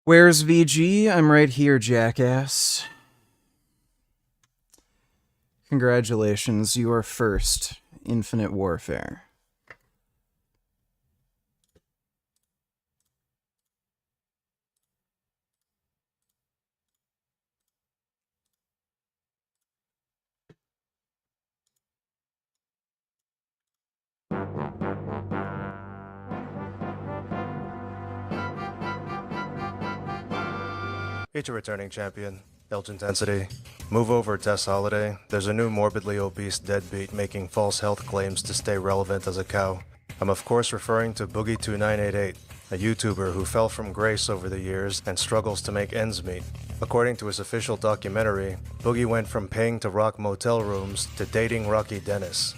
Where's VG? I'm right here, jackass. Congratulations, you are first. Infinite Warfare. Each a returning champion. Elge Intensity. Move over, Tess Holiday. There's a new morbidly obese deadbeat making false health claims to stay relevant as a cow. I'm of course referring to Boogie2988, a YouTuber who fell from grace over the years and struggles to make ends meet. According to his official documentary, Boogie went from paying to rock motel rooms to dating Rocky Dennis.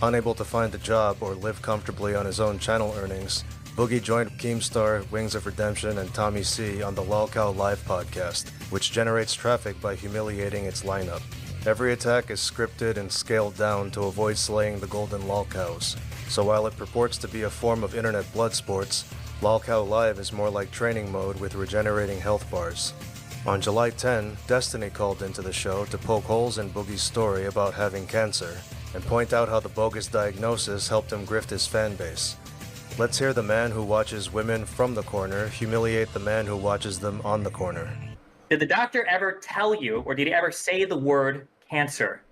Unable to find a job or live comfortably on his own channel earnings, Boogie joined Keemstar, Wings of Redemption, and Tommy C on the Lolcow Live podcast, which generates traffic by humiliating its lineup. Every attack is scripted and scaled down to avoid slaying the golden lolcows. So while it purports to be a form of internet blood sports, Lolcow Live is more like training mode with regenerating health bars. On July 10, Destiny called into the show to poke holes in Boogie's story about having cancer, and point out how the bogus diagnosis helped him grift his fanbase. Let's hear the man who watches women from the corner humiliate the man who watches them on the corner. Did the doctor ever tell you, or did he ever say the word cancer?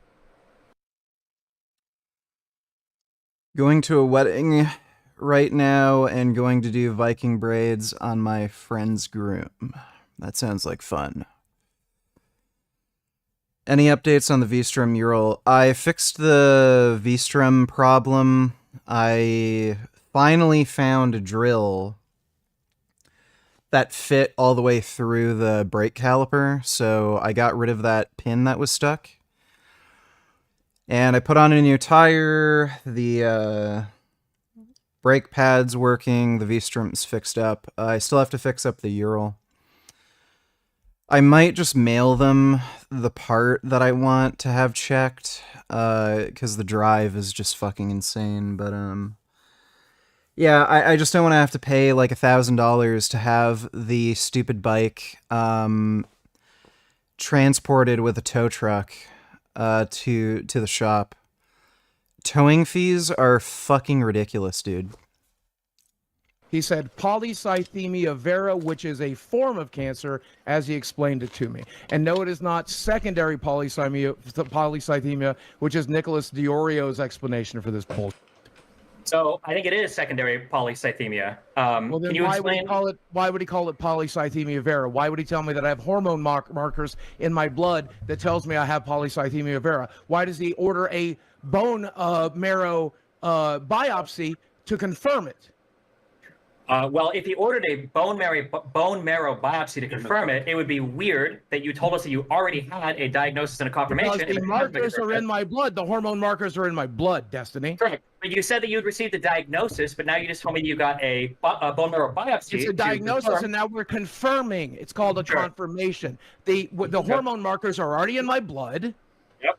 Going to a wedding right now and going to do Viking braids on my friend's groom. That sounds like fun. Any updates on the V-Strum mural? I fixed the V-Strum problem. I finally found a drill that fit all the way through the brake caliper, so I got rid of that pin that was stuck. And I put on a new tire, the brake pad's working, the V-Strum's fixed up. I still have to fix up the Ural. I might just mail them the part that I want to have checked, because the drive is just fucking insane, but yeah, I just don't want to have to pay like $1,000 to have the stupid bike transported with a tow truck to the shop. Towing fees are fucking ridiculous, dude. He said polycythemia vera, which is a form of cancer, as he explained it to me. And no, it is not secondary polycythemia, which is Nicholas Diorio's explanation for this bullshit. So I think it is secondary polycythemia. Well, then can you why explain? would he call it polycythemia vera? Why would he tell me that I have hormone markers in my blood that tells me I have polycythemia vera? Why does he order a bone marrow biopsy to confirm it? Well, if he ordered a bone marrow biopsy to confirm it, it would be weird that you told us that you already had a diagnosis and a confirmation. Because the markers are in my blood. The hormone markers are in my blood, Destiny. Correct. But you said that you'd received a diagnosis, but now you just told me you got a bone marrow biopsy. It's a diagnosis, and now we're confirming. It's called a confirmation. The hormone markers are already in my blood. Yep.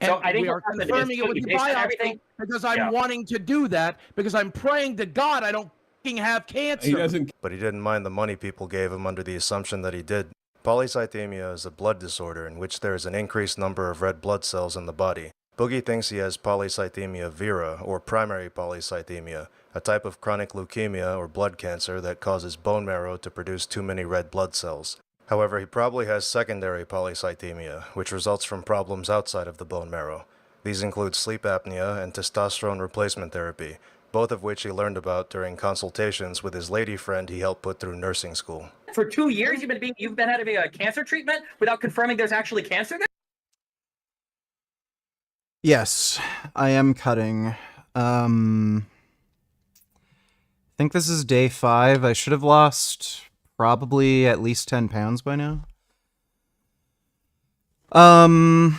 And so I think we are confirming it with the biopsy because I'm wanting to do that, because I'm praying to God I don't have cancer. But he didn't mind the money people gave him under the assumption that he did. Polycythemia is a blood disorder in which there is an increased number of red blood cells in the body. Boogie thinks he has polycythemia vera, or primary polycythemia, a type of chronic leukemia or blood cancer that causes bone marrow to produce too many red blood cells. However, he probably has secondary polycythemia, which results from problems outside of the bone marrow. These include sleep apnea and testosterone replacement therapy, both of which he learned about during consultations with his lady friend he helped put through nursing school. For 2 years, you've been having a cancer treatment without confirming there's actually cancer there? Yes, I am cutting. I think this is day 5. I should have lost probably at least 10 pounds by now. I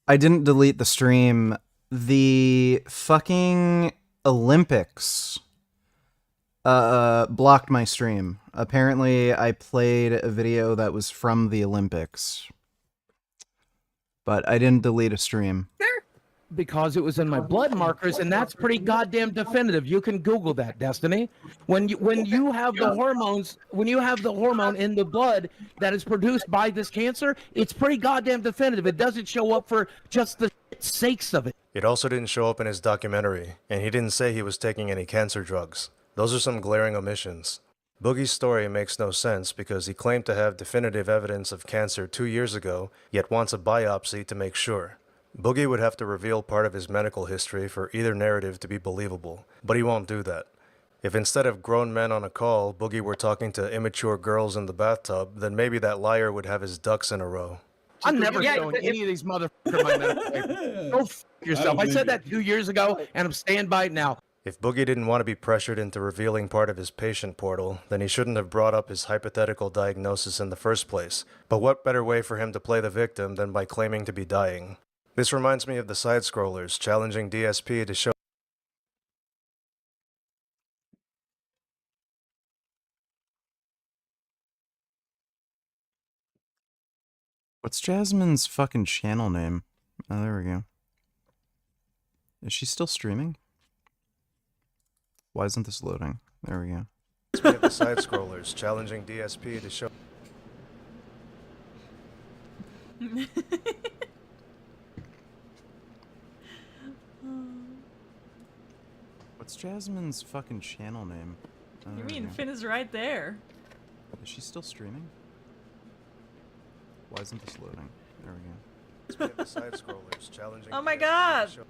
didn't delete the stream. The fucking Olympics blocked my stream. Apparently, I played a video that was from the Olympics. But I didn't delete a stream. Because it was in my blood markers, and that's pretty goddamn definitive. You can Google that, Destiny. When you have the hormones, when you have the hormone in the blood that is produced by this cancer, it's pretty goddamn definitive. It doesn't show up for just the sakes of it. It also didn't show up in his documentary, and he didn't say he was taking any cancer drugs. Those are some glaring omissions. Boogie's story makes no sense because he claimed to have definitive evidence of cancer 2 years ago, yet wants a biopsy to make sure. Boogie would have to reveal part of his medical history for either narrative to be believable, but he won't do that. If instead of grown men on a call, Boogie were talking to immature girls in the bathtub, then maybe that liar would have his ducks in a row. I'm never showing any of these motherfuckers my medical paper. Go f yourself. I said that 2 years ago, and I'm staying by it now. If Boogie didn't want to be pressured into revealing part of his patient portal, then he shouldn't have brought up his hypothetical diagnosis in the first place. But what better way for him to play the victim than by claiming to be dying? This reminds me of the side-scrollers challenging DSP to show What's Jasmine's fucking channel name? Oh, there we go. Is she still streaming? Why isn't this loading? There we go. me of the side-scrollers challenging DSP to show What's Jasmine's fucking channel name? Oh, You there we mean go. Finn is right there? Is she still streaming? Why isn't this loading? There we go. me of the side-scrollers challenging Oh my DSP God! to show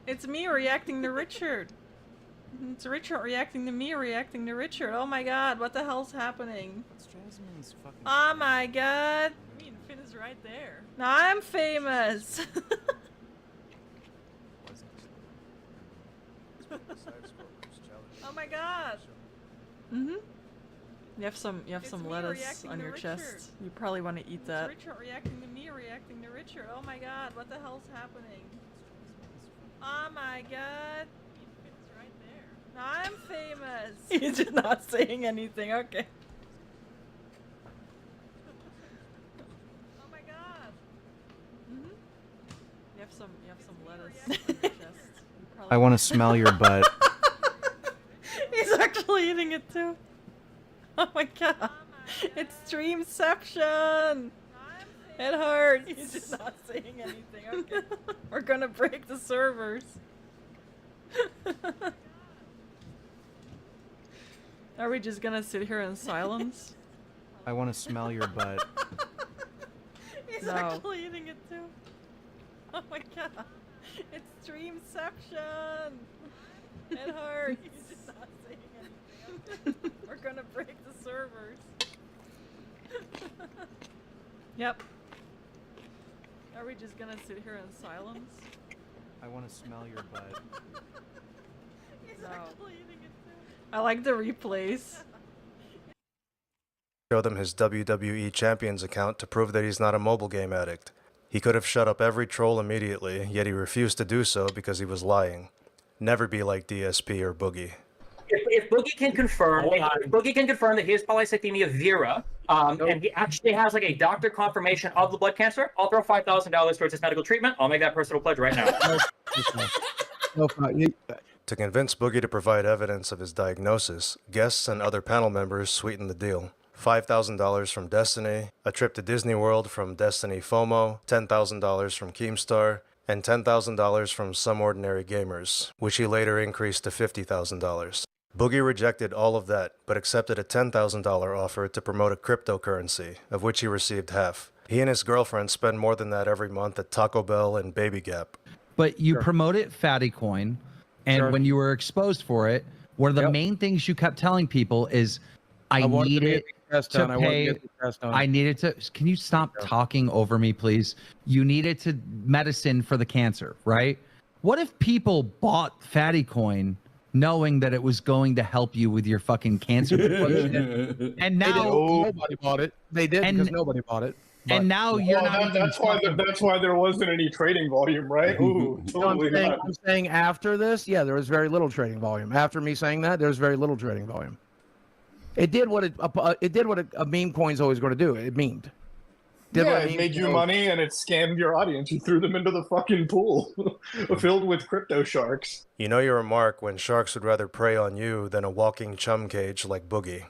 It's me reacting to Richard. It's Richard reacting to me reacting to Richard. Oh my god, what the hell's happening? What's Jasmine's fucking Oh my god. You mean Finn is right there? I'm famous. Why isn't this loading? the side-scrollers challenging Oh my god. Mm-hmm. You have some It's me lettuce reacting on to your Richard. chest. You probably want to eat that. Richard reacting to me reacting to Richard. Oh my god, what the hell's happening? Oh my god. It's right there. I'm famous. He's just not saying anything. Okay. Oh my god. You have some lettuce on your chest. You probably I want to smell your butt. He's actually eating it too. Oh my god. It's Dreamception. It hurts. He's just not saying anything. Okay. We're gonna break the servers. Are we just gonna sit here in silence? I want to smell your butt. He's actually eating it too. Oh my god. It's Dreamception. It hurts. He's just not saying anything. Okay. We're gonna break the servers. Yep. Are we just gonna sit here in silence? I want to smell your butt. He's actually eating it too. I like the replays. show them his WWE Champions account to prove that he's not a mobile game addict. He could have shut up every troll immediately, yet he refused to do so because he was lying. Never be like DSP or Boogie. If Boogie can confirm, that he has polycythemia vera, and he actually has like a doctor confirmation of the blood cancer, I'll throw $5,000 towards his medical treatment. I'll make that personal pledge right now. To convince Boogie to provide evidence of his diagnosis, guests and other panel members sweetened the deal. $5,000 from Destiny, a trip to Disney World from Destiny FOMO, $10,000 from Keemstar, and $10,000 from Some Ordinary Gamers, which he later increased to $50,000. Boogie rejected all of that, but accepted a $10,000 offer to promote a cryptocurrency, of which he received half. He and his girlfriend spend more than that every month at Taco Bell and Baby Gap. But you promote it Fatty Coin, and when you were exposed for it, one of the main things you kept telling people is, I needed to pay. I needed to. Can you stop talking over me, please? You needed to medicine for the cancer, right? What if people bought Fatty Coin knowing that it was going to help you with your fucking cancer? And now nobody bought it. They did because nobody bought it. And now you're not. That's why there wasn't any trading volume, right? Ooh, totally not. I'm saying after this, yeah, there was very little trading volume. After me saying that, there was very little trading volume. It did what a meme coin's always going to do. It memed. Yeah, it made you money and it scammed your audience. You threw them into the fucking pool filled with crypto sharks. You know you're a mark when sharks would rather prey on you than a walking chum cage like Boogie.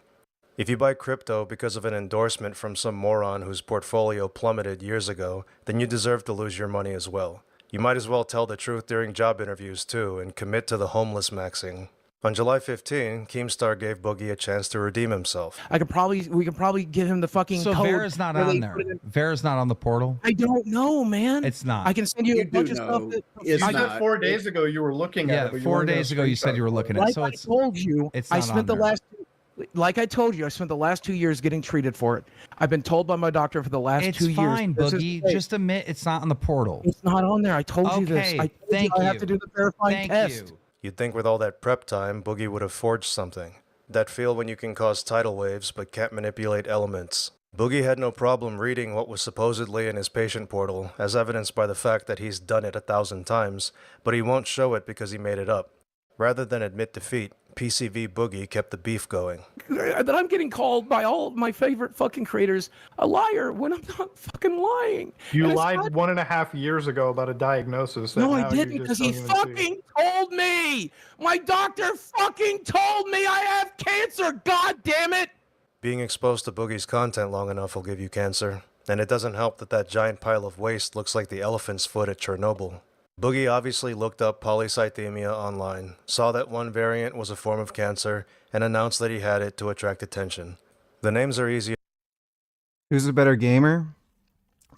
If you buy crypto because of an endorsement from some moron whose portfolio plummeted years ago, then you deserve to lose your money as well. You might as well tell the truth during job interviews too and commit to the homeless maxing. On July 15, Keemstar gave Boogie a chance to redeem himself. We could probably give him the fucking so code. Vera's not on there. Vera's not on the portal. I don't know, man. It's not. I can send you a bunch of stuff. You said 4 days ago you were looking at it. Yeah, 4 days ago you said you were looking at it. So I told you, I spent the last. Like I told you, I spent the last 2 years getting treated for it. I've been told by my doctor for the last 2 years. It's fine, Boogie. Just admit it's not on the portal. It's not on there. I told you this. I told you I have to do the verifying test. You'd think with all that prep time, Boogie would have forged something. That feel when you can cause tidal waves but can't manipulate elements. Boogie had no problem reading what was supposedly in his patient portal, as evidenced by the fact that he's done it 1,000 times, but he won't show it because he made it up. Rather than admit defeat, PCV Boogie kept the beef going. That I'm getting called by all of my favorite fucking creators a liar when I'm not fucking lying. You lied 1.5 years ago about a diagnosis. No, I didn't, because he fucking told me. My doctor fucking told me I have cancer. God damn it. Being exposed to Boogie's content long enough will give you cancer. And it doesn't help that that giant pile of waste looks like the elephant's foot at Chernobyl. Boogie obviously looked up polycythemia online, saw that one variant was a form of cancer, and announced that he had it to attract attention. The names are easy. Who's a better gamer?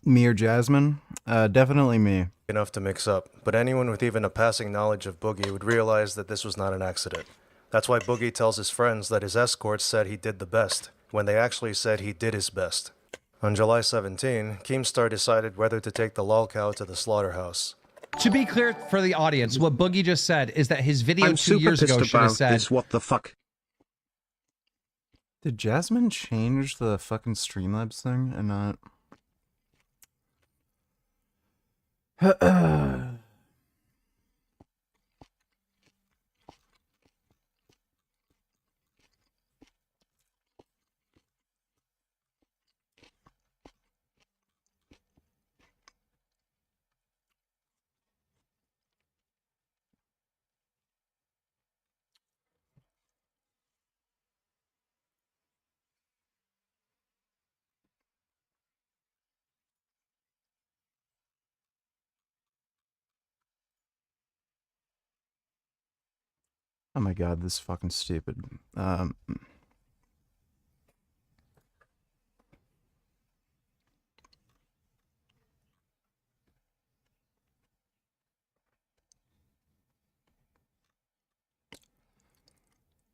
Me or Jasmine? Definitely me. Enough to mix up, but anyone with even a passing knowledge of Boogie would realize that this was not an accident. That's why Boogie tells his friends that his escorts said he did the best, when they actually said he did his best. On July 17, Keemstar decided whether to take the lolcow to the slaughterhouse. To be clear for the audience, what Boogie just said is that his video 2 years ago should have said, what the fuck? Did Jasmine change the fucking Streamlabs thing and not? Oh my god, this is fucking stupid.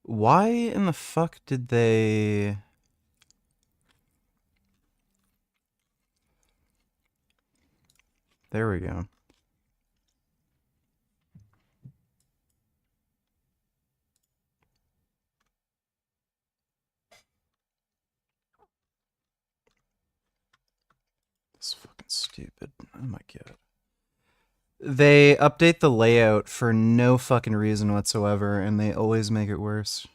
Why in the fuck did they... There we go. This is fucking stupid. Oh my god. They update the layout for no fucking reason whatsoever, and they always make it worse.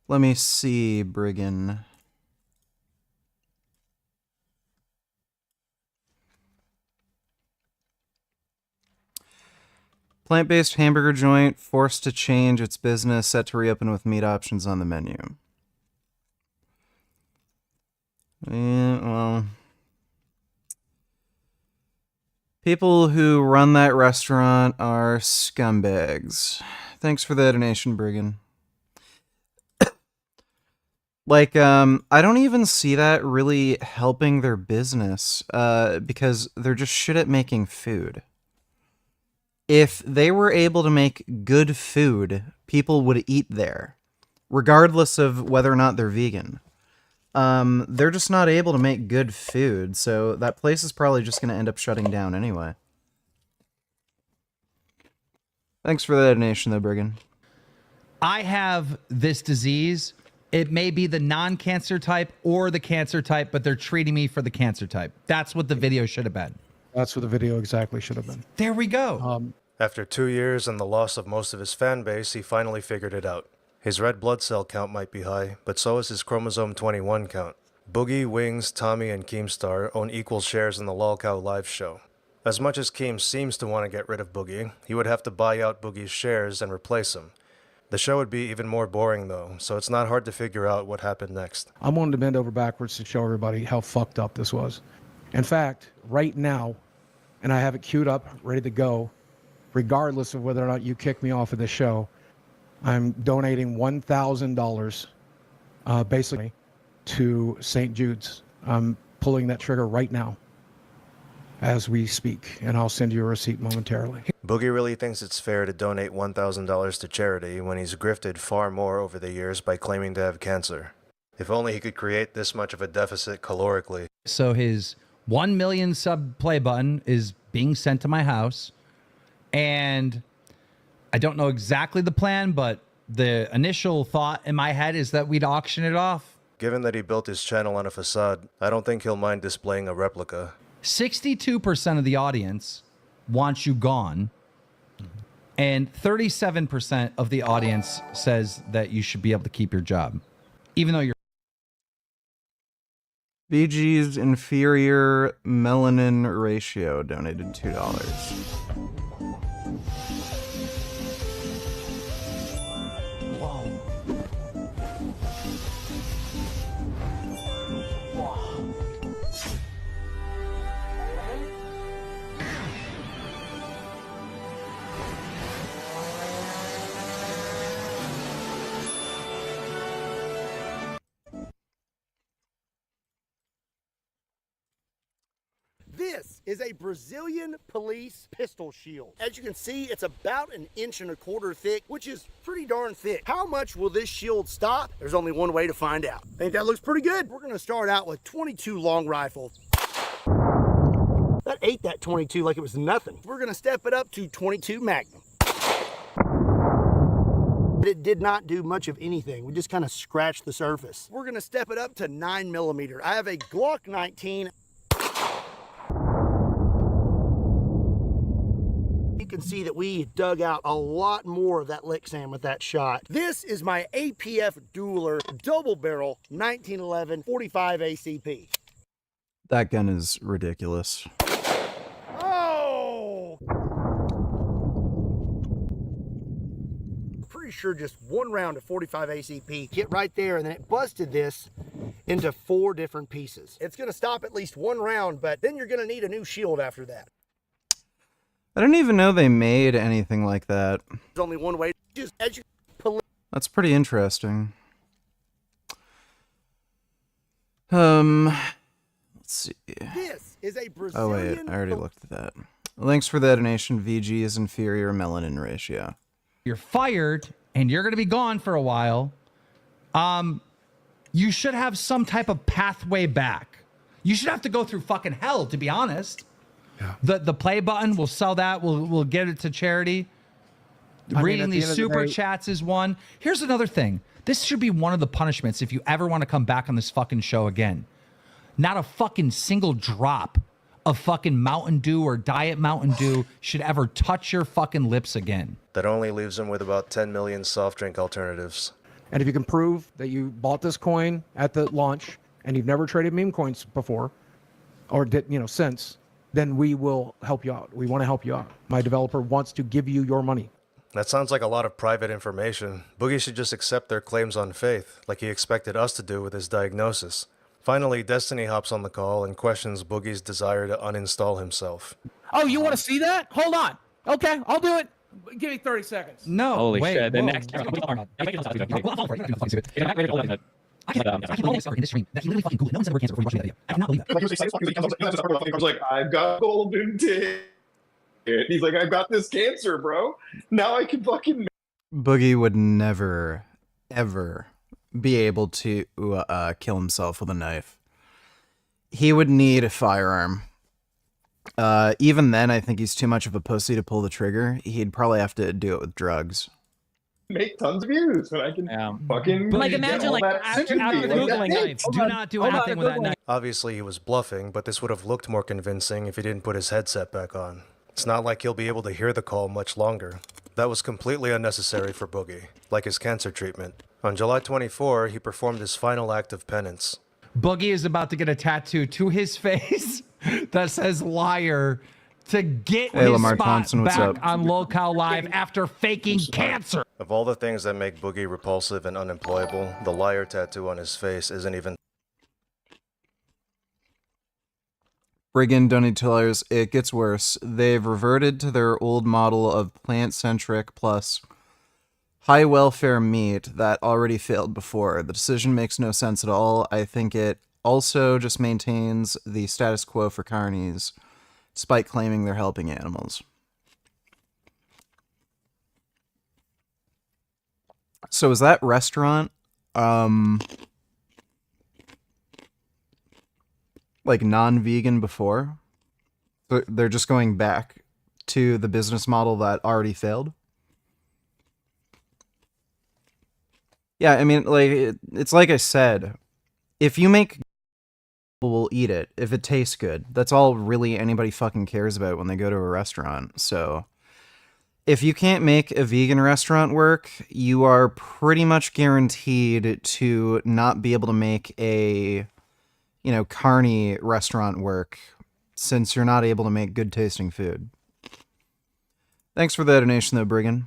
Let me see, Brigand. Plant-based hamburger joint forced to change its business, set to reopen with meat options on the menu. Yeah, well, people who run that restaurant are scumbags. Thanks for the donation, Brigand. Like, I don't even see that really helping their business, because they're just shit at making food. If they were able to make good food, people would eat there, regardless of whether or not they're vegan. They're just not able to make good food, so that place is probably just going to end up shutting down anyway. Thanks for the donation, though, Brigand. I have this disease. It may be the non-cancer type or the cancer type, but they're treating me for the cancer type. That's what the video should have been. That's what the video exactly should have been. There we go. After 2 years and the loss of most of his fan base, he finally figured it out. His red blood cell count might be high, but so is his chromosome 21 count. Boogie, Wings, Tommy, and Keemstar own equal shares in the Lolcow live show. As much as Keem seems to want to get rid of Boogie, he would have to buy out Boogie's shares and replace him. The show would be even more boring though, so it's not hard to figure out what happened next. I wanted to bend over backwards to show everybody how fucked up this was. In fact, right now, and I have it queued up, ready to go, regardless of whether or not you kick me off of the show, I'm donating $1,000 basically to St. Jude's. I'm pulling that trigger right now as we speak, and I'll send you a receipt momentarily. Boogie really thinks it's fair to donate $1,000 to charity when he's grifted far more over the years by claiming to have cancer. If only he could create this much of a deficit calorically. So his 1 million sub play button is being sent to my house, and I don't know exactly the plan, but the initial thought in my head is that we'd auction it off. Given that he built his channel on a facade, I don't think he'll mind displaying a replica. 62% of the audience wants you gone, and 37% of the audience says that you should be able to keep your job, even though you're... VG's inferior melanin ratio donated $2. This is a Brazilian police pistol shield. As you can see, it's about 1.25 inches thick, which is pretty darn thick. How much will this shield stop? There's only one way to find out. I think that looks pretty good. We're gonna start out with 22 long rifle. That ate that 22 like it was nothing. We're gonna step it up to 22 Magnum. It did not do much of anything. We just kind of scratched the surface. We're gonna step it up to 9mm. I have a Glock 19. You can see that we dug out a lot more of that lick sand with that shot. This is my APF Dueler double barrel 1911 45 ACP. That gun is ridiculous. Oh! Pretty sure just one round of 45 ACP hit right there, and then it busted this into 4 different pieces. It's gonna stop at least one round, but then you're gonna need a new shield after that. I didn't even know they made anything like that. There's only one way to just educate. That's pretty interesting. Let's see. This is a Brazilian. Oh wait, I already looked at that. Thanks for the donation. VG is inferior melanin ratio. You're fired and you're going to be gone for a while. You should have some type of pathway back. You should have to go through fucking hell, to be honest. Yeah. The play button, we'll sell that. We'll get it to charity. Reading these super chats is one. Here's another thing. This should be one of the punishments if you ever want to come back on this fucking show again. Not a fucking single drop of fucking Mountain Dew or Diet Mountain Dew should ever touch your fucking lips again. That only leaves him with about 10 million soft drink alternatives. And if you can prove that you bought this coin at the launch and you've never traded meme coins before, or did, since, then we will help you out. We want to help you out. My developer wants to give you your money. That sounds like a lot of private information. Boogie should just accept their claims on faith, like he expected us to do with his diagnosis. Finally, Destiny hops on the call and questions Boogie's desire to uninstall himself. Oh, you want to see that? Hold on. Okay, I'll do it. Give me 30 seconds. No. Holy wait, shit. The whoa. next. I literally fucking Googled it. No one said the word cancer before you watched me that video. I cannot believe that. Like he was excited. I was like, I've got golden ticket. He's like, I've got this cancer, bro. Now I can fucking. Boogie would never, ever be able to kill himself with a knife. He would need a firearm. Even then, I think he's too much of a pussy to pull the trigger. He'd probably have to do it with drugs. Make tons of views, and I can fucking. But like, imagine like after googling knives. Do not do anything with that knife. Obviously, he was bluffing, but this would have looked more convincing if he didn't put his headset back on. It's not like he'll be able to hear the call much longer. That was completely unnecessary for Boogie, like his cancer treatment. On July 24, he performed his final act of penance. Boogie is about to get a tattoo to his face that says liar to get his Lamar spot Thompson, what's back up? on Locale Live after faking cancer. Of all the things that make Boogie repulsive and unemployable, the liar tattoo on his face isn't even... Brigand Dunny Tillers, it gets worse. They've reverted to their old model of plant-centric plus high welfare meat that already failed before. The decision makes no sense at all. I think it also just maintains the status quo for carnies, despite claiming they're helping animals. So is that restaurant, like non-vegan before? They're just going back to the business model that already failed? Yeah, I mean, like, it's like I said, if you make, people will eat it if it tastes good. That's all really anybody fucking cares about when they go to a restaurant. So if you can't make a vegan restaurant work, you are pretty much guaranteed to not be able to make a, carny restaurant work, since you're not able to make good tasting food. Thanks for the donation though, Brigand.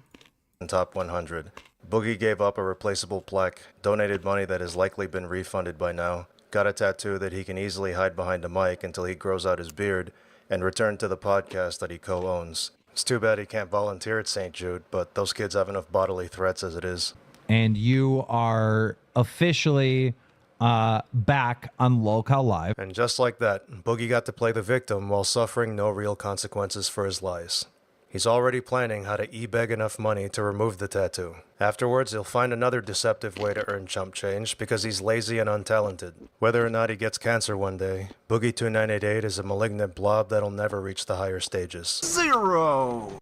Top 100. Boogie gave up a replaceable plaque, donated money that has likely been refunded by now, got a tattoo that he can easily hide behind a mic until he grows out his beard, and returned to the podcast that he co-owns. It's too bad he can't volunteer at St. Jude, but those kids have enough bodily threats as it is. And you are officially back on Locale Live. And just like that, Boogie got to play the victim while suffering no real consequences for his lies. He's already planning how to e-beg enough money to remove the tattoo. Afterwards, he'll find another deceptive way to earn chump change because he's lazy and untalented. Whether or not he gets cancer one day, Boogie2988 is a malignant blob that'll never reach the higher stages. Zero.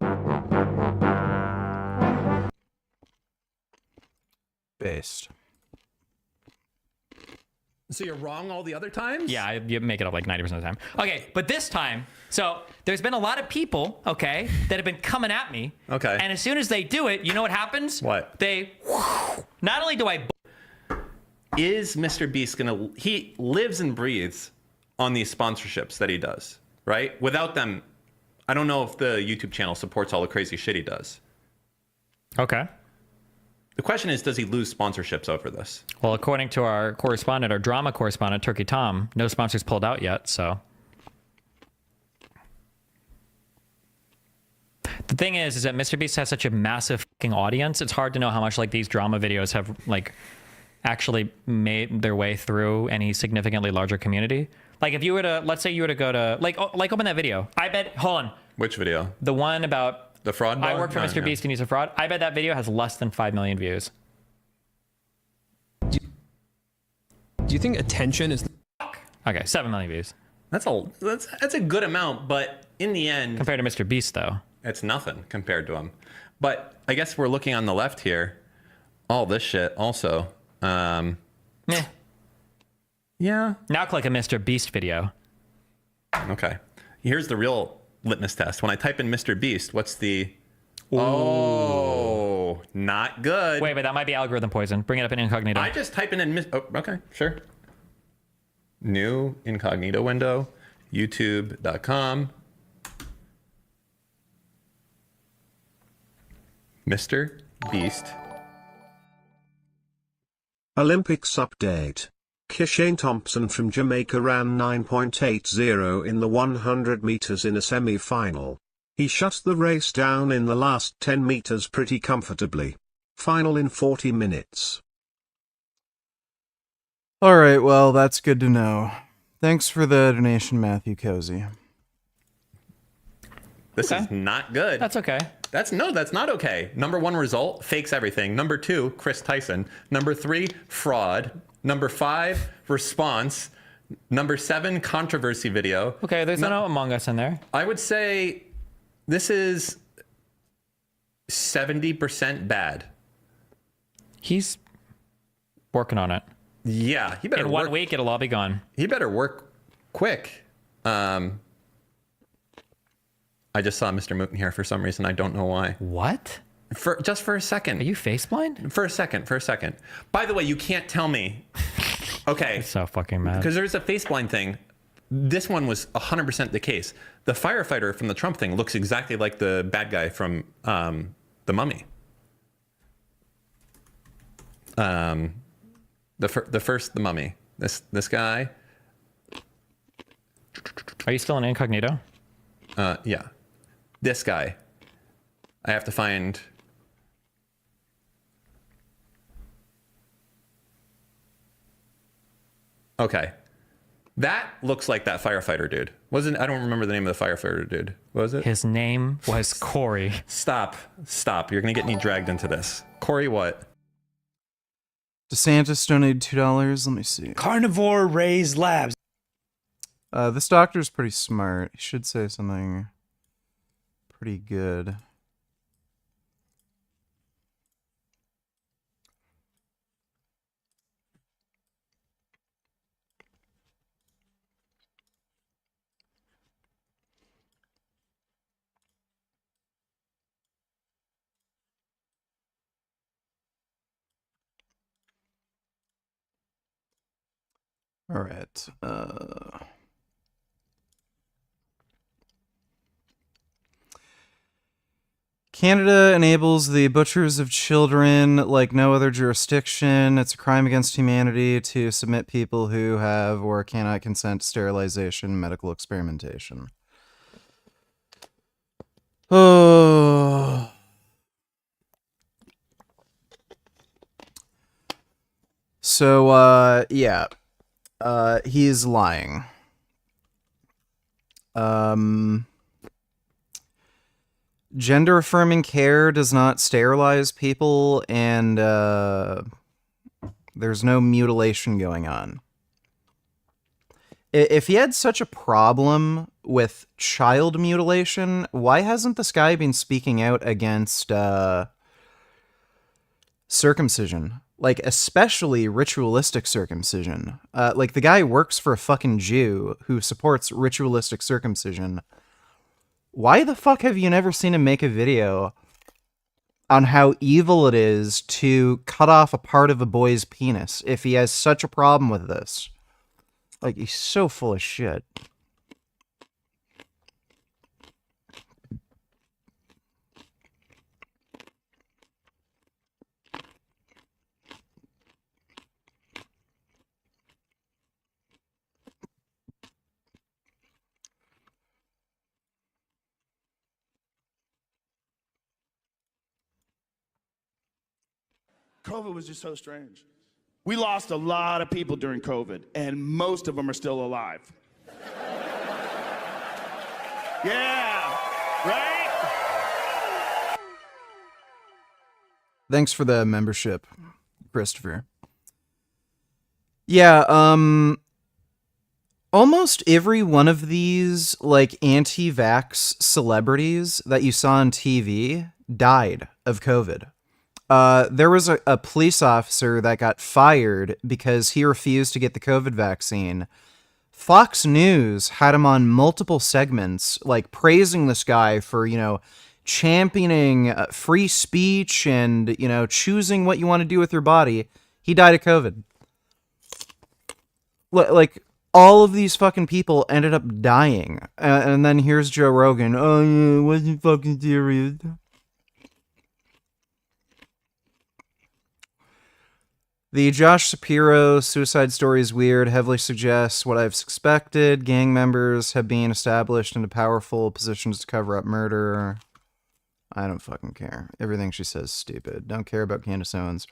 Based. So you're wrong all the other times? Yeah, you make it up like 90% of the time. Okay, but this time, so there's been a lot of people, okay, that have been coming at me. Okay. And as soon as they do it, you know what happens? What? They, not only do I... Is Mr. Beast gonna... He lives and breathes on these sponsorships that he does, right? Without them, I don't know if the YouTube channel supports all the crazy shit he does. Okay. The question is, does he lose sponsorships over this? Well, according to our correspondent, our drama correspondent, Turkey Tom, no sponsors pulled out yet, so... The thing is that Mr. Beast has such a massive fucking audience, it's hard to know how much, like, these drama videos have, like, actually made their way through any significantly larger community. Like, if you were to, let's say you were to go to, like open that video. I bet, hold on. Which video? The one about... The fraud bar? I work for Mr. Beast and he's a fraud. I bet that video has less than 5 million views. Do you think attention is... Okay, 7 million views. That's a good amount, but in the end... Compared to Mr. Beast, though. It's nothing compared to him. But I guess we're looking on the left here. All this shit also. Meh. Yeah. Now click a Mr. Beast video. Okay. Here's the real litmus test. When I type in Mr. Beast, what's the... Ooh. Oh, not good. Wait, but that might be algorithm poison. Bring it up in incognito. I just type in... Oh, okay, sure. New incognito window, youtube.com. Mr. Beast. Olympics update. Kishane Thompson from Jamaica ran 9.80 in the 100 meters in a semi-final. He shut the race down in the last 10 meters pretty comfortably. Final in 40 minutes. Alright, well, that's good to know. Thanks for the donation, Matthew Cozy. This is not good. That's okay. That's not okay. Number 1 result, fakes everything. Number 2, Chris Tyson. Number 3, fraud. Number 5, response. Number 7, controversy video. Okay, there's no Among Us in there. I would say this is 70% bad. He's working on it. Yeah, he better in 1 week, it'll all be gone. He better work quick. I I just saw Mr. Moot here for some reason. I don't know why. What? Just for a second. Are you face blind? For a second. By the way, you can't tell me. Okay. I'm so fucking mad. Because there's a face blind thing. This one was 100% the case. The firefighter from the Trump thing looks exactly like the bad guy from The Mummy. The Mummy. This guy. Are you still in incognito? Yeah. This guy. I have to find. Okay. That looks like that firefighter dude. I don't remember the name of the firefighter dude. What was it? His name was Corey. Stop. You're going to get me dragged into this. Corey what? DeSantis donated $2. Let me see. Carnivore Raised Labs. This doctor's pretty smart. He should say something pretty good. All right. Canada enables the butchers of children like no other jurisdiction. It's a crime against humanity to submit people who have or cannot consent to sterilization, medical experimentation. Oh. So, yeah. He's lying. Gender affirming care does not sterilize people, and there's no mutilation going on. If he had such a problem with child mutilation, why hasn't this guy been speaking out against circumcision? Like, especially ritualistic circumcision. Like, the guy works for a fucking Jew who supports ritualistic circumcision. Why the fuck have you never seen him make a video on how evil it is to cut off a part of a boy's penis if he has such a problem with this? Like, he's so full of shit. COVID was just so strange. We lost a lot of people during COVID, and most of them are still alive. Yeah, right? Thanks for the membership, Christopher. Yeah, almost every one of these, like, anti-vax celebrities that you saw on TV died of COVID. There was a police officer that got fired because he refused to get the COVID vaccine. Fox News had him on multiple segments, like, praising this guy for, you know, championing free speech and, you know, choosing what you want to do with your body. He died of COVID. Like, all of these fucking people ended up dying. And then here's Joe Rogan. Oh, yeah, it wasn't fucking serious. The Josh Shapiro suicide story is weird, heavily suggests what I've suspected. Gang members have been established into powerful positions to cover up murder. I don't fucking care. Everything she says is stupid. Don't care about Candace Owens.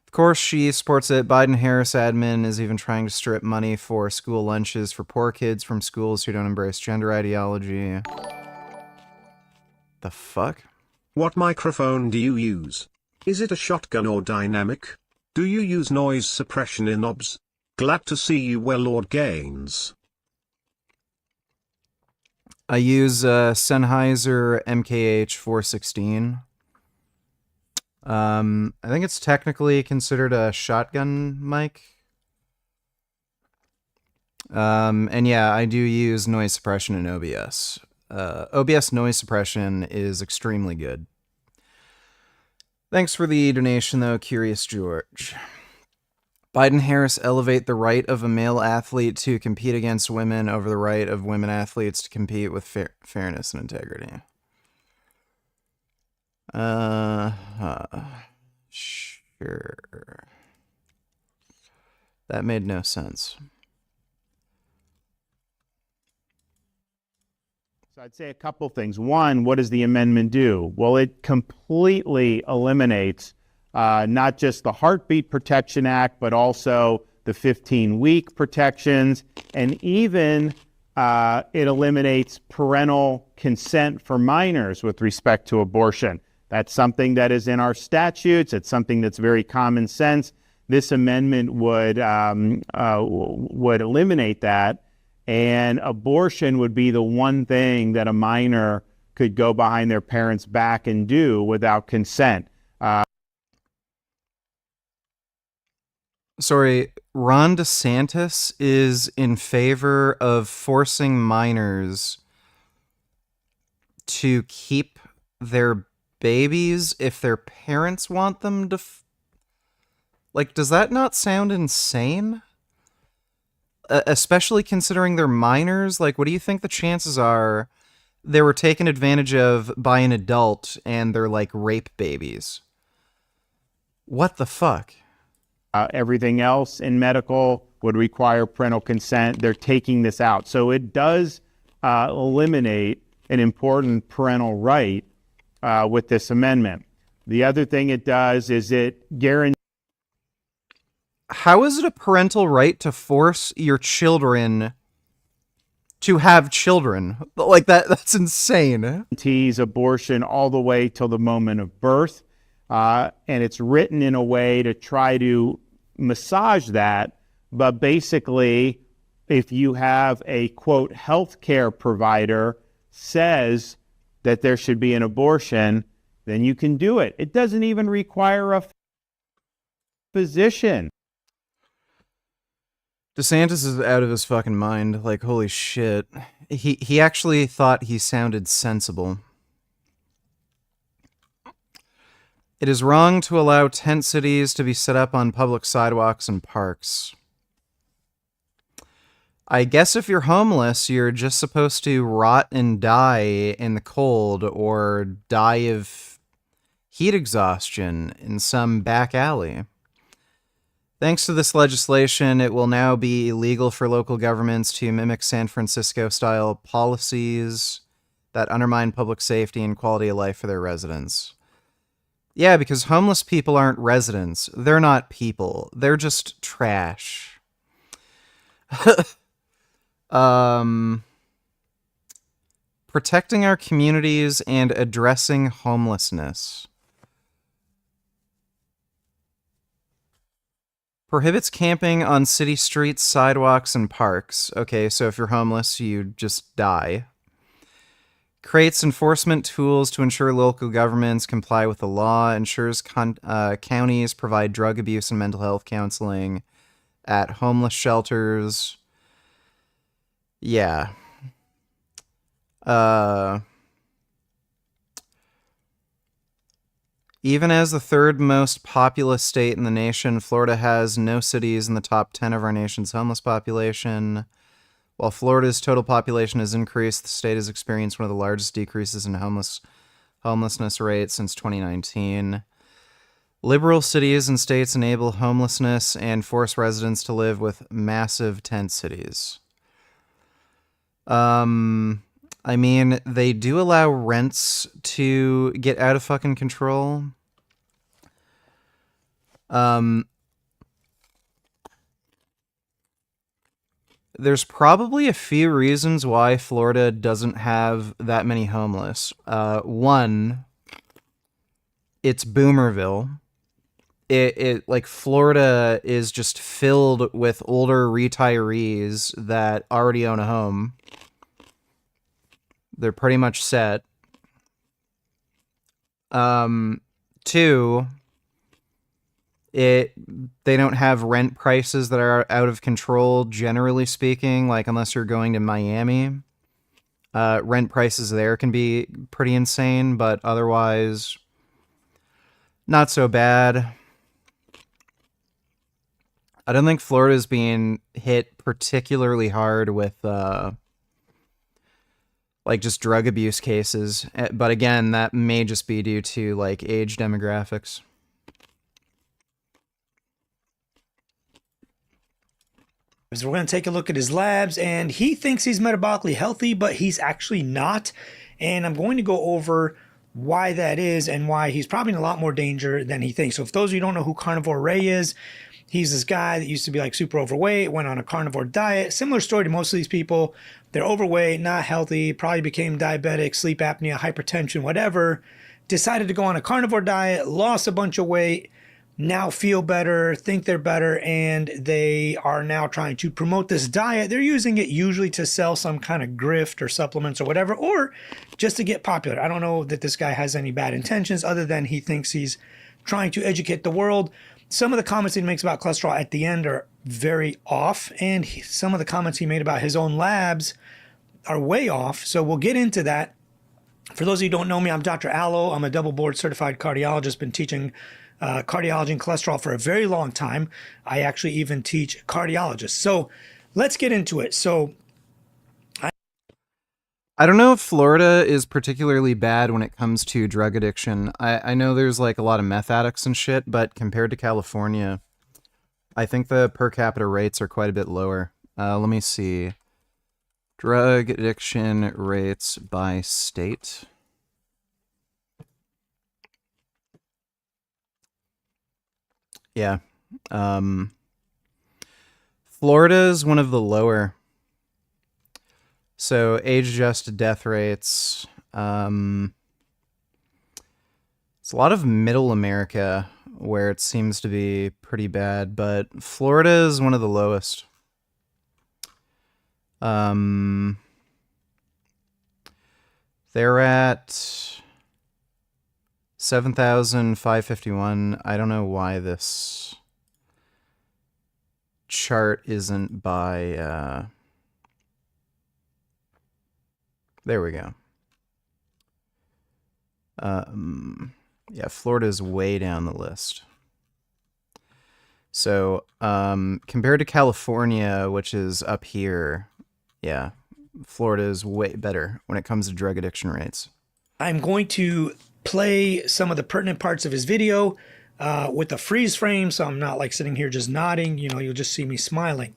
Of course, she supports it. Biden-Harris admin is even trying to strip money for school lunches for poor kids from schools who don't embrace gender ideology. The fuck? What microphone do you use? Is it a shotgun or dynamic? Do you use noise suppression in OBS? Glad to see you well, Lord Gaines. I use Sennheiser MKH 416. I think it's technically considered a shotgun mic. And yeah, I do use noise suppression in OBS. OBS noise suppression is extremely good. Thanks for the donation, though, Curious George. Biden-Harris elevate the right of a male athlete to compete against women over the right of women athletes to compete with fairness and integrity. Sure. That made no sense. So I'd say a couple things. One, what does the amendment do? Well, it completely eliminates not just the Heartbeat Protection Act, but also the 15-week protections, and even it eliminates parental consent for minors with respect to abortion. That's something that is in our statutes. It's something that's very common sense. This amendment would eliminate that, and abortion would be the one thing that a minor could go behind their parents' back and do without consent. Sorry, Ron DeSantis is in favor of forcing minors to keep their babies if their parents want them to. Like, does that not sound insane? Especially considering they're minors? Like, what do you think the chances are they were taken advantage of by an adult and they're like rape babies? What the fuck? Everything else in medical would require parental consent. They're taking this out. So it does eliminate an important parental right with this amendment. The other thing it does is it guarantees. How is it a parental right to force your children to have children? Like, that's insane. Guarantees abortion all the way till the moment of birth. And it's written in a way to try to massage that. But basically, if you have a, quote, healthcare provider says that there should be an abortion, then you can do it. It doesn't even require a physician. DeSantis is out of his fucking mind. Like, holy shit. He actually thought he sounded sensible. It is wrong to allow tent cities to be set up on public sidewalks and parks. I guess if you're homeless, you're just supposed to rot and die in the cold or die of heat exhaustion in some back alley. Thanks to this legislation, it will now be illegal for local governments to mimic San Francisco-style policies that undermine public safety and quality of life for their residents. Yeah, because homeless people aren't residents. They're not people. They're just trash. Protecting our communities and addressing homelessness. Prohibits camping on city streets, sidewalks, and parks. Okay, so if you're homeless, you just die. Creates enforcement tools to ensure local governments comply with the law. Ensures counties provide drug abuse and mental health counseling at homeless shelters. Yeah. Even as the third most populous state in the nation, Florida has no cities in the top 10 of our nation's homeless population. While Florida's total population has increased, the state has experienced one of the largest decreases in homelessness rate since 2019. Liberal cities and states enable homelessness and force residents to live with massive tent cities. I mean, they do allow rents to get out of fucking control. There's probably a few reasons why Florida doesn't have that many homeless. One, it's Boomerville. It like Florida is just filled with older retirees that already own a home. They're pretty much set. Two, they don't have rent prices that are out of control, generally speaking, like unless you're going to Miami Rent prices there can be pretty insane, but otherwise, not so bad. I don't think Florida's being hit particularly hard with like just drug abuse cases, but again, that may just be due to like age demographics. So we're going to take a look at his labs, and he thinks he's metabolically healthy, but he's actually not. And I'm going to go over why that is and why he's probably in a lot more danger than he thinks. So if those of you don't know who Carnivore Ray is, he's this guy that used to be like super overweight, went on a carnivore diet. Similar story to most of these people. They're overweight, not healthy, probably became diabetic, sleep apnea, hypertension, whatever. Decided to go on a carnivore diet, lost a bunch of weight, now feel better, think they're better, and they are now trying to promote this diet. They're using it usually to sell some kind of grift or supplements or whatever, or just to get popular. I don't know that this guy has any bad intentions other than he thinks he's trying to educate the world. Some of the comments he makes about cholesterol at the end are very off, and some of the comments he made about his own labs are way off, so we'll get into that. For those of you who don't know me, I'm Dr. Allo. I'm a double board certified cardiologist, been teaching cardiology and cholesterol for a very long time. I actually even teach cardiologists. So let's get into it. So I don't know if Florida is particularly bad when it comes to drug addiction. I know there's like a lot of meth addicts and shit, but compared to California, I think the per capita rates are quite a bit lower. Let me see. Drug addiction rates by state. Yeah. Florida is one of the lower. So age-adjusted death rates. It's a lot of middle America where it seems to be pretty bad, but Florida is one of the lowest. They're at 7,551. I don't know why this chart isn't by there we go. Yeah, Florida's way down the list. So, compared to California, which is up here, yeah, Florida is way better when it comes to drug addiction rates. I'm going to play some of the pertinent parts of his video with a freeze frame, so I'm not like sitting here just nodding. You know, you'll just see me smiling.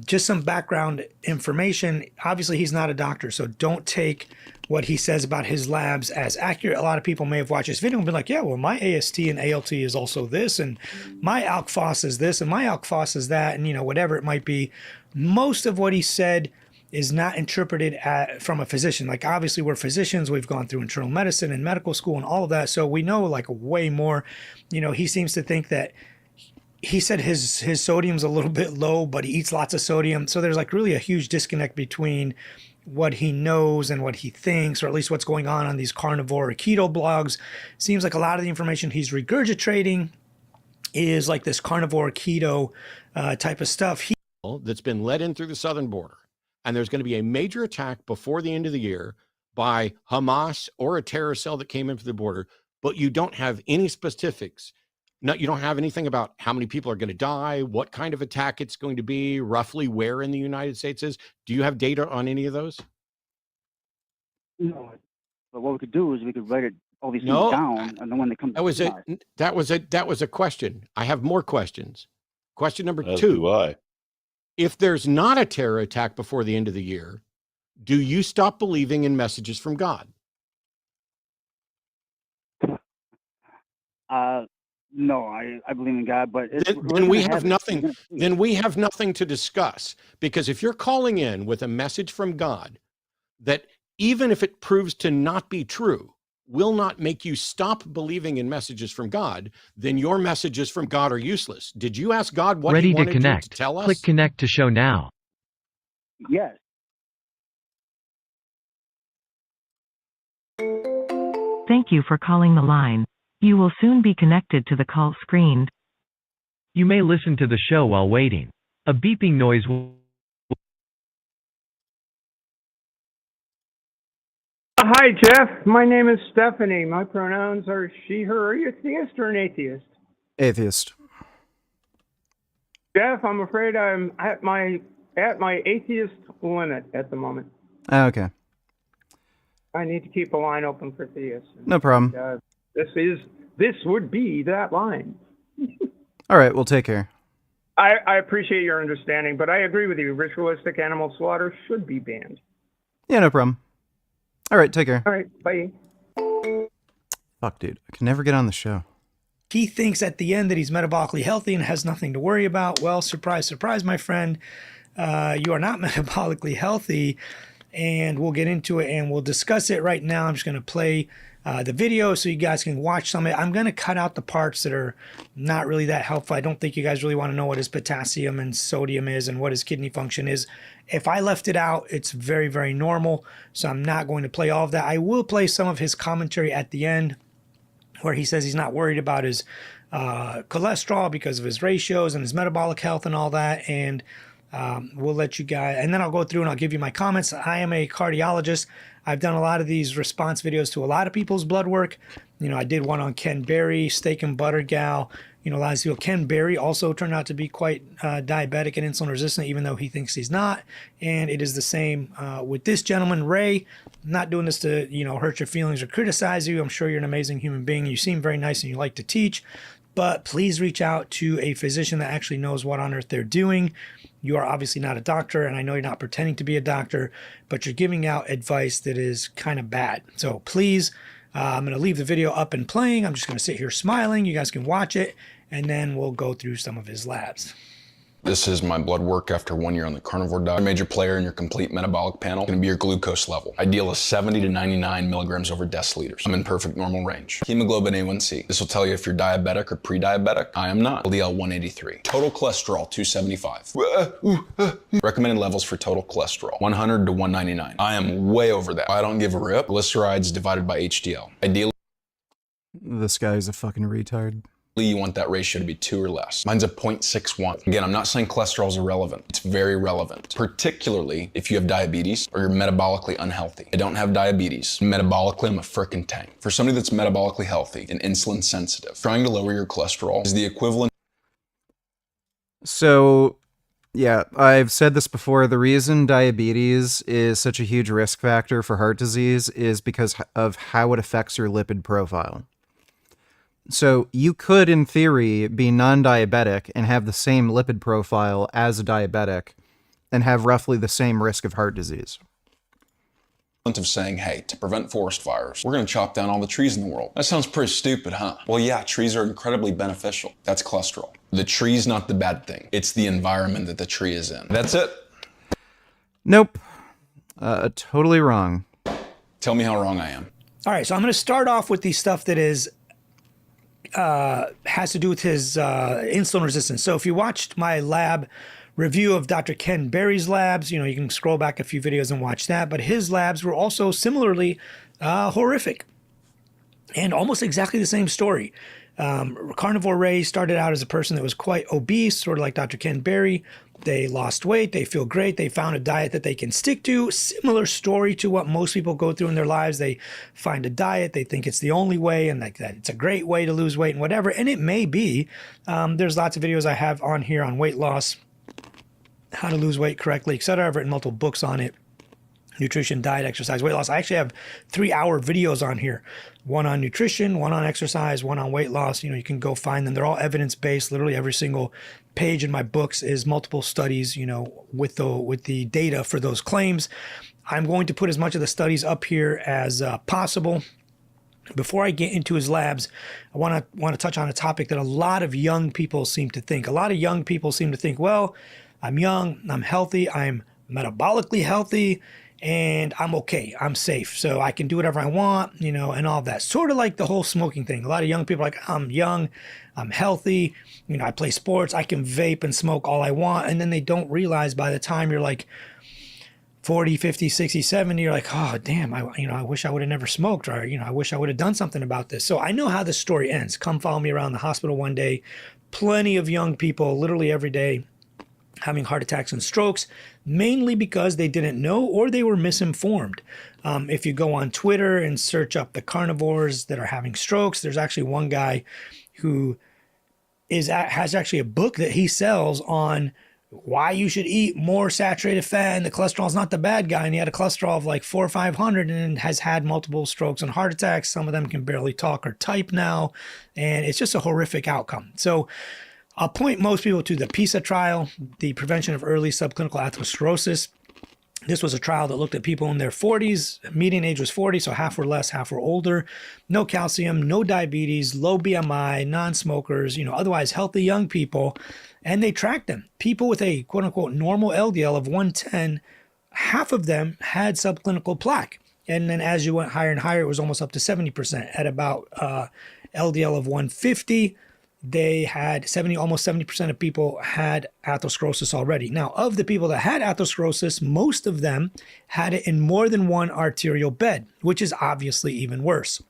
Just some background information. Obviously, he's not a doctor, so don't take what he says about his labs as accurate. A lot of people may have watched this video and been like, yeah, well, my AST and ALT is also this, and my alk phos is this, and my alk phos is that, and, you know, whatever it might be. Most of what he said is not interpreted from a physician. Like, obviously, we're physicians. We've gone through internal medicine and medical school and all of that, so we know, like, way more. You know, he seems to think that he said his sodium's a little bit low, but he eats lots of sodium. So there's, like, really a huge disconnect between what he knows and what he thinks, or at least what's going on these carnivore or keto blogs. Seems like a lot of the information he's regurgitating is like this carnivore keto type of stuff. That's been let in through the southern border. And there's going to be a major attack before the end of the year by Hamas or a terror cell that came in through the border, but you don't have any specifics. No, you don't have anything about how many people are going to die, what kind of attack it's going to be, roughly where in the United States is. Do you have data on any of those? No, but what we could do is we could write all these things down, and then when they come, that was a question. I have more questions. Question number two. If there's not a terror attack before the end of the year, do you stop believing in messages from God? No, I believe in God, but then we have nothing. Then we have nothing to discuss, because if you're calling in with a message from God that, even if it proves to not be true, will not make you stop believing in messages from God, then your messages from God are useless. Did you ask God what he wanted you to tell us? Click connect to show now. Yes. Thank you for calling the line. You will soon be connected to the call screened. You may listen to the show while waiting. A beeping noise will Hi, Jeff. My name is Stephanie. My pronouns are she, her. Are you a theist or an atheist? Atheist. Jeff, I'm afraid I'm at my atheist limit at the moment. Okay. I need to keep a line open for theists. No problem. This would be that line. All right, we'll take care. I appreciate your understanding, but I agree with you. Ritualistic animal slaughter should be banned. Yeah, no problem. All right, take care. All right, bye. Fuck, dude. I can never get on the show. He thinks at the end that he's metabolically healthy and has nothing to worry about. Well, surprise, surprise, my friend. You are not metabolically healthy, and we'll get into it and we'll discuss it right now. I'm just going to play the video so you guys can watch some of it. I'm going to cut out the parts that are not really that helpful. I don't think you guys really want to know what his potassium and sodium is and what his kidney function is. If I left it out, it's very, very normal. So I'm not going to play all of that. I will play some of his commentary at the end where he says he's not worried about his cholesterol because of his ratios and his metabolic health and all that. And we'll let you guys, and then I'll go through and I'll give you my comments. I am a cardiologist. I've done a lot of these response videos to a lot of people's blood work. You know, I did one on Ken Berry, steak and butter gal. You know, a lot of people. Ken Berry also turned out to be quite diabetic and insulin resistant, even though he thinks he's not. And it is the same with this gentleman, Ray. I'm not doing this to, you know, hurt your feelings or criticize you. I'm sure you're an amazing human being. You seem very nice and you like to teach. But please reach out to a physician that actually knows what on earth they're doing. You are obviously not a doctor, and I know you're not pretending to be a doctor, but you're giving out advice that is kind of bad. So please, I'm going to leave the video up and playing. I'm just going to sit here smiling. You guys can watch it, and then we'll go through some of his labs. This is my blood work after 1 year on the carnivore diet. A major player in your complete metabolic panel is going to be your glucose level. Ideal is 70 to 99 milligrams over deciliters. I'm in perfect normal range. Hemoglobin A1C. This will tell you if you're diabetic or pre-diabetic. I am not. LDL 183. Total cholesterol 275. Recommended levels for total cholesterol 100 to 199. I am way over that. I don't give a rip. Triglycerides divided by HDL. Ideally, this guy's a fucking retard. You want that ratio to be 2 or less. Mine's a 0.61. Again, I'm not saying cholesterol is irrelevant. It's very relevant, particularly if you have diabetes or you're metabolically unhealthy. I don't have diabetes. Metabolically, I'm a frickin' tank. For somebody that's metabolically healthy and insulin sensitive, trying to lower your cholesterol is the equivalent. So, yeah, I've said this before. The reason diabetes is such a huge risk factor for heart disease is because of how it affects your lipid profile. So you could, in theory, be non-diabetic and have the same lipid profile as a diabetic and have roughly the same risk of heart disease. Of saying, hey, to prevent forest fires, we're going to chop down all the trees in the world. That sounds pretty stupid, huh? Well, yeah, trees are incredibly beneficial. That's cholesterol. The tree's not the bad thing. It's the environment that the tree is in. That's it. Nope. Totally wrong. Tell me how wrong I am. All right, so I'm going to start off with the stuff that is has to do with his insulin resistance. So if you watched my lab review of Dr. Ken Berry's labs, you know, you can scroll back a few videos and watch that, but his labs were also similarly horrific and almost exactly the same story. Carnivore Ray started out as a person that was quite obese, sort of like Dr. Ken Berry. They lost weight. They feel great. They found a diet that they can stick to. Similar story to what most people go through in their lives. They find a diet. They think it's the only way and like that it's a great way to lose weight and whatever. And it may be. There's lots of videos I have on here on weight loss, how to lose weight correctly, etc. I've written multiple books on it. Nutrition, diet, exercise, weight loss. I actually have 3-hour videos on here. One on nutrition, one on exercise, one on weight loss. You know, you can go find them. They're all evidence-based. Literally every single page in my books is multiple studies, you know, with the data for those claims. I'm going to put as much of the studies up here as possible. Before I get into his labs, I want to touch on a topic that a lot of young people seem to think. A lot of young people seem to think, well, I'm young, I'm healthy, I'm metabolically healthy, and I'm okay, I'm safe, so I can do whatever I want, you know, and all that. Sort of like the whole smoking thing. A lot of young people are like, I'm young, I'm healthy, you know, I play sports, I can vape and smoke all I want, and then they don't realize by the time you're like 40, 50, 60, 70, you're like, oh, damn, I wish I would have never smoked, or, you know, I wish I would have done something about this. So I know how this story ends. Come follow me around the hospital one day. Plenty of young people, literally every day, having heart attacks and strokes, mainly because they didn't know or they were misinformed. If you go on Twitter and search up the carnivores that are having strokes, there's actually one guy who has actually a book that he sells on why you should eat more saturated fat, and the cholesterol is not the bad guy. And he had a cholesterol of like 400 or 500 and has had multiple strokes and heart attacks. Some of them can barely talk or type now. And it's just a horrific outcome. So I'll point most people to the PISA trial, the prevention of early subclinical atherosclerosis. This was a trial that looked at people in their 40s. Median age was 40, so half were less, half were older. No calcium, no diabetes, low BMI, non-smokers, otherwise healthy young people. And they tracked them. People with a quote-unquote normal LDL of 110, half of them had subclinical plaque. And then as you went higher and higher, it was almost up to 70%. At about LDL of 150, they had almost 70% of people had atherosclerosis already. Now, of the people that had atherosclerosis, most of them had it in more than one arterial bed, which is obviously even worse.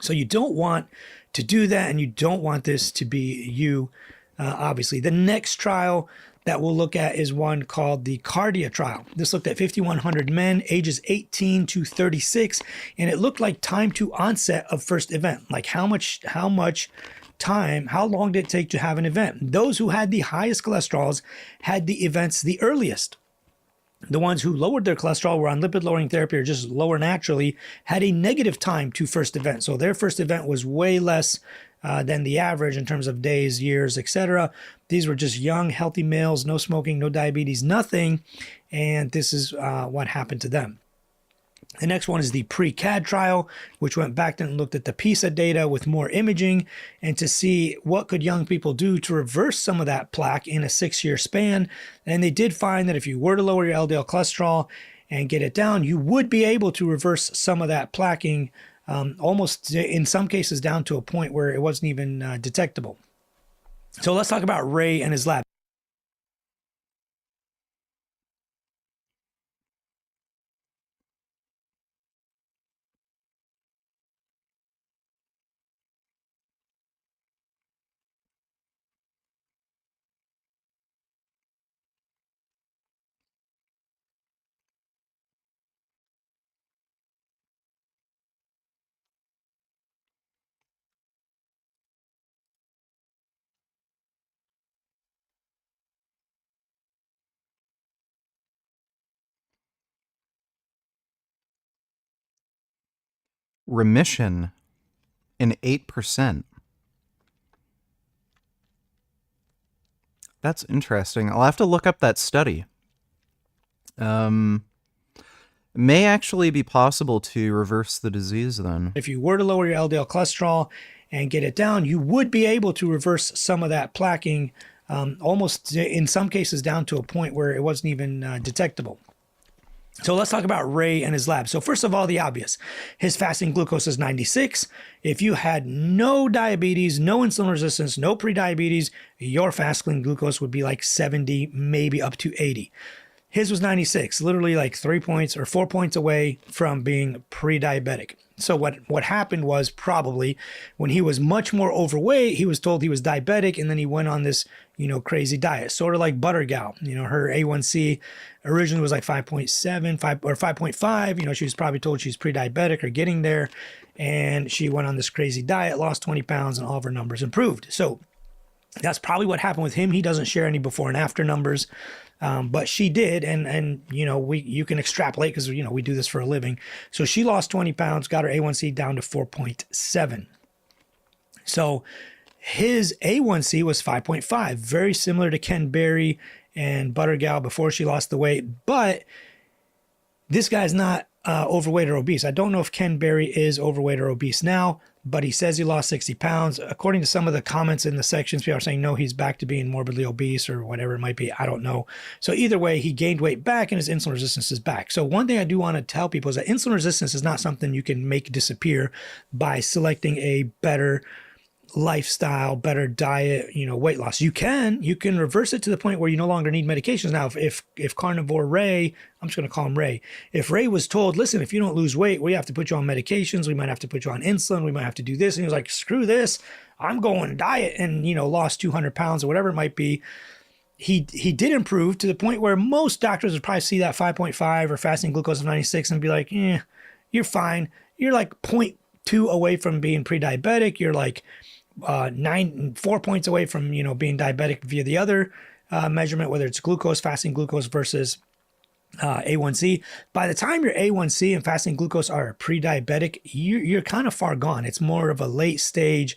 So you don't want to do that, and you don't want this to be you, obviously. The next trial that we'll look at is one called the Cardia trial. This looked at 5,100 men, ages 18 to 36, and it looked like time to onset of first event, like how long did it take to have an event? Those who had the highest cholesterols had the events the earliest. The ones who lowered their cholesterol, were on lipid-lowering therapy or just lower naturally, had a negative time to first event. So their first event was way less than the average in terms of days, years, etc. These were just young, healthy males, no smoking, no diabetes, nothing. And this is what happened to them. The next one is the pre-CAD trial, which went back and looked at the PISA data with more imaging and to see what could young people do to reverse some of that plaque in a 6-year span. And they did find that if you were to lower your LDL cholesterol and get it down, you would be able to reverse some of that plaquing, almost in some cases down to a point where it wasn't even detectable. So let's talk about Ray and his lab. Remission in 8%. That's interesting. I'll have to look up that study. May actually be possible to reverse the disease then. If you were to lower your LDL cholesterol and get it down, you would be able to reverse some of that plaquing, almost in some cases down to a point where it wasn't even detectable. So let's talk about Ray and his lab. So first of all, the obvious. His fasting glucose is 96. If you had no diabetes, no insulin resistance, no prediabetes, your fasting glucose would be like 70, maybe up to 80. His was 96, literally like 3 points or 4 points away from being pre-diabetic. So what happened was probably when he was much more overweight, he was told he was diabetic, and then he went on this, crazy diet, sort of like Butter Gal. Her A1C originally was like 5.7, 5 or 5.5. She was probably told she's pre-diabetic or getting there, and she went on this crazy diet, lost 20 pounds, and all of her numbers improved. So that's probably what happened with him. He doesn't share any before and after numbers. But she did, and you can extrapolate because we do this for a living. So she lost 20 pounds, got her A1C down to 4.7. So his A1C was 5.5, very similar to Ken Berry and Butter Gal before she lost the weight. But this guy's not overweight or obese. I don't know if Ken Berry is overweight or obese now, but he says he lost 60 pounds. According to some of the comments in the sections, people are saying, no, he's back to being morbidly obese or whatever it might be. I don't know. So either way, he gained weight back and his insulin resistance is back. So one thing I do want to tell people is that insulin resistance is not something you can make disappear by selecting a better lifestyle, better diet, weight loss. You can reverse it to the point where you no longer need medications. Now, if carnivore Ray, I'm just going to call him Ray. If Ray was told, listen, if you don't lose weight, we have to put you on medications. We might have to put you on insulin. We might have to do this. And he was like, screw this. I'm going diet, and, lost 200 pounds or whatever it might be. he did improve to the point where most doctors would probably see that 5.5 or fasting glucose of 96 and be like, you're fine. You're like 0.2 away from being pre-diabetic. You're like 4 points away from, being diabetic via the other measurement, whether it's glucose, fasting glucose versus A1C. By the time your A1C and fasting glucose are pre-diabetic, you're kind of far gone. It's more of a late stage,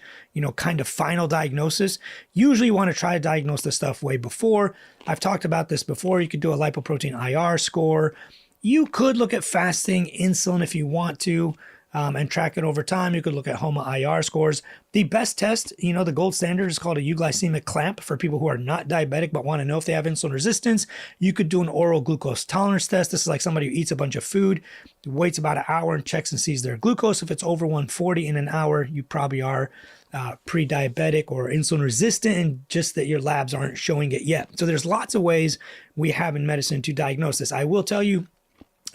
kind of final diagnosis. Usually you want to try to diagnose this stuff way before. I've talked about this before. You could do a lipoprotein IR score. You could look at fasting insulin if you want to. And track it over time. You could look at HOMA IR scores. The best test, the gold standard is called a euglycemic clamp for people who are not diabetic but want to know if they have insulin resistance. You could do an oral glucose tolerance test. This is like somebody who eats a bunch of food, waits about an hour and checks and sees their glucose. If it's over 140 in an hour, you probably are pre-diabetic or insulin resistant, and just that your labs aren't showing it yet. So there's lots of ways we have in medicine to diagnose this. I will tell you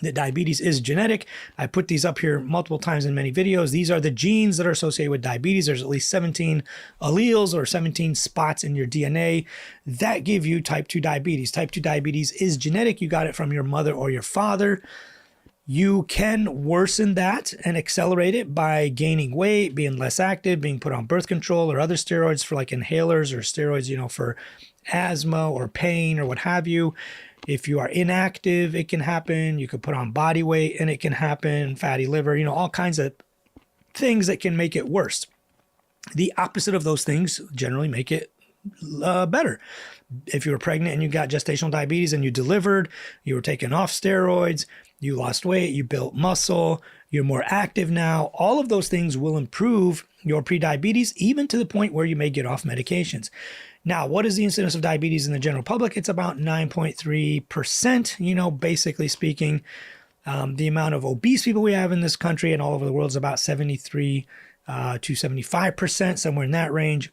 that diabetes is genetic. I put these up here multiple times in many videos. These are the genes that are associated with diabetes. There's at least 17 alleles or 17 spots in your DNA that give you type 2 diabetes. Type 2 diabetes is genetic. You got it from your mother or your father. You can worsen that and accelerate it by gaining weight, being less active, being put on birth control or other steroids for like inhalers or steroids, for asthma or pain or what have you. If you are inactive, it can happen. You could put on body weight and it can happen. Fatty liver, all kinds of things that can make it worse. The opposite of those things generally make it better. If you were pregnant and you got gestational diabetes and you delivered, you were taken off steroids, you lost weight, you built muscle, you're more active now, all of those things will improve your prediabetes, even to the point where you may get off medications. Now, what is the incidence of diabetes in the general public? It's about 9.3%, basically speaking. The amount of obese people we have in this country and all over the world is about 73 to 75%, somewhere in that range.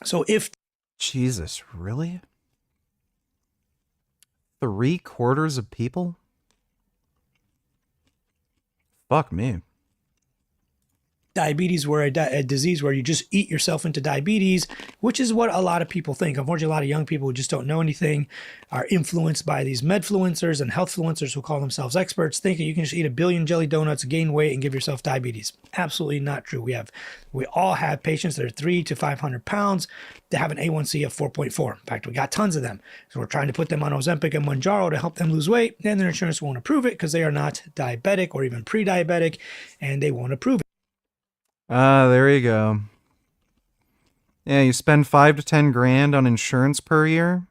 So if... Jesus, really? 3/4 of people? Fuck me. Diabetes were a disease where you just eat yourself into diabetes, which is what a lot of people think. Unfortunately, a lot of young people who just don't know anything are influenced by these medfluencers and healthfluencers who call themselves experts, thinking you can just eat 1 billion jelly donuts, gain weight, and give yourself diabetes. Absolutely not true. We all have patients that are 300 to 500 pounds that have an A1C of 4.4. In fact, we got tons of them. So we're trying to put them on Ozempic and Mounjaro to help them lose weight, and their insurance won't approve it because they are not diabetic or even pre-diabetic, and they won't approve it. There you go. Yeah, you spend 5 to 10 grand on insurance per year,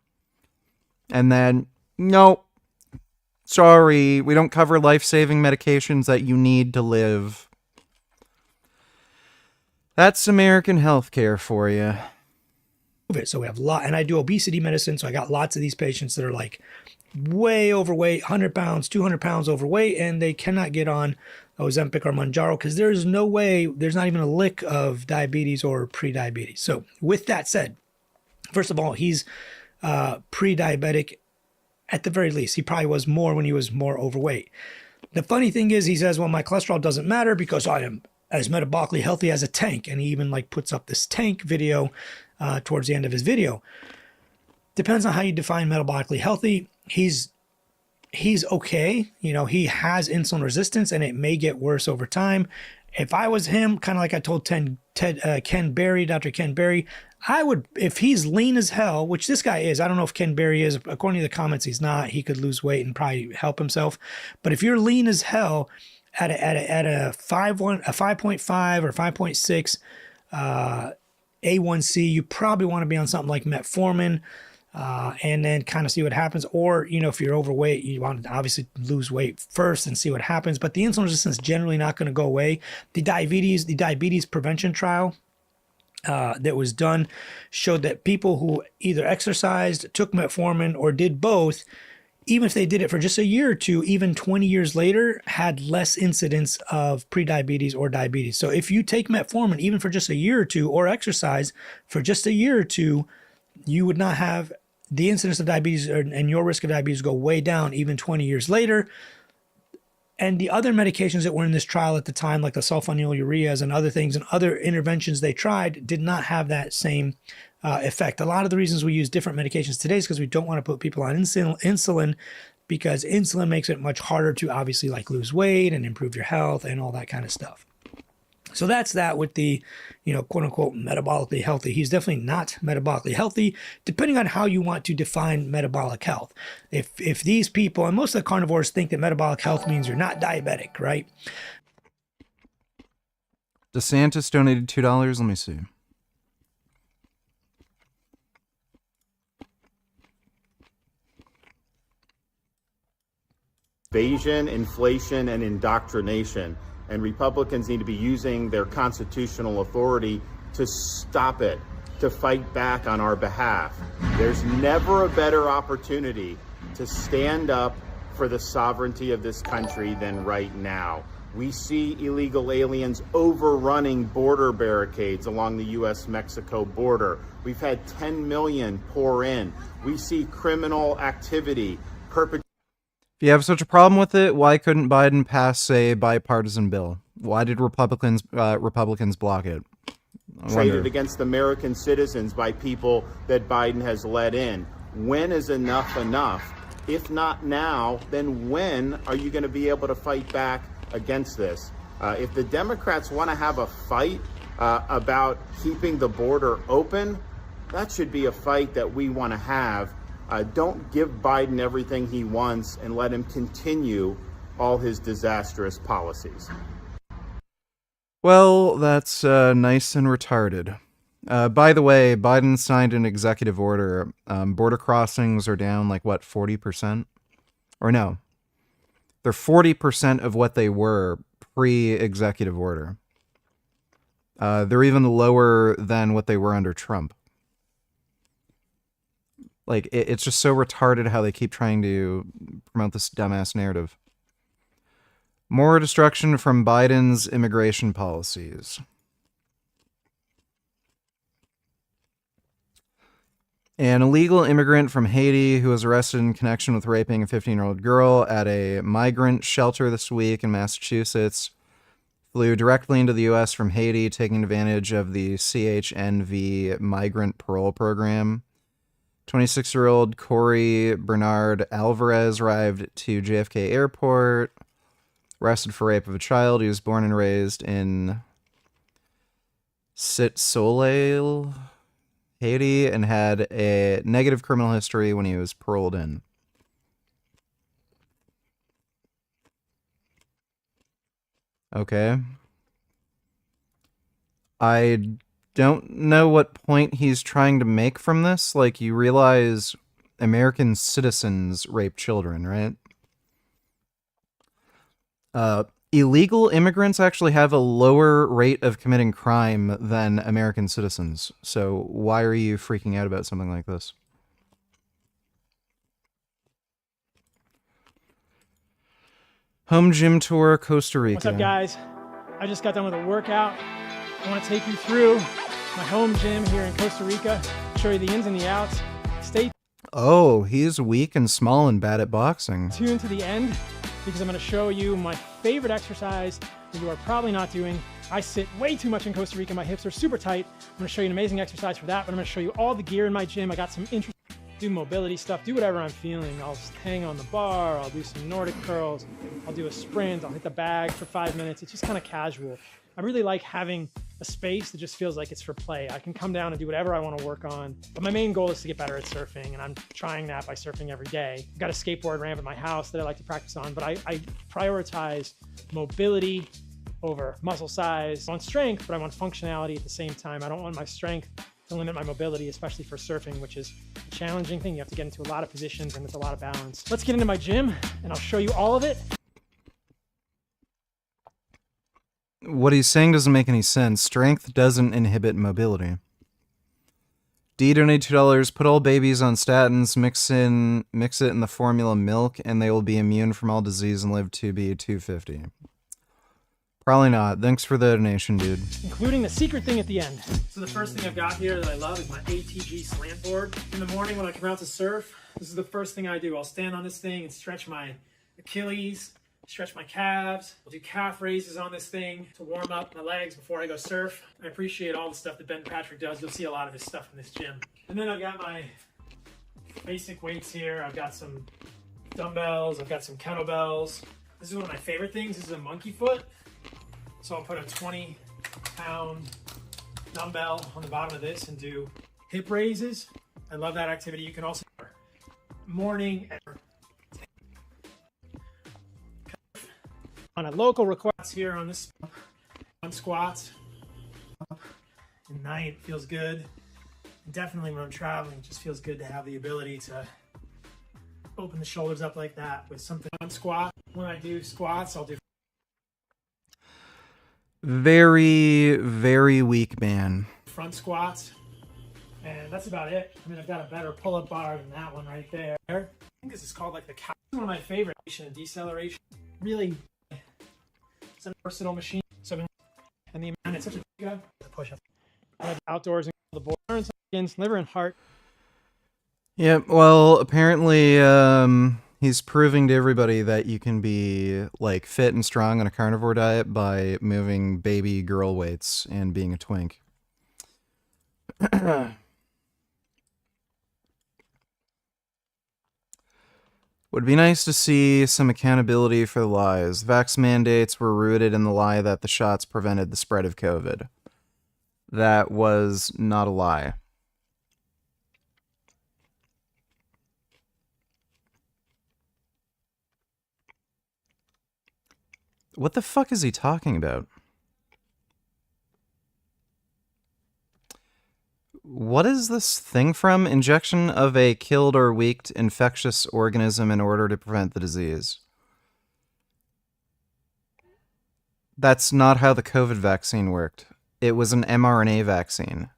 and then, nope, sorry, we don't cover life-saving medications that you need to live. That's American healthcare for you. So we have and I do obesity medicine, so I got lots of these patients that are like way overweight, 100 pounds, 200 pounds overweight, and they cannot get on Ozempic or Mounjaro because there's no way, there's not even a lick of diabetes or pre-diabetes. So with that said, first of all, he's pre-diabetic at the very least. He probably was more when he was more overweight. The funny thing is, he says, well, my cholesterol doesn't matter because I am as metabolically healthy as a tank. And he even puts up this tank video towards the end of his video. Depends on how you define metabolically healthy. He's okay. He has insulin resistance and it may get worse over time. If I was him, kind of like I told Dr. Ken Berry, I would, if he's lean as hell, which this guy is, I don't know if Ken Berry is, according to the comments, he's not. He could lose weight and probably help himself. But if you're lean as hell at a 5.5 or 5.6 A1C, you probably want to be on something like metformin. And then kind of see what happens. Or, if you're overweight, you want to obviously lose weight first and see what happens. But the insulin resistance is generally not going to go away. The diabetes prevention trial that was done showed that people who either exercised, took metformin, or did both, even if they did it for just a year or two, even 20 years later, had less incidence of prediabetes or diabetes. So if you take metformin, even for just a year or two, or exercise for just a year or two, you would not have the incidence of diabetes and your risk of diabetes go way down even 20 years later. And the other medications that were in this trial at the time, like the sulfonylureas and other things and other interventions they tried, did not have that same effect. A lot of the reasons we use different medications today is because we don't want to put people on insulin, because insulin makes it much harder to obviously like lose weight and improve your health and all that kind of stuff. So that's that with the, quote unquote, metabolically healthy. He's definitely not metabolically healthy, depending on how you want to define metabolic health. If these people, and most of the carnivores think that metabolic health means you're not diabetic, right? DeSantis donated $2. Let me see. Invasion, inflation, and indoctrination. And Republicans need to be using their constitutional authority to stop it, to fight back on our behalf. There's never a better opportunity to stand up for the sovereignty of this country than right now. We see illegal aliens overrunning border barricades along the U.S.-Mexico border. We've had 10 million pour in. We see criminal activity perpetrated. If you have such a problem with it, why couldn't Biden pass a bipartisan bill? Why did Republicans block it? Traded against American citizens by people that Biden has let in. When is enough enough? If not now, then when are you going to be able to fight back against this? If the Democrats want to have a fight about keeping the border open, that should be a fight that we want to have. Don't give Biden everything he wants and let him continue all his disastrous policies. Well, that's nice and retarded. By the way, Biden signed an executive order. Border crossings are down like, what, 40%? Or no. They're 40% of what they were pre-executive order. They're even lower than what they were under Trump. Like, it's just so retarded how they keep trying to promote this dumbass narrative. More destruction from Biden's immigration policies. An illegal immigrant from Haiti who was arrested in connection with raping a 15-year-old girl at a migrant shelter this week in Massachusetts flew directly into the U.S. from Haiti, taking advantage of the CHNV migrant parole program. 26-year-old Corey Bernard Alvarez arrived to JFK Airport, arrested for rape of a child. He was born and raised in Sit-Soleil, Haiti, and had a negative criminal history when he was paroled in. Okay. I don't know what point he's trying to make from this. Like, you realize American citizens rape children, right? Illegal immigrants actually have a lower rate of committing crime than American citizens. So why are you freaking out about something like this? Home gym tour, Costa Rica. What's up, guys? I just got done with a workout. I want to take you through my home gym here in Costa Rica, show you the ins and the outs. Stay Oh, he's weak and small and bad at boxing. tuned to the end because I'm going to show you my favorite exercise that you are probably not doing. I sit way too much in Costa Rica. My hips are super tight. I'm going to show you an amazing exercise for that, but I'm going to show you all the gear in my gym. I got some interesting do mobility stuff, do whatever I'm feeling. I'll hang on the bar, I'll do some Nordic curls, I'll do a sprint, I'll hit the bag for 5 minutes. It's just kind of casual. I really like having a space that just feels like it's for play. I can come down and do whatever I want to work on, but my main goal is to get better at surfing, and I'm trying that by surfing every day. I've got a skateboard ramp at my house that I like to practice on, but I prioritize mobility over muscle size. I want strength, but I want functionality at the same time. I don't want my strength to limit my mobility, especially for surfing, which is a challenging thing. You have to get into a lot of positions and it's a lot of balance. Let's get into my gym and I'll show you all of it. What he's saying doesn't make any sense. Strength doesn't inhibit mobility. D donated $2. Put all babies on statins, mix it in the formula milk, and they will be immune from all disease and live to be 250. Probably not. Thanks for the donation, dude. Including the secret thing at the end. So the first thing I've got here that I love is my ATG slant board. In the morning when I come out to surf, this is the first thing I do. I'll stand on this thing and stretch my Achilles, stretch my calves. I'll do calf raises on this thing to warm up my legs before I go surf. I appreciate all the stuff that Ben Patrick does. You'll see a lot of his stuff in this gym. And then I've got my basic weights here. I've got some dumbbells. I've got some kettlebells. This is one of my favorite things. This is a monkey foot. So I'll put a 20-pound dumbbell on the bottom of this and do hip raises. I love that activity. You can also morning on a local request here on this on squats. At night feels good. And definitely when I'm traveling, it just feels good to have the ability to open the shoulders up like that with something on squat. When I do squats, I'll do very, very weak man. front squats. And that's about it. I mean, I've got a better pull-up bar than that one right there. I think this is called like the cow. This is one of my favorite. Deceleration. Really, it's a versatile machine. So, and the amount, it's such a good push-up. Outdoors and the board, burns skins, liver and heart. Yeah, well, apparently, he's proving to everybody that you can be, like, fit and strong on a carnivore diet by moving baby girl weights and being a twink. Would be nice to see some accountability for the lies. Vax mandates were rooted in the lie that the shots prevented the spread of COVID. That was not a lie. What the fuck is he talking about? What is this thing from? Injection of a killed or weakened infectious organism in order to prevent the disease. That's not how the COVID vaccine worked. It was an mRNA vaccine.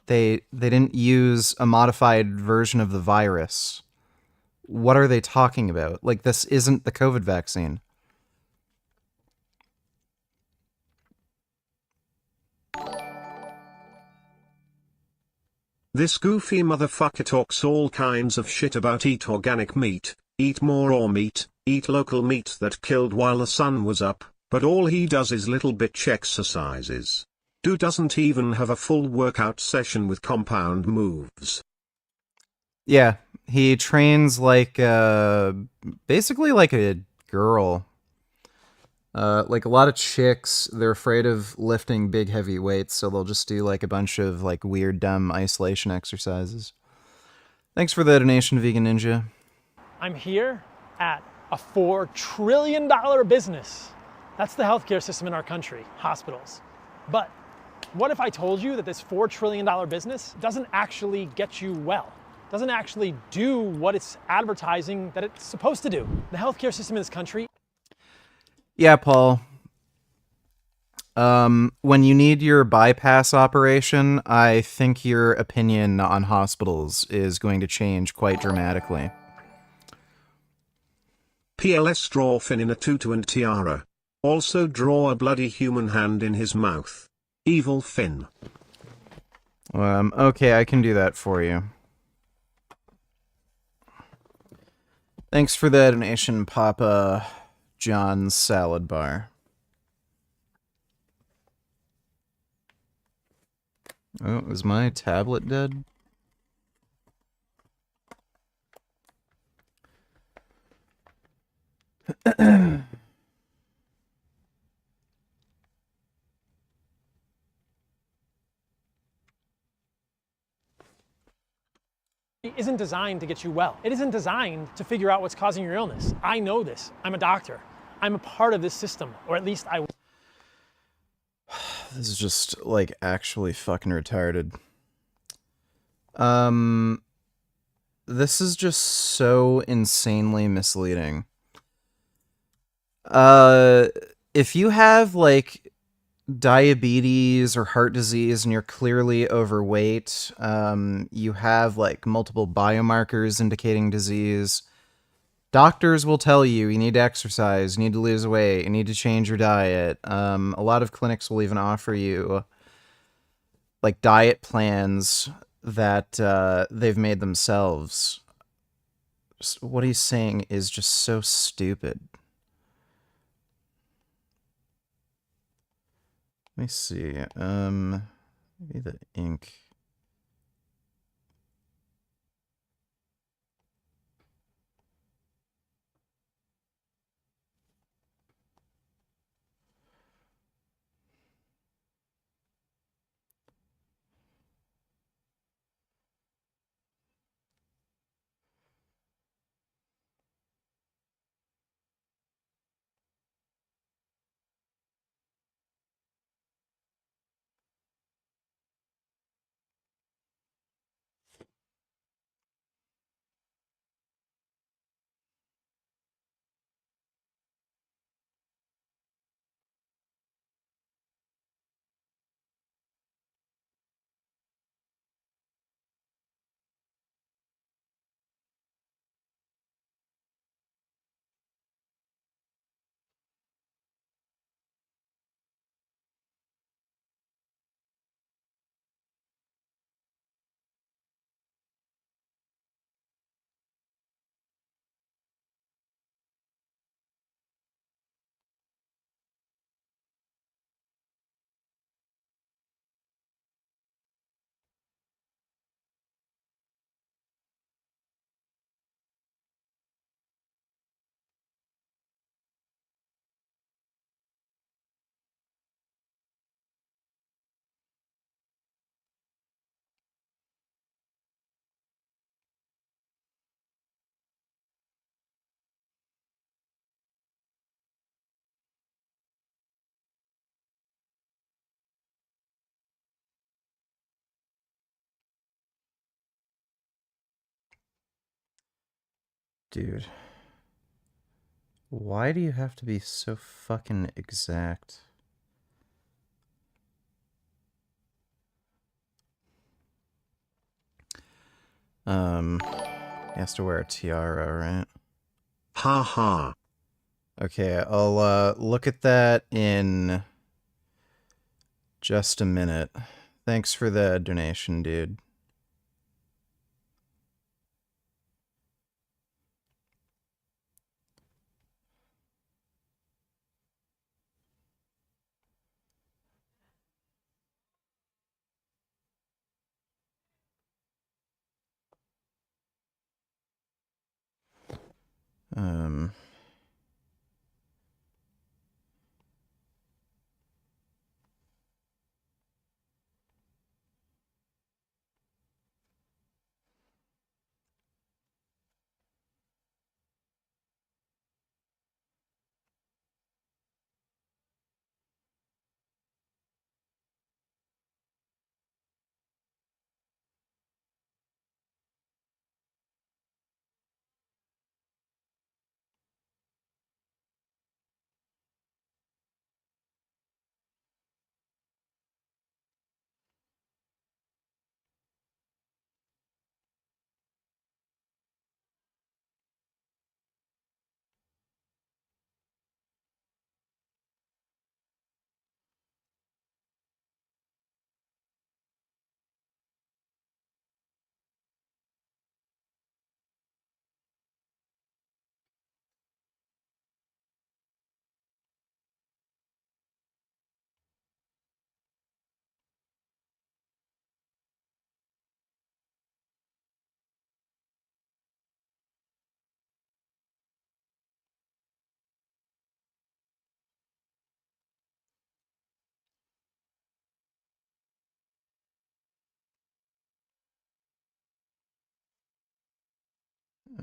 They didn't use a modified version of the virus. What are they talking about? Like, this isn't the COVID vaccine. This goofy motherfucker talks all kinds of shit about eat organic meat, eat more raw meat, eat local meat that killed while the sun was up, but all he does is little bitch exercises. Dude doesn't even have a full workout session with compound moves. Yeah, he trains like, basically like a girl. Like a lot of chicks, they're afraid of lifting big heavy weights, so they'll just do like a bunch of like weird dumb isolation exercises. Thanks for the donation, Vegan Ninja. I'm here at a $4 trillion business. That's the healthcare system in our country, hospitals. But what if I told you that this $4 trillion business doesn't actually get you well? Doesn't actually do what it's advertising that it's supposed to do? The healthcare system in this country. Yeah, Paul. When you need your bypass operation, I think your opinion on hospitals is going to change quite dramatically. PLS draw Finn in a tutu and tiara. Also draw a bloody human hand in his mouth. Evil Finn. Okay, I can do that for you. Thanks for the donation, Papa John's Salad Bar. Oh, is my tablet dead? Isn't designed to get you well. It isn't designed to figure out what's causing your illness. I know this. I'm a doctor. I'm a part of this system, or at least I. This is just like actually fucking retarded. This is just so insanely misleading. If you have like diabetes or heart disease and you're clearly overweight, you have like multiple biomarkers indicating disease, doctors will tell you you need to exercise, you need to lose weight, you need to change your diet. A lot of clinics will even offer you like diet plans that they've made themselves. What he's saying is just so stupid. Let me see. Maybe the ink. Dude. Why do you have to be so fucking exact? He has to wear a tiara, right? Ha ha. Okay, I'll look at that in just a minute. Thanks for the donation, dude. Um...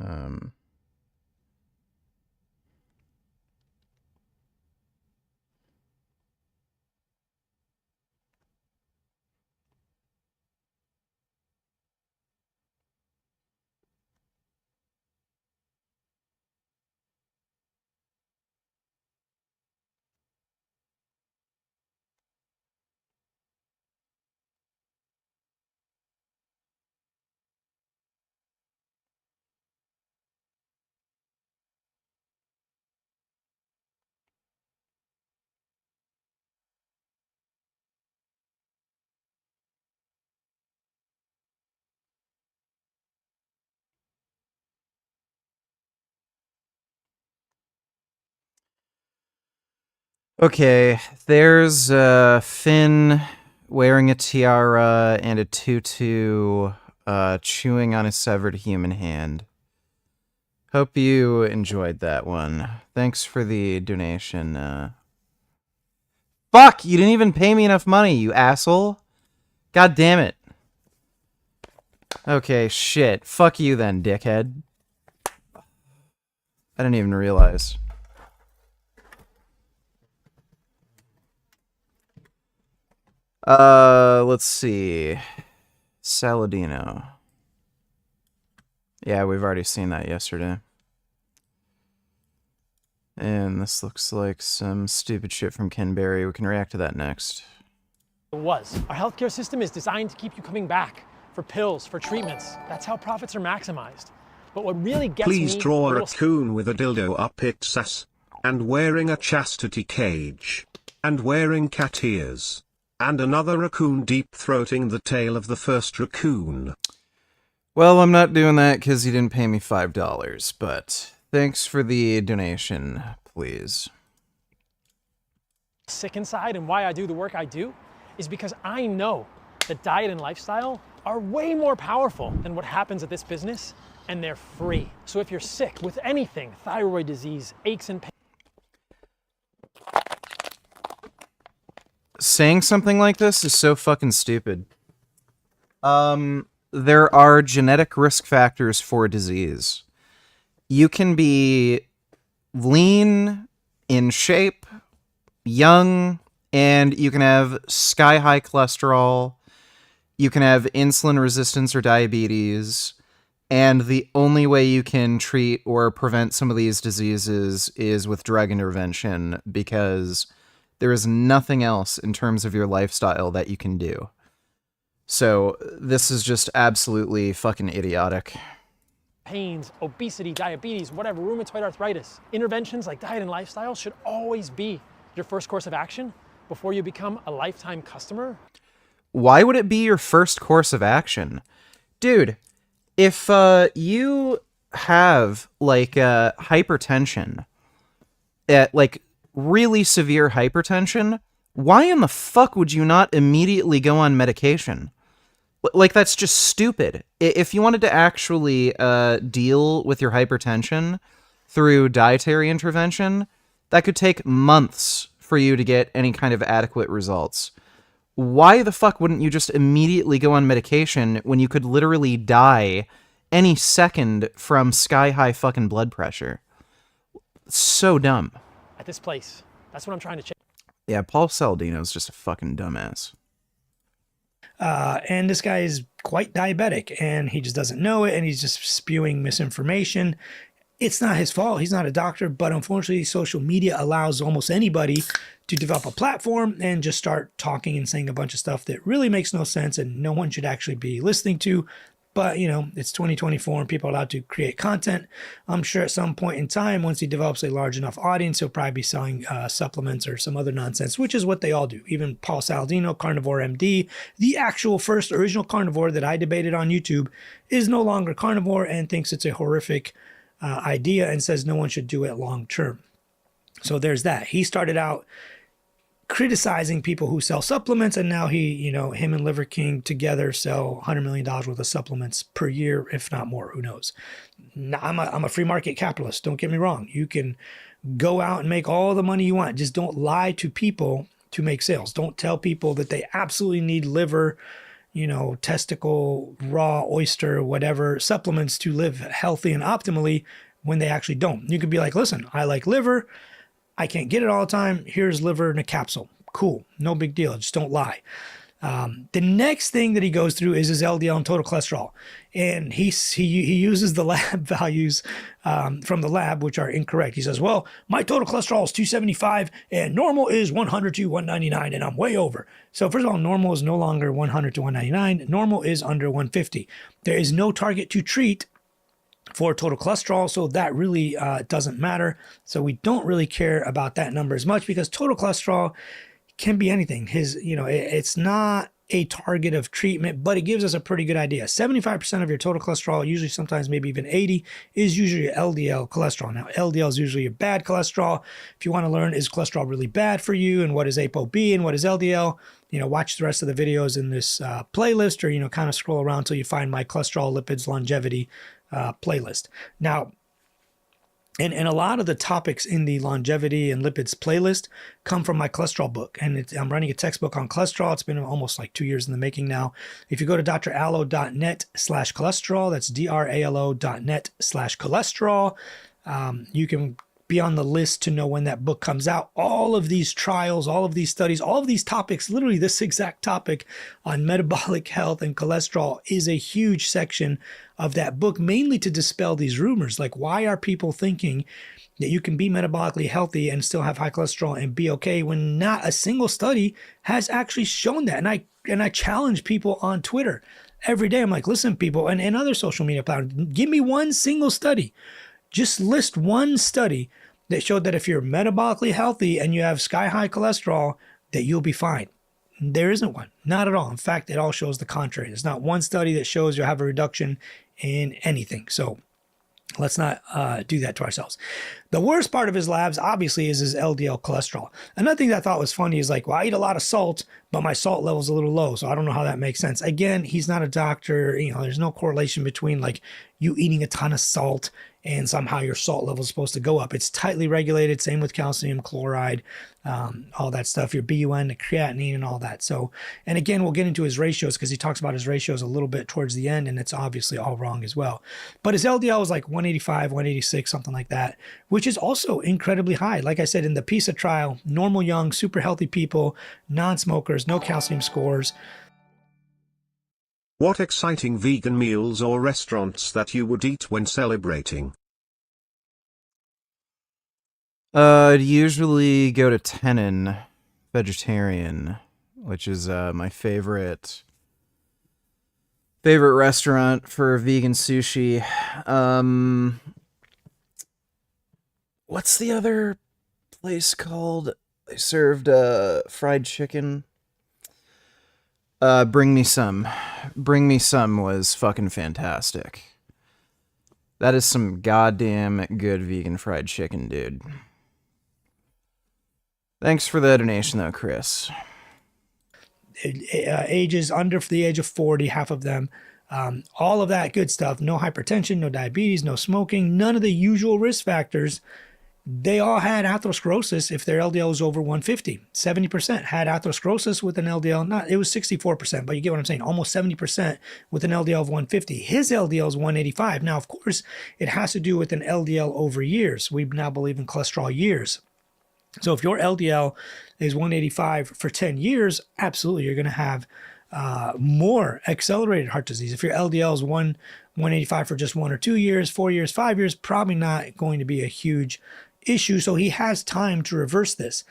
Um... Okay, there's Finn wearing a tiara and a tutu, chewing on a severed human hand. Hope you enjoyed that one. Thanks for the donation. Fuck! You didn't even pay me enough money, you asshole! God damn it. Okay, shit. Fuck you then, dickhead. I didn't even realize. Let's see. Saladino. Yeah, we've already seen that yesterday. And this looks like some stupid shit from Ken Berry. We can react to that next. It was. Our healthcare system is designed to keep you coming back for pills, for treatments. That's how profits are maximized. But what really gets Please me... draw a raccoon with a dildo up its ass, and wearing a chastity cage, and wearing cat ears, and another raccoon deep-throating the tail of the first raccoon. Well, I'm not doing that because you didn't pay me $5, but thanks for the donation, please. Sick inside and why I do the work I do is because I know that diet and lifestyle are way more powerful than what happens at this business, and they're free. So if you're sick with anything, thyroid disease, aches and pains, saying something like this is so fucking stupid. There are genetic risk factors for disease. You can be lean, in shape, young, and you can have sky-high cholesterol, you can have insulin resistance or diabetes, and the only way you can treat or prevent some of these diseases is with drug intervention, because there is nothing else in terms of your lifestyle that you can do. So this is just absolutely fucking idiotic. pains, obesity, diabetes, whatever, rheumatoid arthritis. Interventions like diet and lifestyle should always be your first course of action before you become a lifetime customer. Why would it be your first course of action? Dude, if you have like hypertension, like really severe hypertension, why in the fuck would you not immediately go on medication? Like, that's just stupid. If you wanted to actually deal with your hypertension through dietary intervention, that could take months for you to get any kind of adequate results. Why the fuck wouldn't you just immediately go on medication when you could literally die any second from sky-high fucking blood pressure? So dumb. At this place, that's what I'm trying to change. Yeah, Paul Saladino's just a fucking dumbass. And this guy is quite diabetic, and he just doesn't know it, and he's just spewing misinformation. It's not his fault. He's not a doctor, but unfortunately, social media allows almost anybody to develop a platform and just start talking and saying a bunch of stuff that really makes no sense and no one should actually be listening to. But, you know, it's 2024 and people are allowed to create content. I'm sure at some point in time, once he develops a large enough audience, he'll probably be selling supplements or some other nonsense, which is what they all do. Even Paul Saladino, Carnivore MD, the actual first original carnivore that I debated on YouTube, is no longer carnivore and thinks it's a horrific idea and says no one should do it long term. So there's that. He started out criticizing people who sell supplements, and now he, you know, him and Liver King together sell $100 million worth of supplements per year, if not more. Who knows? Now, I'm a free market capitalist. Don't get me wrong. You can go out and make all the money you want. Just don't lie to people to make sales. Don't tell people that they absolutely need liver, you know, testicle, raw oyster, whatever supplements to live healthy and optimally when they actually don't. You could be like, listen, I like liver. I can't get it all the time. Here's liver in a capsule. Cool. No big deal. Just don't lie. The next thing that he goes through is his LDL and total cholesterol. And he uses the lab values from the lab, which are incorrect. He says, well, my total cholesterol is 275 and normal is 100 to 199 and I'm way over. So first of all, normal is no longer 100 to 199. Normal is under 150. There is no target to treat for total cholesterol, so that really doesn't matter. So we don't really care about that number as much because total cholesterol can be anything. It's not a target of treatment, but it gives us a pretty good idea. 75% of your total cholesterol, usually sometimes maybe even 80, is usually your LDL cholesterol. Now, LDL is usually your bad cholesterol. If you want to learn, is cholesterol really bad for you, and what is ApoB and what is LDL, watch the rest of the videos in this playlist, or, kind of scroll around until you find my cholesterol, lipids, longevity playlist. Now, and a lot of the topics in the longevity and lipids playlist come from my cholesterol book. And I'm running a textbook on cholesterol. It's been almost like 2 years in the making now. If you go to drallo.net/cholesterol, that's drallo.net/cholesterol, you can be on the list to know when that book comes out. All of these trials, all of these studies, all of these topics, literally this exact topic on metabolic health and cholesterol is a huge section of that book, mainly to dispel these rumors. Like, why are people thinking that you can be metabolically healthy and still have high cholesterol and be okay when not a single study has actually shown that? And I challenge people on Twitter every day. I'm like, listen, people, and other social media platforms, give me one single study. Just list one study that showed that if you're metabolically healthy and you have sky-high cholesterol, that you'll be fine. There isn't one. Not at all. In fact, it all shows the contrary. There's not one study that shows you'll have a reduction in anything. So let's not do that to ourselves. The worst part of his labs, obviously, is his LDL cholesterol. Another thing that I thought was funny is like, well, I eat a lot of salt, but my salt level's a little low. So I don't know how that makes sense. Again, he's not a doctor. There's no correlation between like you eating a ton of salt and somehow your salt level is supposed to go up. It's tightly regulated. Same with calcium chloride, all that stuff, your BUN, the creatinine, and all that. So, and again, we'll get into his ratios because he talks about his ratios a little bit towards the end, and it's obviously all wrong as well. But his LDL was like 185, 186, something like that, which is also incredibly high. Like I said, in the PISA trial, normal, young, super healthy people, non-smokers, no calcium scores. What exciting vegan meals or restaurants that you would eat when celebrating? I'd usually go to Tenon Vegetarian, which is my favorite restaurant for vegan sushi. What's the other place called? They served fried chicken. Bring Me Some. Bring Me Some was fucking fantastic. That is some goddamn good vegan fried chicken, dude. Thanks for the donation, though, Chris. Ages under the age of 40, half of them. All of that good stuff. No hypertension, no diabetes, no smoking, none of the usual risk factors. They all had atherosclerosis if their LDL was over 150. 70% had atherosclerosis with an LDL, it was 64%, but you get what I'm saying, almost 70% with an LDL of 150. His LDL is 185. Now, of course, it has to do with an LDL over years. We now believe in cholesterol years. So if your LDL is 185 for 10 years, absolutely, you're going to have more accelerated heart disease. If your LDL is 185 for just 1 or 2 years, 4 years, 5 years, probably not going to be a huge issue. So he has time to reverse this.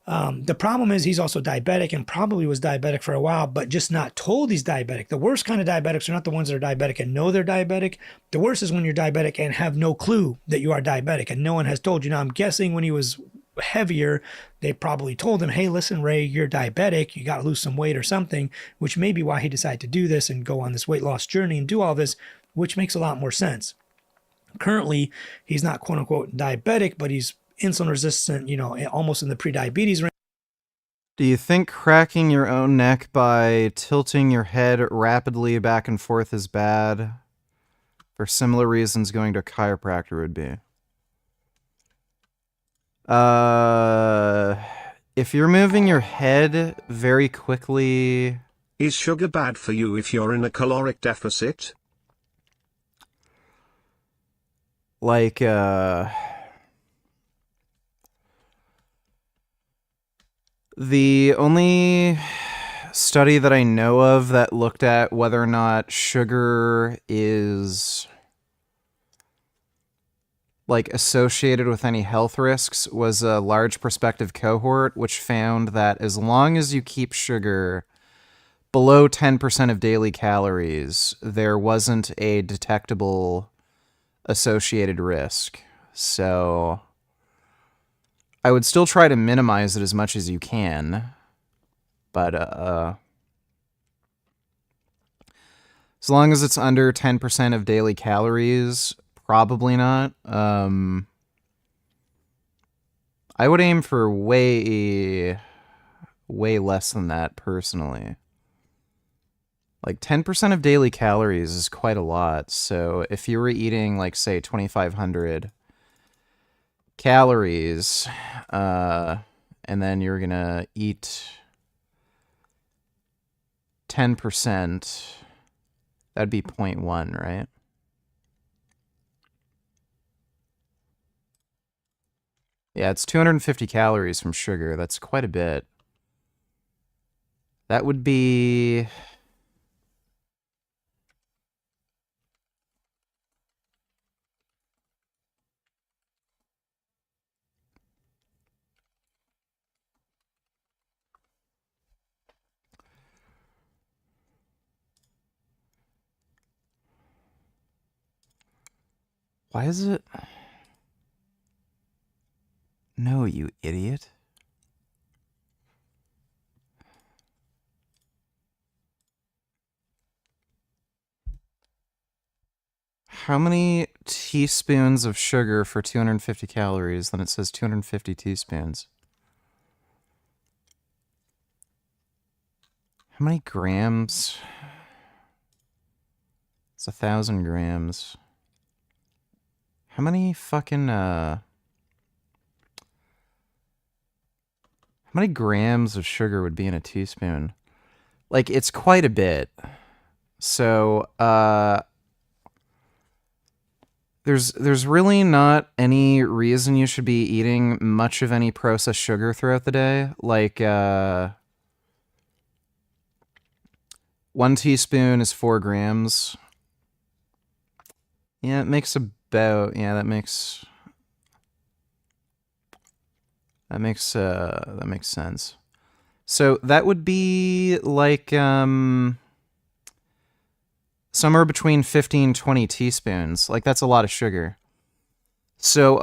The problem is he's also diabetic and probably was diabetic for a while, but just not told he's diabetic. The worst kind of diabetics are not the ones that are diabetic and know they're diabetic. The worst is when you're diabetic and have no clue that you are diabetic and no one has told you. Now, I'm guessing when he was heavier, they probably told him, hey, listen, Ray, you're diabetic. You got to lose some weight or something, which may be why he decided to do this and go on this weight loss journey and do all this, which makes a lot more sense. Currently, he's not quote unquote diabetic, but he's insulin resistant, almost in the pre-diabetes range. Do you think cracking your own neck by tilting your head rapidly back and forth is bad? For similar reasons, going to a chiropractor would be. If you're moving your head very quickly... Is sugar bad for you if you're in a caloric deficit? Like, the only study that I know of that looked at whether or not sugar is like associated with any health risks was a large prospective cohort, which found that as long as you keep sugar below 10% of daily calories, there wasn't a detectable associated risk. So I would still try to minimize it as much as you can, but As long as it's under 10% of daily calories, probably not. I would aim for way less than that, personally. Like, 10% of daily calories is quite a lot. So if you were eating, like, say, 2,500 calories, and then you're gonna eat 10%, that'd be 0.1, right? Yeah, it's 250 calories from sugar. That's quite a bit. That would be... Why is it... No, you idiot. How many teaspoons of sugar for 250 calories? Then it says 250 teaspoons. How many grams? It's 1,000 grams. How many fucking, how many grams of sugar would be in a teaspoon? Like, it's quite a bit. So, there's really not any reason you should be eating much of any processed sugar throughout the day. Like, 1 teaspoon is 4 grams. Yeah, it makes about, yeah, that makes sense. So that would be like, somewhere between 15 and 20 teaspoons. Like, that's a lot of sugar. So,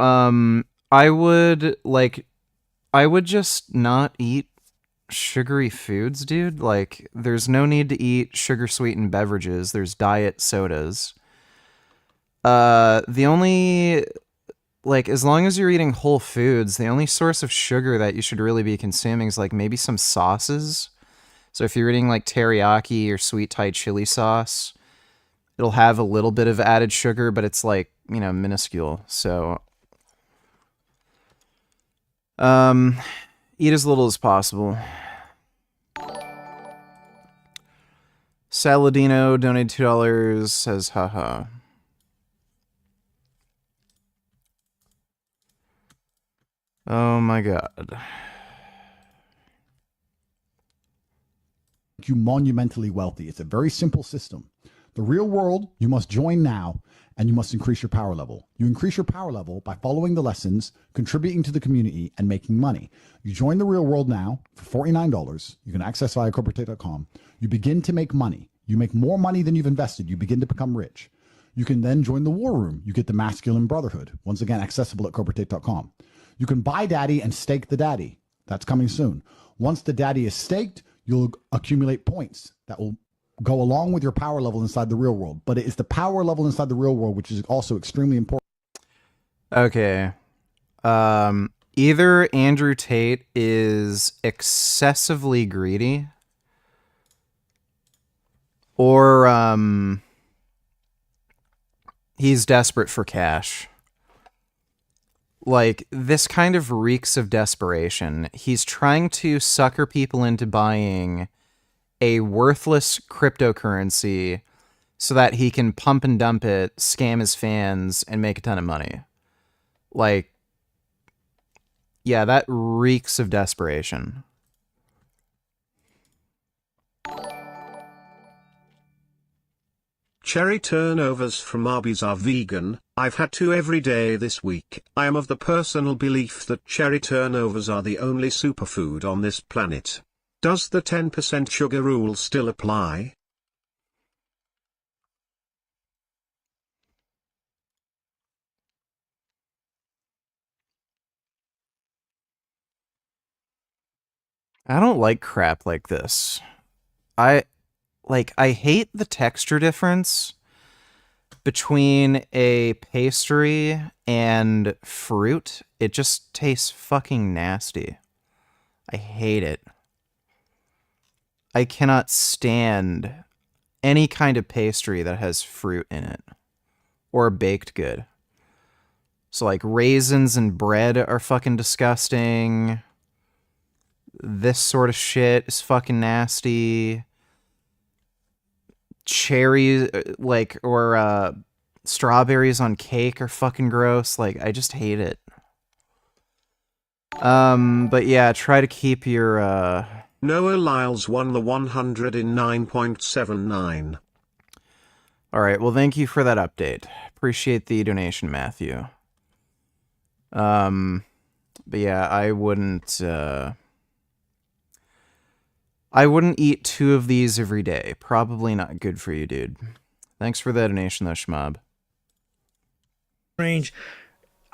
I would just not eat sugary foods, dude. Like, there's no need to eat sugar-sweetened beverages. There's diet sodas. The only, like, as long as you're eating whole foods, the only source of sugar that you should really be consuming is, like, maybe some sauces. So if you're eating, like, teriyaki or sweet Thai chili sauce, it'll have a little bit of added sugar, but it's, like, you know, minuscule. So, eat as little as possible. Saladino donated $2, says, haha. Oh my god. You monumentally wealthy. It's a very simple system. The real world, you must join now, and you must increase your power level. You increase your power level by following the lessons, contributing to the community, and making money. You join the real world now for $49. You can access via corporate.com. You begin to make money. You make more money than you've invested. You begin to become rich. You can then join the war room. You get the masculine brotherhood. Once again, accessible at corporate.com. You can buy daddy and stake the daddy. That's coming soon. Once the daddy is staked, you'll accumulate points that will go along with your power level inside the real world. But it is the power level inside the real world which is also extremely important. Okay. Either Andrew Tate is excessively greedy, or he's desperate for cash. Like, this kind of reeks of desperation. He's trying to sucker people into buying a worthless cryptocurrency so that he can pump and dump it, scam his fans, and make a ton of money. Like, yeah, that reeks of desperation. Cherry turnovers from Arby's are vegan. I've had 2 every day this week. I am of the personal belief that cherry turnovers are the only superfood on this planet. Does the 10% sugar rule still apply? I don't like crap like this. like, I hate the texture difference between a pastry and fruit. It just tastes fucking nasty. I hate it. I cannot stand any kind of pastry that has fruit in it or baked good. So like raisins and bread are fucking disgusting. This sort of shit is fucking nasty. Cherries, like, or strawberries on cake are fucking gross. Like, I just hate it. But yeah, try to keep your, Noah Lyles won the 100 in 9.79. Alright, well, thank you for that update. Appreciate the donation, Matthew. But yeah, I wouldn't eat 2 of these every day. Probably not good for you, dude. Thanks for the donation, though, Shmob. Range.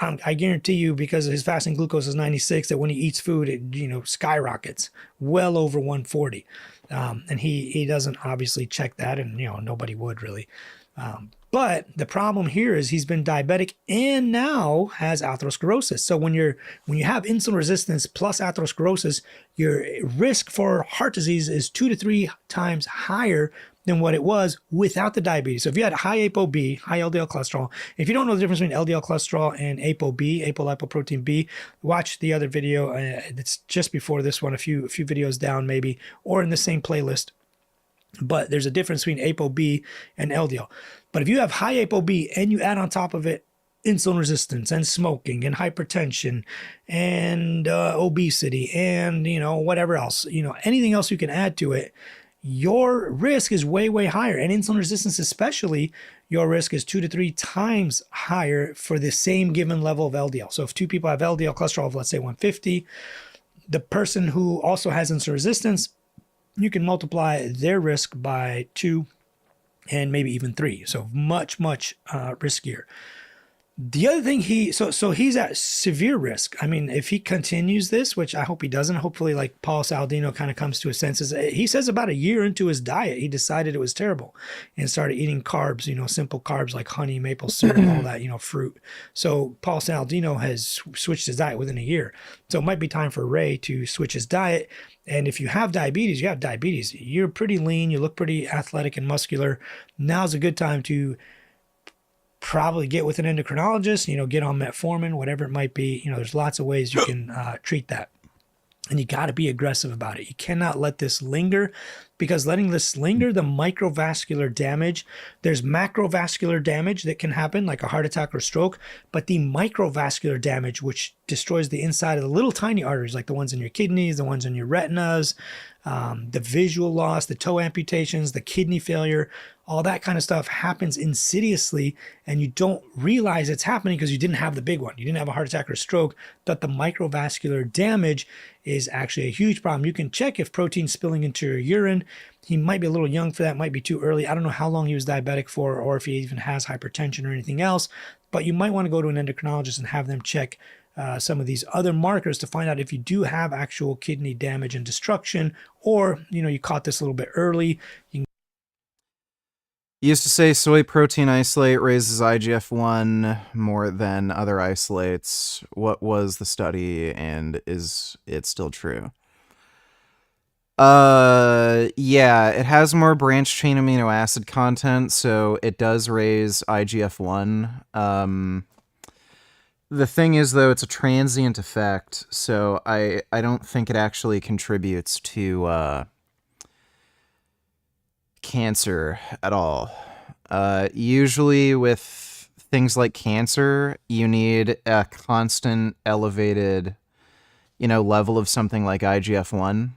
I guarantee you, because his fasting glucose is 96, that when he eats food, it skyrockets well over 140. And he doesn't obviously check that, and nobody would really. But the problem here is he's been diabetic and now has atherosclerosis. So when you have insulin resistance plus atherosclerosis, your risk for heart disease is 2 to 3 times higher than what it was without the diabetes. So if you had high ApoB, high LDL cholesterol, if you don't know the difference between LDL cholesterol and ApoB, apolipoprotein B, watch the other video. It's just before this one, a few videos down maybe, or in the same playlist. But there's a difference between ApoB and LDL. But if you have high ApoB and you add on top of it insulin resistance and smoking and hypertension and obesity and whatever else, anything else you can add to it, your risk is way, way higher. And insulin resistance especially, your risk is 2 to 3 times higher for the same given level of LDL. So if 2 people have LDL cholesterol of, let's say, 150, the person who also has insulin resistance, you can multiply their risk by 2 and maybe even 3. So much, much riskier. The other thing so he's at severe risk. I mean, if he continues this, which I hope he doesn't, hopefully like Paul Saladino kind of comes to his senses. He says about a year into his diet, he decided it was terrible and started eating carbs, simple carbs like honey, maple syrup, all that, fruit. So Paul Saladino has switched his diet within a year. So it might be time for Ray to switch his diet. And if you have diabetes, you have diabetes. You're pretty lean, you look pretty athletic and muscular. Now's a good time to probably get with an endocrinologist, get on metformin, whatever it might be. There's lots of ways you can treat that. And you got to be aggressive about it. You cannot let this linger, because letting this linger, the microvascular damage, there's macrovascular damage that can happen, like a heart attack or stroke, but the microvascular damage, which destroys the inside of the little tiny arteries, like the ones in your kidneys, the ones in your retinas, the visual loss, the toe amputations, the kidney failure, all that kind of stuff happens insidiously, and you don't realize it's happening because you didn't have the big one. You didn't have a heart attack or stroke, but the microvascular damage is actually a huge problem. You can check if protein's spilling into your urine. He might be a little young for that, might be too early. I don't know how long he was diabetic for, or if he even has hypertension or anything else, but you might want to go to an endocrinologist and have them check some of these other markers to find out if you do have actual kidney damage and destruction, or you caught this a little bit early. You used to say soy protein isolate raises IGF-1 more than other isolates. What was the study, and is it still true? Yeah, it has more branched chain amino acid content, so it does raise IGF-1. The thing is, though, it's a transient effect, so I don't think it actually contributes to cancer at all. Usually with things like cancer, you need a constant elevated, level of something like IGF-1.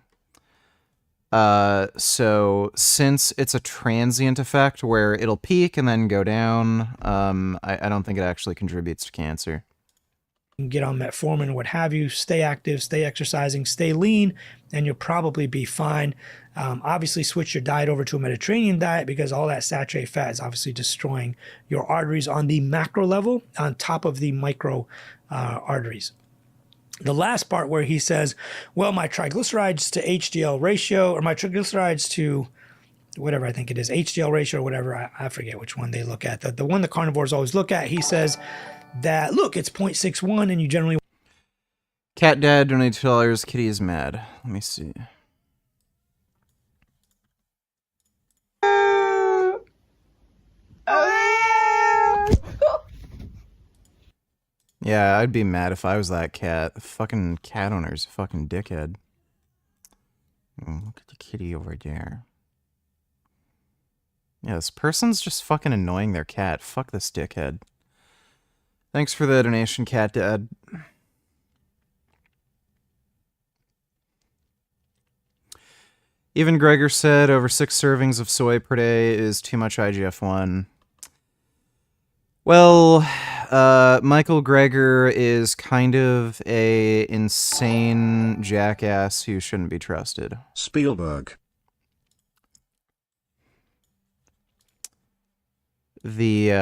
So since it's a transient effect where it'll peak and then go down, I don't think it actually contributes to cancer. Get on metformin, what have you, stay active, stay exercising, stay lean, and you'll probably be fine. Obviously, switch your diet over to a Mediterranean diet, because all that saturated fat is obviously destroying your arteries on the macro level on top of the micro arteries. The last part where he says, well, my triglycerides to HDL ratio, or my triglycerides to whatever I think it is, HDL ratio or whatever. I forget which one they look at. The one the carnivores always look at, he says that, look, it's 0.61 and you generally... Cat Dad donated $2. Kitty is mad. Let me see. Yeah, I'd be mad if I was that cat. The fucking cat owner's a fucking dickhead. Look at the kitty over there. Yeah, this person's just fucking annoying their cat. Fuck this dickhead. Thanks for the donation, Cat Dad. Even Gregor said over 6 servings of soy per day is too much IGF-1. Well, Michael Gregor is kind of a insane jackass who shouldn't be trusted. Spielberg. We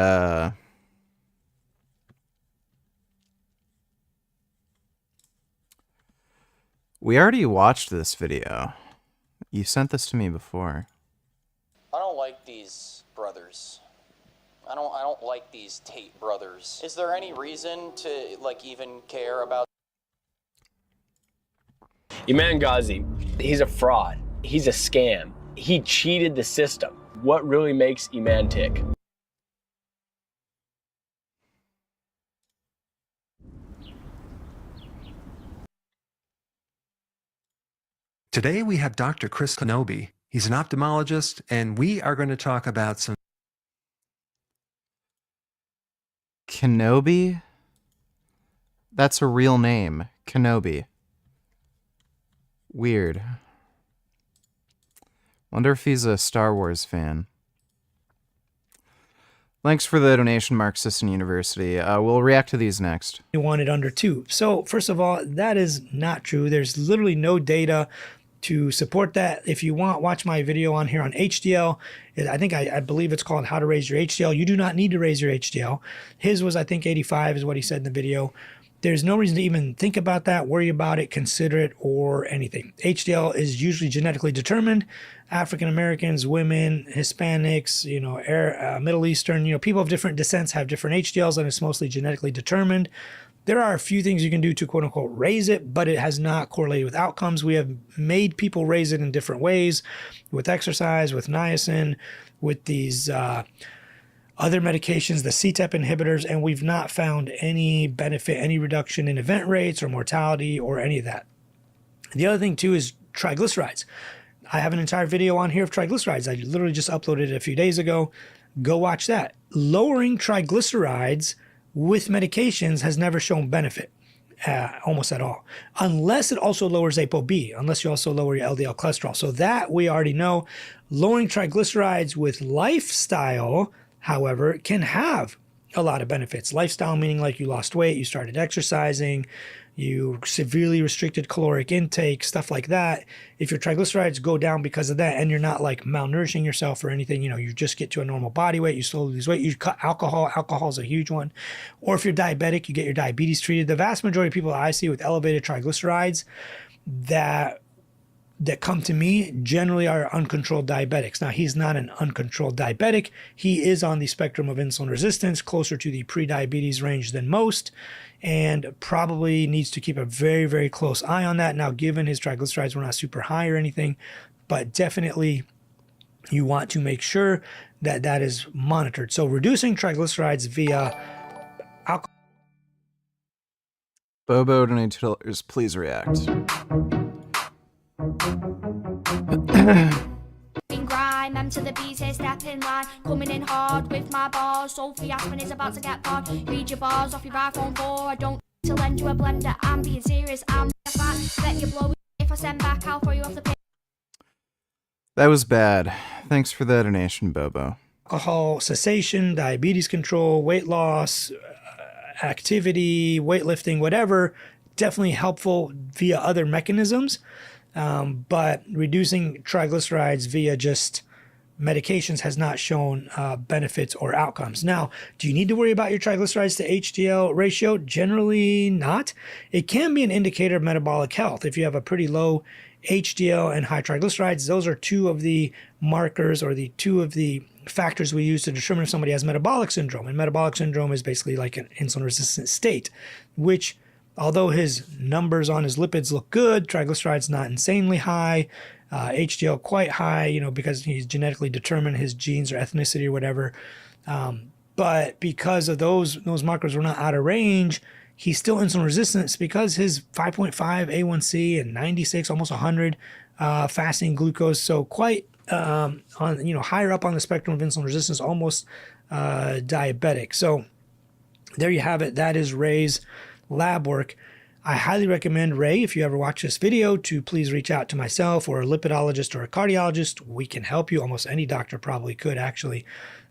already watched this video. You sent this to me before. I don't like these brothers. I don't like these Tate brothers. Is there any reason to even care about? Iman Ghazi, he's a fraud. He's a scam. He cheated the system. What really makes Iman tick? Today we have Dr. Chris Kenobi. He's an ophthalmologist, and we are going to talk about some... Kenobi? That's a real name. Kenobi. Weird. Wonder if he's a Star Wars fan. Thanks for the donation, Mark Sisson University. We'll react to these next. You want it under 2. So first of all, that is not true. There's literally no data to support that. If you want, watch my video on here on HDL. I believe it's called How to Raise Your HDL. You do not need to raise your HDL. His was, I think, 85 is what he said in the video. There's no reason to even think about that, worry about it, consider it, or anything. HDL is usually genetically determined. African Americans, women, Hispanics, Middle Eastern, people of different descents have different HDLs, and it's mostly genetically determined. There are a few things you can do to quote unquote raise it, but it has not correlated with outcomes. We have made people raise it in different ways, with exercise, with niacin, with these other medications, the CTEP inhibitors, and we've not found any benefit, any reduction in event rates or mortality or any of that. The other thing too is triglycerides. I have an entire video on here of triglycerides. I literally just uploaded it a few days ago. Go watch that. Lowering triglycerides with medications has never shown benefit, almost at all, unless it also lowers ApoB, unless you also lower your LDL cholesterol. So that we already know. Lowering triglycerides with lifestyle, however, can have a lot of benefits. Lifestyle meaning like you lost weight, you started exercising, you severely restricted caloric intake, stuff like that. If your triglycerides go down because of that and you're not like malnourishing yourself or anything, you just get to a normal body weight, you slowly lose weight, you cut alcohol. Alcohol is a huge one. Or if you're diabetic, you get your diabetes treated. The vast majority of people I see with elevated triglycerides that come to me generally are uncontrolled diabetics. Now, he's not an uncontrolled diabetic. He is on the spectrum of insulin resistance, closer to the pre-diabetes range than most, and probably needs to keep a very, very close eye on that. Now, given his triglycerides were not super high or anything, but definitely you want to make sure that that is monitored. So reducing triglycerides via alcohol. Bobo donated $2. Please react. Grime, M to the B's here, step in line. Coming in hard with my bars. Sophie Aspen is about to get barred. Read your bars off your iPhone 4. I don't to lend you a blender. I'm being serious, I'm a fan. Bet you blow it. If I send back, I'll throw you off the pitch. That was bad. Thanks for the donation, Bobo. Alcohol cessation, diabetes control, weight loss, activity, weightlifting, whatever, definitely helpful via other mechanisms. But reducing triglycerides via just medications has not shown benefits or outcomes. Now, do you need to worry about your triglycerides to HDL ratio? Generally not. It can be an indicator of metabolic health. If you have a pretty low HDL and high triglycerides. Those are two of the markers, or the two of the factors we use to determine if somebody has metabolic syndrome. And metabolic syndrome is basically like an insulin-resistant state, which, although his numbers on his lipids look good, triglycerides not insanely high, HDL quite high, because he's genetically determined, his genes or ethnicity or whatever. But because of those markers were not out of range, he's still insulin resistant because his 5.5 A1C and 96, almost 100 fasting glucose. So quite higher up on the spectrum of insulin resistance, almost diabetic. So there you have it. That is Ray's lab work. I highly recommend, Ray, if you ever watch this video, to please reach out to myself or a lipidologist or a cardiologist. We can help you. Almost any doctor probably could, actually.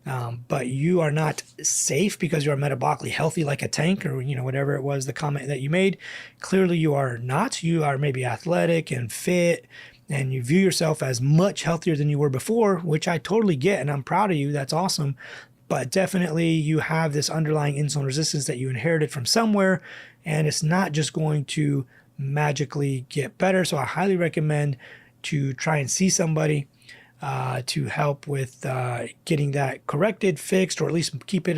But you are not safe because you are metabolically healthy like a tank, or whatever it was, the comment that you made. Clearly you are not. You are maybe athletic and fit, and you view yourself as much healthier than you were before, which I totally get, and I'm proud of you. That's awesome. But definitely you have this underlying insulin resistance that you inherited from somewhere, and it's not just going to magically get better. So I highly recommend to try and see somebody to help with getting that corrected, fixed, or at least keep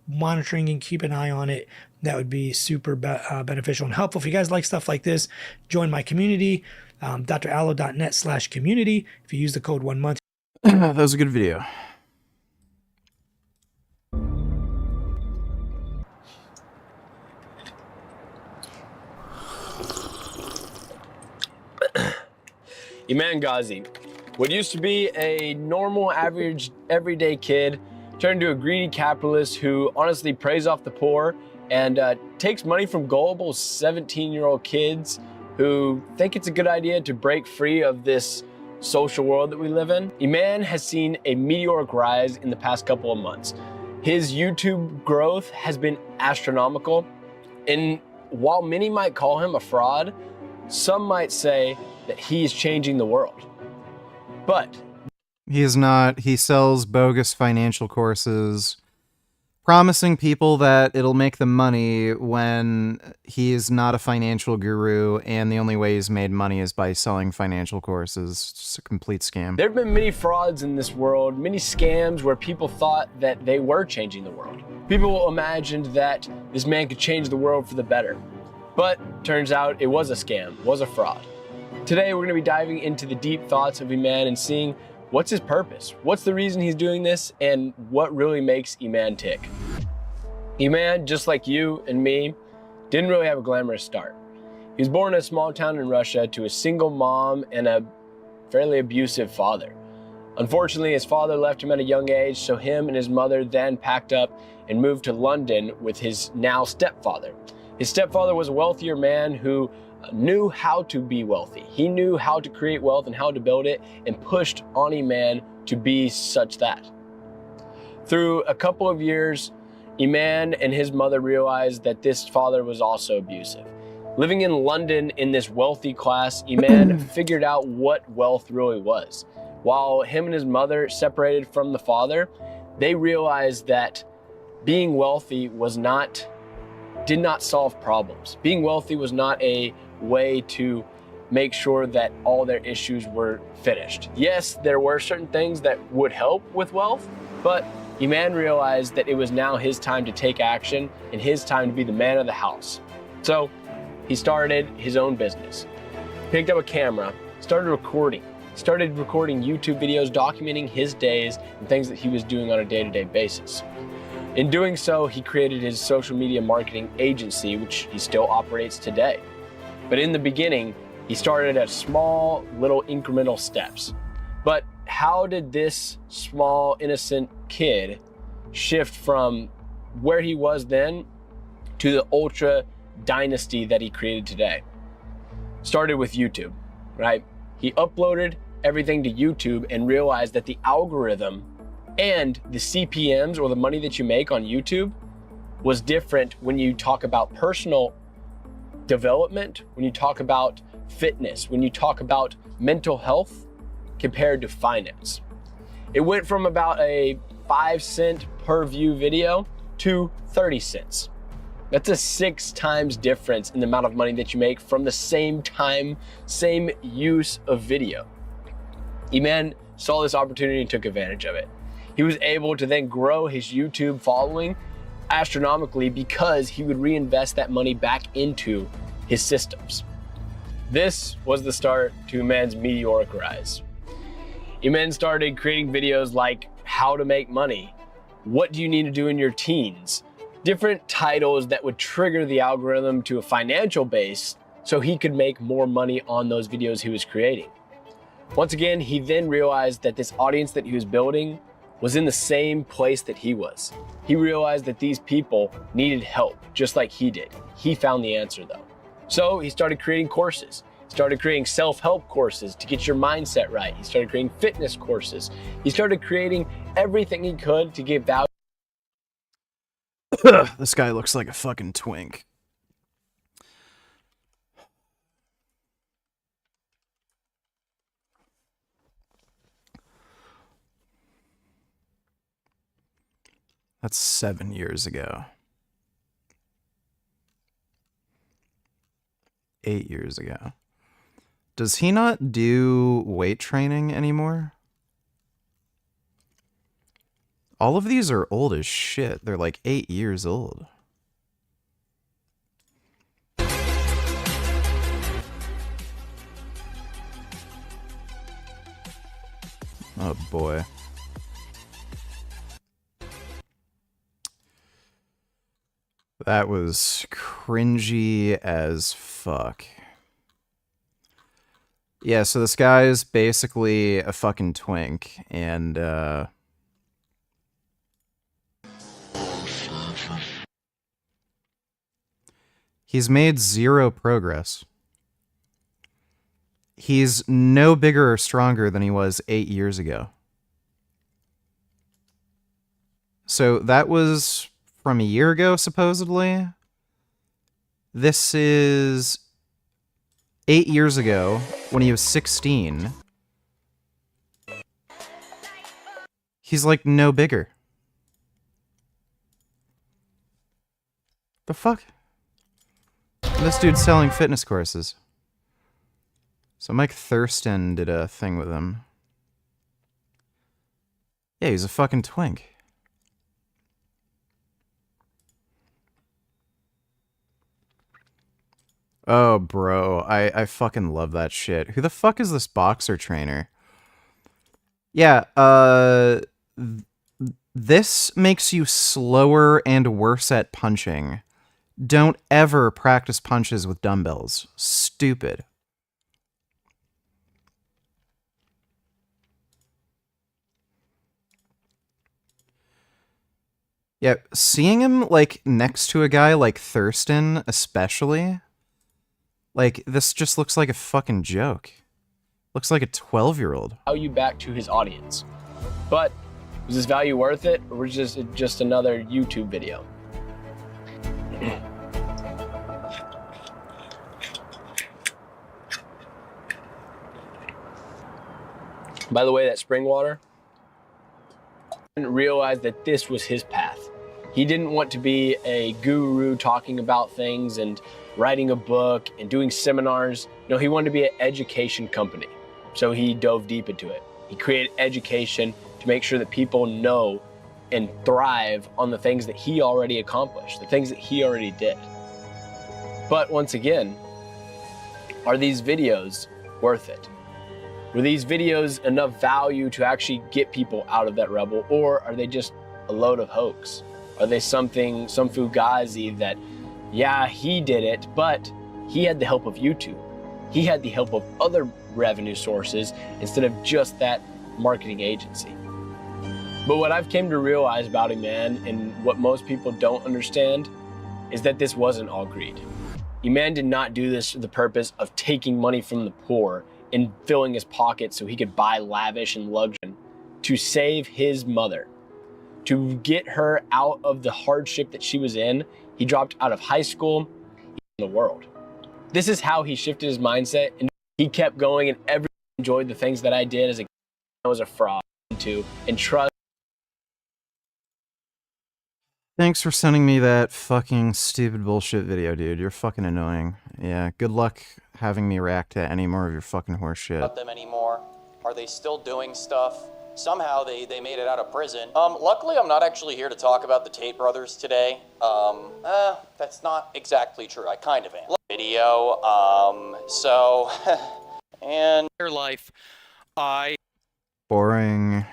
monitoring and keep an eye on it. That would be super beneficial and helpful. If you guys like stuff like this, join my community, drallo.net/community. If you use the code 1 month. That was a good video. Iman Ghazi, what used to be a normal, average, everyday kid, turned into a greedy capitalist who honestly preys off the poor and takes money from gullible 17-year-old kids who think it's a good idea to break free of this social world that we live in. Iman has seen a meteoric rise in the past couple of months. His YouTube growth has been astronomical, and while many might call him a fraud, some might say that he is changing the world. But he is not. He sells bogus financial courses, promising people that it'll make them money when he is not a financial guru, and the only way he's made money is by selling financial courses. It's just a complete scam. There have been many frauds in this world, many scams where people thought that they were changing the world. People imagined that this man could change the world for the better. But turns out it was a scam, was a fraud. Today, we're going to be diving into the deep thoughts of Iman and seeing what's his purpose, what's the reason he's doing this, and what really makes Iman tick. Iman, just like you and me, didn't really have a glamorous start. He was born in a small town in Russia to a single mom and a fairly abusive father. Unfortunately, his father left him at a young age, so him and his mother then packed up and moved to London with his now stepfather. His stepfather was a wealthier man who knew how to be wealthy. He knew how to create wealth and how to build it, and pushed on Iman to be such that. Through a couple of years, Iman and his mother realized that this father was also abusive. Living in London in this wealthy class, Iman figured out what wealth really was. While him and his mother separated from the father, they realized that being wealthy did not solve problems. Being wealthy was not a way to make sure that all their issues were finished. Yes, there were certain things that would help with wealth, but Iman realized that it was now his time to take action and his time to be the man of the house. So he started his own business, picked up a camera, started recording YouTube videos documenting his days and things that he was doing on a day-to-day basis. In doing so, he created his social media marketing agency, which he still operates today. But in the beginning, he started at small, little incremental steps. But how did this small, innocent kid shift from where he was then to the ultra dynasty that he created today? Started with YouTube, right? He uploaded everything to YouTube and realized that the algorithm and the CPMs, or the money that you make on YouTube, was different when you talk about personal development, when you talk about fitness, when you talk about mental health, compared to finance. It went from about a 5 cent per view video to 30 cents. That's a 6 times difference in the amount of money that you make from the same time, same use of video. Eman saw this opportunity and took advantage of it. He was able to then grow his YouTube following astronomically because he would reinvest that money back into his systems. This was the start to Eman's meteoric rise. Eman started creating videos like how to make money, what do you need to do in your teens, different titles that would trigger the algorithm to a financial base so he could make more money on those videos he was creating. Once again, he then realized that this audience that he was building was in the same place that he was. He realized that these people needed help, just like he did. He found the answer though. So he started creating courses. He started creating self-help courses to get your mindset right. He started creating fitness courses. He started creating everything he could to give value. This guy looks like a fucking twink. That's 7 years ago. 8 years ago. Does he not do weight training anymore? All of these are old as shit. They're like 8 years old. Oh boy. That was cringy as fuck. Yeah, so this guy's basically a fucking twink, and he's made 0 progress. He's no bigger or stronger than he was 8 years ago. So that was from a year ago, supposedly. This is 8 years ago, when he was 16. He's like no bigger. The fuck? This dude's selling fitness courses. So Mike Thurston did a thing with him. Yeah, he's a fucking twink. Oh, bro, I fucking love that shit. Who the fuck is this boxer trainer? Yeah, this makes you slower and worse at punching. Don't ever practice punches with dumbbells. Stupid. Yeah, seeing him, like, next to a guy like Thurston, especially... Like, this just looks like a fucking joke. Looks like a 12-year-old. Value back to his audience. But was this value worth it, or was it just another YouTube video? By the way, that spring water, I didn't realize that this was his path. He didn't want to be a guru talking about things and writing a book and doing seminars. No, he wanted to be an education company. So he dove deep into it. He created education to make sure that people know and thrive on the things that he already accomplished, the things that he already did. But once again, are these videos worth it? Were these videos enough value to actually get people out of that rubble, or are they just a load of hoax? Are they some fugazi that, yeah, he did it, but he had the help of YouTube. He had the help of other revenue sources instead of just that marketing agency. But what I've came to realize about Eman, and what most people don't understand, is that this wasn't all greed. Eman did not do this for the purpose of taking money from the poor and filling his pockets so he could buy lavish and luxury. To save his mother, to get her out of the hardship that she was in, he dropped out of high school in the world. This is how he shifted his mindset, and he kept going, and everyone enjoyed the things that I did as a kid. I was a fraud to and trust. Thanks for sending me that fucking stupid bullshit video, dude. You're fucking annoying. Yeah, good luck having me react to any more of your fucking horse shit. About them anymore? Are they still doing stuff? Somehow they made it out of prison. Luckily I'm not actually here to talk about the Tate brothers today. That's not exactly true. I kind of am. Video, so, and their life, Boring.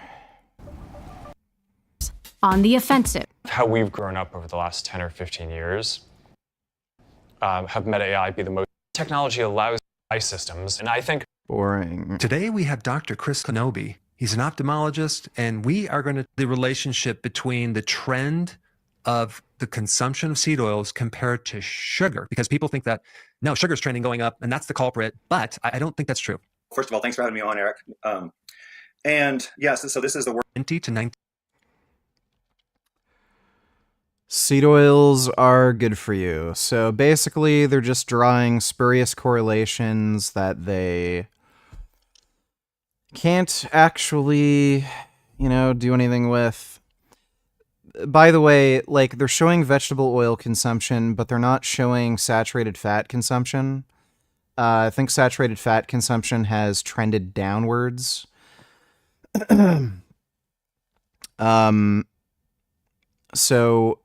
On the offensive. How we've grown up over the last 10 or 15 years, have Meta AI be the most. Technology allows AI systems, and I think. Boring. Today we have Dr. Chris Kenobi. He's an ophthalmologist, and we are going to the relationship between the trend of the consumption of seed oils compared to sugar, because people think that no, sugar's trending going up, and that's the culprit. But I don't think that's true. First of all, thanks for having me on, Eric. And yes, so this is the word 20 to 19. Seed oils are good for you. So basically, they're just drawing spurious correlations that they can't actually, do anything with. By the way, like, they're showing vegetable oil consumption, but they're not showing saturated fat consumption. I think saturated fat consumption has trended downwards. So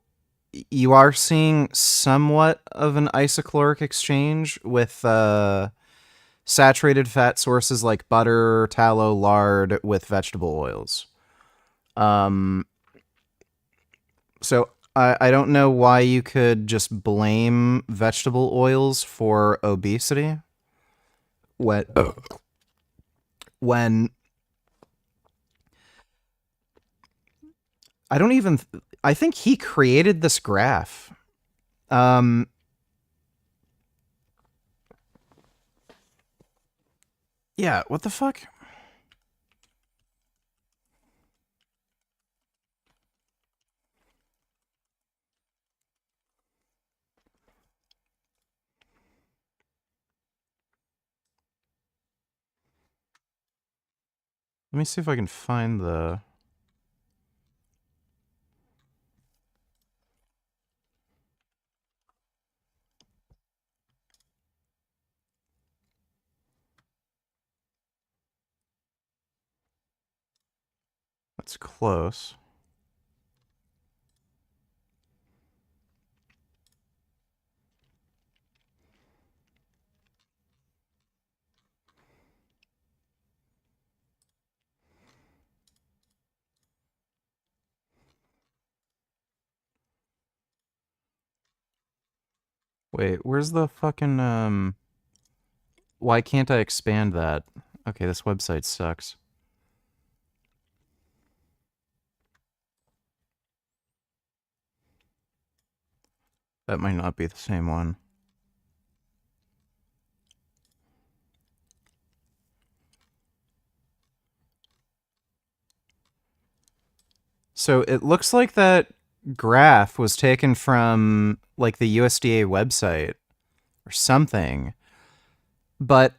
you are seeing somewhat of an isochloric exchange with saturated fat sources like butter, tallow, lard with vegetable oils. So I don't know why you could just blame vegetable oils for obesity when I think he created this graph. Yeah, what the fuck? Let me see if I can find the... That's close. Wait, where's the fucking, why can't I expand that? Okay, this website sucks. That might not be the same one. So it looks like that graph was taken from like the USDA website or something. But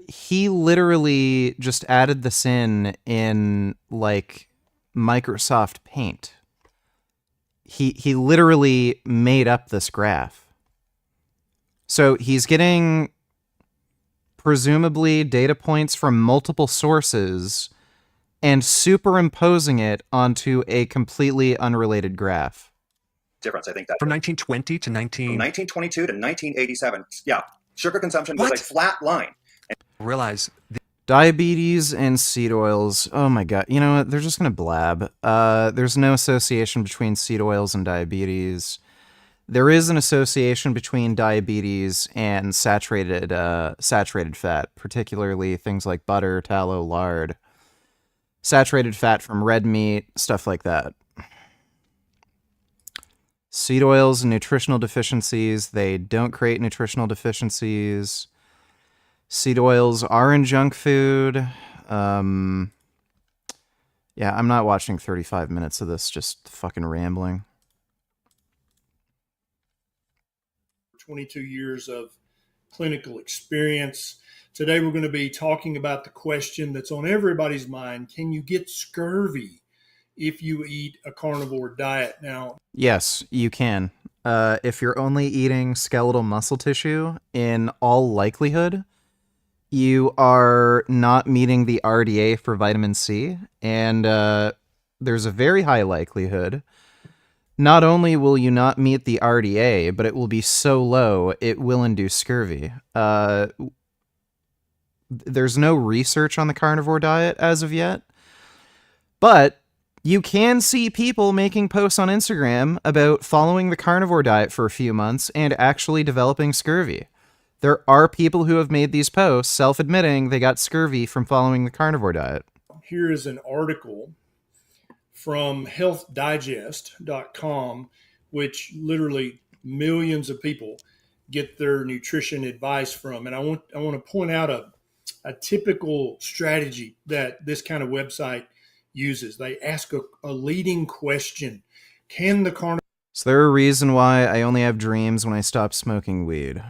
he literally just added this in like Microsoft Paint. He literally made up this graph. So he's getting presumably data points from multiple sources and superimposing it onto a completely unrelated graph. difference. I think that From 1920 to 1922 to 1987. Yeah, sugar consumption was a flat line. Realize diabetes and seed oils. Oh my god. You know what? They're just going to blab. There's no association between seed oils and diabetes. There is an association between diabetes and saturated fat, particularly things like butter, tallow, lard. Saturated fat from red meat, stuff like that. Seed oils and nutritional deficiencies, they don't create nutritional deficiencies. Seed oils are in junk food. Yeah, I'm not watching 35 minutes of this just fucking rambling. 22 years of clinical experience. Today we're going to be talking about the question that's on everybody's mind. Can you get scurvy if you eat a carnivore diet. Now, Yes, you can. If you're only eating skeletal muscle tissue, in all likelihood, you are not meeting the RDA for vitamin C, and there's a very high likelihood. Not only will you not meet the RDA, but it will be so low it will induce scurvy. There's no research on the carnivore diet as of yet, but you can see people making posts on Instagram about following the carnivore diet for a few months and actually developing scurvy. There are people who have made these posts self-admitting they got scurvy from following the carnivore diet. here is an article from healthdigest.com, which literally millions of people get their nutrition advice from. And I want to point out a typical strategy that this kind of website uses. They ask a leading question. Can the carnivore... Is there a reason why I only have dreams when I stop smoking weed?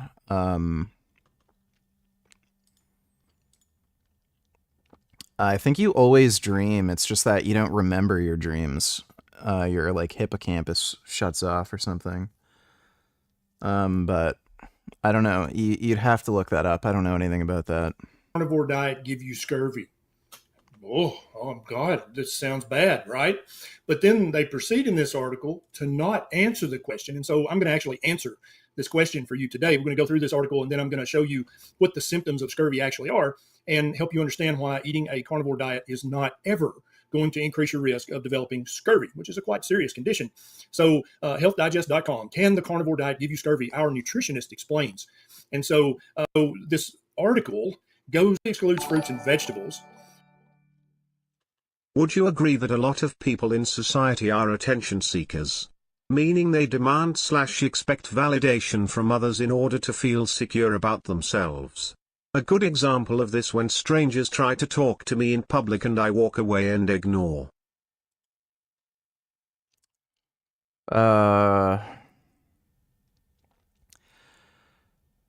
I think you always dream. It's just that you don't remember your dreams. Your like hippocampus shuts off or something. But I don't know. You'd have to look that up. I don't know anything about that. Carnivore diet give you scurvy? Oh God, this sounds bad, right? But then they proceed in this article to not answer the question. And so I'm going to actually answer this question for you today. We're going to go through this article, and then I'm going to show you what the symptoms of scurvy actually are and help you understand why eating a carnivore diet is not ever going to increase your risk of developing scurvy, which is a quite serious condition. So healthdigest.com, can the carnivore diet give you scurvy? Our nutritionist explains. And so this article excludes fruits and vegetables. Would you agree that a lot of people in society are attention seekers? Meaning they demand/expect validation from others in order to feel secure about themselves. A good example of this when strangers try to talk to me in public and I walk away and ignore.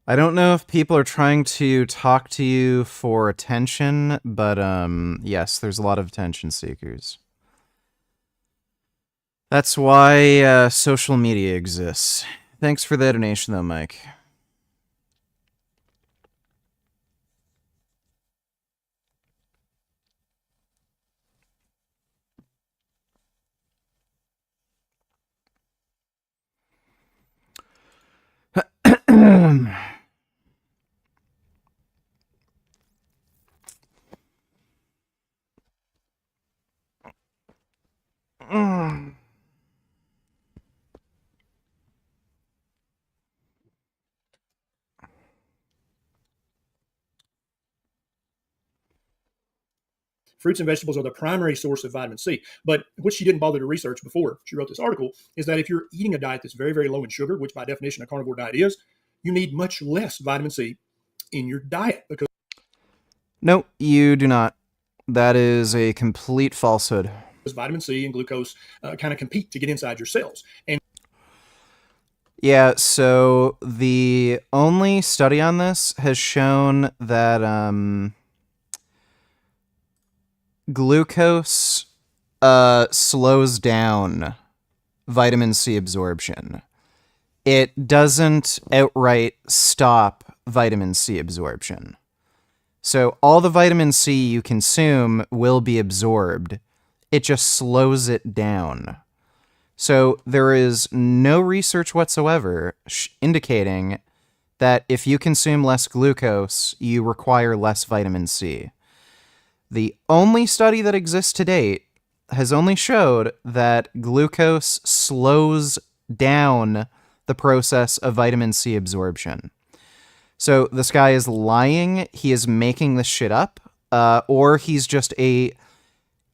I don't know if people are trying to talk to you for attention, but yes, there's a lot of attention seekers. That's why social media exists. Thanks for the donation though, Mike. Fruits and vegetables are the primary source of vitamin C. But what she didn't bother to research before she wrote this article is that if you're eating a diet that's very, very low in sugar, which by definition a carnivore diet is, you need much less vitamin C in your diet. Because no, you do not. That is a complete falsehood. Vitamin C and glucose kind of compete to get inside your cells. And yeah, so the only study on this has shown that glucose slows down vitamin C absorption. It doesn't outright stop vitamin C absorption. So all the vitamin C you consume will be absorbed. It just slows it down. So there is no research whatsoever indicating that if you consume less glucose, you require less vitamin C. The only study that exists to date has only showed that glucose slows down the process of vitamin C absorption. So this guy is lying, he is making this shit up, or he's just a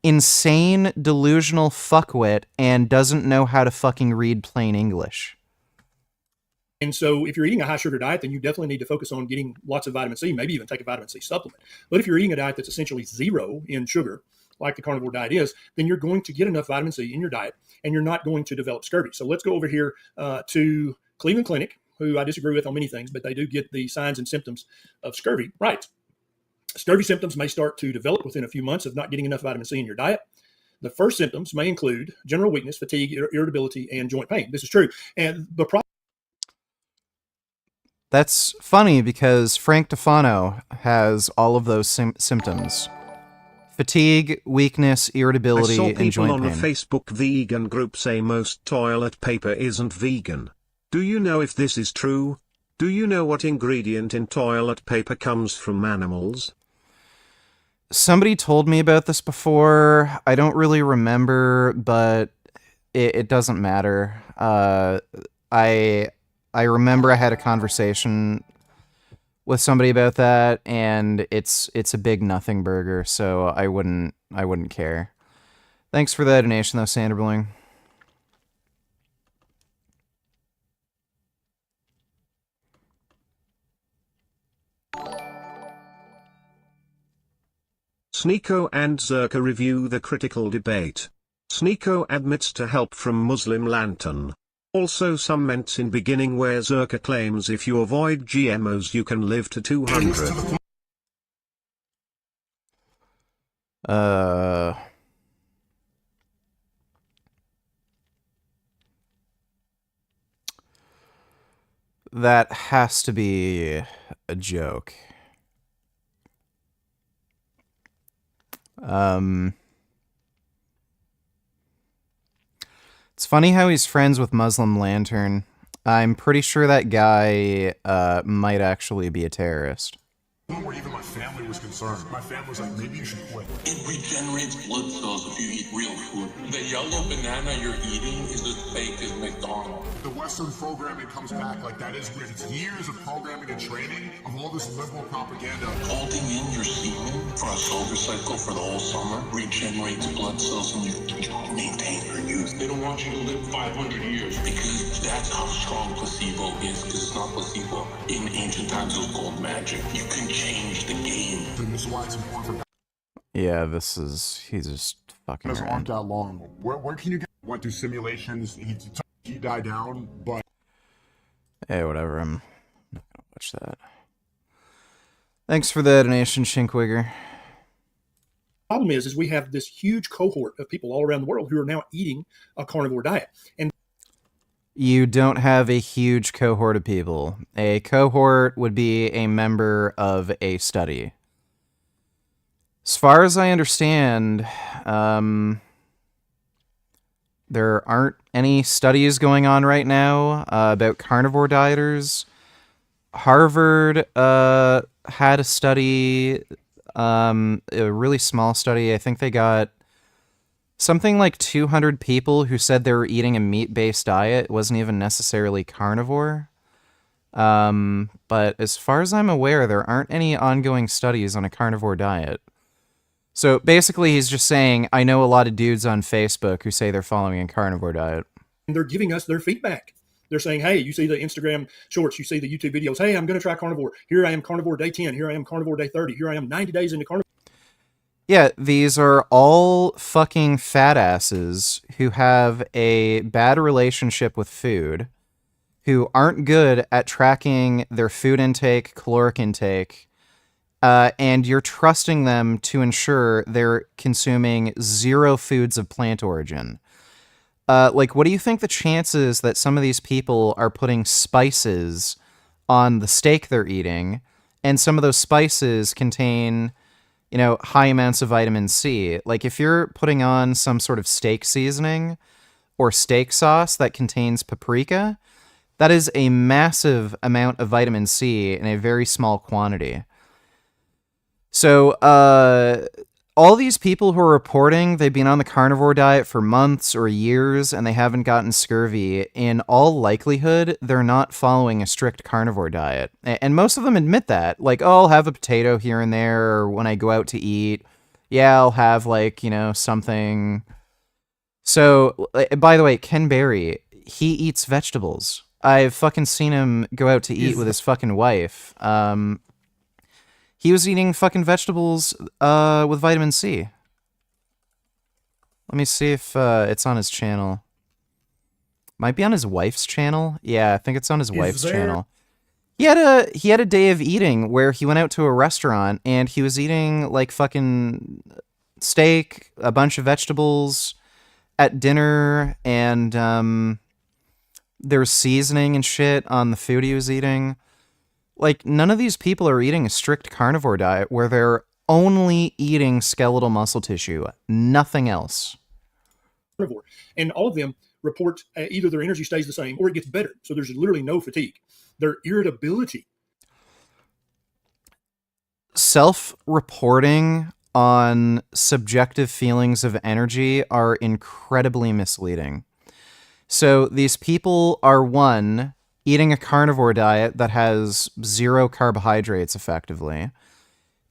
insane, delusional fuckwit and doesn't know how to fucking read plain English. And so if you're eating a high sugar diet, then you definitely need to focus on getting lots of vitamin C, maybe even take a vitamin C supplement. But if you're eating a diet that's essentially zero in sugar, like the carnivore diet is, then you're going to get enough vitamin C in your diet and you're not going to develop scurvy. So let's go over here to Cleveland Clinic, who I disagree with on many things, but they do get the signs and symptoms of scurvy right. Scurvy symptoms may start to develop within a few months of not getting enough vitamin C in your diet. The first symptoms may include general weakness, fatigue, irritability, and joint pain. This is true. And the problem. That's funny because Frank Tufano has all of those symptoms. Fatigue, weakness, irritability, I saw and people joint on pain. a Facebook vegan group say most toilet paper isn't vegan. Do you know if this is true? Do you know what ingredient in toilet paper comes from animals? Somebody told me about this before. I don't really remember, but it doesn't matter. I remember I had a conversation with somebody about that, and it's a big nothing burger, so I wouldn't care. Thanks for the donation, though, Sanderbling. Sneeko and Zerka review the critical debate. Sneeko admits to help from Muslim Lantern. Also some ments in beginning where Zerka claims if you avoid GMOs you can live to 200. That has to be a joke. It's funny how he's friends with Muslim Lantern. I'm pretty sure that guy might actually be a terrorist. Where even my family was concerned. My family was like, maybe you should quit. It regenerates blood cells if you eat real food. The yellow banana you're eating is as fake as McDonald's. The Western programming comes back like that is weird. It's years of programming and training of all this liberal propaganda. Holding in your semen for a solar cycle for the whole summer regenerates blood cells and you maintain your youth. They don't want you to live 500 years because that's how strong placebo is, because it's not placebo. In ancient times it was called magic. You can change the game. This is why it's important for Yeah, he's just fucking guys around. aren't that long. Where can you get? Went through simulations. He died down, but Hey, whatever. I'm not gonna watch that. Thanks for the donation, Shinkwigger. Problem is we have this huge cohort of people all around the world who are now eating a carnivore diet. And You don't have a huge cohort of people. A cohort would be a member of a study. As far as I understand, there aren't any studies going on right now about carnivore dieters. Harvard had a study, a really small study. I think they got something like 200 people who said they were eating a meat-based diet. It wasn't even necessarily carnivore. But as far as I'm aware, there aren't any ongoing studies on a carnivore diet. So basically, he's just saying, I know a lot of dudes on Facebook who say they're following a carnivore diet. they're giving us their feedback. They're saying, hey, you see the Instagram shorts, you see the YouTube videos. Hey, I'm going to try carnivore. Here I am, carnivore day 10. Here I am, carnivore day 30. Here I am, 90 days into carnivore. Yeah, these are all fucking fat asses who have a bad relationship with food, who aren't good at tracking their food intake, caloric intake, and you're trusting them to ensure they're consuming 0 foods of plant origin. Like, what do you think the chances that some of these people are putting spices on the steak they're eating, and some of those spices contain, you know, high amounts of vitamin C? Like, if you're putting on some sort of steak seasoning or steak sauce that contains paprika, that is a massive amount of vitamin C in a very small quantity. So, all these people who are reporting they've been on the carnivore diet for months or years and they haven't gotten scurvy, in all likelihood, they're not following a strict carnivore diet. And most of them admit that. Like, oh, I'll have a potato here and there, or when I go out to eat, yeah, I'll have, like, you know, something. So, by the way, Ken Berry, he eats vegetables. I've fucking seen him go out to eat with his fucking wife. He was eating fucking vegetables with vitamin C. Let me see if it's on his channel. Might be on his wife's channel. Yeah, I think it's on his wife's channel. He had a day of eating where he went out to a restaurant and he was eating like fucking steak, a bunch of vegetables at dinner, and there was seasoning and shit on the food he was eating. Like, none of these people are eating a strict carnivore diet where they're only eating skeletal muscle tissue, nothing else. Carnivore. And all of them report either their energy stays the same or it gets better. So there's literally no fatigue. Their irritability. Self-reporting on subjective feelings of energy are incredibly misleading. So these people are, one, eating a carnivore diet that has 0 carbohydrates effectively.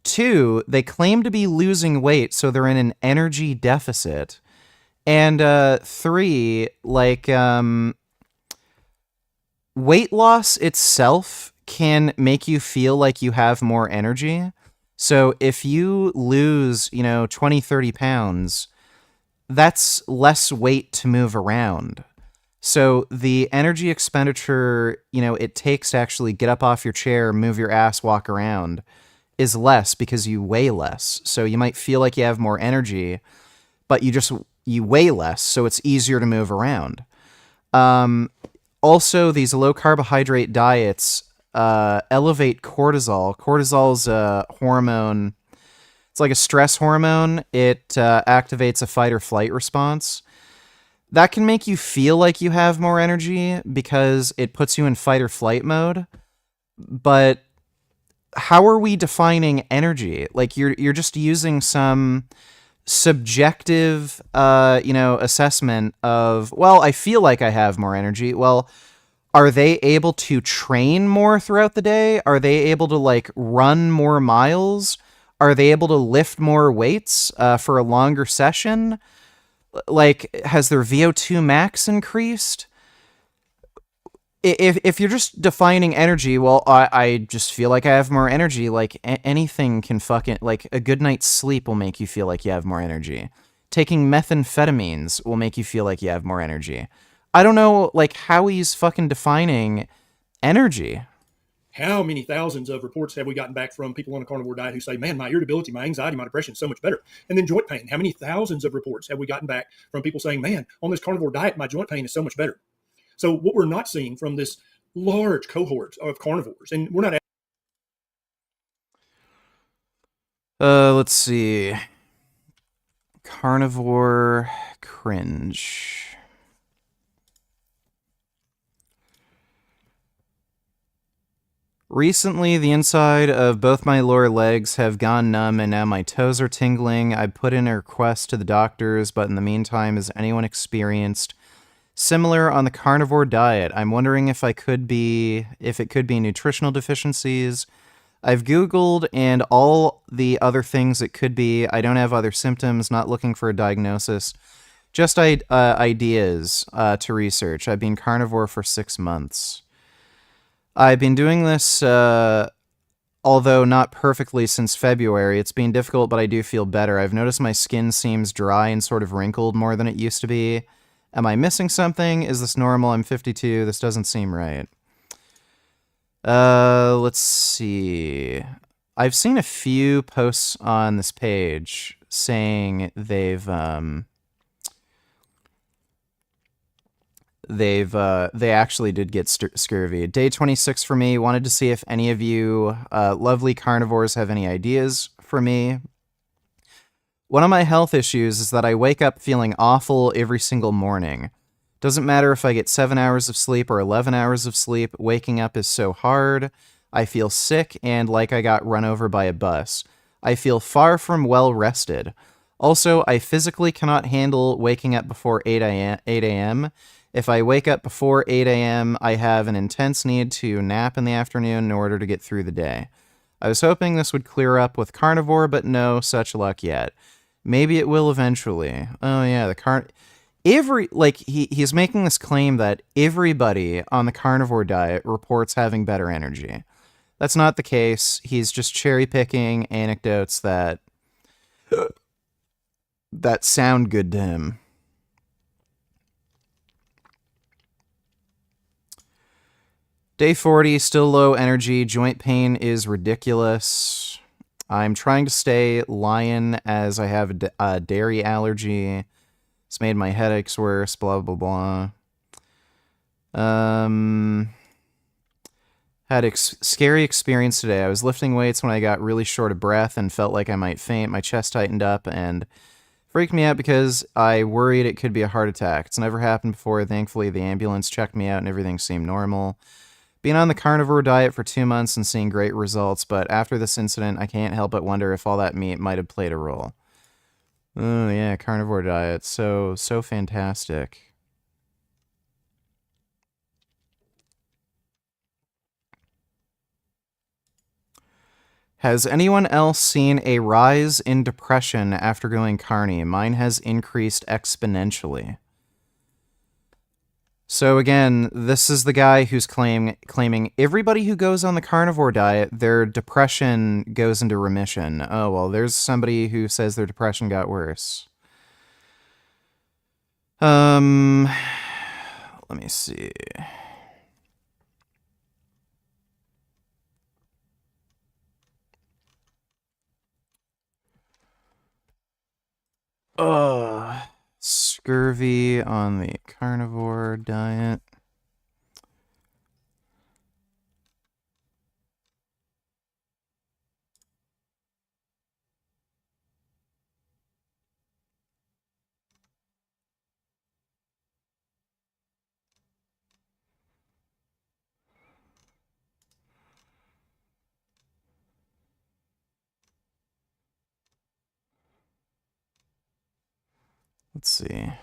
2, they claim to be losing weight, so they're in an energy deficit. And 3, like, weight loss itself can make you feel like you have more energy. So if you lose, 20, 30 pounds, that's less weight to move around. So the energy expenditure, it takes to actually get up off your chair, move your ass, walk around, is less because you weigh less. So you might feel like you have more energy, but you weigh less, so it's easier to move around. Also, these low carbohydrate diets elevate cortisol. Cortisol's a hormone. It's like a stress hormone. It activates a fight or flight response. That can make you feel like you have more energy because it puts you in fight or flight mode. But how are we defining energy? Like, you're just using some subjective assessment of, well, I feel like I have more energy. Well, are they able to train more throughout the day? Are they able to, like, run more miles? Are they able to lift more weights for a longer session? Like, has their VO2 max increased? If you're just defining energy, well, I just feel like I have more energy. Like, anything can fucking, like, a good night's sleep will make you feel like you have more energy. Taking methamphetamines will make you feel like you have more energy. I don't know, like, how he's fucking defining energy. How many thousands of reports have we gotten back from people on a carnivore diet who say, man, my irritability, my anxiety, my depression is so much better? And then joint pain. How many thousands of reports have we gotten back from people saying, man, on this carnivore diet, my joint pain is so much better? So what we're not seeing from this large cohort of carnivores, and we're not. Let's see. Carnivore cringe. Recently, the inside of both my lower legs have gone numb and now my toes are tingling. I put in a request to the doctors, but in the meantime, has anyone experienced similar on the carnivore diet? I'm wondering if it could be nutritional deficiencies. I've Googled and all the other things it could be. I don't have other symptoms, not looking for a diagnosis. Just ideas to research. I've been carnivore for 6 months. I've been doing this, although not perfectly, since February. It's been difficult, but I do feel better. I've noticed my skin seems dry and sort of wrinkled more than it used to be. Am I missing something? Is this normal? I'm 52. This doesn't seem right. Let's see. I've seen a few posts on this page saying they actually did get scurvy. Day 26 for me. Wanted to see if any of you lovely carnivores have any ideas for me. One of my health issues is that I wake up feeling awful every single morning. Doesn't matter if I get 7 hours of sleep or 11 hours of sleep, waking up is so hard. I feel sick and like I got run over by a bus. I feel far from well rested. Also, I physically cannot handle waking up before 8 a.m. If I wake up before 8 a.m., I have an intense need to nap in the afternoon in order to get through the day. I was hoping this would clear up with carnivore, but no such luck yet. Maybe it will eventually. Oh yeah, he's making this claim that everybody on the carnivore diet reports having better energy. That's not the case. He's just cherry picking anecdotes that sound good to him. Day 40, still low energy. Joint pain is ridiculous. I'm trying to stay lion as I have a dairy allergy. It's made my headaches worse, blah, blah, blah. Had a scary experience today. I was lifting weights when I got really short of breath and felt like I might faint. My chest tightened up and freaked me out because I worried it could be a heart attack. It's never happened before. Thankfully, the ambulance checked me out and everything seemed normal. Being on the carnivore diet for 2 months and seeing great results, but after this incident, I can't help but wonder if all that meat might have played a role. Oh, yeah, carnivore diet. So fantastic. Has anyone else seen a rise in depression after going carny? Mine has increased exponentially. So again, this is the guy who's claiming everybody who goes on the carnivore diet, their depression goes into remission. Oh, well, there's somebody who says their depression got worse. Let me see. Scurvy on the carnivore diet. Let's see.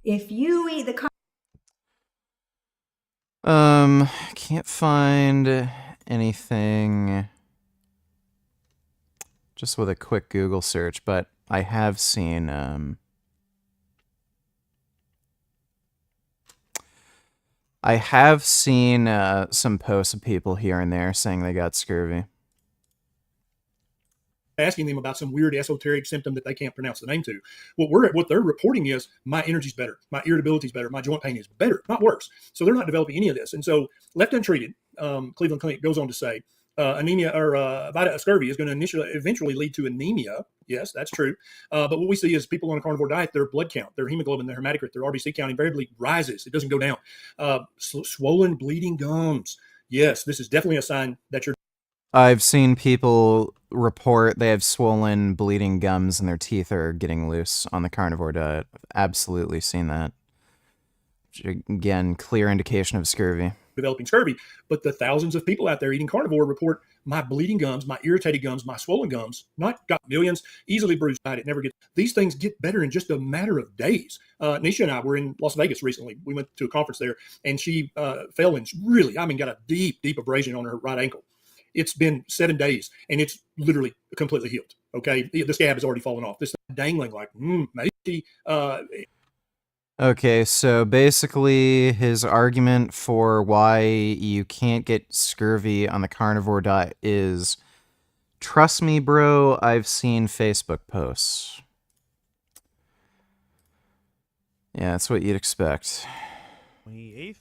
If you eat the Can't find anything just with a quick Google search, but I have seen, some posts of people here and there saying they got scurvy. Asking them about some weird esoteric symptom that they can't pronounce the name to. What they're reporting is my energy's better, my irritability's better, my joint pain is better, not worse. So they're not developing any of this. And so left untreated, Cleveland Clinic goes on to say, anemia or scurvy is going to eventually lead to anemia. Yes, that's true. But what we see is people on a carnivore diet, their blood count, their hemoglobin, their hematocrit, their RBC count invariably rises. It doesn't go down. Swollen, bleeding gums. Yes, this is definitely a sign that you're. I've seen people report they have swollen, bleeding gums and their teeth are getting loose on the carnivore diet. I've absolutely seen that. Again, clear indication of scurvy. Developing scurvy, but the thousands of people out there eating carnivore report my bleeding gums, my irritated gums, my swollen gums, not got millions, easily bruised. It never gets. These things get better in just a matter of days. Nisha and I were in Las Vegas recently. We went to a conference there, and she fell and got a deep abrasion on her right ankle. It's been 7 days, and it's literally completely healed. Okay, the scab has already fallen off. This dangling like maybe. Okay, so basically his argument for why you can't get scurvy on the carnivore diet is, trust me, bro, I've seen Facebook posts. Yeah, that's what you'd expect. 28th.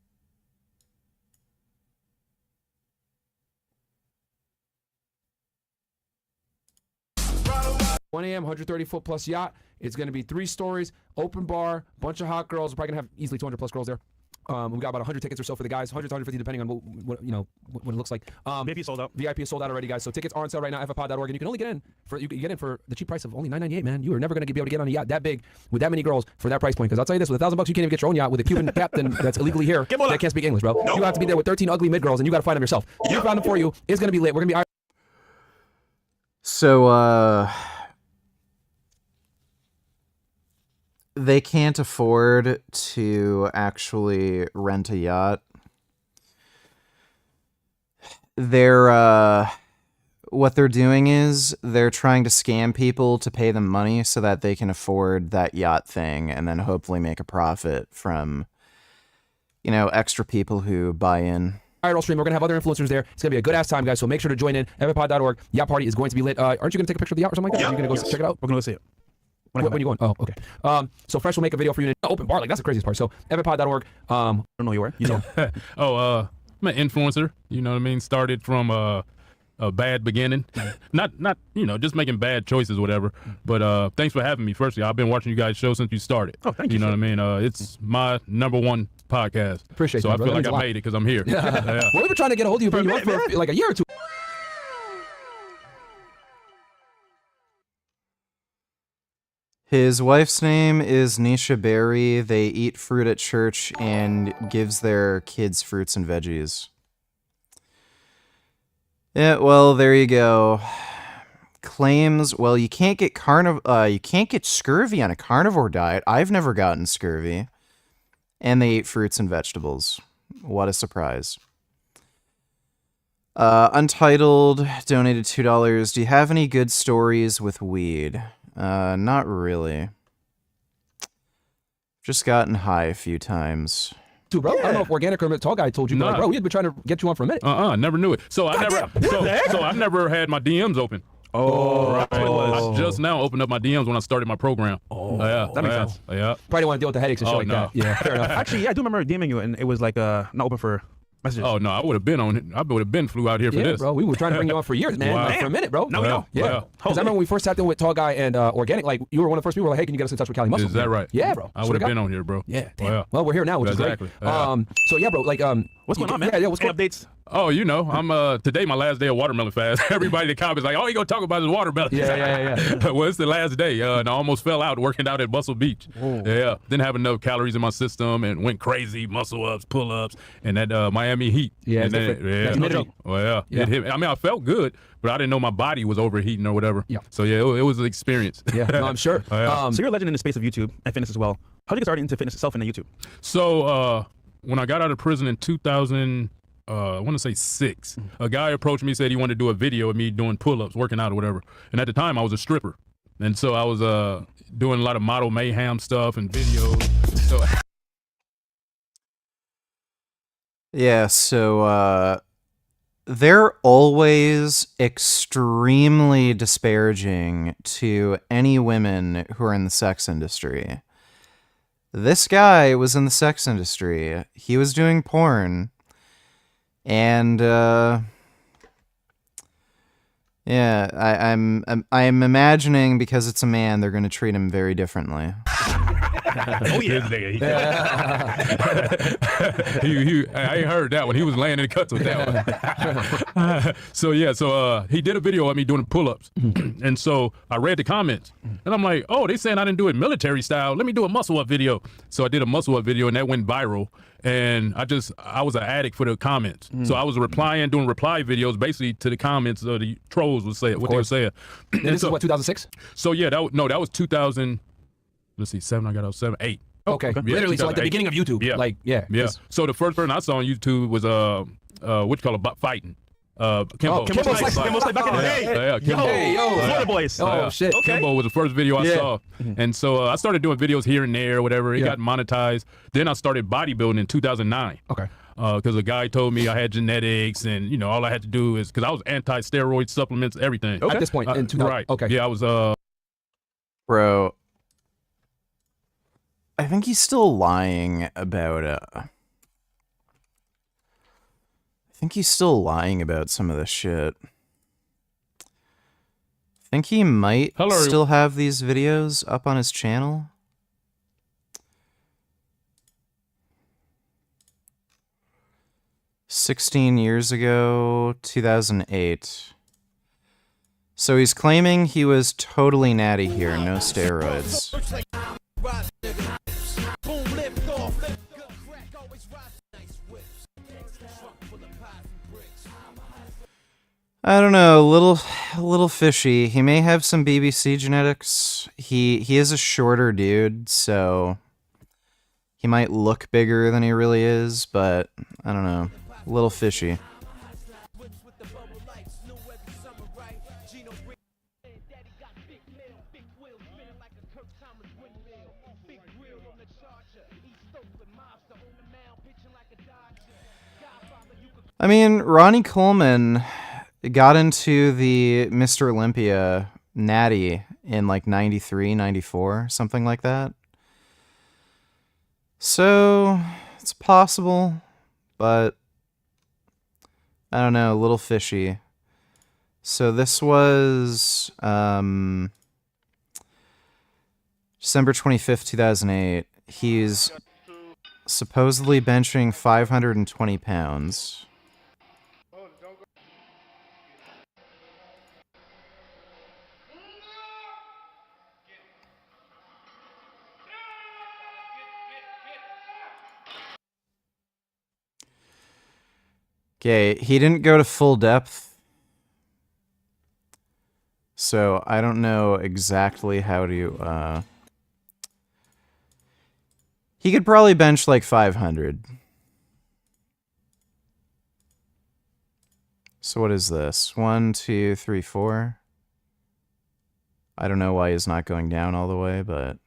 $1 a.m., 130-foot plus yacht. It's going to be 3 stories, open bar, bunch of hot girls. We're probably going to have easily 200 plus girls there. We've got about 100 tickets or so for the guys, 100 to 150 depending on what it looks like. VIP is sold out. VIP is sold out already, guys. So tickets are on sale right now, ffpod.org, and you can only get in for the cheap price of only $9.98, man. You are never going to be able to get on a yacht that big with that many girls for that price point. Because I'll tell you this, with $1,000 you can't even get your own yacht with a Cuban captain that's illegally here that can't speak English, bro. You have to be there with 13 ugly mid girls, and you got to find them yourself. We found them for you. It's going to be lit. We're going to be. So they can't afford to actually rent a yacht. What they're doing is they're trying to scam people to pay them money so that they can afford that yacht thing and then hopefully make a profit from, extra people who buy in. IRL stream. We're going to have other influencers there. It's going to be a good ass time, guys. So make sure to join in. Everpod.org. Yacht party is going to be lit. Aren't you going to take a picture of the yacht or something like that? Are you going to go check it out? We're going to go see it. When are you going? Oh, okay. So Fresh will make a video for you in an open bar. Like, that's the craziest part. So everpod.org. I don't know you were. You know. I'm an influencer. You know what I mean? Started from a bad beginning. not just making bad choices, whatever. But thanks for having me. Firstly, I've been watching you guys' show since you started. Oh, thank you. You know what I mean? It's my #1 podcast. Appreciate so that, I feel brother. like I made it because I'm here. Yeah. Well, we've been trying to get a hold of you, bring you up for like a year or two. His wife's name is Nisha Berry. They eat fruit at church and gives their kids fruits and veggies. Yeah, well, there you go. Claims, well, you can't get scurvy on a carnivore diet. I've never gotten scurvy. And they eat fruits and vegetables. What a surprise. Untitled donated $2. Do you have any good stories with weed? Not really. Just gotten high a few times. Dude, bro, I don't know if Organic or Tall Guy told you, but like, bro, we had been trying to get you on for a minute. Never knew it. So I never had my DMs open. Oh, right. I just now opened up my DMs when I started my program. Oh, yeah, that makes sense. Yeah. Probably don't want to deal with the headaches and shit like that. Yeah, fair enough. Actually, yeah, I do remember DMing you, and it was like not open for messages. Oh no, I would have been on it. I would have been flew out here for Yeah, this. bro, we were trying to bring you on for years, man. Wow. Like, for a minute, bro. No, we don't. Yeah. Wow. Because I remember when we first sat there with Tall Guy and Organic, like, you were one of the first people who were like, hey, can you get us in touch with Cali Muscle? Is that right? Yeah, bro. I would have been on here, bro. Yeah, damn. Wow. Well, we're here now, which Exactly. is great. So yeah, bro, like, what's going on, man? Yeah, what's going on? Updates? Oh, you know, I'm today my last day of watermelon fast. Everybody in the comments like, all you gonna talk about is watermelon. Yeah. Well, it's the last day, and I almost fell out working out at Muscle Beach. Whoa. Yeah, didn't have enough calories in my system and went crazy, muscle ups, pull ups, and that Miami heat. Yeah, and it's then, well, yeah, it hit me. I mean, I felt good, but I didn't know my body was overheating or whatever. Yeah. So yeah, it was an experience. Yeah, no, I'm sure. Yeah. So you're a legend in the space of YouTube and fitness as well. How did you get started into fitness itself and YouTube? So when I got out of prison in 2000. I want to say 6. A guy approached me, said he wanted to do a video of me doing pull-ups, working out or whatever. And at the time, I was a stripper. And so I was doing a lot of model mayhem stuff and videos. So yeah, so they're always extremely disparaging to any women who are in the sex industry. This guy was in the sex industry. He was doing porn. And yeah, I'm imagining because it's a man, they're going to treat him very differently. Oh yeah, I heard that one. He was laying in the cuts with that one. So he did a video of me doing pull-ups, and so I read the comments, and I'm like, oh, they saying I didn't do it military style. Let me do a muscle-up video. So I did a muscle-up video, and that went viral. And I was an addict for the comments. So I was doing reply videos basically to the comments of the trolls would say what they were saying. And this is what, 2006? So yeah, that was 2000. Let's see, 7. I got out 7, 8. Okay, Yeah, literally, so like the 2008. beginning of YouTube. Yeah, Like, yeah. So the first person I saw on YouTube was what you call a fighting. Kimbo. Kimbo Slice back in the day. Yeah, Kimbo. Yo, Florida boys. Oh shit. Okay. Kimbo was the first video I saw. And so I started doing videos here and there, whatever. It got monetized. Then I started bodybuilding in 2009. Okay. Because a guy told me I had genetics, and all I had to do is because I was anti-steroid supplements, everything. At this point in 2000. Right. Okay. Yeah, I was. Bro, I think he's still lying about I think he's still lying about some of this shit. I think he might still have these videos up on his channel. "16 years ago, 2008. So he's claiming he was totally natty here, no steroids. I don't know, a little fishy. He may have some BBC genetics. He is a shorter dude, so he might look bigger than he really is, but I don't know, a little fishy. I mean, Ronnie Coleman got into the Mr. Olympia natty in like 93, 94, something like that. So it's possible, but I don't know, a little fishy. So this was December 25th, 2008. He's supposedly benching 520 pounds. Okay, he didn't go to full depth, so I don't know exactly how to, he could probably bench like 500. So what is this? 1, 2, 3, 4. I don't know why he's not going down all the way, but...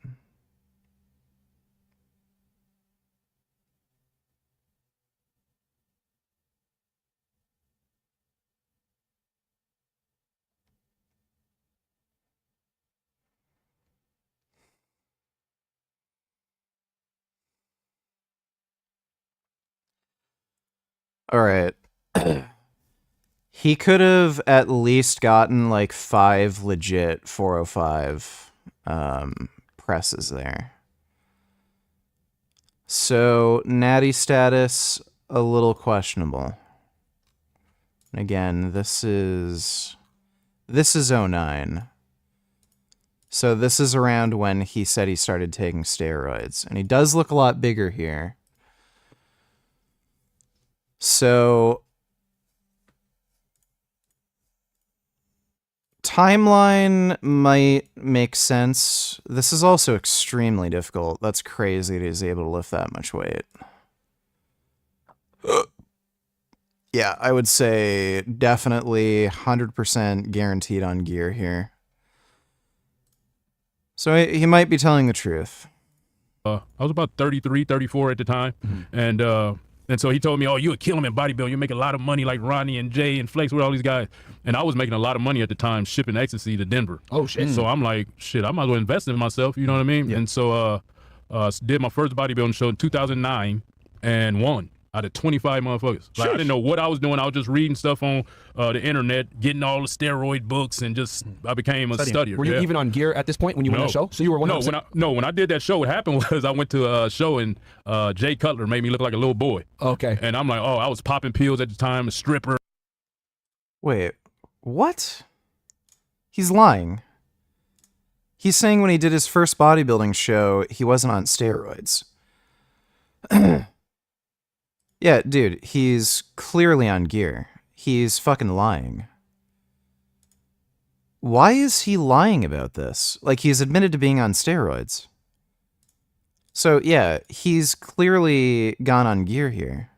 All right. He could have at least gotten like 5 legit 405 presses there. So natty status, a little questionable. And again, this is 09. So this is around when he said he started taking steroids. And he does look a lot bigger here. So timeline might make sense. This is also extremely difficult. That's crazy that he's able to lift that much weight. Yeah, I would say definitely 100% guaranteed on gear here. So he might be telling the truth. I was about 33, 34 at the time. And so he told me, oh, you would kill him in bodybuilding. You make a lot of money like Ronnie and Jay and Flex with all these guys. And I was making a lot of money at the time shipping ecstasy to Denver. Oh, shit. So I'm like, shit, I might as well invest in myself. You know what I mean? Yeah. And so did my first bodybuilding show in 2009 and won out of 25 motherfuckers. Like, I didn't know what I was doing. I was just reading stuff on the internet, getting all the steroid books, and just I became a studier. Were you even on gear at this point when you won the show? So you were 100%? No, when I did that show, what happened was I went to a show and Jay Cutler made me look like a little boy. Okay. And I'm like, oh, I was popping pills at the time, a stripper. Wait, what? He's lying. He's saying when he did his first bodybuilding show, he wasn't on steroids. Yeah, dude, he's clearly on gear. He's fucking lying. Why is he lying about this? Like, he's admitted to being on steroids. So, yeah, he's clearly gone on gear here.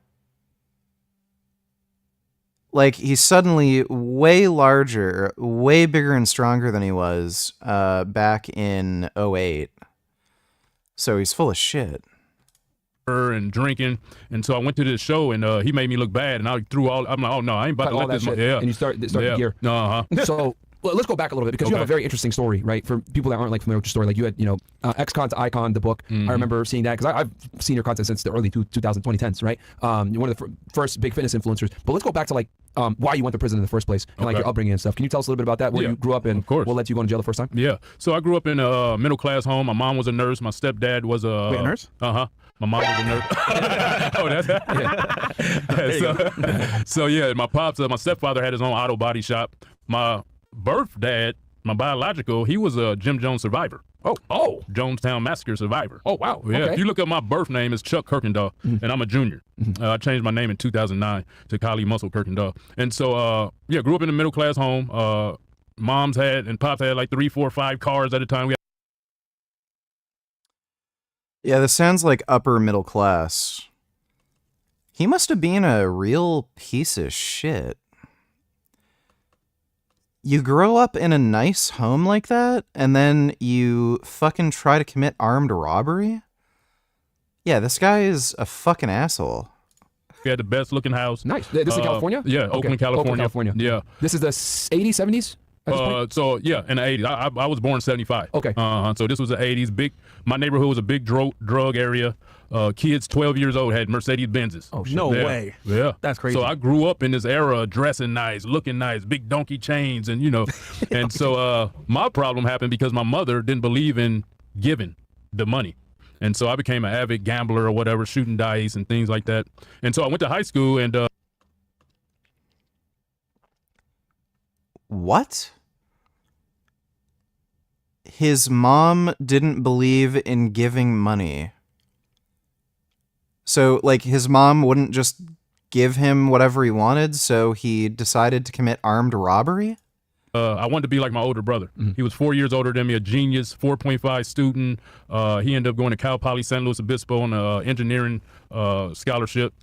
Like, he's suddenly way larger, way bigger and stronger than he was back in 08. So he's full of shit. And drinking, and so I went to this show, and he made me look bad, and I threw all. I'm like, oh no, I ain't about to let this. And you start gear. So well, let's go back a little bit because you have a very interesting story, right? For people that aren't like familiar with your story, like you had, Ex-Con to Icon, the book. I remember seeing that because I've seen your content since the early 2010s, right? You're one of the first big fitness influencers. But let's go back to like why you went to prison in the first place and like your upbringing and stuff. Can you tell us a little bit about that? Where you grew up and of course. What led you go to jail the first time? Yeah. So I grew up in a middle class home. My mom was a nurse. My stepdad was a nurse. My mom was a nurse. Oh, that's so yeah. My pops, my stepfather had his own auto body shop. My birth dad, my biological, he was a Jim Jones survivor. Oh, Jonestown Massacre survivor. Oh, wow. Yeah, Okay. if you look up my birth name, it's Chuck Kirkendall, and I'm a junior. I changed my name in 2009 to Kylie Muscle Kirkendall. And so, grew up in a middle class home. Moms had and pops had like 3, 4, 5 cars at a time. Yeah, this sounds like upper middle class. He must have been a real piece of shit. You grow up in a nice home like that, and then you fucking try to commit armed robbery? Yeah, this guy is a fucking asshole. We had the best looking house. Nice. This is in California? Yeah, Okay. Oakland, California. Oakland, California. Yeah. This is the 80s, 70s? So yeah, in the 80s. I was born in 75. Okay. So this was the 80s. My neighborhood was a big drug area. Kids 12 years old had Mercedes Benzes. Oh, no way. Yeah. That's crazy. So I grew up in this era, dressing nice, looking nice, big donkey chains, and and so my problem happened because my mother didn't believe in giving the money. And so I became an avid gambler or whatever, shooting dice and things like that. And so I went to high school and What? His mom didn't believe in giving money. So, like, his mom wouldn't just give him whatever he wanted, so he decided to commit armed robbery? I wanted to be like my older brother. Mm-hmm. He was 4 years older than me, a genius, 4.5 student. He ended up going to Cal Poly San Luis Obispo on an engineering scholarship.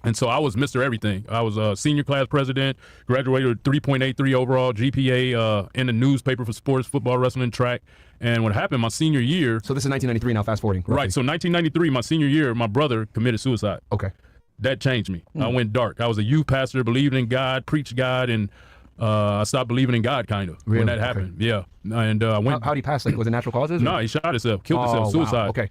And so I was Mr. Everything. I was a senior class president, graduated with 3.83 overall GPA in the newspaper for sports, football, wrestling, track. And what happened my senior year. So this is 1993 now, fast forwarding. Roughly. Right. So 1993, my senior year, my brother committed suicide. Okay. That changed me. I went dark. I was a youth pastor, believed in God, preached God, and I stopped believing in God kind of when that happened. Yeah. And I went. How'd he pass? Like, was it natural causes? No, he shot himself, killed himself, suicide. Wow. Okay.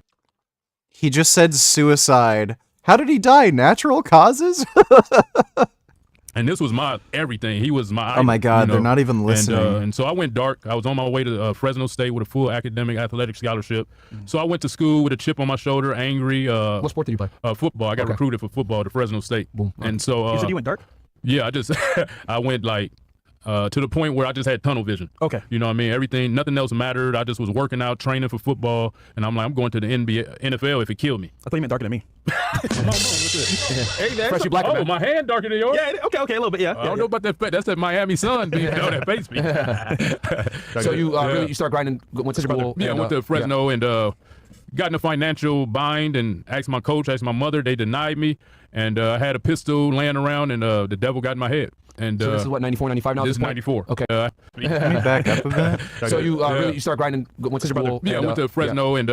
He just said suicide. How did he die? Natural causes? And this was my everything. He was my Oh my God, they're not even listening. And so I went dark. I was on my way to Fresno State with a full academic athletic scholarship. So I went to school with a chip on my shoulder, angry. What sport did you play? Football. I got recruited for football to Fresno State. Boom. And so you said you went dark? Yeah, I went like to the point where I just had tunnel vision. Okay. You know what I mean? Everything, nothing else mattered. I just was working out, training for football, and I'm like, I'm going to the NFL if it killed me. I thought you meant darker than me. Hey, man. Freshly black, man. My hand darker than yours? Yeah, okay, a little bit, yeah. I don't know about that. That's that Miami sun being that face me. So you really, you start grinding, went to school. Yeah, I went to Fresno and got in a financial bind and asked my coach, asked my mother. They denied me. And I had a pistol laying around and the devil got in my head. And so this is what, 94, 95 now? This is 94. Okay. Let me back up a bit. So you really, you start grinding, went to school. Yeah, I went to Fresno and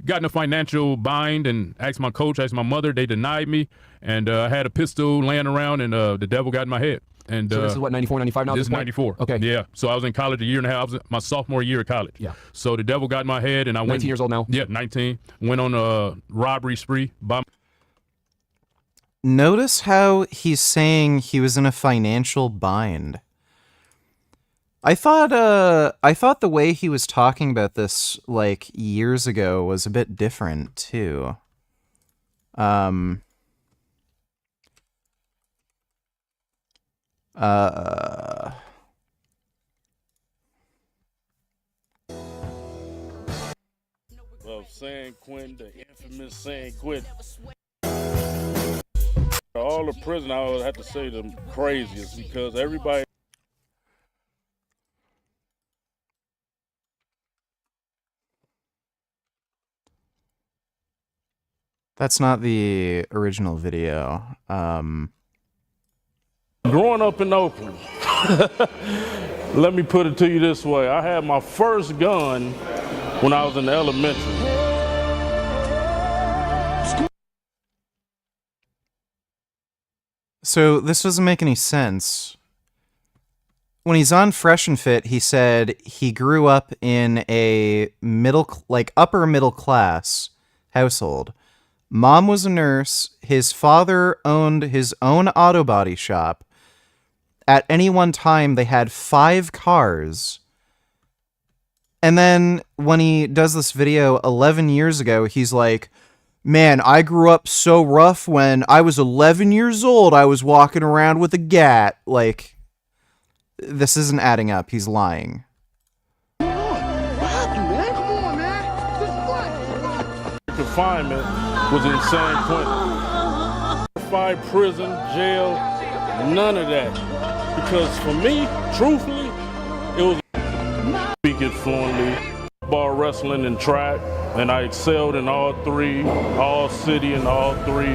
got in a financial bind and asked my coach, asked my mother. They denied me. And I had a pistol laying around and the devil got in my head. And so this is what, 94, 95 now? This is 94. Okay. Yeah. So I was in college a year and a half. I was my sophomore year of college. Yeah. So the devil got in my head and I went. 19 years old now? Yeah, 19. Went on a robbery spree. Notice how he's saying he was in a financial bind. I thought the way he was talking about this like years ago was a bit different too. Well, San Quentin, the infamous San Quentin. All the prison, I would have to say the craziest because everybody. that's not the original video. Growing up in Oakland, let me put it to you this way. I had my first gun when I was in elementary. So this doesn't make any sense. When he's on Fresh and Fit, he said he grew up in a upper middle class household. Mom was a nurse. His father owned his own auto body shop. At any one time, they had 5 cars. And then when he does this video 11 years ago, he's like, man, I grew up so rough when I was 11 years old. I was walking around with a gat. Like, this isn't adding up. He's lying. What happened, man? Come on, man. This is what? Confinement was in San Quentin. 5 prison, jail, none of that. Because for me, truthfully, it was speaking fluently, football, wrestling, and track. And I excelled in all 3, all city and all 3,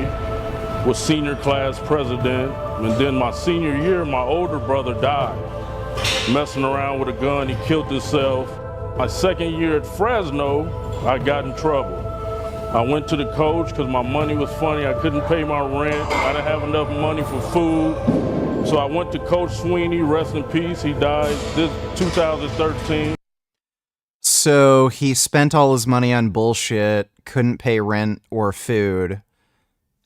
was senior class president. And then my senior year, my older brother died. Messing around with a gun, he killed himself. My second year at Fresno, I got in trouble. I went to the coach because my money was funny. I couldn't pay my rent. I didn't have enough money for food. So I went to Coach Sweeney, rest in peace. He died this 2013. So he spent all his money on bullshit, couldn't pay rent or food,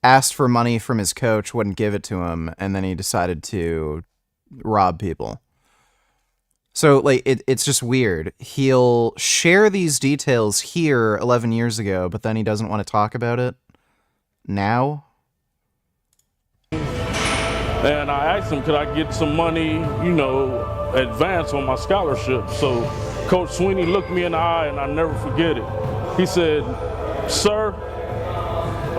asked for money from his coach, wouldn't give it to him, and then he decided to rob people. So, like, it's just weird. He'll share these details here 11 years ago, but then he doesn't want to talk about it now. And I asked him, could I get some money, advance on my scholarship? So Coach Sweeney looked me in the eye, and I never forget it. He said, sir,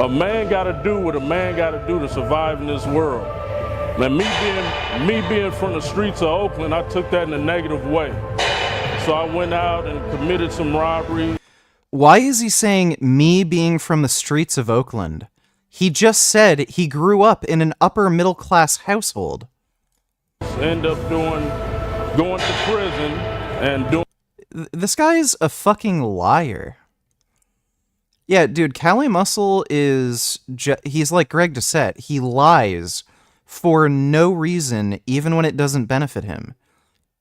a man got to do what a man got to do to survive in this world. And me being from the streets of Oakland, I took that in a negative way. So I went out and committed some robbery. Why is he saying me being from the streets of Oakland? He just said he grew up in an upper middle class household. End up going to prison and doing. This guy's a fucking liar. Yeah, dude, Cali Muscle is he's like Greg Doucette. He lies for no reason, even when it doesn't benefit him.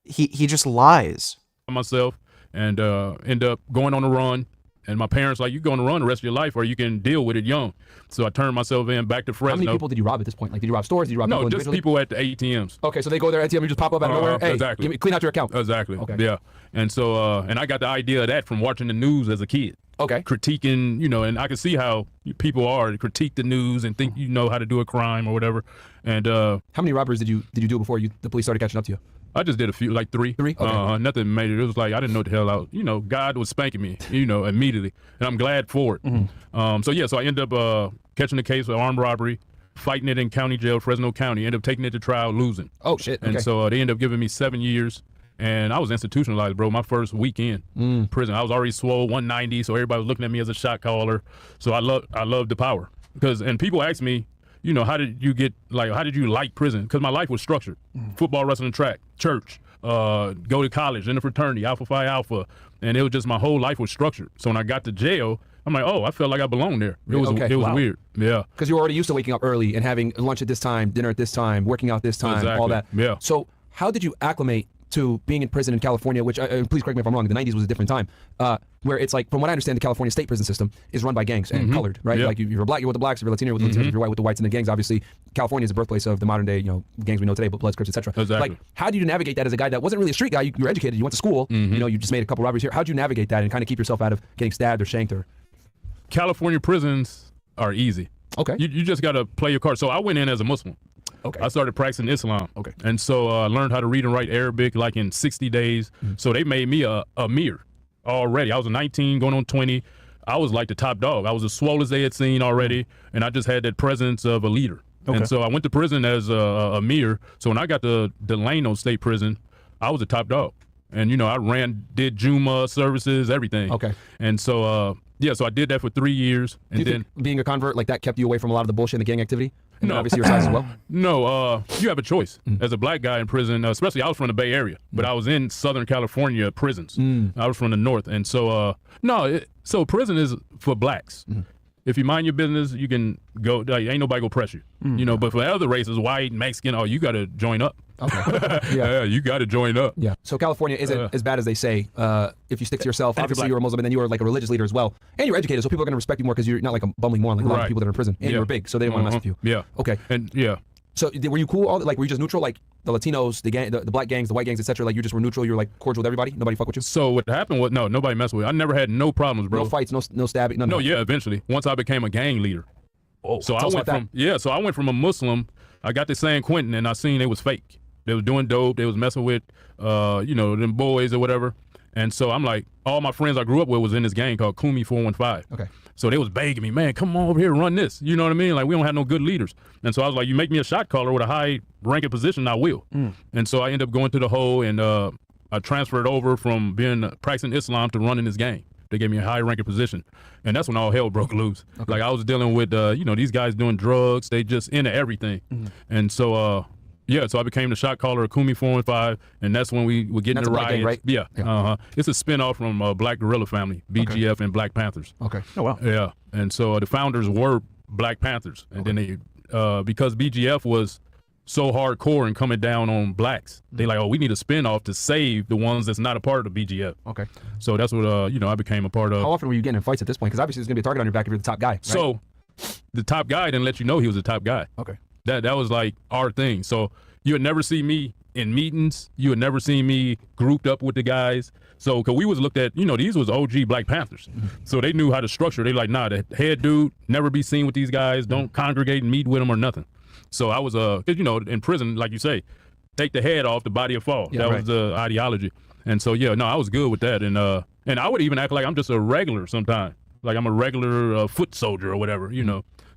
He just lies. Myself and end up going on a run. And my parents like, you go on a run the rest of your life, or you can deal with it young. So I turned myself in back to Fresno. How many people did you rob at this point? Like, did you rob stores? Did you rob No, just people at the ATMs. Okay, so they go there ATM, you just pop up out of nowhere. Hey, exactly. clean out your account. Exactly. Okay. Yeah. And so, and I got the idea of that from watching the news as a kid. Okay. Critiquing, and I can see how people are to critique the news and think you know how to do a crime or whatever. And how many robberies did you do before the police started catching up to you? I just did a few, like three. Okay. Nothing major. It was like I didn't know what the hell out. God was spanking me, immediately, and I'm glad for it. Mm-hmm. So I ended up catching the case of armed robbery, fighting it in county jail, Fresno County. Ended up taking it to trial, losing. Oh shit! Okay. And so they ended up giving me 7 years, and I was institutionalized, bro. My first week in prison, I was already swole 190, so everybody was looking at me as a shot caller. So I love the power and people ask me, how did you like prison? Because my life was structured. Football, wrestling, track, church, go to college, in the fraternity, Alpha Phi Alpha. And it was just my whole life was structured. So when I got to jail, I'm like, I felt like I belonged there. It was weird. Yeah. Because you were already used to waking up early and having lunch at this time, dinner at this time, working out this time, all that. Yeah. So how did you acclimate to being in prison in California, which, please correct me if I'm wrong, the 90s was a different time, where it's like, from what I understand, the California state prison system is run by gangs and colored, right? Yeah. Like if you're black, you're with the blacks, if you're Latino, you're with the Latinos, if you're white, with the whites, and the gangs. Obviously, California is the birthplace of the modern day, gangs we know today, but Bloods, Crips, etc. Exactly. Like, how do you navigate that as a guy that wasn't really a street guy? You were educated, you went to school, you just made a couple robberies here. How do you navigate that and kind of keep yourself out of getting stabbed or shanked or? California prisons are easy. Okay. You just got to play your card. So I went in as a Muslim. Okay. I started practicing Islam. Okay. And so I learned how to read and write Arabic like in 60 days. So they made me a mir already. I was 19 going on 20. I was like the top dog. I was as swole as they had seen already. And I just had that presence of a leader. Okay. And so I went to prison as a mir. So when I got to Delano State Prison, I was a top dog. And, I did Juma services, everything. Okay. And so, so I did that for 3 years. And do you think being a convert, like that kept you away from a lot of the bullshit and the gang activity? And obviously your size as well? No, you have a choice. As a black guy in prison, especially I was from the Bay Area, but I was in Southern California prisons. I was from the North. And so, so prison is for blacks. If you mind your business, you can go, ain't nobody gonna press you. But for other races, white, Mexican, you gotta join up. Okay. Yeah, you gotta join up. Yeah. So California isn't as bad as they say. If you stick to yourself, obviously you're a Muslim, and then you were like a religious leader as well, and you're educated, so people are gonna respect you more because you're not like a bumbling moron like a lot of people that are in prison, and you were big, so they didn't want to mess with you. Yeah. Okay. And yeah. So were you cool? Were you just neutral? Like the Latinos, the black gangs, the white gangs, etc. Like you just were neutral. You were like cordial with everybody. Nobody fuck with you. So what happened was nobody messed with me. I never had no problems, bro. No fights, no stabbing, none. No, yeah. Eventually, once I became a gang leader. Oh, so I went from a Muslim. I got to San Quentin, and I seen it was fake. They was doing dope. They was messing with, them boys or whatever. And so I'm like, all my friends I grew up with was in this gang called Kumi 415. Okay. So they was begging me, man, come on over here and run this. You know what I mean? Like, we don't have no good leaders. And so I was like, you make me a shot caller with a high ranking position, I will. And so I ended up going to the hole, and I transferred over from being practicing Islam to running this gang. They gave me a high ranking position. And that's when all hell broke loose. Like I was dealing with, these guys doing drugs. They just into everything. And so Yeah, so I became the shot caller of Kumi 415, and that's when we were getting That's the a black gang, riots. right? Yeah. It's a spinoff from Black Guerrilla Family, BGF and Black Panthers. Okay. Oh, wow. Yeah, and so the founders were Black Panthers, and then they, because BGF was so hardcore and coming down on blacks, they like, oh, we need a spinoff to save the ones that's not a part of BGF. Okay. So that's what I became a part of. How often were you getting in fights at this point? Because obviously there's gonna be a target on your back if you're the top guy. Right? So the top guy didn't let you know he was the top guy. Okay. That was like our thing. So you would never see me in meetings. You would never see me grouped up with the guys. So, cause we was looked at, these was OG Black Panthers. So they knew how to structure. They like, nah, the head dude, never be seen with these guys. Don't congregate and meet with them or nothing. So I was, in prison, like you say, take the head off, the body will fall. Yeah, that right. was the ideology. And so, I was good with that. And I would even act like I'm just a regular sometimes. Like I'm a regular foot soldier or whatever,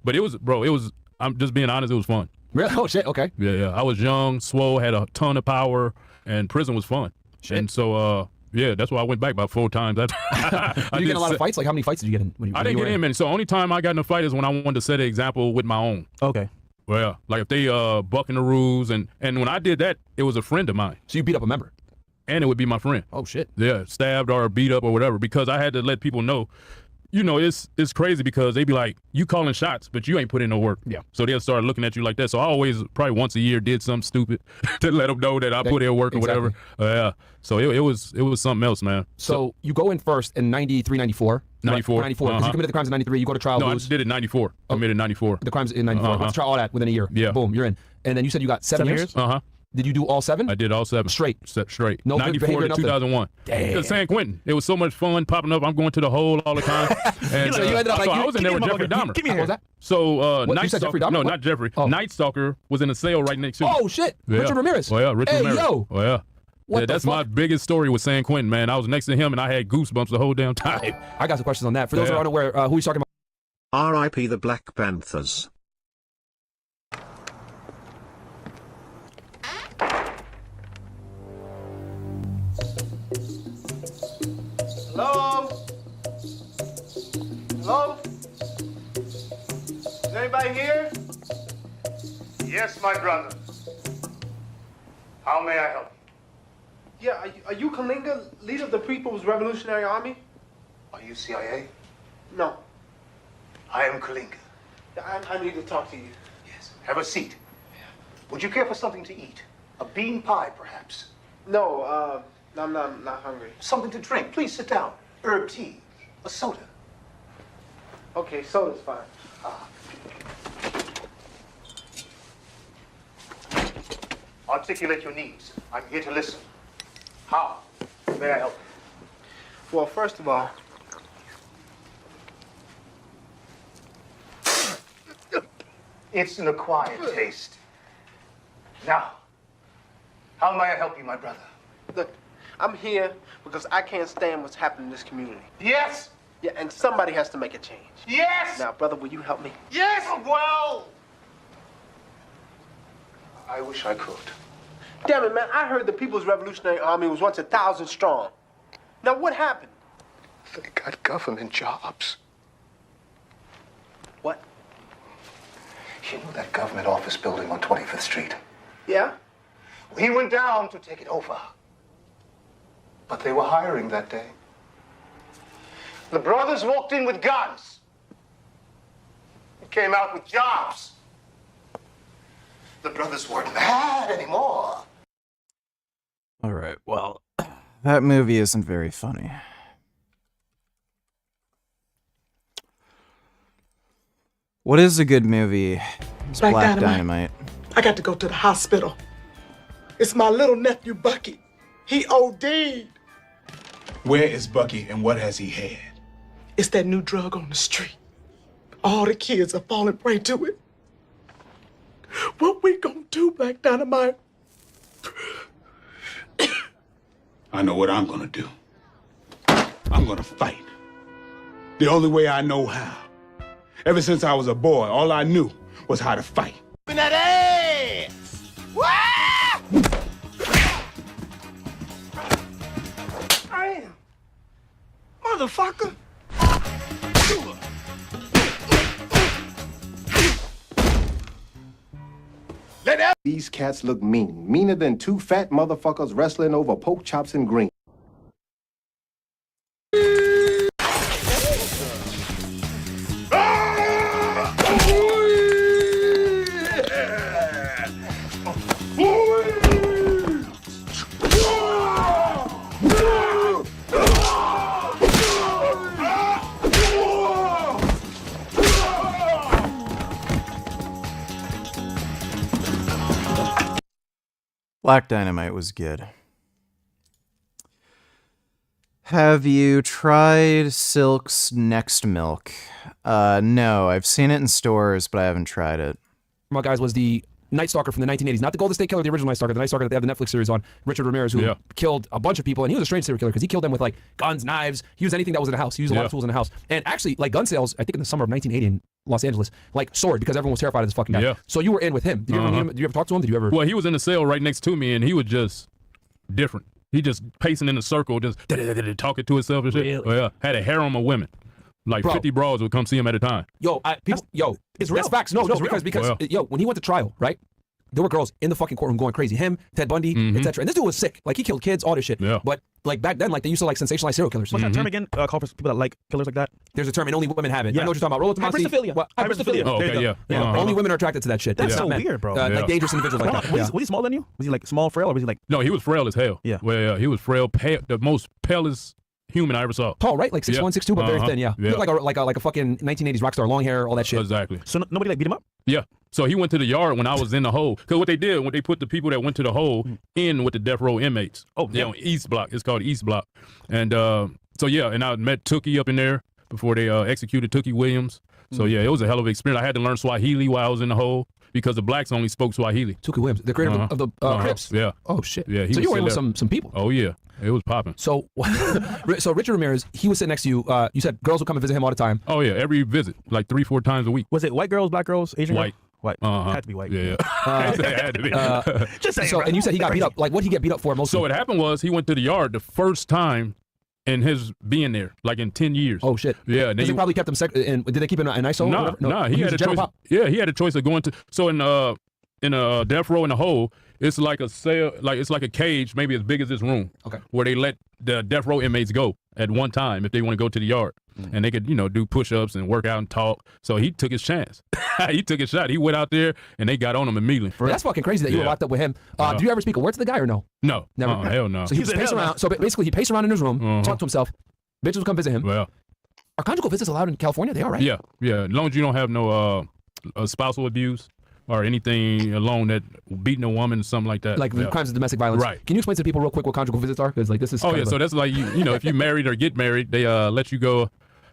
But it was, I'm just being honest, it was fun. Really? Oh, shit, okay. Yeah. I was young, swole, had a ton of power, and prison was fun. Shit. And so, that's why I went back about 4 times. Did you get in a lot of fights? Like, how many fights did you get in? When I didn't get in many. So, only time I got in a fight is when I wanted to set an example with my own. Okay. Well, like if they bucking the rules, and when I did that, it was a friend of mine. So you beat up a member? And it would be my friend. Oh, shit. Yeah, stabbed or beat up or whatever, because I had to let people know. It's crazy because they be like, you calling shots, but you ain't put in no work. Yeah. So they'll start looking at you like that. So I always, probably once a year, did something stupid to let them know that I put in work or whatever. Yeah. So it was something else, man. So you go in first in 93, 94. 94. 94. Because you committed the crimes in 93. You go to trial. No, lose. I did it in 94. Committed 94. The crimes in 94. Let's try all that within a year. Yeah. Boom, you're in. And then you said you got 7 years? Uh-huh. Did you do all 7? I did all 7. Straight? Straight. No good 94 behavior, to 2001. Damn. Because San Quentin, it was so much fun popping up. I'm going to the hole all the time. And So you ended up like, I was in there with Jeffrey Dahmer. Give me what was that? So What, Night you said Jeffrey Stalker, Dahmer? no, What? not Jeffrey. Oh. Night Stalker was in a cell right next to me. Oh, shit. Yeah. Richard Ramirez. Oh, yeah, Richard Hey, Ramirez. yo. Oh, yeah. What the That's fuck? my biggest story with San Quentin, man. I was next to him and I had goosebumps the whole damn time. I got some questions on that. For those who are unaware, who he's talking about. R.I.P. the Black Panthers. Hello? Hello? Is anybody here? Yes, my brother. How may I help you? Yeah, are you Kalinga, leader of the People's Revolutionary Army? Are you CIA? No. I am Kalinga. I need to talk to you. Yes. Have a seat. Would you care for something to eat? A bean pie, perhaps? No, I'm not hungry. Something to drink. Please sit down. Herb tea. A soda. Okay, soda's fine. Articulate your needs. I'm here to listen. How may I help you? Well, first of all, it's an acquired taste. Now, how may I help you, my brother? look, I'm here because I can't stand what's happening in this community. Yes! Yeah, and somebody has to make a change. Yes! Now, brother, will you help me? Yes! Well, I wish I could. Damn it, man, I heard the People's Revolutionary Army was once 1,000 strong. Now, what happened? They got government jobs. What? You know that government office building on 25th Street? Yeah? We went down to take it over. But they were hiring that day. The brothers walked in with guns. They came out with jobs. The brothers weren't mad anymore. All right, well, that movie isn't very funny. What is a good movie? It's Black Dynamite. I got to go to the hospital. It's my little nephew, Bucky. He OD'd. Where is Bucky and what has he had? It's that new drug on the street. All the kids are falling prey to it. What we gonna do, Black Dynamite? I know what I'm gonna do. I'm gonna fight. The only way I know how. Ever since I was a boy, all I knew was how to fight. That ass! Damn! Motherfucker! Let that These cats look mean. Meaner than two fat motherfuckers wrestling over pork chops and green. Black Dynamite was good. Have you tried Silk's Next Milk? No, I've seen it in stores, but I haven't tried it. Well, guys, was the Night Stalker from the 1980s. Not the Golden State Killer, the original Night Stalker. The Night Stalker that they have the Netflix series on. Richard Ramirez, who killed a bunch of people. And he was a strange serial killer because he killed them with, like, guns, knives. He used anything that was in a house. He used a lot of tools in a house. And actually, like, gun sales, I think in the summer of 1980 in Los Angeles, like, soared because everyone was terrified of this fucking guy. Yeah. So you were in with him. Did you ever meet him? Did you ever talk to him? Did you ever? Well, he was in the cell right next to me, and he was just different. He just pacing in a circle, just talking to himself and shit. Really? Oh, yeah. Had a harem of women. Like 50 bras would come see him at a time. Yo, it's real. That's facts. No, because yo, when he went to trial, right? There were girls in the fucking courtroom going crazy. Him, Ted Bundy, etc. And this dude was sick. Like, he killed kids, all this shit. Yeah. But like back then, like, they used to like sensationalize serial killers. What's that term again? Call for people that like killers like that? There's a term, and only women have it. Yeah. I know what you're talking about. Hybristophilia. Hybristophilia. Oh, okay, yeah. Only women are attracted to that shit. That's Not so men. weird, bro. Like dangerous individuals like that. Was he smaller than you? Was he like small, frail, or was he like? No, he was frail as hell. Yeah. Well, yeah, he was frail, pale, the most palest human I ever saw. Tall, right? Like 6'1", 6'2", but very thin. Yeah. Yeah. He looked like a fucking 1980s rock star, long hair, all that shit. Exactly. So nobody like beat him up? Yeah. So he went to the yard when I was in the hole. Because what they did, when they put the people that went to the hole in with the death row inmates. Oh, yeah. On East Block. It's called East Block. And so, yeah, and I met Tookie up in there before they executed Tookie Williams. So, yeah, it was a hell of an experience. I had to learn Swahili while I was in the hole because the blacks only spoke Swahili. Tookie Williams, the creator of the Crips? Yeah. Oh, shit. Yeah, so you were in with some people? Oh, yeah. It was popping. So, so Richard Ramirez, he was sitting next to you. You said girls would come and visit him all the time. Oh, yeah. Every visit, like 3-4 times a week. Was it white girls, black girls, Asian White. girls? White. Had to be white. Yeah. It had to be. Just saying, so, bro. and you said he got beat up. Like, what did he get beat up for mostly? So what happened was he went to the yard the first time in his being there, like in 10 years. Oh, shit. Yeah. Because they probably kept him and did they keep him in ISO? No, he had a choice. Yeah, he had a choice of going to. So in a death row in the hole, it's like a cell, like it's like a cage, maybe as big as this room. Okay. Where they let the death row inmates go at one time if they want to go to the yard, and they could, do push-ups and work out and talk. So he took his chance. He took his shot. He went out there and they got on him immediately. That's fucking crazy that you were locked up with him. Do you ever speak a word to the guy or no? No. Never. Hell no. So he was pacing around. So basically, he paced around in his room, talked to himself. Bitches would come visit him. Well, are conjugal visits allowed in California? They are, right? Yeah. As long as you don't have no spousal abuse or anything alone that beating a woman, something like that. Like crimes of domestic violence. Right. Can you explain to people real quick what conjugal visits are? Because like this is. Oh yeah. So that's like if you married or get married, they let you go.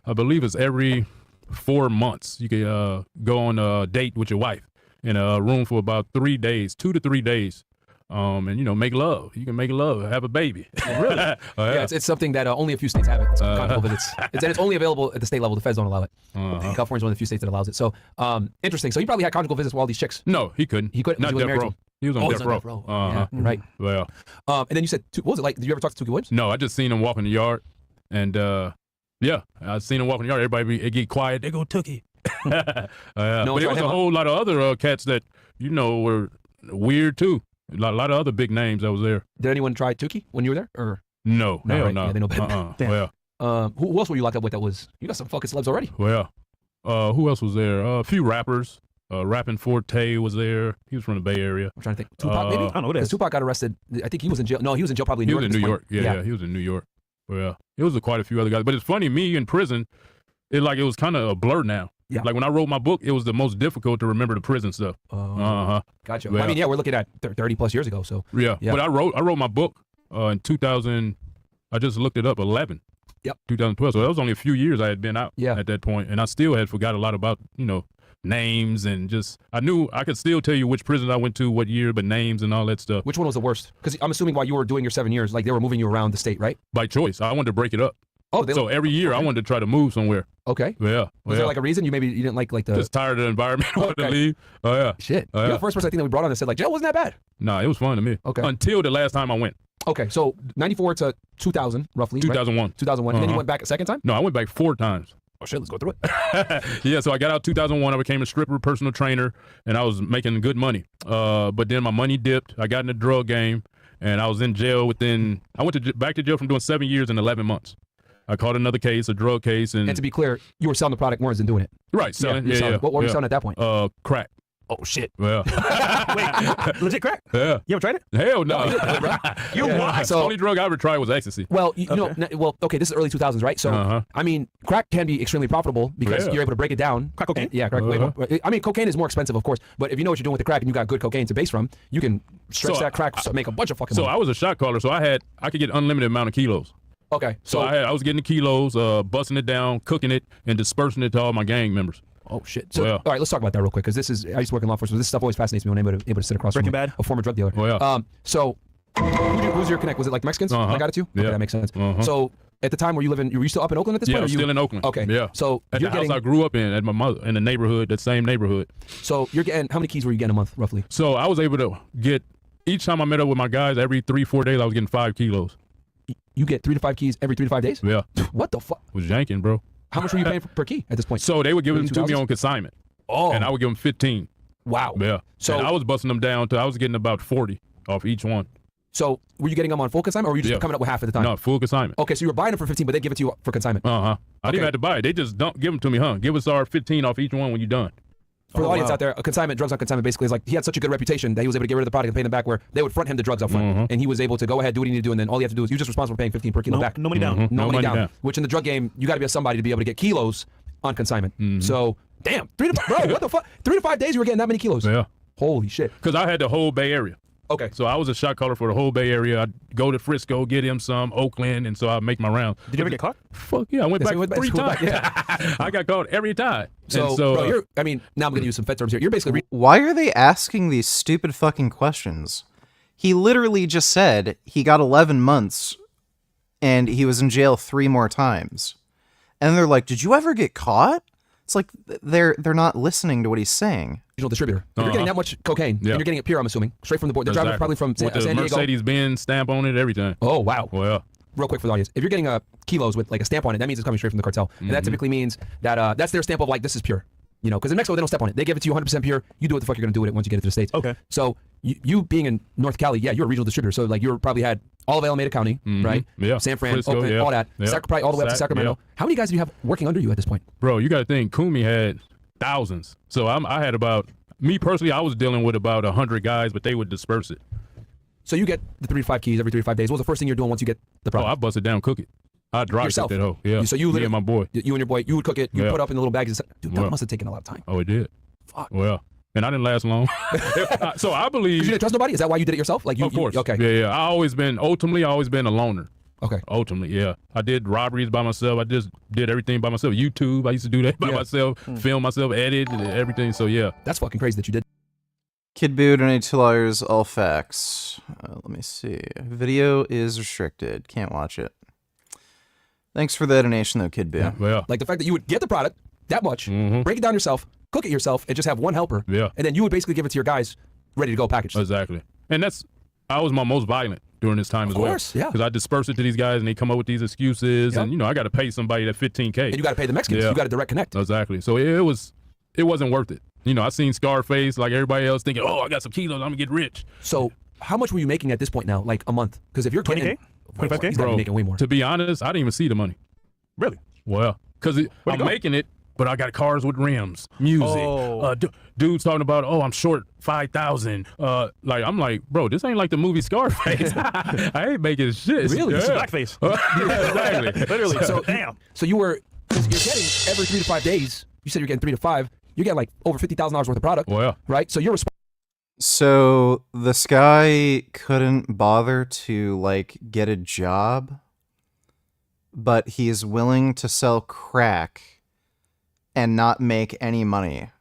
I believe it's every 4 months. You can go on a date with your wife in a room for about 3 days, 2 to 3 days. And make love. You can make love, have a baby. Really? Yeah, it's something that only a few states have it. It's conjugal visits. It's only available at the state level. The feds don't allow it. California's one of the few states that allows it. So interesting. So he probably had conjugal visits with all these chicks. No, he couldn't. He couldn't. Not death row. He was on death row. Yeah, you're right. Well. And then you said, what was it like? Did you ever talk to Tookie Williams? No, I just seen him walk in the yard, and I seen him walk in the yard. Everybody get quiet. They go Tookie. But there was a whole lot of other cats that were weird too. A lot of other big names that was there. Did anyone try Tookie when you were there? Or no, hell right? no. Yeah, they know better. Well, who else were you locked up with? That was you got some fucking celebs already. Well, who else was there? A few rappers. Rapping Forte was there. He was from the Bay Area. I'm trying to think. Tupac, maybe? I don't know what it is. Tupac got arrested. I think he was in jail. No, he was in jail probably in New York. He was in New York. Yeah, he was in New York. Well, it was quite a few other guys. But it's funny, me in prison, it was kind of a blur now. Yeah. Like when I wrote my book, it was the most difficult to remember the prison stuff. Gotcha. Well, I mean, we're looking at 30 plus years ago. So yeah. But I wrote my book in 2000. I just looked it up. 11. Yep. 2012. So that was only a few years I had been out at that point, and I still had forgot a lot about names and just I knew I could still tell you which prison I went to, what year, but names and all that stuff. Which one was the worst? Because I'm assuming while you were doing your 7 years, like they were moving you around the state, right? By choice. I wanted to break it up. Oh, so every year I wanted to try to move somewhere. Okay. Yeah. Was there like a reason you didn't like the? Just tired of the environment. Wanted to leave. Oh yeah. Shit. You're the first person I think that we brought on that said like jail wasn't that bad. Nah, it was fun to me. Okay. Until the last time I went. Okay, so 94 to 2000 roughly. 2001. Right? 2001. And then you went back a second time? No, I went back 4 times. Oh shit, let's go through it. Yeah, so I got out 2001. I became a stripper, personal trainer, and I was making good money. But then my money dipped. I got in the drug game, and I was in jail I went back to jail from doing 7 years and 11 months. I caught another case, a drug case. And to be clear, you were selling the product more than doing it. Right, selling. Yeah. What were you selling at that point? Crack. Oh shit. Well, Wait, legit crack? Yeah. You ever tried it? Hell no. You lied. The only drug I ever tried was ecstasy. Well, you know, okay, this is early 2000s, right? So, I mean, crack can be extremely profitable because you're able to break it down. Crack cocaine? Yeah, crack. I mean, cocaine is more expensive, of course, but if you know what you're doing with the crack and you got good cocaine to base from, you can stretch that crack, make a bunch of fucking money. So I was a shot caller, so I could get unlimited amount of kilos. Okay. So I was getting the kilos, busting it down, cooking it, and dispersing it to all my gang members. Oh shit! So, all right, let's talk about that real quick because I used to work in law enforcement. This stuff always fascinates me when I'm able to sit across from a former drug dealer. Oh, yeah. So who's your connect? Was it like Mexicans? I got it too. Yeah. Okay, that makes sense. So at the time, were you still up in Oakland at this point? Yeah, still in Oakland. Okay. Yeah. So at you're the getting house I grew up in, at my mother, in the neighborhood, that same neighborhood. So you're getting how many keys were you getting a month roughly? So I was able to get each time I met up with my guys every 3-4 days. I was getting 5 kilos. You get 3 to 5 keys every 3 to 5 days? Yeah. What the fuck? Was yanking, bro. How much were you paying per key at this point? So they would give them to me on consignment. Oh. And I would give them 15. Wow. Yeah. So and I was busting them down to, I was getting about 40 off each one. So were you getting them on full consignment or were you just coming up with half at the time? No, full consignment. Okay, so you were buying them for 15, but they give it to you for consignment. I didn't even have to buy it. They just don't give them to me, Give us our 15 off each one when you're done. For the audience out there, a consignment, drugs on consignment basically is like he had such a good reputation that he was able to get rid of the product and pay them back where they would front him the drugs up front. And he was able to go ahead, do what he needed to do, and then all you have to do is you're just responsible for paying 15 per kilo back. No money down. No money down. Which in the drug game, you got to be somebody to be able to get kilos on consignment. So, damn, 3 to 5, bro, what the fuck? 3 to 5 days you were getting that many kilos? Yeah. Holy shit. Because I had the whole Bay Area. Okay. So I was a shot caller for the whole Bay Area. I'd go to Frisco, get him some, Oakland, and so I'd make my rounds. Did you ever get caught? Fuck yeah, I went back 3 times. I got caught every time. So bro, now I'm going to use some Fed terms here. You're basically... Why are they asking these stupid fucking questions? He literally just said he got 11 months and he was in jail 3 more times. And they're like, did you ever get caught? It's like they're not listening to what he's saying. Regional distributor. If you're getting that much cocaine, and you're getting it pure, I'm assuming, straight from the board. They're driving probably from San Diego. Mercedes-Benz stamp on it, everything. Oh, wow. Well, real quick for the audience. If you're getting kilos with like a stamp on it, that means it's coming straight from the cartel. And that typically means that that's their stamp of like, this is pure. You know, because in Mexico, they don't step on it. They give it to you 100% pure. You do what the fuck you're going to do with it once you get it to the States. Okay. So you being in North Cali, yeah, you're a regional distributor. So like you probably had all of Alameda County, right? Yeah. San Fran, Frisco, Oakland, all that. Probably all the way up to Sacramento. How many guys do you have working under you at this point? Bro, you got to think, Kumi had thousands. So I had about, me personally, I was dealing with about 100 guys, but they would disperse it. So you get the 3 to 5 keys every 3 to 5 days. What was the first thing you're doing once you get the product? Oh, I bust it down, cook it. I dry cook that hoe. Yeah. So you me and my boy. You and your boy, you would cook it, you put it up in the little bags. Dude, that must have taken a lot of time. Oh, it did. Fuck. Well, and I didn't last long. So I believe. You didn't trust nobody? Is that why you did it yourself? Like you, of course. Okay. Yeah. I always been a loner. Okay. Ultimately, yeah. I did robberies by myself. I just did everything by myself. YouTube, I used to do that by myself, film myself, edit, and everything. So yeah. That's fucking crazy that you did. Kid Boo donated $2, all facts. Let me see. Video is restricted. Can't watch it. Thanks for the donation, though, Kid Boo. Yeah. Like the fact that you would get the product that much, break it down yourself, cook it yourself, and just have one helper. Yeah. And then you would basically give it to your guys ready to go packaged. Exactly. And I was my most violent during this time as well. Of course, yeah. Because I disperse it to these guys and they come up with these excuses. And, I got to pay somebody that $15K. And you got to pay the Mexicans. You got a direct connect. Exactly. So it wasn't worth it. I seen Scarface like everybody else thinking, oh, I got some kilos, I'm going to get rich. So how much were you making at this point now? Like a month? Because if you're getting 20K? 25K? He's got to be making way more. To be honest, I didn't even see the money. Really? Well, because I'm making it, but I got cars with rims, music. Dudes talking about, I'm short 5,000. I'm like, bro, this ain't like the movie Scarface. I ain't making shit. Really? It's blackface. Yeah, exactly. Literally. So damn. So you're getting every 3 to 5 days. You said you're getting 3 to 5. You're getting like over $50,000 worth of product. Well, yeah. Right? So you're responsible. So this guy couldn't bother to get a job, but he's willing to sell crack and not make any money.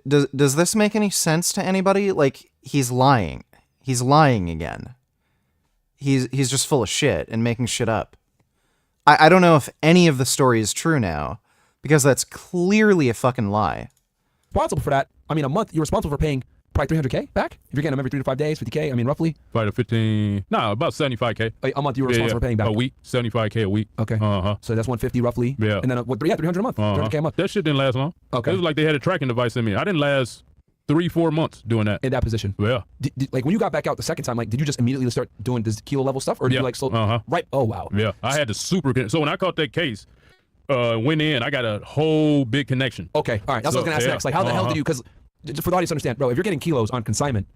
Does this make any sense to anybody? Like, he's lying. He's lying again. He's just full of shit and making shit up. I don't know if any of the story is true now, because that's clearly a fucking lie. Responsible for that. I mean, a month, you're responsible for paying Probably 300K back? If you're getting them every 3 to 5 days, 50K, I mean, roughly? Probably 15, no, about 75K. A month you were responsible for paying back? A week, 75K a week. Okay. So that's 150 roughly. Yeah. And then, 300 a month, 300K a month. That shit didn't last long. Okay. It was like they had a tracking device in me. I didn't last 3-4 months doing that. In that position? Yeah. Like when you got back out the second time, like did you just immediately start doing this kilo level stuff? Or did you like slow? Right. Oh, wow. Yeah. I had to so when I caught that case, went in, I got a whole big connection. Okay. All right. That's what I was going to ask next. Like how the hell did you, because for the audience to understand, bro, if you're getting kilos on consignment,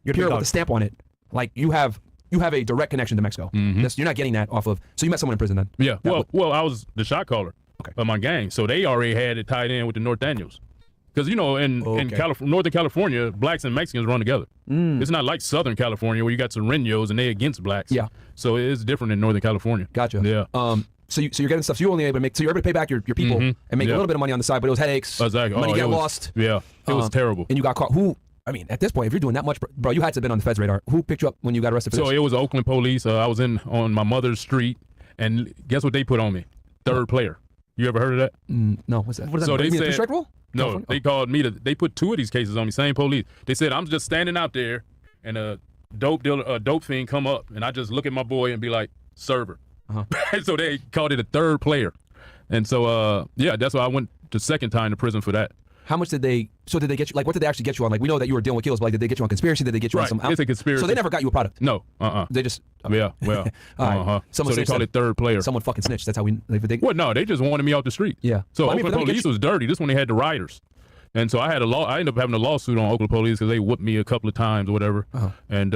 you're pure with a stamp on it, like you have a direct connection to Mexico. You're not getting that off of, so you met someone in prison then? Yeah. Well, I was the shot caller of my gang. So they already had it tied in with the North Daniels. Because, you know, in Northern California, blacks and Mexicans run together. It's not like Southern California where you got Sureños and they against blacks. Yeah. So it's different in Northern California. Gotcha. Yeah. So you're getting stuff. So you only able to make. So you're able to pay back your people and make a little bit of money on the side, but it was headaches. Exactly. Money get lost. Yeah. It was terrible. And you got caught. Who? I mean, at this point, if you're doing that much, bro, you had to have been on the Fed's radar. Who picked you up when you got arrested for this? So it was Oakland police. I was on my mother's street, and guess what they put on me? Third player. You ever heard of that? No. What's that? What does so that mean? they said, three-strike rule? No, they called me they put 2 of these cases on me. Same police. They said I'm just standing out there, and a dope fiend come up, and I just look at my boy and be like, server. So they called it a third player, and so that's why I went the second time to prison for that. How much did they get you, like what did they actually get you on? Like we know that you were dealing with kilos, but like did they get you on conspiracy? Did they get you on some? It's a conspiracy. So they never got you a product? No. They just. Yeah, well. So they call it third player. Someone fucking snitched. That's how we. Well, no, they just wanted me off the street. Yeah. So Oakland police was dirty. This one they had the riders. And so I ended up having a lawsuit on Oakland police because they whooped me a couple of times or whatever. And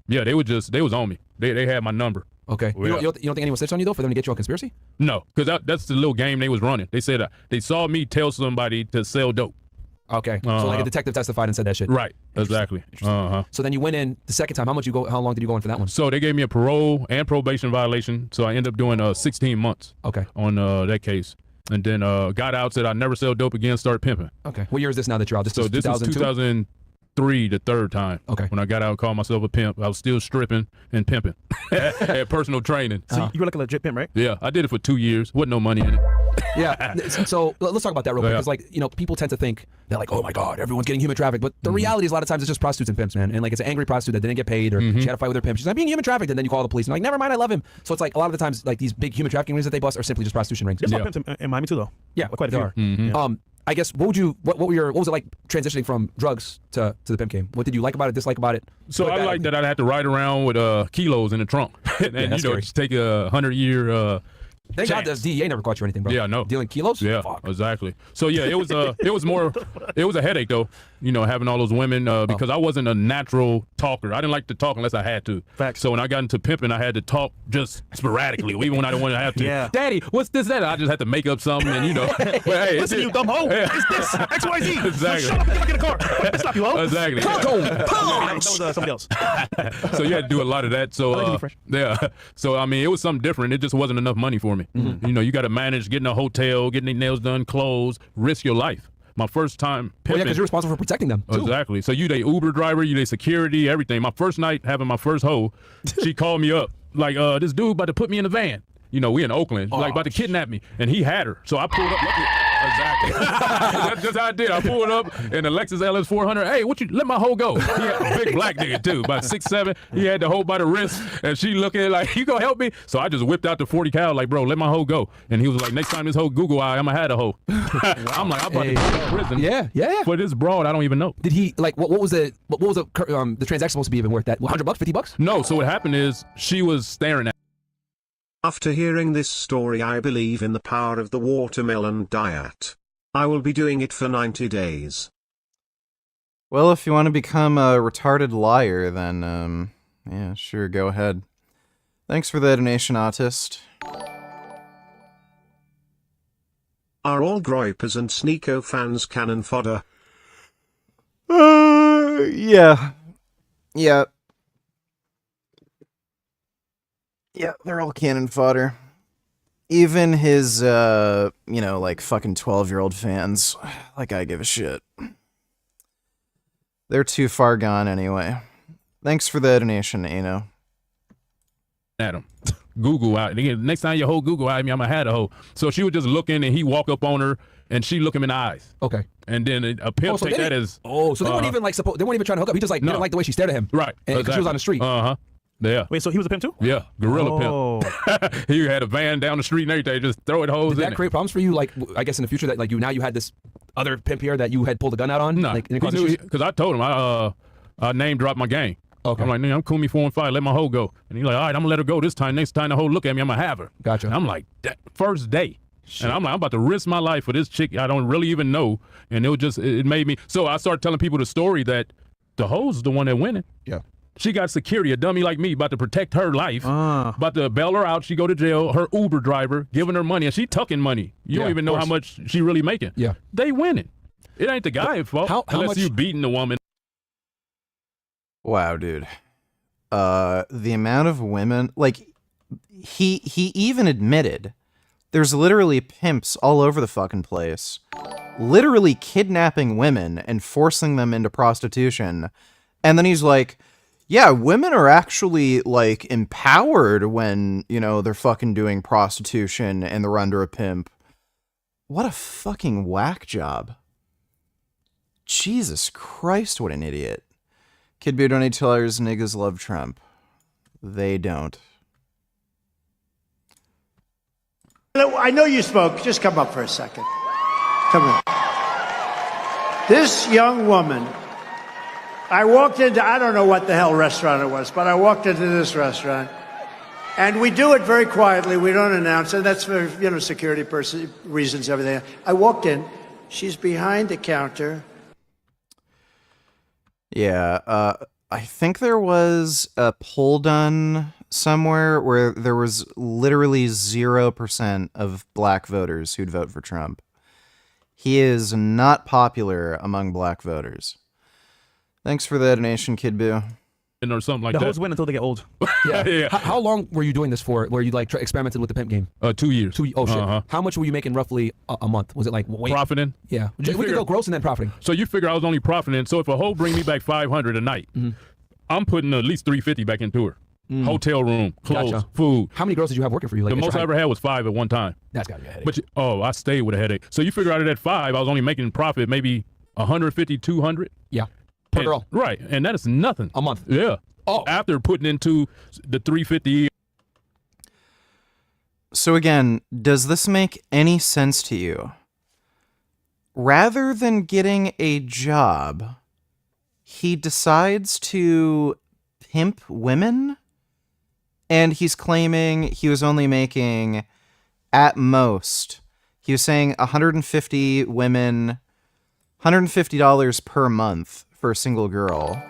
they was on me. They had my number. Okay. Yeah. You don't think anyone snitched on you though for them to get you on conspiracy? No, because that's the little game they was running. They said they saw me tell somebody to sell dope. Okay. So like a detective testified and said that shit. Right. Exactly. So then you went in the second time. How long did you go in for that one? So they gave me a parole and probation violation. So I ended up doing 16 months. Okay. On that case. And then got out, said I'd never sell dope again, started pimping. Okay. What year is this now that you're out? This is 2003, the third time. Okay. When I got out and called myself a pimp, I was still stripping and pimping. Had personal training. So you were like a legit pimp, right? Yeah, I did it for 2 years. Wasn't no money in it. Yeah. So let's talk about that real quick, because like, you know, people tend to think that like, oh my God, everyone's getting human trafficked, but the reality is a lot of times it's just prostitutes and pimps, man. And like it's an angry prostitute that didn't get paid, or she had a fight with her pimp. She's like, being human trafficked, and then you call the police and like, never mind, I love him. So it's like a lot of the times like these big human trafficking rings that they bust are simply just prostitution rings. There's a lot of pimps in Miami too, though. Yeah, quite a few. Yeah. I guess what was it like transitioning from drugs to the pimp game? What did you like about it, dislike about it? So I like that I had to ride around with kilos in the trunk, and you know, just take a 100-year. Thank God the DEA never caught you or anything, bro. Yeah, no. Dealing kilos? Yeah, exactly. So yeah, it was a headache though, you know, having all those women because I wasn't a natural talker. I didn't like to talk unless I had to. Facts. So when I got into pimping, I had to talk just sporadically, even when I didn't want to have to. Yeah. Daddy, what's this, that? I just had to make up something, and you know. But, hey, listen, you dumb hoe. It's this XYZ. Exactly. Shut up and get a car. Stop you, hoe. Exactly. That was somebody else. So you had to do a lot of that. So yeah. So I mean, it was something different. It just wasn't enough money for me. You know, you got to manage getting a hotel, getting their nails done, clothes, risk your life. My first time pimping. Well, yeah, because you're responsible for protecting them, too. Exactly. So you the Uber driver, you the security, everything. My first night having my first hoe, she called me up like, this dude about to put me in the van. You know, we in Oakland, like about to kidnap me, and he had her. So I pulled up. Exactly. That's just how I did. I pulled up in the Lexus LS 400. Hey, let my hoe go? He had a big black nigga too, about 6'7". He had the hoe by the wrist, and she looking like, you gonna help me? So I just whipped out the 40 cal, like, bro, let my hoe go. And he was like, next time this hoe Google eye, I'ma have a hoe. I'm like, I'm about to go to prison. Yeah. For this broad, I don't even know. Did he like what was the transaction supposed to be even worth? That $100, $50? No. So what happened is she was staring at. After hearing this story, I believe in the power of the watermelon diet. I will be doing it for 90 days. Well, if you want to become a retarded liar, then, yeah, sure, go ahead. Thanks for the donation, Autist. Are all Groypers and Sneeko fans cannon fodder? Yeah. Yeah. Yeah, they're all cannon fodder. Even his, you know, like, fucking 12-year-old fans. Like, I give a shit. They're too far gone anyway. Thanks for the donation, Ano. Adam. Google out. Next time your hoe Google out me, I'ma have a hoe. So she was just looking, and he walked up on her, and she look him in the eyes. Okay. And then a pimp so take they that didn't- as so they weren't even like they weren't even trying to hook up. He just like didn't like the way she stared at him. Right. And 'cause she was on the street. Yeah. Wait, so he was a pimp too? Yeah, gorilla pimp. He had a van down the street and everything, just throw it hoes Did in that create problems for you? Like, I guess in the future that like you had this other pimp here that you had pulled a gun out on? No, like, across the street? because I told him I name dropped my gang. Okay. I'm like, nigga, I'm Kumi 4 and 5. Let my hoe go. And he's like, all right, I'm gonna let her go this time. Next time the hoe look at me, I'm gonna have her. Gotcha. And I'm like, that first day. Shit. And I'm like, I'm about to risk my life for this chick I don't really even know. And it made me. So I started telling people the story that the hoe's is the one that winning. Yeah. She got security, a dummy like me, about to protect her life, about to bail her out. She go to jail. Her Uber driver giving her money, and she tucking money. You don't even know how much she really making. Yeah, they winning. It ain't the guy's fault unless much- you beating the woman. Wow, dude. The amount of women, like, he even admitted there's literally pimps all over the fucking place, literally kidnapping women and forcing them into prostitution. And then he's like, yeah, women are actually, like, empowered when, you know, they're fucking doing prostitution and they're under a pimp. What a fucking whack job. Jesus Christ, what an idiot. Kid Beer Donate $2. Niggas love Trump. They don't. I know you spoke. Just come up for a second. Come here. This young woman, I walked into, I don't know what the hell restaurant it was, but I walked into this restaurant, and we do it very quietly. We don't announce it. That's for, you know, security reasons, everything. I walked in. She's behind the counter. Yeah, I think there was a poll done somewhere where there was literally 0% of black voters who'd vote for Trump. He is not popular among black voters. Thanks for the donation, Kid Boo. Or something like The that. hoes win until they get old. Yeah. Yeah. How long were you doing this for? Where you like experimented with the pimp game? 2 years. Oh shit. Uh-huh. How much were you making roughly a month? Was it like Profiting? Yeah. We could go gross and then profiting. So you figure I was only profiting. So if a hoe bring me back 500 a night, I'm putting at least 350 back into her. Hotel room, clothes, Gotcha. food. How many girls did you have working for you? Like The most I ever had was 5 at one time. That's gotta be a headache. But I stayed with a headache. So you figure out of that 5, I was only making profit maybe 150, 200. Yeah. Per girl. Right. And that is nothing. A month. Yeah. Oh. After putting into the 350. So again, does this make any sense to you? Rather than getting a job, he decides to pimp women? And he's claiming he was only making, at most, he was saying 150 women, $150 per month for a single girl.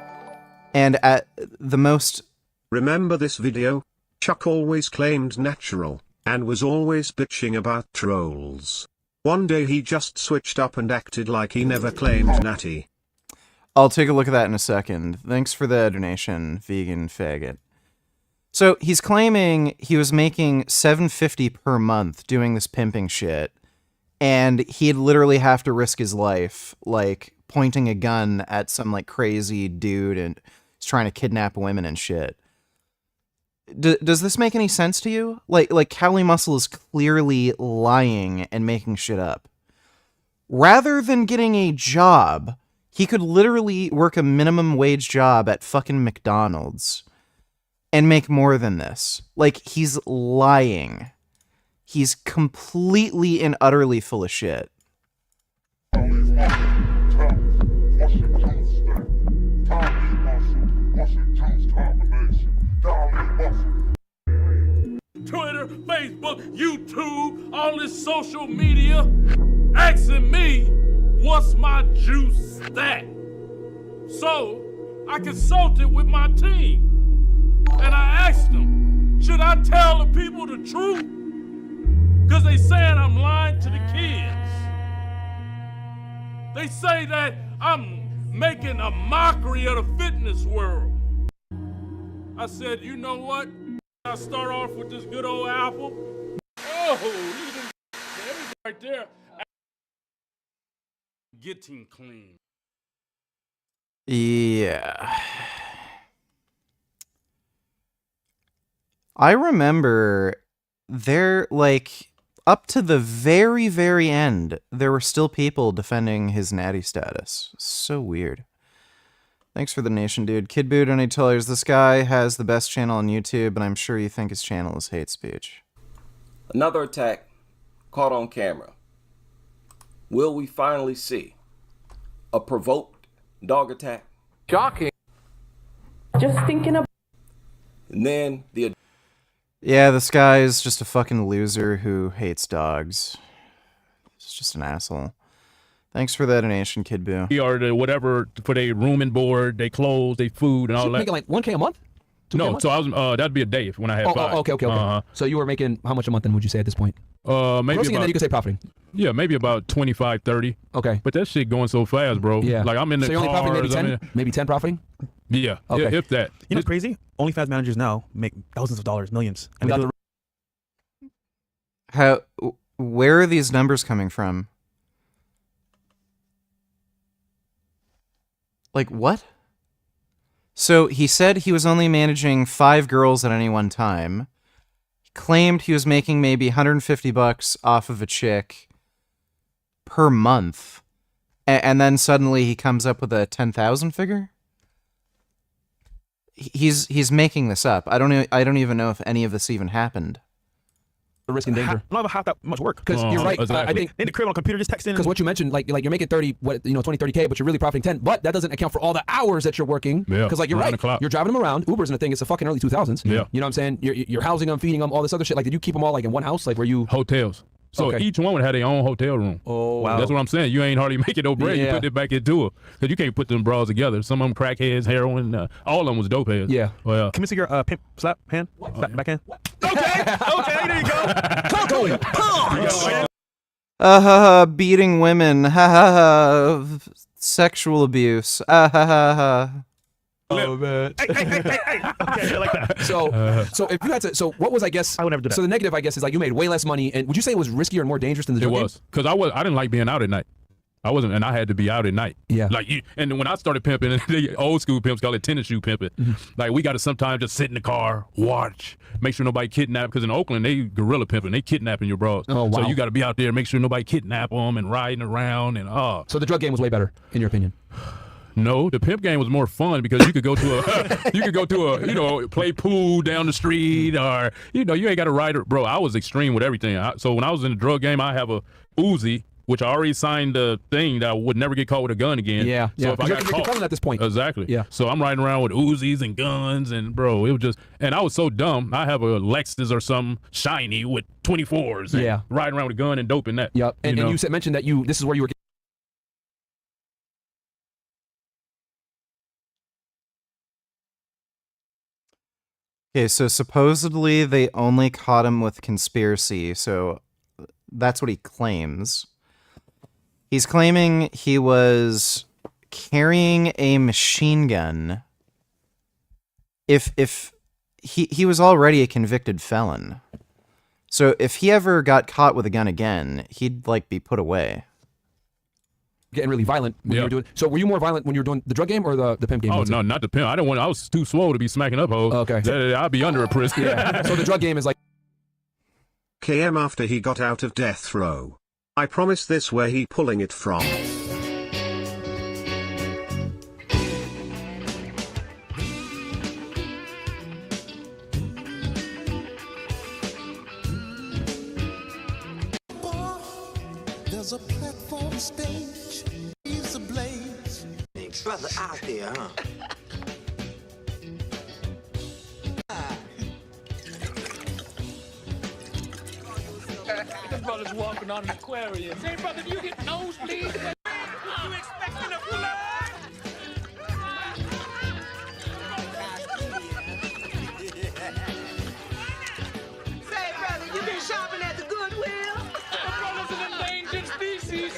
And at the most... Remember this video? Chuck always claimed natural, and was always bitching about trolls. One day he just switched up and acted like he never claimed natty. I'll take a look at that in a second. Thanks for the donation, vegan faggot. So he's claiming he was making $750 per month doing this pimping shit, and he'd literally have to risk his life, like pointing a gun at some like crazy dude and he's trying to kidnap women and shit. Does this make any sense to you? Like Cowley Muscle is clearly lying and making shit up. Rather than getting a job, he could literally work a minimum wage job at fucking McDonald's and make more than this. Like, he's lying. He's completely and utterly full of shit. Twitter, Facebook, YouTube, all this social media, asking me what's my juice stat. So I consulted with my team and I asked them, should I tell the people the truth? Because they saying I'm lying to the kids. They say that I'm making a mockery of the fitness world. I said, you know what? I start off with this good old apple. Oh, look at this right there. Getting clean. Yeah. I remember there, like, up to the very, very end, there were still people defending his natty status. So weird. Thanks for the nation, dude. Kid Boo $20. This guy has the best channel on YouTube, and I'm sure you think his channel is hate speech. Another attack caught on camera. Will we finally see a provoked dog attack? Shocking. Just thinking about. And then the. Yeah, this guy is just a fucking loser who hates dogs. He's just an asshole. Thanks for that donation, Kid Boo. Or the whatever for their room and board, their clothes, their food, and all that. Making like $1K a month? No, so I was that'd be a day when I had 5. Okay. So you were making how much a month then, would you say, at this point? Maybe Grossing, and about, then you could say profiting. Yeah, maybe about 25, 30. Okay. But that shit going so fast, bro. Yeah. Like I'm in the so you're only profiting cars. maybe 10 profiting? Yeah. Okay. Yeah, if that. You know what's crazy? OnlyFans managers now make thousands of dollars, millions. And they do Where are these numbers coming from? Like, what? So he said he was only managing 5 girls at any one time. He claimed he was making maybe $150 off of a chick per month. And then suddenly he comes up with a 10,000 figure? He's making this up. I don't even know if any of this even happened. The risk and danger. Not about half that much work. Because you're right. Exactly. I think in the crib on a computer just texting. Because what you mentioned, like you're making 20, 30K, but you're really profiting 10. But that doesn't account for all the hours that you're working. Yeah. Because like you're right, you're driving them around. Uber's in a thing. It's the fucking early 2000s. Yeah. You know what I'm saying? You're housing them, feeding them, all this other shit. Like, did you keep them all like in one house? Like, were you hotels? So Okay. each one would have their own hotel room. Oh, wow. That's what I'm saying. You ain't hardly making no bread. Yeah. You put it back into it. Because you can't put them bras together. Some of them crackheads, heroin, all of them was dope heads. Yeah. Well, Can we see your pimp slap hand? Backhand? Okay, there you go. Beating women. Sexual abuse. Oh man. Hey. Okay, I like that. So if you had to, so what was, I guess, I would never do that. So the negative, I guess, is like you made way less money. And would you say it was riskier and more dangerous than the it drug game? was. Because I didn't like being out at night. I wasn't, and I had to be out at night. Yeah. Like and when I started pimping, the old school pimps call it tennis shoe pimping. Like we got to sometimes just sit in the car, watch, make sure nobody kidnap. Because in Oakland, they gorilla pimping, they kidnapping your bros. Oh, wow. So you got to be out there, make sure nobody kidnap them and riding around and So the drug game was way better, in your opinion? No, the pimp game was more fun because you could go to a play pool down the street, or you ain't got to ride it, bro. I was extreme with everything. So when I was in the drug game, I have a Uzi, which I already signed the thing that I would never get caught with a gun again. Yeah. So if I got caught at this point. Exactly. Yeah. So I'm riding around with Uzis and guns, and bro, it was just, and I was so dumb. I have a Lexus or something shiny with 24s. And Yeah. riding around with a gun and dope in that. Yep. And know? you mentioned that this is where you were. Okay, so supposedly they only caught him with conspiracy, so that's what he claims. He's claiming he was carrying a machine gun. If he was already a convicted felon. So if he ever got caught with a gun again, he'd like be put away. Getting really violent when you were doing. So were you more violent when you were doing the drug game or the pimp game? Oh no, not the pimp. I was too swole to be smacking up hoes. Okay. I'd be under a prison. Yeah. So the drug game is like KM after he got out of death row. I promise this where he pulling it from. There's a platform stage, he's ablaze. Big brother out there, huh? The brother's walking on an aquarium. Say, brother, do you get nosebleeds? You expecting a flood? Say, brother, you been shopping at the Goodwill? The brother's an endangered species.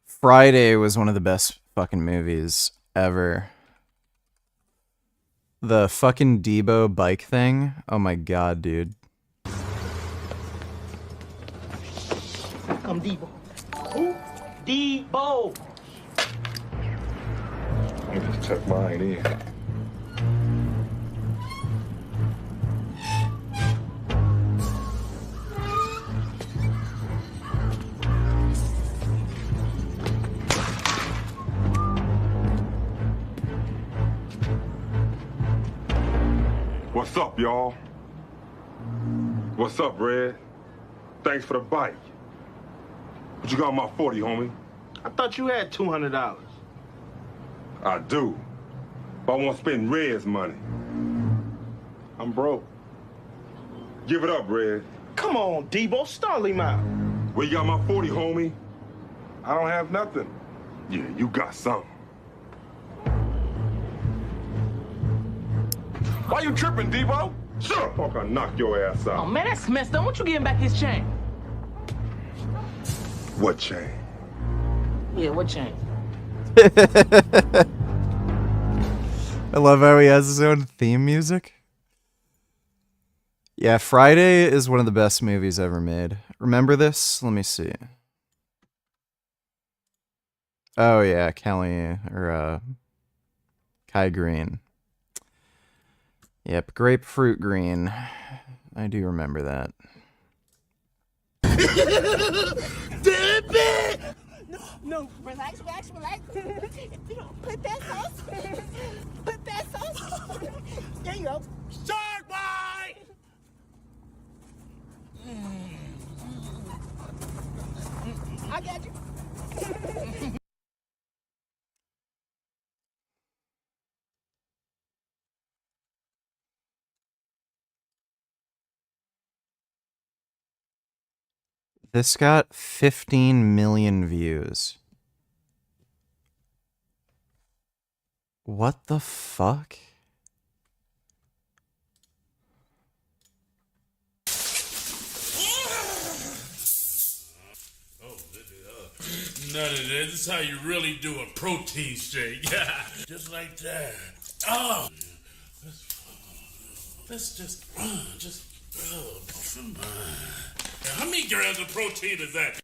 Friday was one of the best fucking movies ever. The fucking Debo bike thing. Oh my god, dude. Come Debo. Who? Debo. I just tuck mine in. What's up, y'all? What's up, Red? Thanks for the bike. What you got on my 40, homie? I thought you had $200. I do. But I won't spend Red's money. I'm broke. Give it up, Red. Come on, Debo, stall him out. Where you got my 40, homie? I don't have nothing. Yeah, you got something. Why you tripping, Debo? Shut up, fuck, I'll knock your ass out. Oh, man, that's messed up. Won't you give him back his chain? What chain? Yeah, what chain? I love how he has his own theme music. Yeah, Friday is one of the best movies ever made. Remember this? Let me see. Oh yeah, Kelly or Kai Green. Yep, grapefruit green. I do remember that. No, relax. You know, put that sauce. Put that sauce. There you go. Shark boy! I got you. This got 15 million views. What the fuck? None of this. This is how you really do a protein shake. Just like that. Oh! Let's just how many grams of protein is that?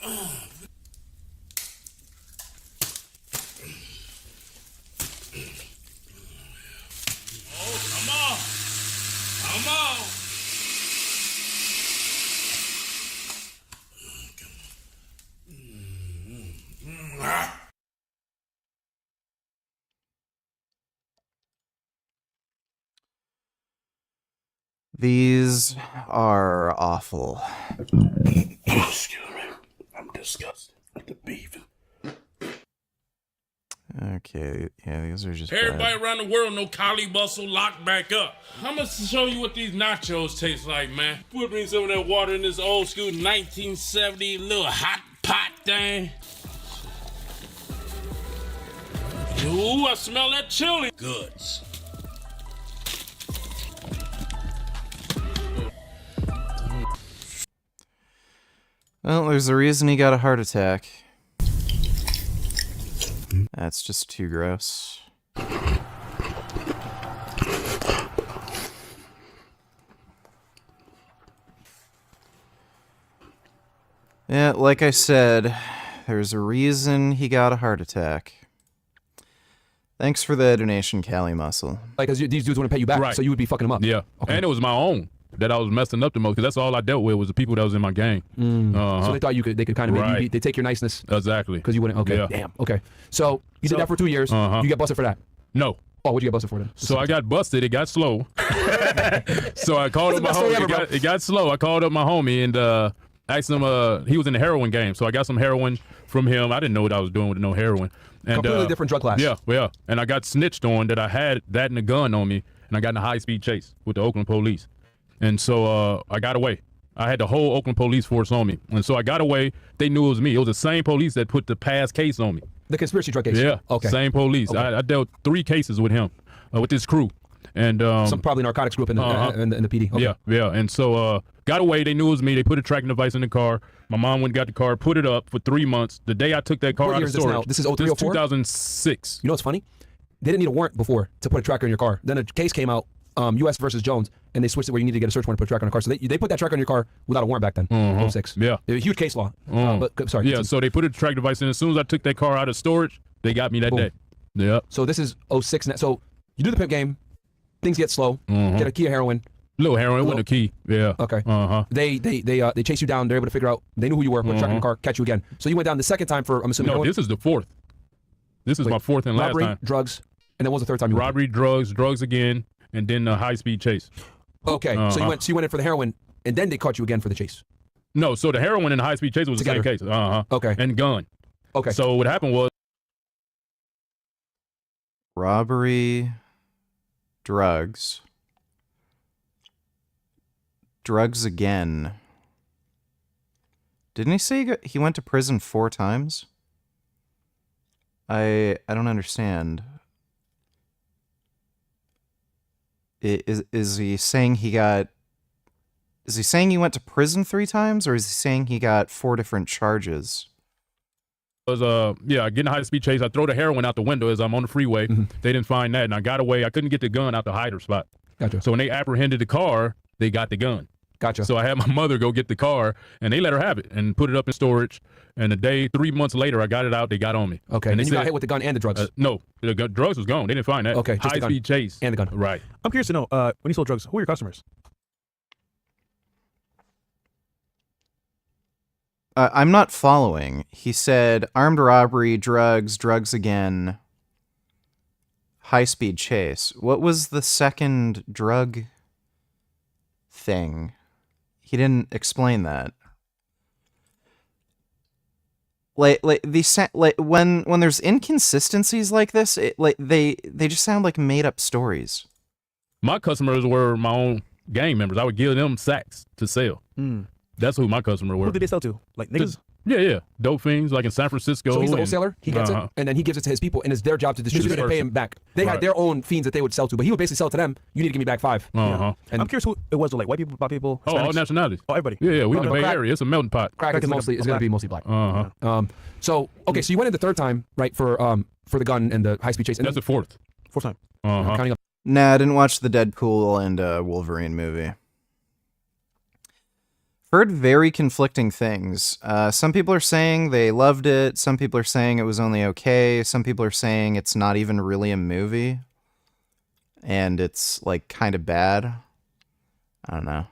Oh, come on. Come on. These are awful. Excuse me. I'm disgusted with the beef. Okay, yeah, these are just Everybody bad. around the world know Kali Bustle locked back up. I'm gonna show you what these nachos taste like, man. Put me some of that water in this old school 1970 little hot pot thing. Ooh, I smell that chili. Goods. Well, there's a reason he got a heart attack. That's just too gross. Yeah, like I said, there's a reason he got a heart attack. Thanks for the donation, Cali Muscle. Like, cause these dudes wouldn't pay you back, Right. so you would be fucking them up. Yeah. Okay. And it was my own that I was messing up the most, because that's all I dealt with was the people that was in my gang. So they thought they could kind of maybe Right. they take your niceness Exactly. because you wouldn't. Okay, Yeah. damn. Okay, so you did that for 2 years. You get busted for that. No. Oh, what'd you get busted for then? So I got busted. It got slow. So I called up my That's the best story homie. ever, bro. It got slow. I called up my homie and asked him. He was in the heroin game, so I got some heroin from him. I didn't know what I was doing with no heroin. And, Completely different drug class. Yeah. And I got snitched on that I had that and a gun on me, and I got in a high-speed chase with the Oakland police. And so I got away. I had the whole Oakland police force on me. And so I got away. They knew it was me. It was the same police that put the past case on me. The conspiracy drug case. Yeah. Okay. Same police. Okay. I dealt 3 cases with him, with this crew. And Some probably narcotics group in the, in the PD. Okay. yeah. And so got away. They knew it was me. They put a tracking device in the car. My mom went and got the car, put it up for 3 months. The day I took that car What out year of is this storage. now? This is 03, 04? 2006. You know what's funny? They didn't need a warrant before to put a tracker in your car. Then a case came out, U.S. versus Jones, and they switched it where you need to get a search warrant to put a tracker on your car. So they put that tracker on your car without a warrant back then. 06. Yeah. A huge case law. But sorry. Yeah, so they put a track device in. As soon as I took that car out of storage, they got me that Boom. day. Yeah. So this is 06 now. So you do the pimp game, things get slow, get a key of heroin. Little heroin with a key. Yeah. Okay. Uh-huh. They chase you down. They're able to figure out. They knew who you were. Put a tracker in your car, catch you again. So you went down the second time for, I'm assuming. No, heroin? this is the 4th. This is my 4th and last robbery, time. drugs, and then what was the third time you went? Robbery, drugs again, and then a high-speed chase. Okay, so you went in for the heroin, and then they caught you again for the chase. No, so the heroin and the high-speed chase was Together. the same case. Okay. And gun. Okay. So what happened was Robbery, drugs again. Didn't he say he went to prison 4 times? I don't understand. Is he saying he got? Is he saying he went to prison 3 times, or is he saying he got 4 different charges? Getting a high-speed chase. I throw the heroin out the window as I'm on the freeway. Mm-hmm. They didn't find that, and I got away. I couldn't get the gun out the hider spot. Gotcha. So when they apprehended the car, they got the gun. Gotcha. So I had my mother go get the car, and they let her have it and put it up in storage. And 3 months later, I got it out. They got on me. Okay. And And they you got hit with the gun and the drugs. No, the drugs was gone. They didn't find that. Okay, just the gun. High-speed chase and the gun. Right. I'm curious to know, when you sold drugs, who are your customers? I'm not following. He said armed robbery, drugs again, high-speed chase. What was the second drug thing? He didn't explain that. When there's inconsistencies like this, they just sound like made-up stories. My customers were my own gang members. I would give them sacks to sell. That's who my customer were. Who did they sell to? Like niggas? Yeah. Dope fiends, like in San Francisco. So he's the wholesaler. He gets it, and then he gives it to his people, and it's their job to distribute it and pay him back. They had their own fiends that they would sell to, but he would basically sell to them. You need to give me back 5. Uh-huh. And I'm curious who it was. Like white people, black people, all Hispanics? nationalities. Oh, everybody. Yeah, we in the Bay crack- Area. It's a melting pot. Crack is mostly is going to be mostly black. So okay, so you went in the 3rd time, right, for the gun and the high speed chase. And That's the 4th. 4th time. Counting up. Nah, I didn't watch the Deadpool and Wolverine movie. Heard very conflicting things. Some people are saying they loved it. Some people are saying it was only okay. Some people are saying it's not even really a movie. And it's, like, kind of bad. I don't know.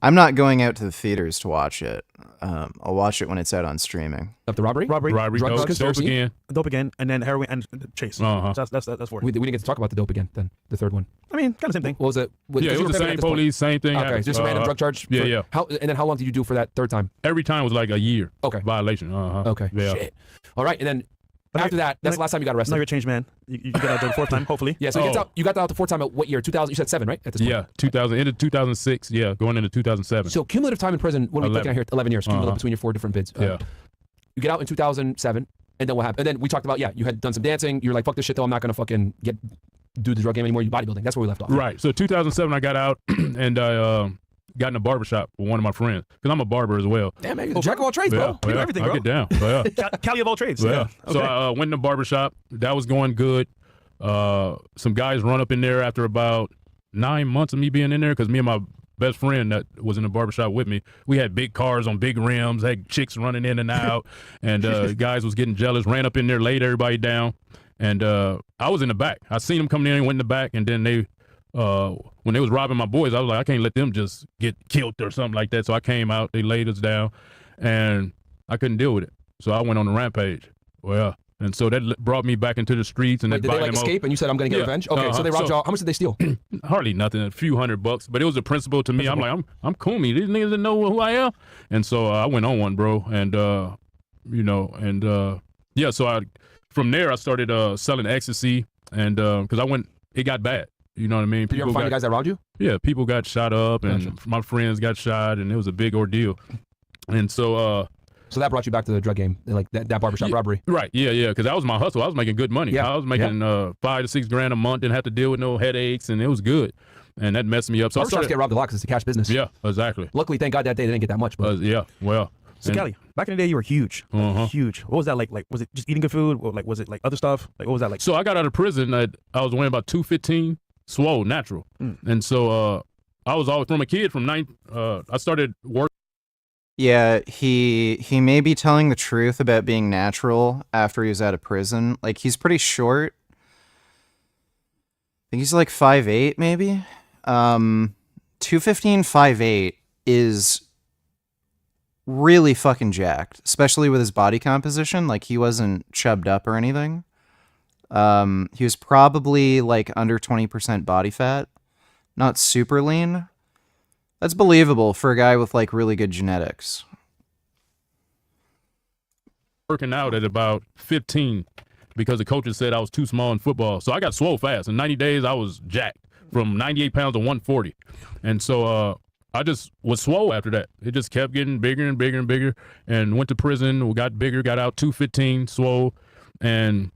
I'm not going out to the theaters to watch it. I'll watch it when it's out on streaming. Up the robbery? Robbery, dope, conspiracy. dope again. and then heroin and chase. So that's 4. We didn't get to talk about the dope again. Then the 3rd one. I mean, kind of same thing. What was it? Yeah, it was the same police, same thing. Okay, happened. just a random drug charge. Yeah. And then how long did you do for that 3rd time? Every time was like a year. Okay. Violation. Okay. Yeah. Shit. All right, and then after that, that's the last time you got arrested. Now you're a changed man. You get out the 4th time, hopefully. Yeah. So you got out the 4th time at what year? 2000. You said 7, right? At this point. Yeah, 2000 into 2006. Yeah, going into 2007. So cumulative time in prison. What are we looking at here? 11 years cumulative between your 4 different bids. Yeah. You get out in 2007, and then what happened? And then we talked about you had done some dancing. You're like, fuck this shit though. I'm not gonna fucking do the drug game anymore. You bodybuilding. That's where we left off. Right. So 2007, I got out and I got in a barbershop with one of my friends because I'm a barber as well. Damn, man, you're jack of all trades, bro. Yeah, everything, I bro. get down. Yeah. Cali of all trades. Yeah. Okay. So I went in the barbershop. That was going good. Some guys run up in there after about 9 months of me being in there because me and my best friend that was in the barbershop with me, we had big cars on big rims, had chicks running in and out, and guys was getting jealous, ran up in there, laid everybody down, and I was in the back. I seen them coming in and went in the back, and then they, when they was robbing my boys, I was like, I can't let them just get killed or something like that, so I came out, they laid us down, and I couldn't deal with it, so I went on a rampage. Well, and so that brought me back into the streets. And Wait, did they like escape? And you said I'm gonna get revenge. Okay, so they robbed y'all. How much did they steal? Hardly nothing, a few $100, but it was a principle to me. I'm like, I'm cool. These niggas didn't know who I am, and so I went on one, bro. And so from there I started selling ecstasy, and because it got bad. You know what I mean? Did you ever find the guys that robbed you? Yeah, people got shot up, and my friends got shot, and it was a big ordeal. And so. So that brought you back to the drug game, like that barbershop robbery. Right, yeah, because that was my hustle. I was making good money. Yeah. I was making $5 to $6 grand a month, didn't have to deal with no headaches, and it was good. And that messed me up. So I Barbershops started get robbed a lot because it's a cash business. Yeah, exactly. Luckily, thank God that day they didn't get that much. But yeah, well. So Kelly, back in the day, you were huge, huge. What was that like? Like, was it just eating good food, or like was it like other stuff? Like, what was that like? So I got out of prison. I was weighing about 215, swole, natural, and so I was always from a kid from I started working. Yeah, he may be telling the truth about being natural after he was out of prison. Like, he's pretty short. I think he's like 5'8", maybe. 215, 5'8" is really fucking jacked, especially with his body composition. Like, he wasn't chubbed up or anything. He was probably like under 20% body fat, not super lean. That's believable for a guy with like really good genetics. Working out at about 15 because the coaches said I was too small in football. So I got swole fast. In 90 days, I was jacked from 98 pounds to 140. And so I just was swole after that. It just kept getting bigger and bigger and bigger, and went to prison, got bigger, got out 215, swole. And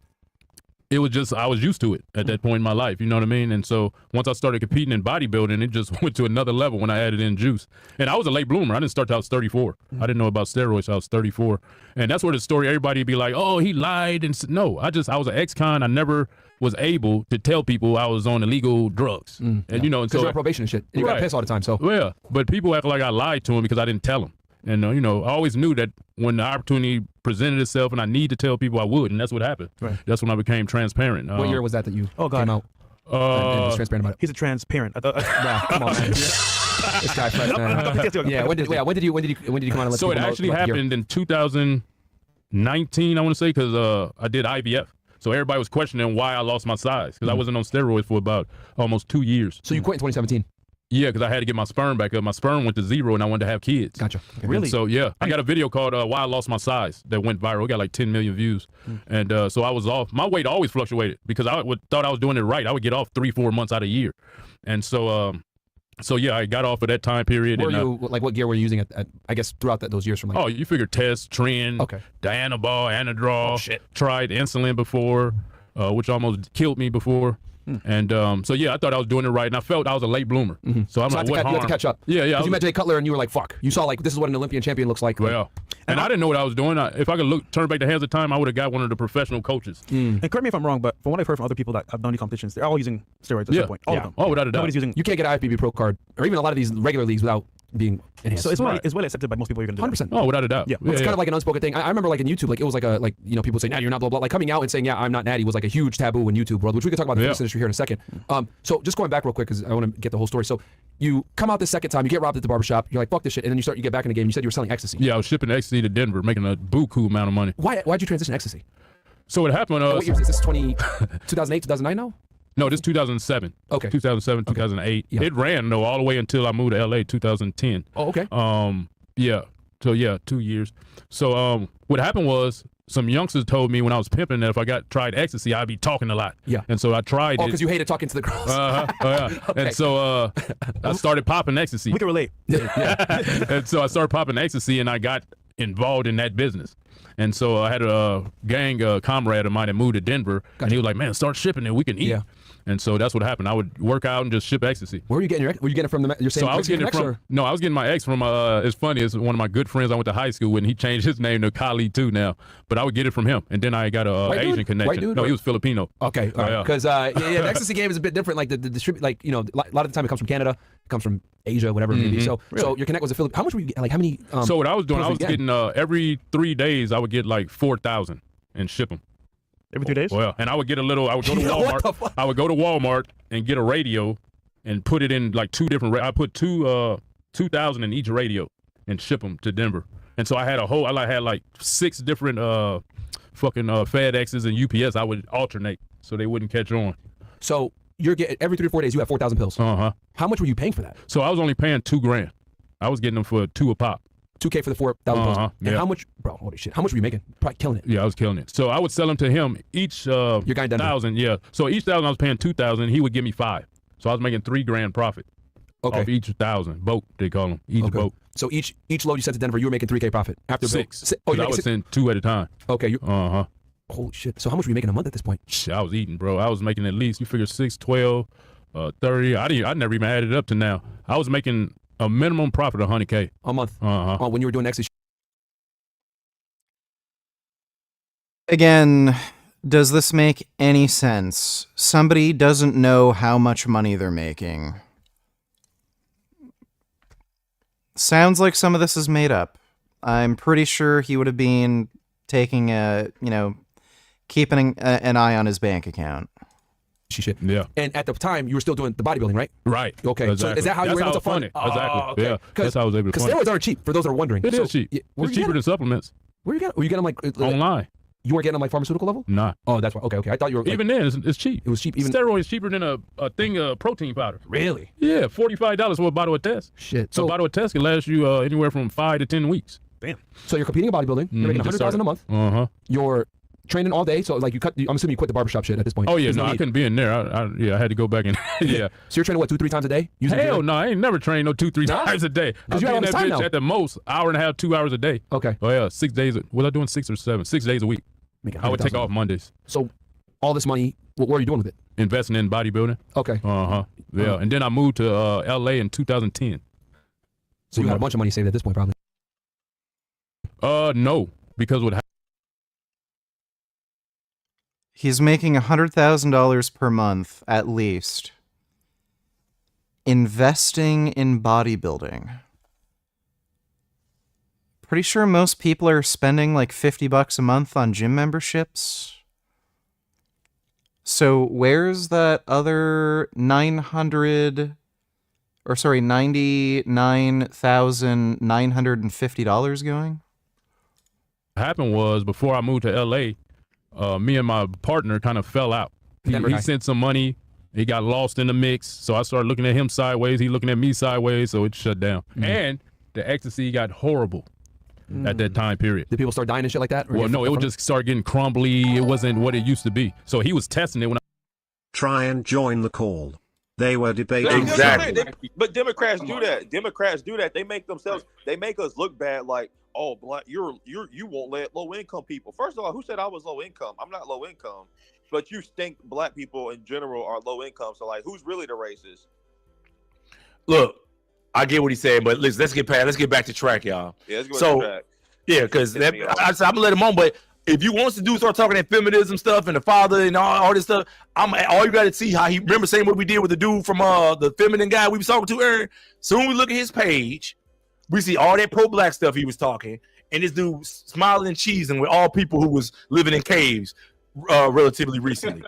it was just, I was used to it at that point in my life, you know what I mean? And so once I started competing in bodybuilding, it just went to another level when I added in juice. And I was a late bloomer. I didn't start till I was 34. I didn't know about steroids till I was 34. And that's where the story, everybody be like, oh, he lied. And no, I was an ex-con. I never was able to tell people I was on illegal drugs. And you know, and Because so you're on probation and shit. And you got pissed all the time, so. yeah, but people act like I lied to him because I didn't tell them. And, you know, I always knew that when the opportunity presented itself and I need to tell people, I would. And that's what happened. Right. That's when I became transparent. What year was that you Oh, God. came out and was transparent about it? He's a transparent. I thought, Nah, come on, man. This guy fresh, man. Yeah, when did you come out and let So it people know actually about the year? happened in 2019, I want to say, because I did IVF. So everybody was questioning why I lost my size, because I wasn't on steroids for about almost 2 years. So you quit in 2017? Yeah, because I had to get my sperm back up. My sperm went to 0 and I wanted to have kids. Gotcha. And Really? so, yeah, I got a video called Why I Lost My Size that went viral. It got like 10 million views. And so I was off. My weight always fluctuated because thought I was doing it right. I would get off 3-4 months out of a year. And so, yeah, I got off of that time period. Where and, you, like, what gear were you using at I guess, throughout those years from like? Oh, you figure test, trend, Dianabol, Anadrol. Oh, shit. Tried insulin before, which almost killed me before. And so, yeah, I thought I was doing it right. And I felt I was a late bloomer. So I'm like, what harm? You had to catch up. Yeah, yeah. Because you met Jay Cutler and you were like, fuck. You saw, like, this is what an Olympian champion looks like. Well, and I didn't know what I was doing. If I could turn back the hands of time, I would have got one of the professional coaches. And correct me if I'm wrong, but from what I've heard from other people that have done these competitions, they're all using steroids at some point. All of them. Oh, without a doubt. Nobody's using. You can't get an IFBB Pro card or even a lot of these regular leagues without being enhanced. So it's well accepted by most people. You're gonna do 100%. Oh, without a doubt. Yeah. It's kind of like an unspoken thing. I remember, like, in YouTube, like, it was like you know, people say, Natty, you're not blah, blah. Like, coming out and saying, yeah, I'm not Natty was like a huge taboo in YouTube world, which we could talk about the fitness industry here in a second. So just going back real quick, because I want to get the whole story. So you come out the second time, you get robbed at the barbershop, you're like, fuck this shit, and then you get back in the game. You said you were selling ecstasy. Yeah, I was shipping ecstasy to Denver, making a buku amount of money. Why'd you transition to ecstasy? So what happened? What year is this? This is 2008, 2009 now? No, this is 2007. Okay. 2007, 2008. Yeah. It ran, though, all the way until I moved to LA, 2010. Oh, okay. Yeah. So, yeah, 2 years. So what happened was some youngsters told me when I was pimping that if I tried ecstasy, I'd be talking a lot. Yeah. And so I tried it. Oh, because you hated talking to the girls. Yeah. Okay. And so I started popping ecstasy. We can relate. And so I started popping ecstasy, and I got involved in that business. And so I had a gang comrade of mine that moved to Denver, and he was like, man, start shipping it. We can eat. Yeah. And so that's what happened. I would work out and just ship ecstasy. Where were you getting were you getting it from your same So I was getting it from, no, I was getting my ex from, it's funny, it's one of my good friends I went to high school with, and he changed his name to Kali too now. But I would get it from him. And then I got a Asian connection. White dude, no, or? he was Filipino. Okay, all right. Because the ecstasy game is a bit different. Like the distribute, like, you know, a lot of the time it comes from Canada, it comes from Asia, whatever it may be. So your connect was a Filipino. How much were you getting? Like, how many? So what I was doing, I was getting getting every 3 days I would get like 4,000 and ship them. Every 3 days? Well, and I would get I would go to Walmart. I would go to Walmart and get a radio and put it in like 2 different, I put 2,000 in each radio and ship them to Denver. And so I had had like 6 different fucking FedExes and UPS. I would alternate so they wouldn't catch on. So you're getting, every 3 or 4 days you have 4,000 pills. Uh-huh. How much were you paying for that? So I was only paying $2,000. I was getting them for 2 a pop. $2K for the 4,000 pills. And yeah. how much, bro? Holy shit! How much were you making? Probably killing it. Yeah, I was killing it. So I would sell them to him each. Your guy in Denver. 1,000. Yeah. So each 1,000 I was paying 2,000. He would give me 5. So I was making $3,000 profit. Okay. Off each 1,000 boat. They call them each boat. So each load you sent to Denver, you were making $3K profit after 6. Oh, I would send 2 at a time. Okay. Holy shit! So how much were you making a month at this point? Shit, I was eating, bro. I was making at least, you figure 6, 12, 30. I never even added it up to now. I was making a minimum profit of $100K a month. When you were doing ecstasy. Again, does this make any sense? Somebody doesn't know how much money they're making. Sounds like some of this is made up. I'm pretty sure he would have been taking keeping an eye on his bank account. Shit. Yeah. And at the time, you were still doing the bodybuilding, right? Right. Okay. Exactly. So is that how you were able to fund it? Exactly. Okay. Yeah. That's how I was able to Because fund it. steroids aren't cheap, for those that are wondering. It is cheap. It's cheaper than supplements. Where you get them? Like online. You weren't getting on like pharmaceutical level? Nah. Oh, that's why. Okay. I thought you were. Like, Even then, it's cheap. It was cheap. Even steroids cheaper than a thing of protein powder. Really? Yeah, $45 for a bottle of test. Shit. So a bottle of test can last you anywhere from 5 to 10 weeks. Damn. So you're competing in bodybuilding. You're making $100,000 a month. You're training all day. So like I'm assuming you quit the barbershop shit at this point. Oh yeah, no, I couldn't be in there. I had to go back and yeah. So you're training what, 2-3 times a day? Hell no, I ain't never trained no 2-3 times a day. Because you have all this time now. At the most, hour and a half, 2 hours a day. Okay. Oh yeah, 6 days. Was I doing 6 or 7? 6 days a week. I would take off Mondays. So all this money, what are you doing with it? Investing in bodybuilding. Okay. Yeah, and then I moved to LA in 2010. So you got a bunch of money saved at this point, probably. No, because what He's making $100,000 per month, at least, investing in bodybuilding. Pretty sure most people are spending like $50 a month on gym memberships. So where's that other $99,950 going? What happened was, before I moved to LA, me and my partner kind of fell out. He sent some money. He got lost in the mix. So I started looking at him sideways. He looking at me sideways. So it shut down. And the ecstasy got horrible at that time period. Did people start dying and shit like that? Well, no, it would just start getting crumbly. It wasn't what it used to be. So he was testing it when Try and join the call. They were debating. Exactly. But Democrats do that. Democrats do that. They make us look bad. Like, oh, black, you won't let low income people. First of all, who said I was low income? I'm not low income. But you think black people in general are low income. So like, who's really the racist? Look, I get what he's saying, but let's get back to track, y'all. Yeah, let's go back to track. Yeah, because I'm gonna let him on, but if you want to start talking that feminism stuff and the father and all this stuff, all you got to see how he remember saying what we did with the dude from the feminine guy we was talking to earlier. Soon we look at his page, we see all that pro-black stuff he was talking, and this dude smiling and cheesing with all people who was living in caves relatively recently.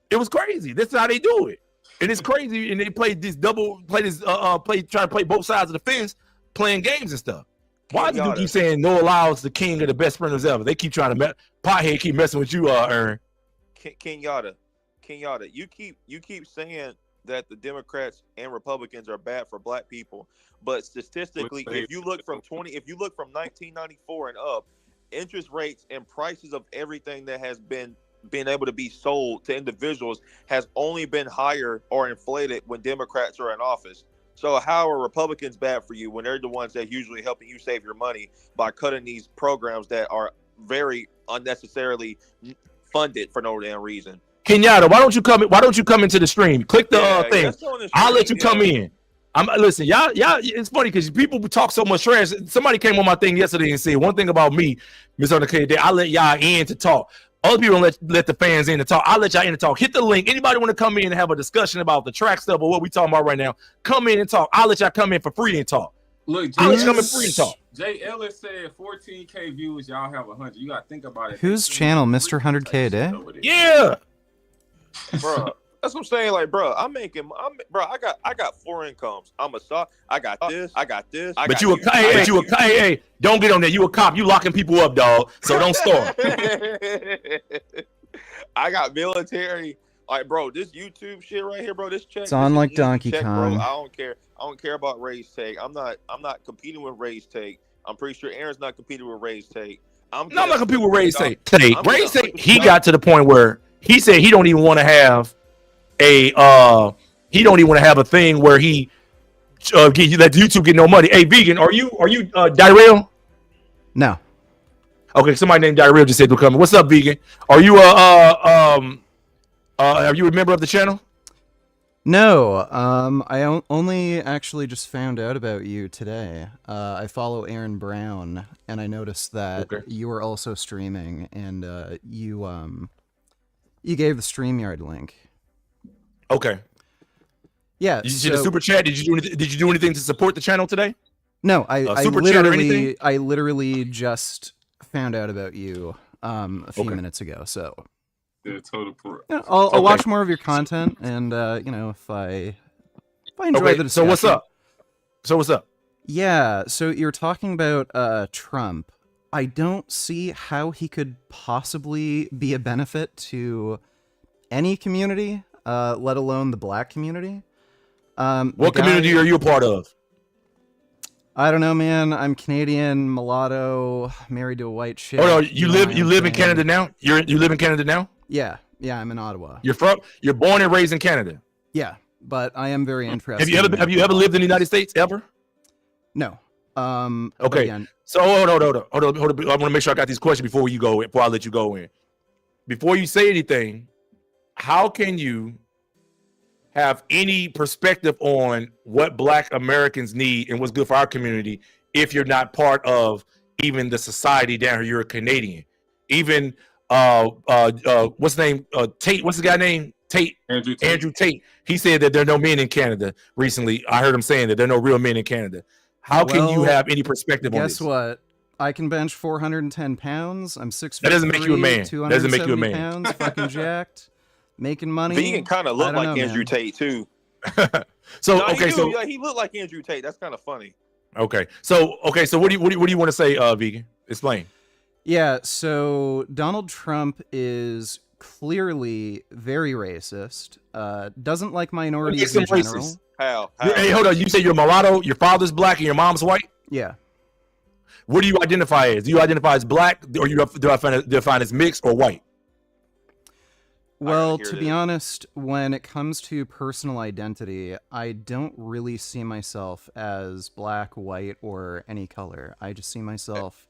It was crazy. That's how they do it, and it's crazy. And they try to play both sides of the fence, playing games and stuff. Why do you keep saying Noah Lyles the king of the best sprinters ever? They keep trying to pothead keep messing with you, Aaron. Kenyatta, you keep saying that the Democrats and Republicans are bad for black people, but statistically, if you look from 1994 and up, interest rates and prices of everything that has been able to be sold to individuals has only been higher or inflated when Democrats are in office. So how are Republicans bad for you when they're the ones that usually helping you save your money by cutting these programs that are very unnecessarily funded for no damn reason? Kenyatta, why don't you come into the stream? Click the thing. I'll let you come in. Listen, y'all. It's funny because people talk so much trash. Somebody came on my thing yesterday and said one thing about me, Miss Undercade, I let y'all in to talk. Other people don't let the fans in to talk. I'll let y'all in to talk. Hit the link. Anybody want to come in and have a discussion about the track stuff or what we talking about right now? Come in and talk. I'll let y'all come in for free and talk. Look, I'll let you come in free and talk. Jay Ellis said 14K views. Y'all have 100. You got to think about it. Whose channel, Mr. 100K a day? Yeah. Bro, that's what I'm saying. Like, bro, I got 4 incomes. I got this. But hey, don't get on there. You a cop. You locking people up, dog. So don't start. I got military. Like, bro, this YouTube shit right here, bro. This check. It's on like Donkey check, Kong. bro. I don't care about Ray's take. I'm not competing with Ray's take. I'm pretty sure Aaron's not competing with Ray's take. I'm not competing with Ray's take. Ray's take. He got to the point where he said he don't even want to have a thing where he let YouTube get no money. Hey, vegan, are you Diarrhea? No. Okay, somebody named Diarrhea just said they're coming. What's up, vegan? Are you are you a member of the channel? No, I only actually just found out about you today. I follow Aaron Brown, and I noticed that you were also streaming, and you gave the StreamYard link. Okay. Yeah. Did you see the super chat? Did you do anything to support the channel today? No, I I literally just found out about you a few minutes ago. So I'll watch more of your content, and if I enjoy the discussion. So what's up? Yeah. So you're talking about Trump. I don't see how he could possibly be a benefit to any community, let alone the black community. What community are you a part of? I don't know, man. I'm Canadian, mulatto, married to a white chick. Oh no, you live in Canada now? You live in Canada now? Yeah, I'm in Ottawa. You're born and raised in Canada. Yeah, but I am very interested. Have you ever lived in the United States ever? No. Okay. Again, So hold on. I want to make sure I got these questions before I let you go in. Before you say anything, how can you have any perspective on what Black Americans need and what's good for our community if you're not part of even the society down here? You're a Canadian. Even what's his name? Tate. What's the guy name? Tate. Andrew Tate. He said that there are no men in Canada recently. I heard him saying that there are no real men in Canada. How can you have any perspective on this? Guess what? I can bench 410 pounds. I'm 6'3". That doesn't make you a man. Doesn't make you a man. Pounds, fucking jacked, making money. Vegan kind of look like Andrew Tate too. So he looked like Andrew Tate. That's kind of funny. Okay. So what do you want to say, Vegan? Explain. Yeah. So Donald Trump is clearly very racist. Doesn't like minorities in general. Racist. How? Hey, hold on. You say you're mulatto, your father's black, and your mom's white? Yeah. What do you identify as? Do you identify as black, or do you define as mixed or white? Well, to be honest, when it comes to personal identity, I don't really see myself as black, white, or any color. I just see myself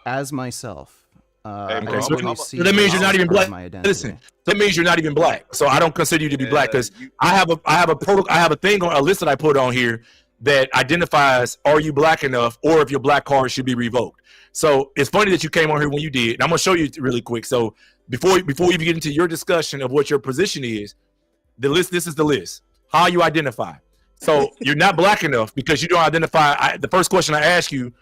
as myself. So that means you're not even black. Listen, that means you're not even black. So I don't consider you to be black because I have a thing on a list that I put on here that identifies are you black enough or if your black card should be revoked. So it's funny that you came on here when you did. And I'm gonna show you really quick. So before you get into your discussion of what your position is, this is the list. How you identify. So you're not black enough because you don't identify. The first question I asked you,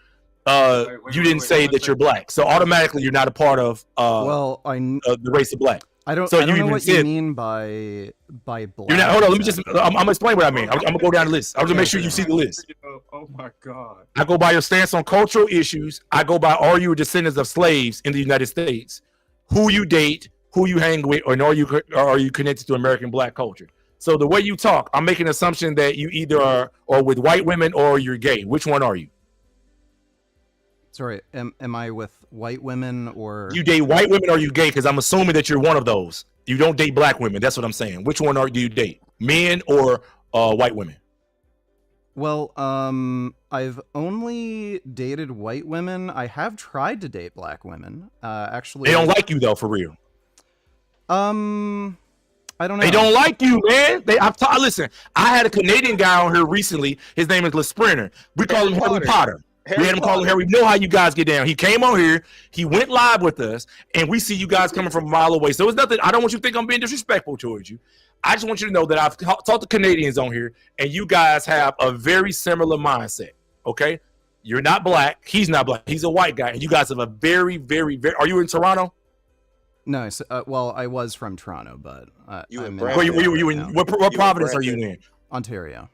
you didn't say that you're black, so automatically you're not a part of the race of black. I don't know what you mean by black. You're not. Hold on, let me just. I'm gonna explain what I mean. I'm gonna go down the list. I'm gonna make sure you see the list. Oh my God. I go by your stance on cultural issues. I go by are you a descendant of slaves in the United States? Who you date, who you hang with, or are you connected to American black culture? So the way you talk, I'm making an assumption that you either are or with white women or you're gay. Which one are you? Sorry, am I with white women or... You date white women or are you gay? Because I'm assuming that you're one of those. You don't date black women. That's what I'm saying. Which one do you date? Men or white women? Well, I've only dated white women. I have tried to date black women. Actually, they don't like you though, for real. I don't know. They don't like you, man. Listen, I had a Canadian guy on here recently. His name is Le Sprinter. We call him Harry Potter. We had him call him Harry. We know how you guys get down. He came on here. He went live with us, and we see you guys coming from a mile away. So it's nothing. I don't want you to think I'm being disrespectful towards you. I just want you to know that I've talked to Canadians on here, and you guys have a very similar mindset. Okay, you're not black. He's not black. He's a white guy, and you guys have a very, very, very. Are you in Toronto? No. Well, I was from Toronto, but what province are you in? Ontario.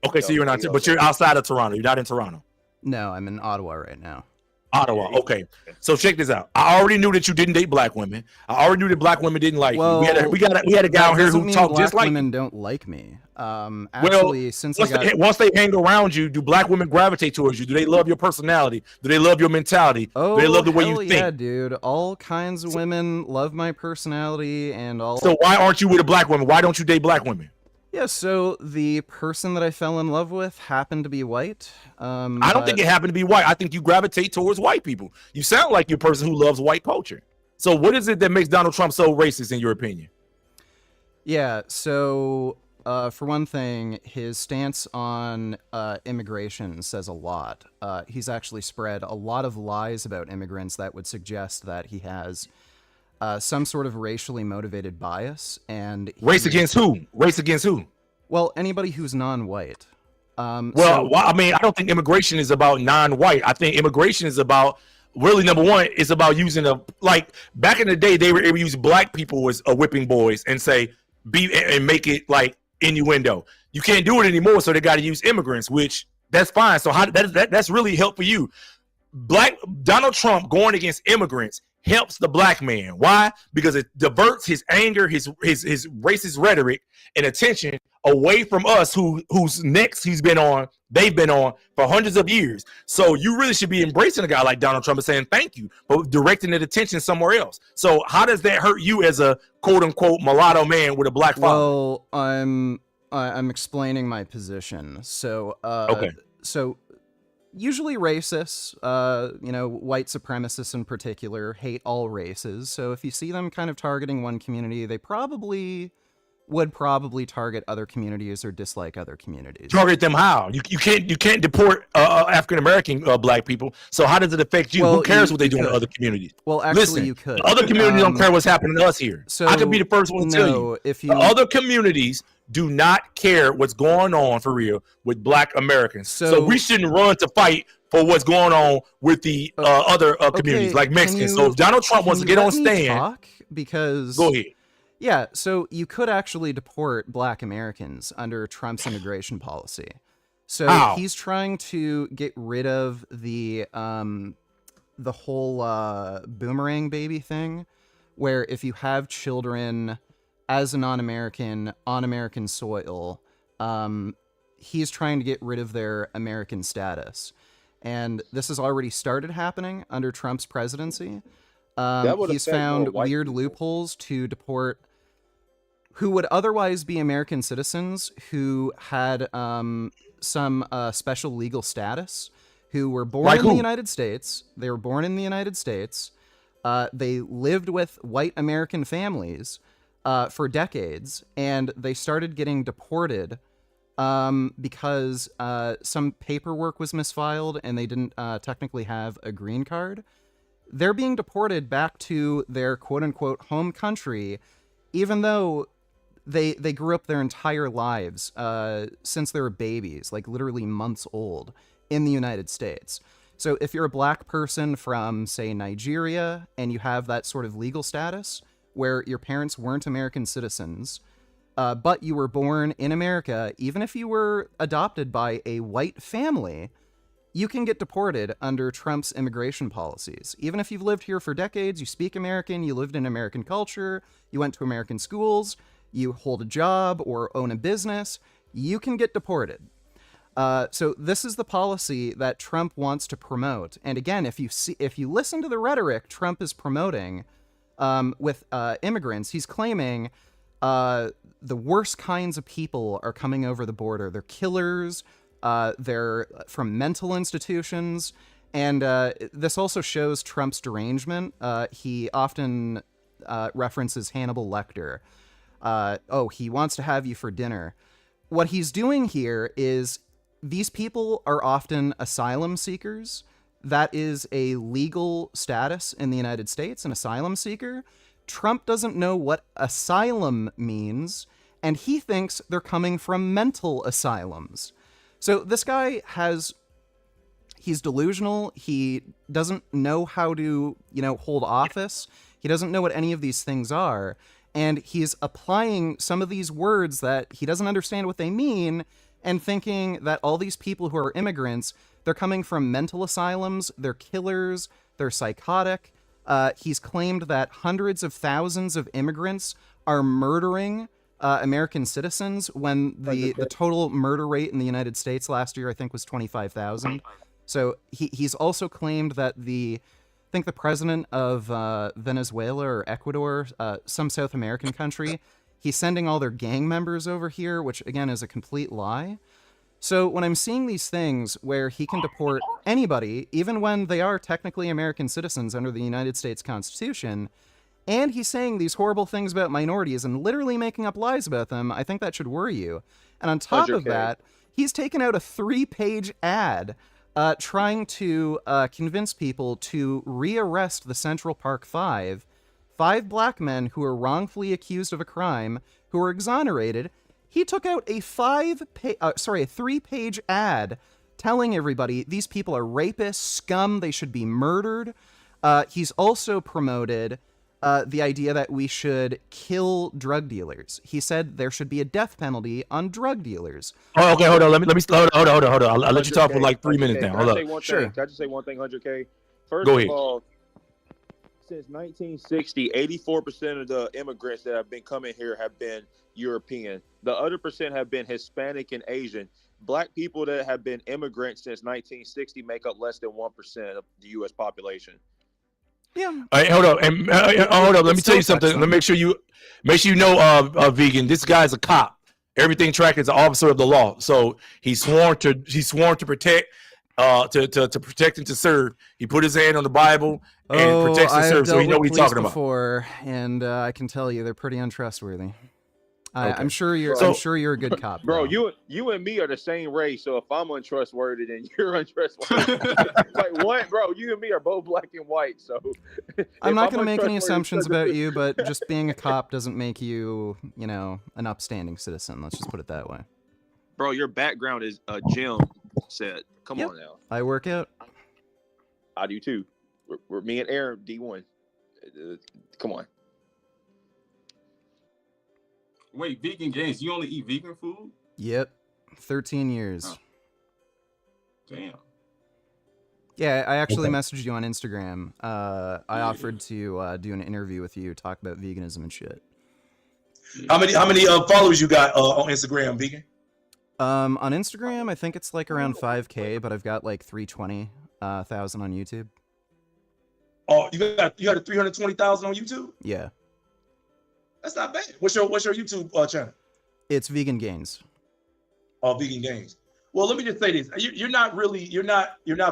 Okay, so you're not, but you're outside of Toronto. You're not in Toronto. No, I'm in Ottawa right now. Ottawa. Okay. So check this out. I already knew that you didn't date black women. I already knew that black women didn't like you. We had a guy on here who talked just like black women don't like me. Actually, once they hang around you, do black women gravitate towards you? Do they love your personality? Do they love your mentality? Oh, do they love the way you think? Yeah, dude. All kinds of women love my personality and all. So why aren't you with a black woman? Why don't you date black women? Yeah, so the person that I fell in love with happened to be white. I don't think it happened to be white. I think you gravitate towards white people. You sound like you're a person who loves white culture. So what is it that makes Donald Trump so racist in your opinion? Yeah, so for one thing, his stance on immigration says a lot. He's actually spread a lot of lies about immigrants that would suggest that he has some sort of racially motivated bias. And race against who? Race against who? Well, anybody who's non-white. I mean, I don't think immigration is about non-white. I think immigration is about, really, number one, it's about using back in the day, they were able to use black people as whipping boys and say, and make it like innuendo. You can't do it anymore, so they got to use immigrants, which that's fine. So that's really helpful for you. Donald Trump going against immigrants helps the black man. Why? Because it diverts his anger, his racist rhetoric and attention away from us whose necks they've been on for hundreds of years. So you really should be embracing a guy like Donald Trump and saying thank you, but directing the attention somewhere else. So how does that hurt you as a quote unquote mulatto man with a black father? Well, I'm explaining my position. So Okay. So usually racists, white supremacists in particular, hate all races. So if you see them kind of targeting one community, they would probably target other communities or dislike other communities. Target them how? You can't deport African American black people. So how does it affect you? Well, Who cares what they do in could. other communities? Well, actually, listen, you could. The other communities don't care what's happening to us here. So I could be the first one to tell you. If you The other communities do not care what's going on for real with black Americans. So we shouldn't run to fight for what's going on with the other communities like Mexicans. So if Donald Trump wants to get on stand, because go ahead. Yeah, so you could actually deport black Americans under Trump's immigration policy. So How? he's trying to get rid of the whole boomerang baby thing, where if you have children as a non-American on American soil, he's trying to get rid of their American status. And this has already started happening under Trump's presidency. He's found weird loopholes to deport who would otherwise be American citizens who had some special legal status, who were born in the United States. They were born in the United States. They lived with white American families for decades, and they started getting deported because some paperwork was misfiled and they didn't technically have a green card. They're being deported back to their quote-unquote home country, even though they grew up their entire lives since they were babies, like literally months old, in the United States. So if you're a black person from, say, Nigeria, and you have that sort of legal status where your parents weren't American citizens, but you were born in America, even if you were adopted by a white family, you can get deported under Trump's immigration policies. Even if you've lived here for decades, you speak American, you lived in American culture, you went to American schools, you hold a job or own a business, you can get deported. So this is the policy that Trump wants to promote. And again, if you listen to the rhetoric Trump is promoting with immigrants, he's claiming the worst kinds of people are coming over the border. They're killers. They're from mental institutions. And this also shows Trump's derangement. He often references Hannibal Lecter. He wants to have you for dinner. What he's doing here is these people are often asylum seekers. That is a legal status in the United States, an asylum seeker. Trump doesn't know what asylum means, and he thinks they're coming from mental asylums. So this guy he's delusional. He doesn't know how to, hold office. He doesn't know what any of these things are. And he's applying some of these words that he doesn't understand what they mean and thinking that all these people who are immigrants, they're coming from mental asylums, they're killers, they're psychotic. He's claimed that hundreds of thousands of immigrants are murdering American citizens when the total murder rate in the United States last year, I think, was 25,000. So he's also claimed that I think the president of Venezuela or Ecuador, some South American country, he's sending all their gang members over here, which again is a complete lie. So when I'm seeing these things where he can deport anybody, even when they are technically American citizens under the United States Constitution, and he's saying these horrible things about minorities and literally making up lies about them, I think that should worry you. And on top of that, he's taken out a 3-page ad trying to convince people to rearrest the Central Park Five black men who are wrongfully accused of a crime, who are exonerated. He took out a 3-page ad telling everybody these people are rapists, scum, they should be murdered. He's also promoted the idea that we should kill drug dealers. He said there should be a death penalty on drug dealers. Oh, okay, hold on. Let me hold on. I'll let you talk for like 3 minutes now. Can Hold I up. say one Sure. thing? Can I just say one thing, 100K? First Go of ahead. all, since 1960, 84% of the immigrants that have been coming here have been European. The other percent have been Hispanic and Asian. Black people that have been immigrants since 1960 make up less than 1% of the U.S. population. Yeah. All right, hold up. And hold up. Let me tell you something. Let me make sure you know, vegan. This guy's a cop. Everything track is an officer of the law. So he's sworn to protect, to protect and to serve. He put his hand on the Bible and protects and serves. So he know what he's talking about. Before, and I can tell you they're pretty untrustworthy. Okay. I'm sure you're a good cop, bro. You and me are the same race, so if I'm untrustworthy, then you're untrustworthy. Like what, bro? You and me are both black and white, so I'm not going to make any assumptions about you, but just being a cop doesn't make you, an upstanding citizen. Let's just put it that way. Bro, your background is a gym set. Come on now. I work out. I do too. We're me and Aaron D1. Come on. Wait, vegan games? You only eat vegan food? Yep, 13 years. Oh. Damn. Yeah, I actually messaged you on Instagram. I offered to do an interview with you, talk about veganism and shit. How many followers you got on Instagram, vegan? On Instagram, I think it's like around 5K, but I've got like 320,000 on YouTube. Oh, you got 320,000 on YouTube? Yeah. That's not bad. What's your YouTube channel? It's Vegan Gains. Oh, Vegan Gains. Well, let me just say this: you're not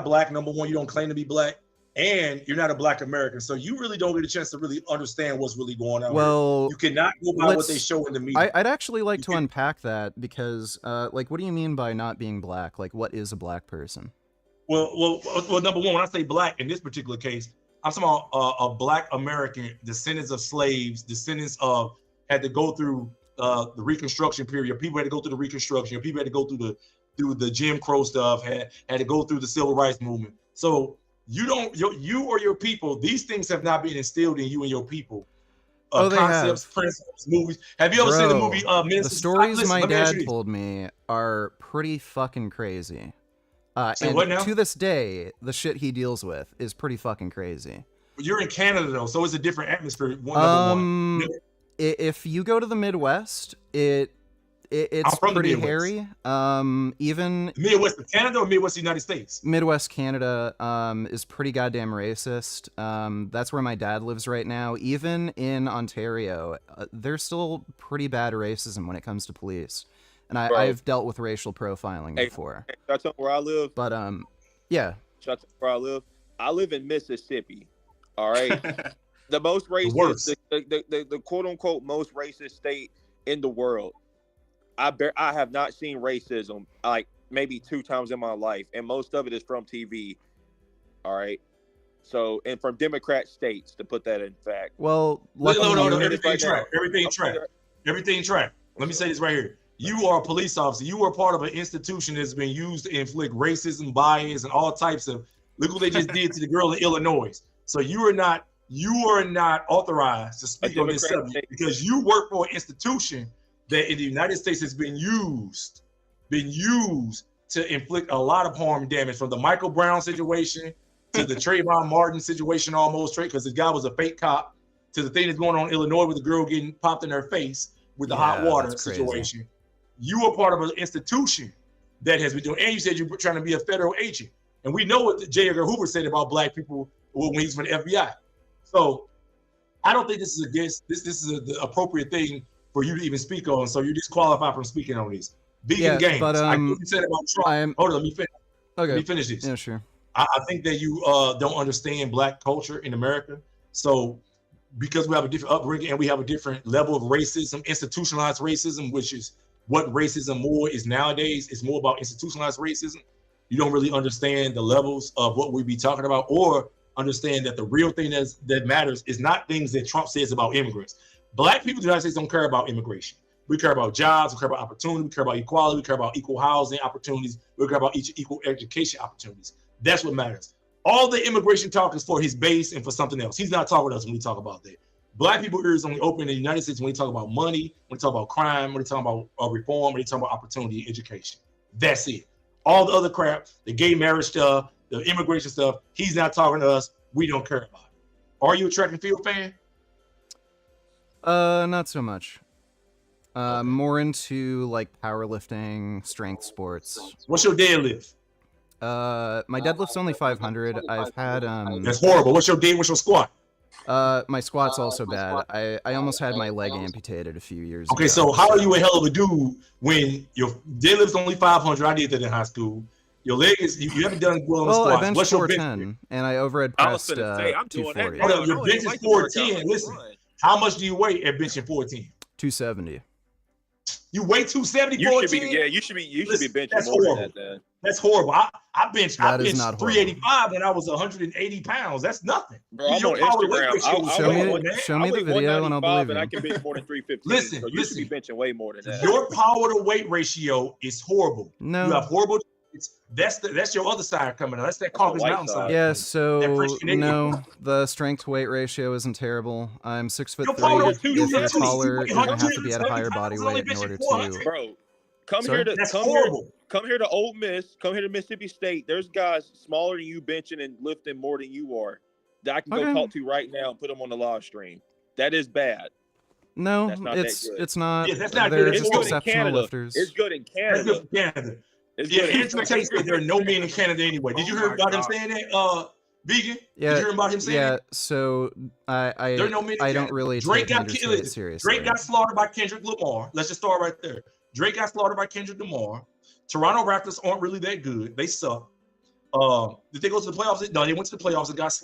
black. Number one, you don't claim to be black, and you're not a black American, so you really don't get a chance to really understand what's really going on. Well, you cannot go by what they show in the media. I'd actually like to unpack that because, what do you mean by not being black? Like, what is a black person? Well, number one, when I say black in this particular case, I'm talking about a black American, descendants of slaves, descendants of had to go through the Reconstruction period. People had to go through the Reconstruction. People had to go through the Jim Crow stuff. Had to go through the Civil Rights Movement. So you or your people, these things have not been instilled in you and your people. They Concepts, have. principles, movies. Have you ever seen the movie? The stories my dad told me are pretty fucking crazy. And what now? To this day, the shit he deals with is pretty fucking crazy. You're in Canada though, so it's a different atmosphere. Number one. If you go to the Midwest, it's pretty hairy. Even Midwest Canada or Midwest United States? Midwest Canada is pretty goddamn racist. That's where my dad lives right now. Even in Ontario, there's still pretty bad racism when it comes to police. And I've dealt with racial profiling before. Should I tell you where I live? But yeah. Should I tell you where I live? I live in Mississippi. All right. The most racist, the quote unquote most racist state in the world. I have not seen racism like maybe 2 times in my life, and most of it is from TV. All right. So, and from Democrat states, to put that in fact. Well, everything track. Let me say this right here. You are a police officer. You are part of an institution that's been used to inflict racism, bias, and all types of. Look what they just did to the girl in Illinois. So you are not authorized to speak on this subject because you work for an institution that in the United States has been used to inflict a lot of harm and damage, from the Michael Brown situation to the Trayvon Martin situation, almost because the guy was a fake cop, to the thing that's going on in Illinois with the girl getting popped in her face with the hot water situation. You are part of an institution that has been doing, and you said you're trying to be a federal agent. And we know what J. Edgar Hoover said about black people when he's from the FBI. So I don't think this is this is the appropriate thing for you to even speak on. So you're disqualified from speaking on these vegan games. But you said about Trump. Hold on, let me finish. Okay. Let me finish this. Yeah, sure. I think that you don't understand black culture in America. So because we have a different upbringing and we have a different level of racism, institutionalized racism, which is what racism more is nowadays. It's more about institutionalized racism. You don't really understand the levels of what we be talking about, or understand that the real thing that matters is not things that Trump says about immigrants. Black people in the United States don't care about immigration. We care about jobs, we care about opportunity, we care about equality, we care about equal housing opportunities, we care about equal education opportunities. That's what matters. All the immigration talk is for his base and for something else. He's not talking to us when we talk about that. Black people ears only open in the United States when they talk about money, when they talk about crime, when they talk about reform, when they talk about opportunity, education. That's it. All the other crap, the gay marriage stuff, the immigration stuff, he's not talking to us. We don't care about it. Are you a track and field fan? Not so much. More into like powerlifting, strength sports. What's your deadlift? My deadlift's only 500. I've had That's horrible. What's your squat? My squat's also bad. I almost had my leg amputated a few years ago. Okay, so how are you a hell of a dude when your deadlift's only 500? I did that in high school. Your leg is you haven't done well on the squats. I benched What's your 410 and I overhead pressed 240. Hold up, your bench is 410. Listen, how much do you weigh at benching 410? 270. You weigh 270. You should be benching more than that. Then. That's horrible. I benched 385 when I was 180 pounds. That's nothing. Bro, I'm on Instagram. Show me the video and I'll believe and you. I can bench more than 315. Listen, so you should be benching way more than that. Your power to weight ratio is horrible. No. You have horrible. That's your other side coming out. That's that Caucasus Mountain side. Yeah, so no, the strength to weight ratio isn't terrible. I'm 6'3". If you're taller, you're gonna have to be at a higher body weight in order to. Bro, come here to Ole Miss. Come here to Mississippi State. There's guys smaller than you benching and lifting more than you are that I can go talk to right now and put them on the live stream. That is bad. No, it's not. Yeah, that's not They're good. just exceptional lifters. It's good in Canada. Andrew Tate said there are no men in Canada anyway. Did you hear about him saying that, Vegan? Yeah, Did you hear about him saying that? So I don't really Drake take got Andrew killed. Tate seriously. Drake got slaughtered by Kendrick Lamar. Let's just start right there. Drake got slaughtered by Kendrick Lamar. Toronto Raptors aren't really that good. They suck. Did they go to the playoffs? No, they went to the playoffs and got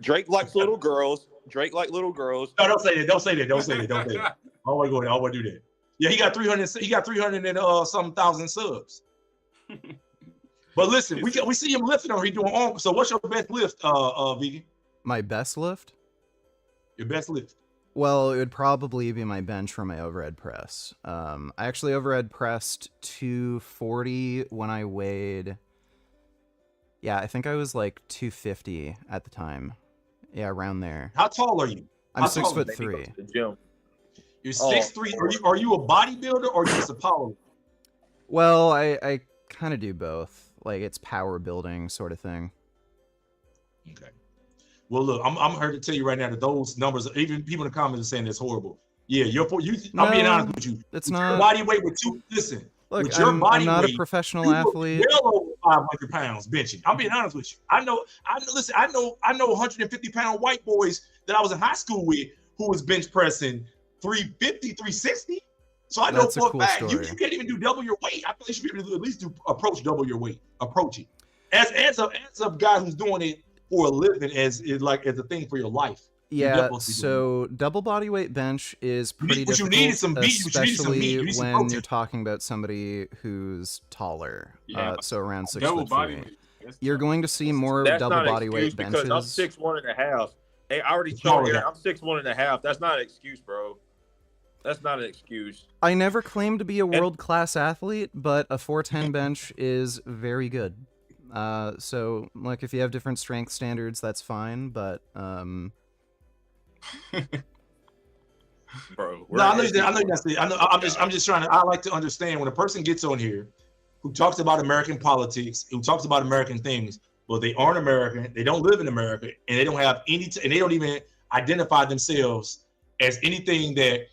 Drake likes little girls. Drake like little girls. No, don't say that. Don't say that. Don't say that. Don't say that. I want to go there. I want to do that. Yeah, he got 300. He got 300 and some thousand subs. But listen, we see him lifting or he doing arm. So what's your best lift, Vegan? My best lift? Your best lift? Well, it would probably be my bench for my overhead press. I actually overhead pressed 240 when I weighed. Yeah, I think I was like 250 at the time. Yeah, around there. How tall are you? I'm 6'3". You're 6'3". Are you a bodybuilder or just a power? Well, I kind of do both. Like it's power building sort of thing. Okay. Well, look, I'm here to tell you right now that those numbers, even people in the comments are saying it's horrible. Yeah, I'm being honest with you. It's with not. Your body weight with two. Listen, look, with your I'm not a professional athlete. Well over 500 pounds benching. I'm being honest with you. I know 150 pound white boys that I was in high school with who was bench pressing 350, 360. So I know That's a for a cool fact you story. can't even do double your weight. I think you should be able to at least approach double your weight. Approach it. As a guy who's doing it for a living as a thing for your life. Yeah, so double body weight bench is pretty difficult, especially when you're talking about somebody who's taller. So around 6'3". You're going to see more double body weight benches. Because I'm 6'1.5". Hey, I already told you I'm 6'1.5". That's not an excuse, bro. That's not an excuse. I never claimed to be a world-class athlete, but a 410 bench is very good. So, like, if you have different strength standards, that's fine, but, Bro, no, I'm just trying to. I like to understand when a person gets on here who talks about American politics, who talks about American things, well, they aren't American, they don't live in America, and they don't have any, and they don't even identify themselves as anything that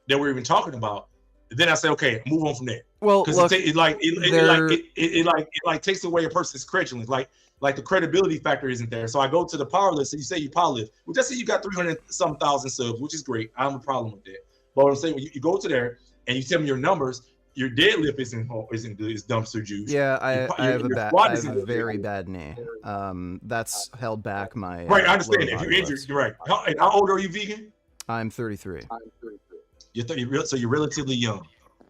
we're even talking about. And then I say, okay, move on from that. Well, because look, it takes away a person's credulity. Like the credibility factor isn't there. So I go to the power list, and you say you power lift. Well, just say you got 300-some thousand subs, which is great. I don't have a problem with that. But what I'm saying, when you go to there and you tell me your numbers, your deadlift isn't good. It's dumpster juice. Yeah, I have a very bad knee. That's held back my. Right, I understand that. If you're injured, you're right. How old are you, Vegan? I'm 33. So you're relatively young.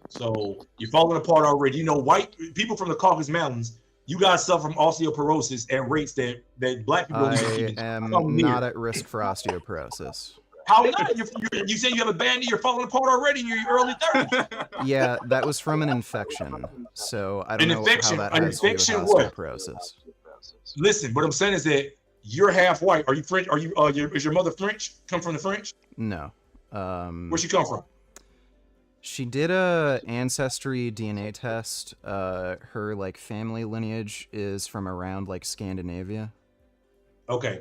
So you're falling apart already. You know, white people from the Caucasus Mountains, you guys suffer from osteoporosis at rates that black people. I am not at risk for osteoporosis. How not? You say you have a bad knee. You're falling apart already in your early 30s. Yeah, that was from an infection. So I don't know how that has to do with osteoporosis. Listen, what I'm saying is that You're half white. Are you French? Are you? Is your mother French? Come from the French? No. Where she come from? She did a ancestry DNA test. Her like family lineage is from around like Scandinavia. Okay,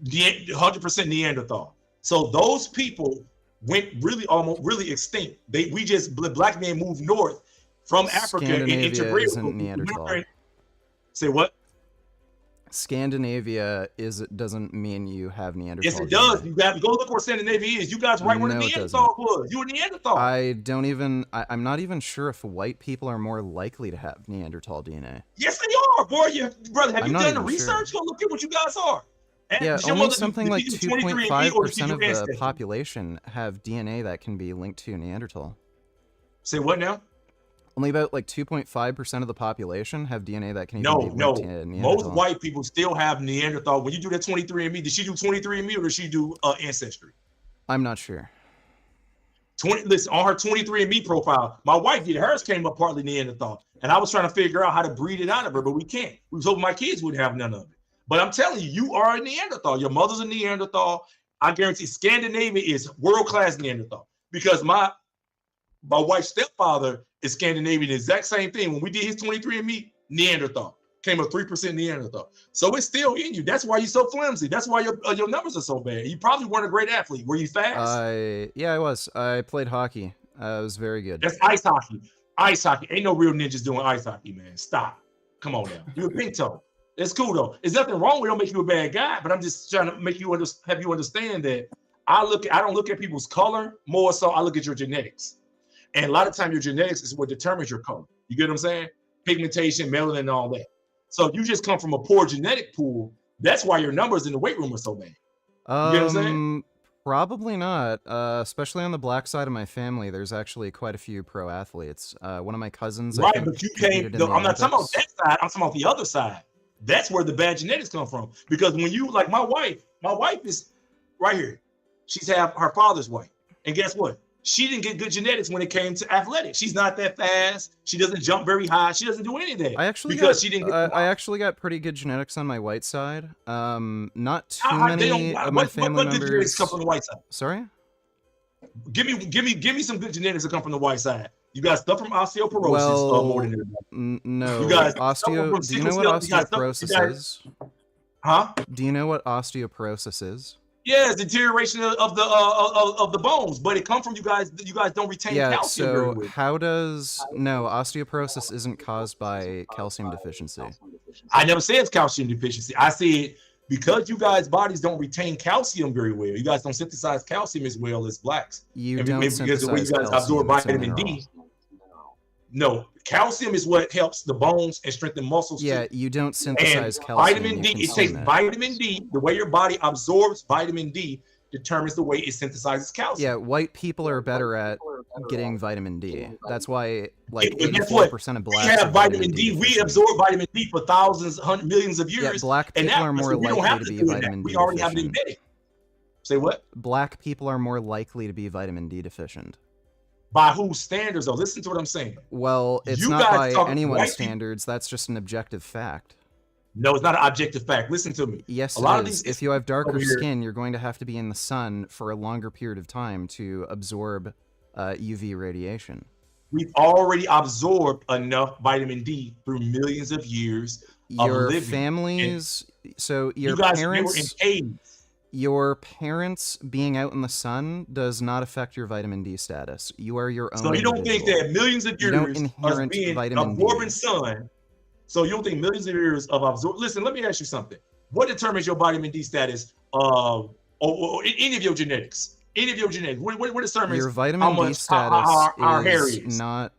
100% Neanderthal. So those people went really extinct. Black men moved north from Africa and Scandinavia interbred. isn't Neanderthal. Say what? Scandinavia doesn't mean you have Neanderthal. Yes, it does. You got to go look where Scandinavia is. You guys right where the Neanderthal was. You were Neanderthal. I'm not even sure if white people are more likely to have Neanderthal DNA. Yes, they are, boy. Brother, have you done the research? Go look at what you guys are. And Yeah, your only mother something like 23andMe 2.5% of the ancestry? population have DNA that can be linked to Neanderthal. Say what now? Only about like 2.5% of the population have DNA that can even be No. linked to Neanderthal. Most white people still have Neanderthal. When you do that 23andMe, did she do 23andMe or did she do ancestry? I'm not sure. Listen, on her 23andMe profile, my wife did. Hers came up partly Neanderthal. And I was trying to figure out how to breed it out of her, but we can't. We was hoping my kids wouldn't have none of it. But I'm telling you, you are a Neanderthal. Your mother's a Neanderthal. I guarantee Scandinavia is world-class Neanderthal. Because my wife's stepfather is Scandinavian, the exact same thing. When we did his 23andMe, Neanderthal. Came up 3% Neanderthal. So it's still in you. That's why you're so flimsy. That's why your numbers are so bad. You probably weren't a great athlete. Were you fast? Yeah, I was. I played hockey. I was very good. That's ice hockey. Ice hockey. Ain't no real ninjas doing ice hockey, man. Stop. Come on now. You're a pink toe. It's cool though. There's nothing wrong with it. Don't make you a bad guy, but I'm just trying to make you have you understand that I don't look at people's color, more so I look at your genetics. And a lot of times your genetics is what determines your color. You get what I'm saying? Pigmentation, melanin, and all that. So if you just come from a poor genetic pool, that's why your numbers in the weight room are so bad. You get what I'm saying? Probably not. Especially on the black side of my family, there's actually quite a few pro athletes. One of my cousins. Right, but you can't. I'm not talking about that side. I'm talking about the other side. That's where the bad genetics come from. Because when you, like my wife is right here. She's half her father's wife. And guess what? She didn't get good genetics when it came to athletics. She's not that fast. She doesn't jump very high. She doesn't do any of that. I actually got pretty good genetics on my white side. Not too many of my family members. Good genetics come from the white side? Sorry? Give me some good genetics that come from the white side. You got stuff from osteoporosis more than everybody. No. You guys, do you know what osteoporosis is? Huh? Do you know what osteoporosis is? Yeah, it's deterioration of the bones, but it comes from you guys. You guys don't retain calcium. So osteoporosis isn't caused by calcium deficiency. I never said it's calcium deficiency. I said because you guys' bodies don't retain calcium very well. You guys don't synthesize calcium as well as blacks. You and don't because the way you guys synthesize absorb calcium, vitamin D. No, calcium is what helps the bones and strengthen muscles. Yeah, you don't synthesize calcium. Vitamin D, it takes vitamin D. The way your body absorbs vitamin D determines the way it synthesizes calcium. Yeah, white people are better at getting vitamin D. That's why, like, 84% of blacks we have vitamin D. We absorb vitamin D for thousands, hundreds, millions of years. Yeah, black people are more likely to be vitamin D deficient. We already have it embedded. Say what? Black people are more likely to be vitamin D deficient. By whose standards, though? Listen to what I'm saying. Well, it's not by anyone's standards. That's just an objective fact. No, it's not an objective fact. Listen to me. Yes, it is. If you have darker skin, you're going to have to be in the sun for a longer period of time to absorb UV radiation. We've already absorbed enough vitamin D through millions of years of living. Your families, so your you guys parents... were in caves. Your parents being out in the sun does not affect your vitamin D status. You are your own. So you don't think that millions of years of being absorbing sun. So you don't think millions of years of absorb. Listen, let me ask you something. What determines your vitamin D status? Or any of your genetics? Any of your genetics? What determines your vitamin D status? Our hair is not.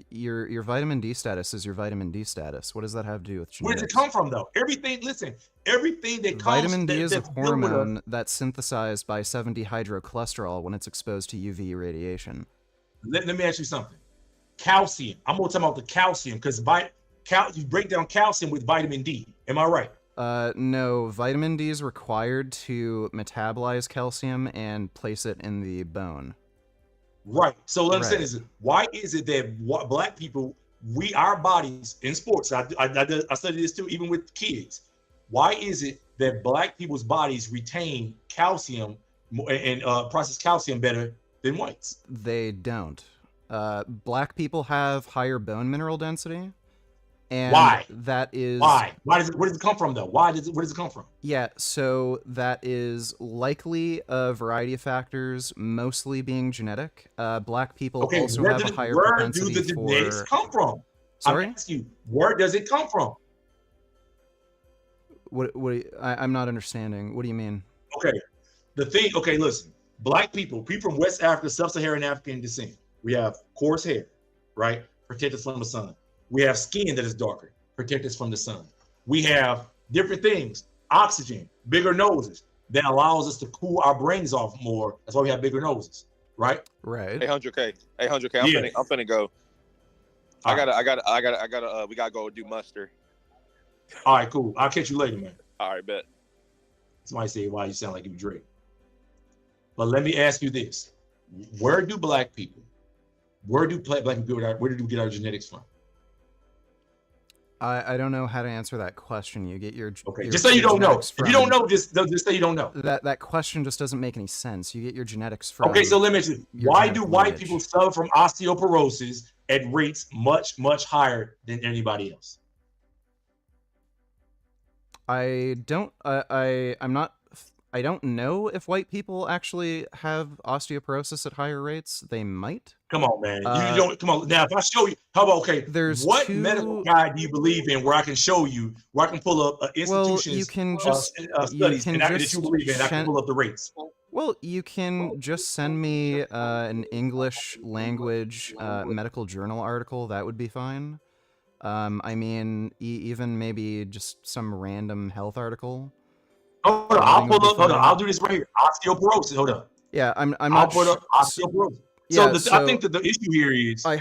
Your vitamin D status is your vitamin D status. What does that have to do with genetics? Where does it come from, though? Everything that comes... Vitamin D is a hormone that's synthesized by 7-dehydrocholesterol when it's exposed to UV radiation. Let me ask you something. Calcium. I'm going to talk about the calcium because you break down calcium with vitamin D. Am I right? No. Vitamin D is required to metabolize calcium and place it in the bone. Right. So what I'm saying is, why is it that black people, our bodies in sports, I study this too, even with kids, why is it that black people's bodies retain calcium and process calcium better than whites? They don't. Black people have higher bone mineral density. And Why? That is why? Where does it come from though? Where does it come from? Yeah, so that is likely a variety of factors, mostly being genetic. Black people also have a higher propensity Where do the genetics come from? Sorry? I'm asking you, where does it come from? I'm not understanding. What do you mean? Okay, listen. Black people from West Africa, sub-Saharan African descent. We have coarse hair, right? Protect us from the sun. We have skin that is darker, protect us from the sun. We have different things, oxygen, bigger noses that allows us to cool our brains off more. That's why we have bigger noses, right? Right. Hey, 100K. I'm finna go. I gotta. We gotta go do muster. All right, cool. I'll catch you later, man. All right, bet. Somebody say, "Why you sound like you Drake?" But let me ask you this: where do black people get our genetics from? I don't know how to answer that question. You get your just say you don't know. If you don't know, just say you don't know. That question just doesn't make any sense. You get your genetics from. Okay, so let me ask you: why do white people suffer from osteoporosis at rates much higher than anybody else? I don't know if white people actually have osteoporosis at higher rates. They might. Come on, man. You don't. Come on. Now, if I show you, how about what medical guide do you believe in where I can show you, where I can pull up institutions, you can just studies that you believe in, I can pull up the rates. Well, you can just send me an English language medical journal article. That would be fine. I mean, even maybe just some random health article. Hold on, I'll pull up. Hold on, I'll do this right here. Osteoporosis. Hold up. Yeah, I'm I'll not. put up osteoporosis. Yeah, I think that the issue here is. I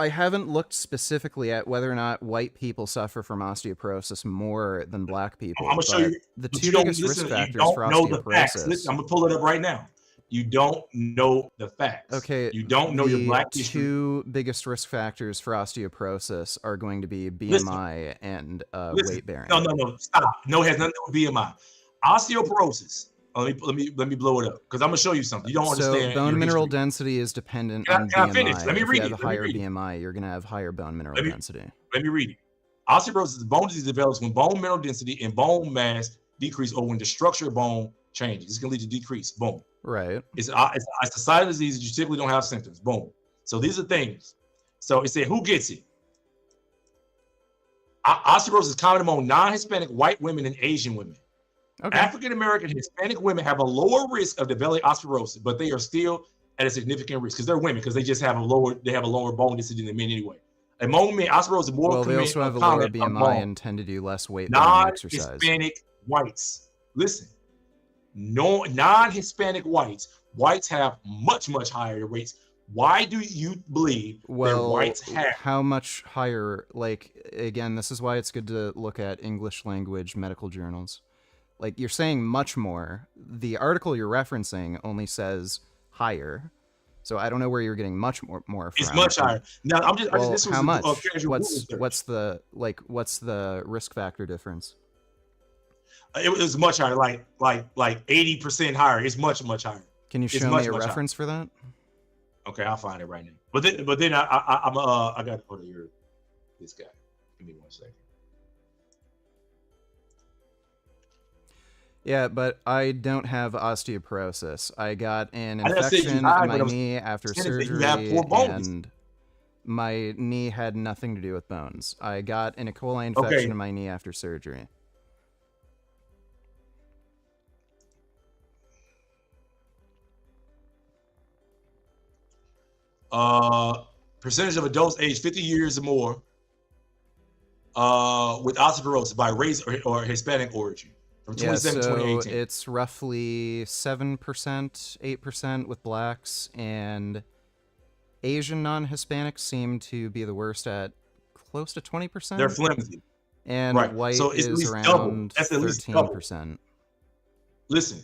haven't looked specifically at whether or not white people suffer from osteoporosis more than black people. I'm gonna show you the two biggest risk factors for osteoporosis. Listen, I'm gonna pull it up right now. You don't know the facts. Okay. You don't know your black history. The two biggest risk factors for osteoporosis are going to be BMI and weight bearing. No, stop. No, it has nothing to do with BMI. Osteoporosis. Let me blow it up because I'm gonna show you something. You don't understand. So bone mineral density is dependent on BMI. Can I finish? Let me read it. If you have a higher BMI, you're gonna have higher bone mineral density. Let me read it. Osteoporosis is bone disease develops when bone mineral density and bone mass decrease or when the structure of bone changes. This can lead to decrease. Boom. Right. It's a silent disease. You typically don't have symptoms. Boom. So these are things. So it said, who gets it? Osteoporosis is common among non-Hispanic white women and Asian women. Okay. African American Hispanic women have a lower risk of developing osteoporosis, but they are still at a significant risk because they're women because they just have a lower bone density than men anyway. Among men, osteoporosis is more common. Well, they also have a lower BMI and tend to do less weight bearing exercise. Non-Hispanic whites. Listen. No, non-Hispanic whites have much higher rates. Why do you believe that whites have? How much higher? Like, again, this is why it's good to look at English language medical journals. Like, you're saying much more. The article you're referencing only says higher. So I don't know where you're getting much more from. It's much higher. Now I'm just. Well, this was how much? What's the risk factor difference? It was much higher, like 80% higher. It's much higher. Can you show me a reference for that? Okay, I'll find it right now. But then I got hold of this guy. Give me 1 second. Yeah, but I don't have osteoporosis. I got an infection in my knee after surgery, and my knee had nothing to do with bones. I got an E. coli infection in my knee after surgery. Percentage of adults aged 50 years or more with osteoporosis by race or Hispanic origin from 2017 to 2018. It's roughly 7%, 8% with blacks, and Asian non-Hispanics seem to be the worst at close to 20%. They're flimsy. And white is around 13%. Listen.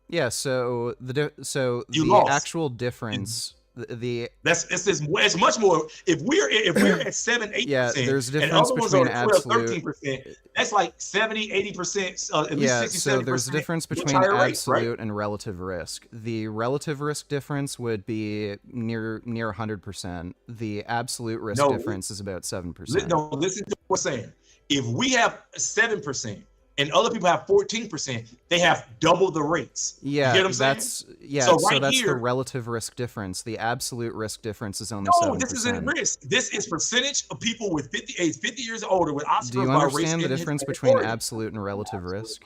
Yeah, so the actual difference It's much more. If we're at 7-8%, yeah, there's a and difference other ones are between at 12, absolute. 13%, that's like 70-80%, at least Yeah, 60, so 70%. there's a difference much between higher rates, absolute right? and relative risk. The relative risk difference would be near 100%. The absolute risk difference is about 7%. No, listen to what I'm saying. If we have 7% and other people have 14%, they have double the rates. Yeah, you get what I'm saying? So right that's here, the relative risk difference. The absolute risk difference is only no, 7%. this isn't risk. This is percentage of people with 50 years or older with osteoporosis. Do you understand the in difference his between organ. absolute and relative risk?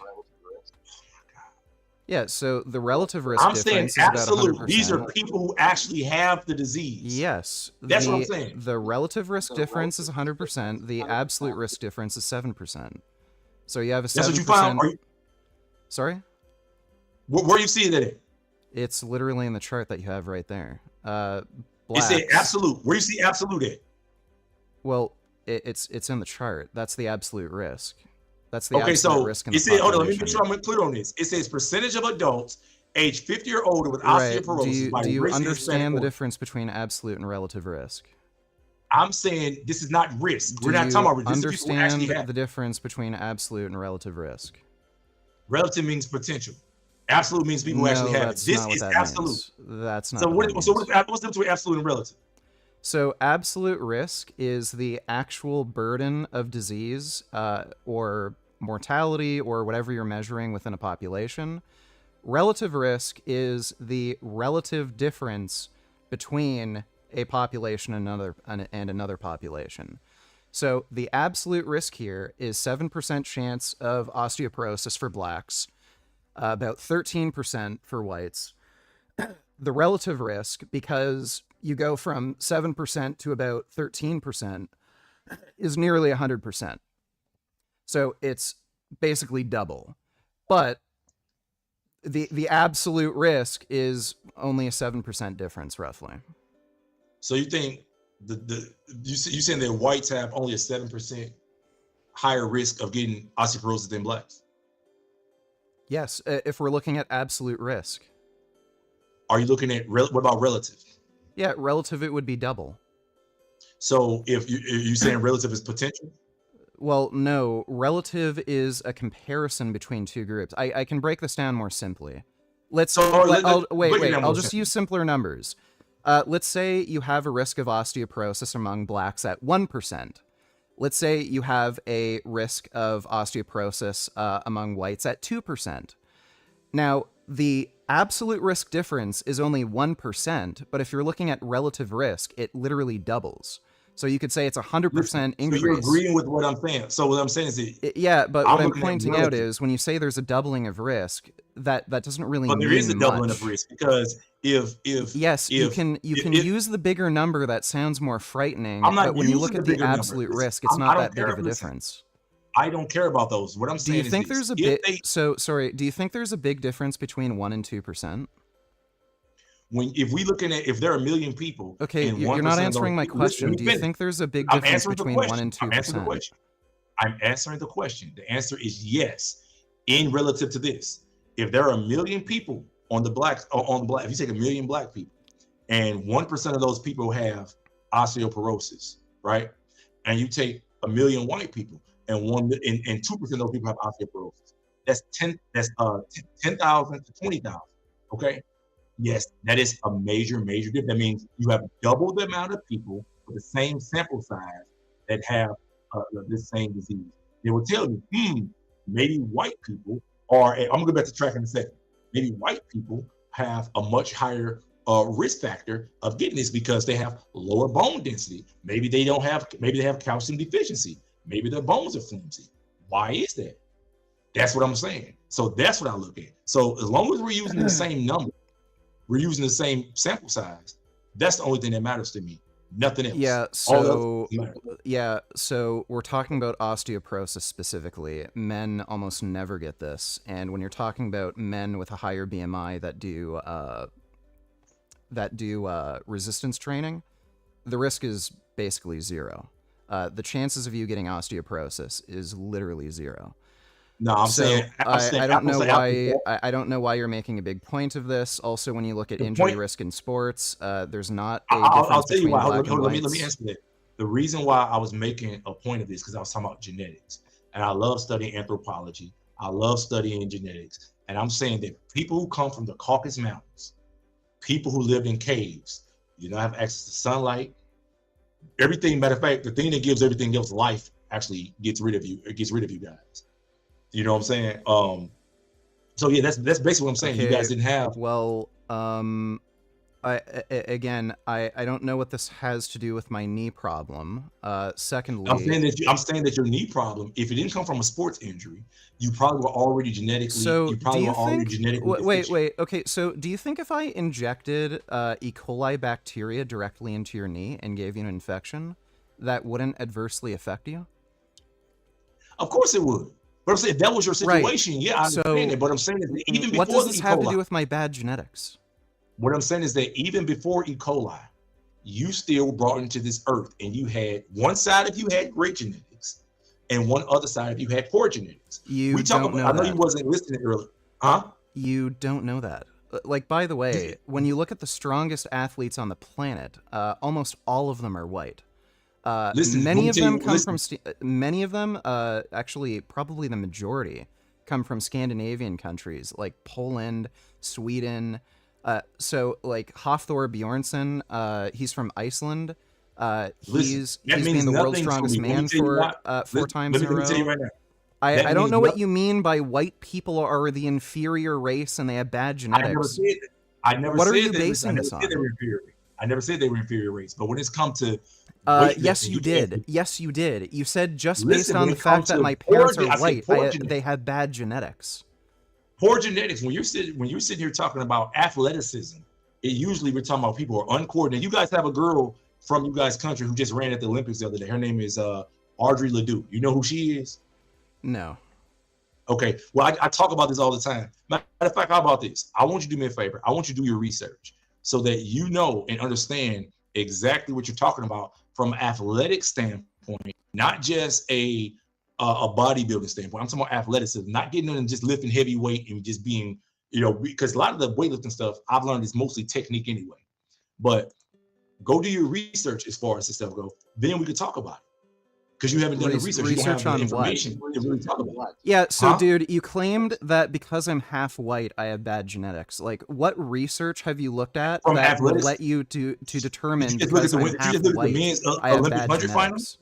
Yeah, so the relative risk I'm saying difference is about absolute. 100%. These are people who actually have the disease. Yes. That's what I'm saying. The relative risk difference is 100%. The absolute risk difference is 7%. So you have a 7%. That's what you found? Sorry? Where you see that at? It's literally in the chart that you have right there. It Blacks. said absolute. Where you see absolute at? Well, it's in the chart. That's the absolute risk. That's the Okay, absolute so risk in it the said, hold on, let me population. make sure I'm clear on this. It says percentage of adults age 50 or older with Right. osteoporosis by Do you race and understand Hispanic the origin. difference between absolute and relative risk? I'm saying this is not risk. Do We're not you talking about risk. This is people who actually understand have the difference between absolute and relative risk? Relative means potential. Absolute means people who actually have it. That's This not what is that absolute. means. That's not So what what's that the means. difference between absolute and relative? So absolute risk is the actual burden of disease or mortality or whatever you're measuring within a population. Relative risk is the relative difference between a population and another population. So the absolute risk here is 7% chance of osteoporosis for blacks, about 13% for whites. The relative risk, because you go from 7% to about 13%, is nearly 100%. So it's basically double. But the absolute risk is only a 7% difference, roughly. So you think you saying that whites have only a 7% higher risk of getting osteoporosis than blacks? Yes, if we're looking at absolute risk. Are you looking at what about relative? Yeah, relative it would be double. So if you saying relative is potential? Well, no, relative is a comparison between two groups. I can break this down more simply. Wait, I'll just use simpler numbers. Let's say you have a risk of osteoporosis among blacks at 1%. Let's say you have a risk of osteoporosis among whites at 2%. Now, the absolute risk difference is only 1%, but if you're looking at relative risk, it literally doubles. So you could say it's 100% increase. So you're agreeing with what I'm saying. So what I'm saying is yeah, but what I'm pointing out is when you say there's a doubling of risk, that doesn't really mean much. But there is a doubling of risk because if you can use the bigger number that sounds more frightening, but when you look at the absolute risk, it's not that big of a difference. I don't care about those. What I'm saying is, do you think there's a do you think there's a big difference between 1% and 2%? If there are 1 million people, okay, and you're not answering my question. Do you think there's a big difference between 1% and 2%? I'm answering the question. The answer is yes. In relative to this, if there are 1 million people if you take 1 million black people, and 1% of those people have osteoporosis, right? And you take 1 million white people, and 2% of those people have osteoporosis. That's 10,000 to 20,000. Okay. Yes, that is a major difference. That means you have double the amount of people with the same sample size that have this same disease. They will tell you, maybe white people are, I'm gonna go back to track in a second. Maybe white people have a much higher risk factor of getting this because they have lower bone density. Maybe they have calcium deficiency. Maybe their bones are flimsy. Why is that? That's what I'm saying. So that's what I look at. So as long as we're using the same number, we're using the same sample size, that's the only thing that matters to me. Nothing else. Yeah, so we're talking about osteoporosis specifically. Men almost never get this. And when you're talking about men with a higher BMI that do resistance training, the risk is basically zero. The chances of you getting osteoporosis is literally zero. No, I'm So saying I don't know apples to why apples. I don't know why you're making a big point of this. Also, when you look at The injury point- risk in sports, there's not a I'll difference tell you between why. black and Let whites. me answer that. The reason why I was making a point of this because I was talking about genetics, and I love studying anthropology. I love studying genetics, and I'm saying that people who come from the Caucasus Mountains, people who lived in caves, you don't have access to sunlight. Everything. Matter of fact, the thing that gives everything else life actually gets rid of you. It gets rid of you guys. You know what I'm saying? So yeah, that's basically what I'm saying. You guys didn't have. Well, I don't know what this has to do with my knee problem. Secondly, I'm saying that your knee problem, if it didn't come from a sports injury, you probably were already genetically. So you probably do you were already think? genetically Wait, deficient. okay. So do you think if I injected E. coli bacteria directly into your knee and gave you an infection, that wouldn't adversely affect you? Of course it would. But I'm saying if that was your situation, Right. yeah, I So, understand it. But I'm saying that even what before does the this E. have to coli, do with my bad genetics? what I'm saying is that even before E. coli, you still brought into this earth, and you had one side of you had great genetics, and one other side of you had poor genetics. You we talk don't about. know I know that. you wasn't listening earlier, huh? You don't know that. Like, by the way, when you look at the strongest athletes on the planet, almost all of them are white. Listen, Many let of me tell them you- come listen. from many of them, actually, probably the majority, come from Scandinavian countries like Poland, Sweden. So like Hafthor Bjornsson, he's from Iceland. He's that means been the world's nothing to strongest me. Let me man tell you for why. 4 times in a Let me tell you row. right now. I That don't means know what nothing- you mean by white people are the inferior race and they have bad I never genetics. said that. I never What said are you that. basing I never this said on? they were inferior. I never said they were inferior race. But when it's come to Yes, weightlifting, you did. Yes, you did. You said just Listen, based when on the it comes fact that to my poor parents gen- are I said white, poor they genetics. have bad genetics. Poor genetics. When you're sitting here talking about athleticism, it usually we're talking about people who are uncoordinated. You guys have a girl from you guys' country who just ran at the Olympics the other day. Her name is Audrey Ledoux. You know who she is? No. Okay. Well, I talk about this all the time. Matter of fact, how about this? I want you to do me a favor. I want you to do your research so that you know and understand exactly what you're talking about from an athletic standpoint, not just a bodybuilding standpoint. I'm talking about athleticism, not getting in and just lifting heavy weight and just being, because a lot of the weightlifting stuff I've learned is mostly technique anyway. But go do your research as far as this stuff goes. Then we could talk about it. Because you haven't done the research. You don't have Research the on information what? to really talk about it. Yeah, so Huh? dude, you claimed that because I'm half white, I have bad genetics. Like, what research have you looked at From that would athletics? let you to determine Did you just look at because the, I'm did you half just look at the white, men's I have Olympic bad 100 final? genetics?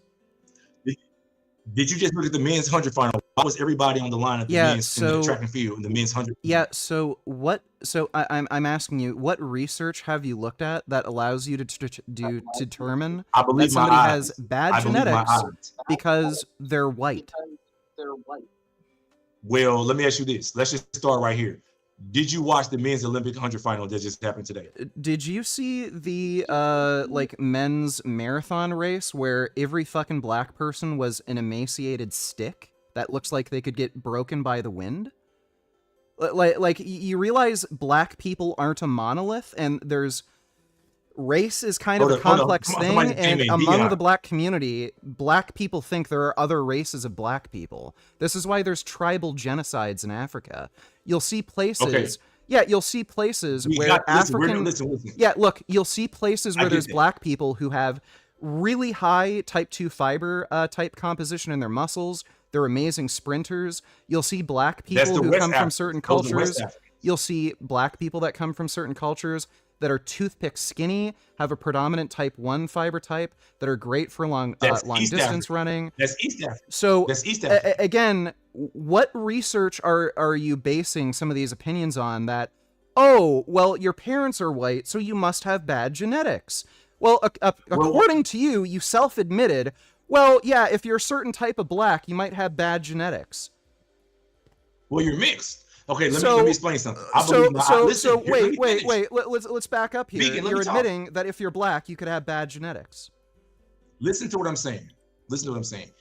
Did you just look at the men's 100 final? Why was everybody on the line at the Yeah, men's in the so track and field in the men's 100? yeah, so what? So I'm asking you, what research have you looked at that allows you to determine I believe that my somebody eyes. has bad I believe my genetics eyes. because they're white? Well, let me ask you this. Let's just start right here. Did you watch the men's Olympic 100 final that just happened today? Did you see the like men's marathon race where every fucking black person was an emaciated stick that looks like they could get broken by the wind? Like you realize black people aren't a monolith, and there's race is kind of a complex thing, and among the black community, black people think there are other races of black people. This is why there's tribal genocides in Africa. You'll see places, Okay. yeah, you'll see places We where got- listen, we're- African, listen. yeah, look, you'll see places I where get there's that. black people who have really high type 2 fiber type composition in their muscles. They're amazing sprinters. You'll see black That's people the who West come from Africans. certain Those are West cultures. Africans. You'll see black people that come from certain cultures that are toothpick skinny, have a predominant type 1 fiber type, that are great for long That's long East distance Africa. running. That's East Africa. So That's East Africa. again, what research are you basing some of these opinions on that, oh, well, your parents are white, so you must have bad genetics? Well, according to you, you self-admitted, well, yeah, if you're a certain type of black, you might have bad genetics. Well, you're mixed. Okay, let me explain something. I So believe my, listen, so here, let me wait. finish. Let's back up here. Vegan, let You're me talk. admitting that if you're black, you could have bad genetics. Listen to what I'm saying. Listen to what I'm saying.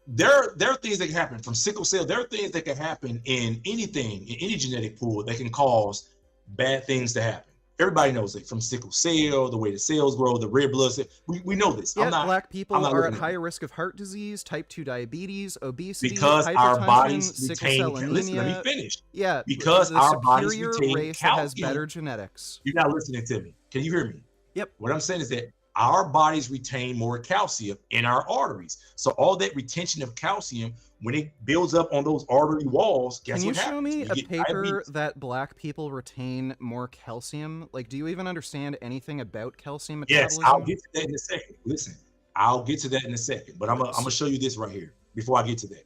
There are things that can happen from sickle cell. There are things that can happen in anything, in any genetic pool that can cause bad things to happen. Everybody knows it, from sickle cell, the way the cells grow, the red blood cell. We know this. Yet black people are at looking higher risk of heart disease, type 2 diabetes, obesity, because hypertension, our bodies sickle retain. cell anemia. Listen, let me finish. Yeah, because the our bodies superior retain race calcium. that has better genetics. You're not listening to me. Can you hear me? Yep. What I'm saying is that our bodies retain more calcium in our arteries. So all that retention of calcium, when it builds up on those artery walls, guess Can you what show happens? me You a get paper diabetes. that black people retain more calcium? Like, do you even understand anything about calcium Yes, metabolism? I'll get to that in a second. Listen, I'll get to that in a second. But I'm gonna show you this right here before I get to that.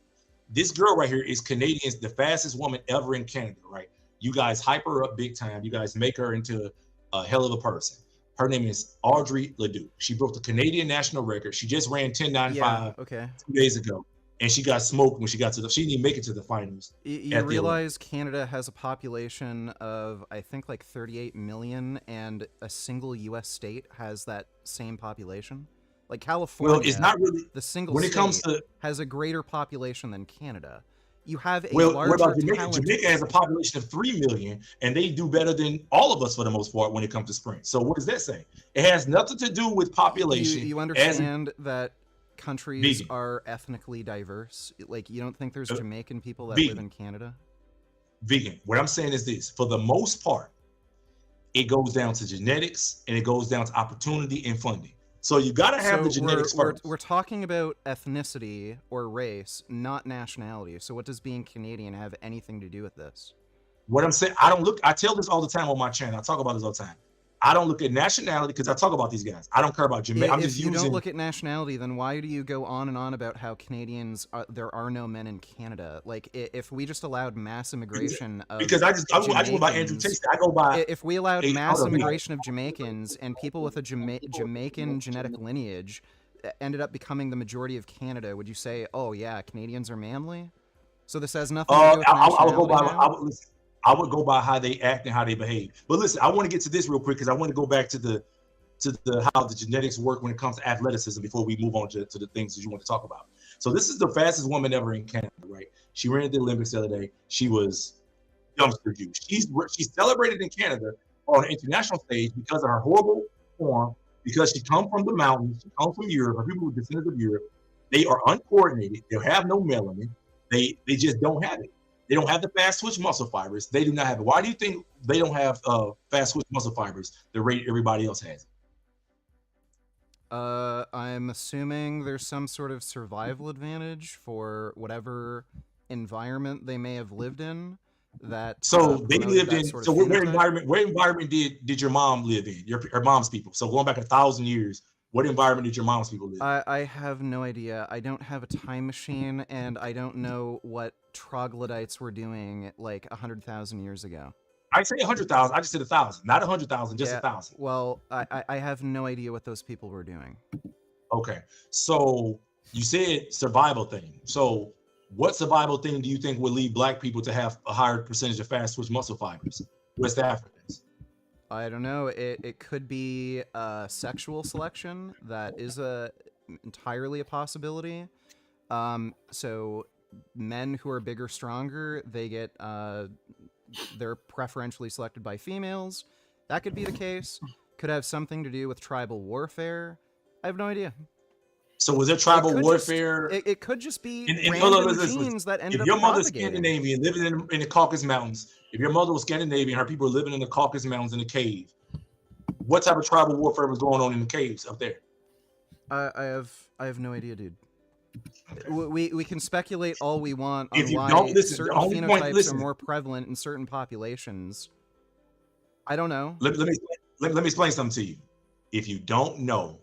This girl right here is Canadian's the fastest woman ever in Canada, right? You guys hype her up big time. You guys make her into a hell of a person. Her name is Audrey Ledoux. She broke the Canadian national record. She just ran 10.95 Yeah, okay. 2 days ago, and she got smoked when she got to the. She didn't even make it to the finals. You realize Canada has a population of, I think, like 38 million, and a single U.S. state has that same population? Like California, Well, it's not really the single when it state comes to. has a greater population than Canada. You have a Well, larger what about Jamaica? talent. Jamaica has a population of 3 million, and they do better than all of us for the most part when it comes to sprint. So what does that say? It has nothing to do with population. You understand that countries are ethnically diverse? Like, you don't think there's Jamaican people that live in Canada? Vegan. What I'm saying is this: for the most part, it goes down to genetics and it goes down to opportunity and funding. So you got to have the genetics first. We're talking about ethnicity or race, not nationality. So what does being Canadian have anything to do with this? What I'm saying, I tell this all the time on my channel. I talk about this all the time. I don't look at nationality because I talk about these guys. I don't care about Jamaica. I'm If just you using. don't look at nationality, then why do you go on and on about how Canadians there are no men in Canada? Like, if we just allowed mass immigration of Because I just go by Andrew Tate. I go by. If we allowed mass immigration of Jamaicans and people with a Jamaican genetic lineage ended up becoming the majority of Canada, would you say, oh yeah, Canadians are manly? So this has nothing to do with nationality. I would go by how they act and how they behave. But listen, I want to get to this real quick because I want to go back to the how the genetics work when it comes to athleticism before we move on to the things that you want to talk about. So this is the fastest woman ever in Canada, right? She ran at the Olympics the other day. She was dumpster juice. She's celebrated in Canada on an international stage because of her horrible form, because she comes from the mountains, she comes from Europe, or people who are descendants of Europe. They are uncoordinated. They have no melanin. They just don't have it. They don't have the fast twitch muscle fibers. They do not have it. Why do you think they don't have fast twitch muscle fibers the rate everybody else has? I'm assuming there's some sort of survival advantage for whatever environment they may have lived in. That so they lived in. So where environment did your mom live in? Your mom's people. So going back 1,000 years. What environment did your mom's people live in? I have no idea. I don't have a time machine, and I don't know what troglodytes were doing like 100,000 years ago. I say 100,000. I just said 1,000, not 100,000, just 1,000. Well, I have no idea what those people were doing. Okay, so you said survival thing. So what survival thing do you think would lead black people to have a higher percentage of fast twitch muscle fibers? West Africans. I don't know. It could be sexual selection. That is entirely a possibility. So men who are bigger, stronger, they get they're preferentially selected by females. That could be the case. Could have something to do with tribal warfare. I have no idea. So was there tribal warfare? It could just be random genes that ended up. If If your mother's Scandinavian, living in the Caucasus Mountains, if your mother was Scandinavian, her people were living in the Caucasus Mountains in a cave, what type of tribal warfare was going on in the caves up there? I have no idea, dude. Okay. We can speculate all we want on why certain phenotypes are more prevalent in certain populations. I don't know. Let me explain something to you. If you don't know,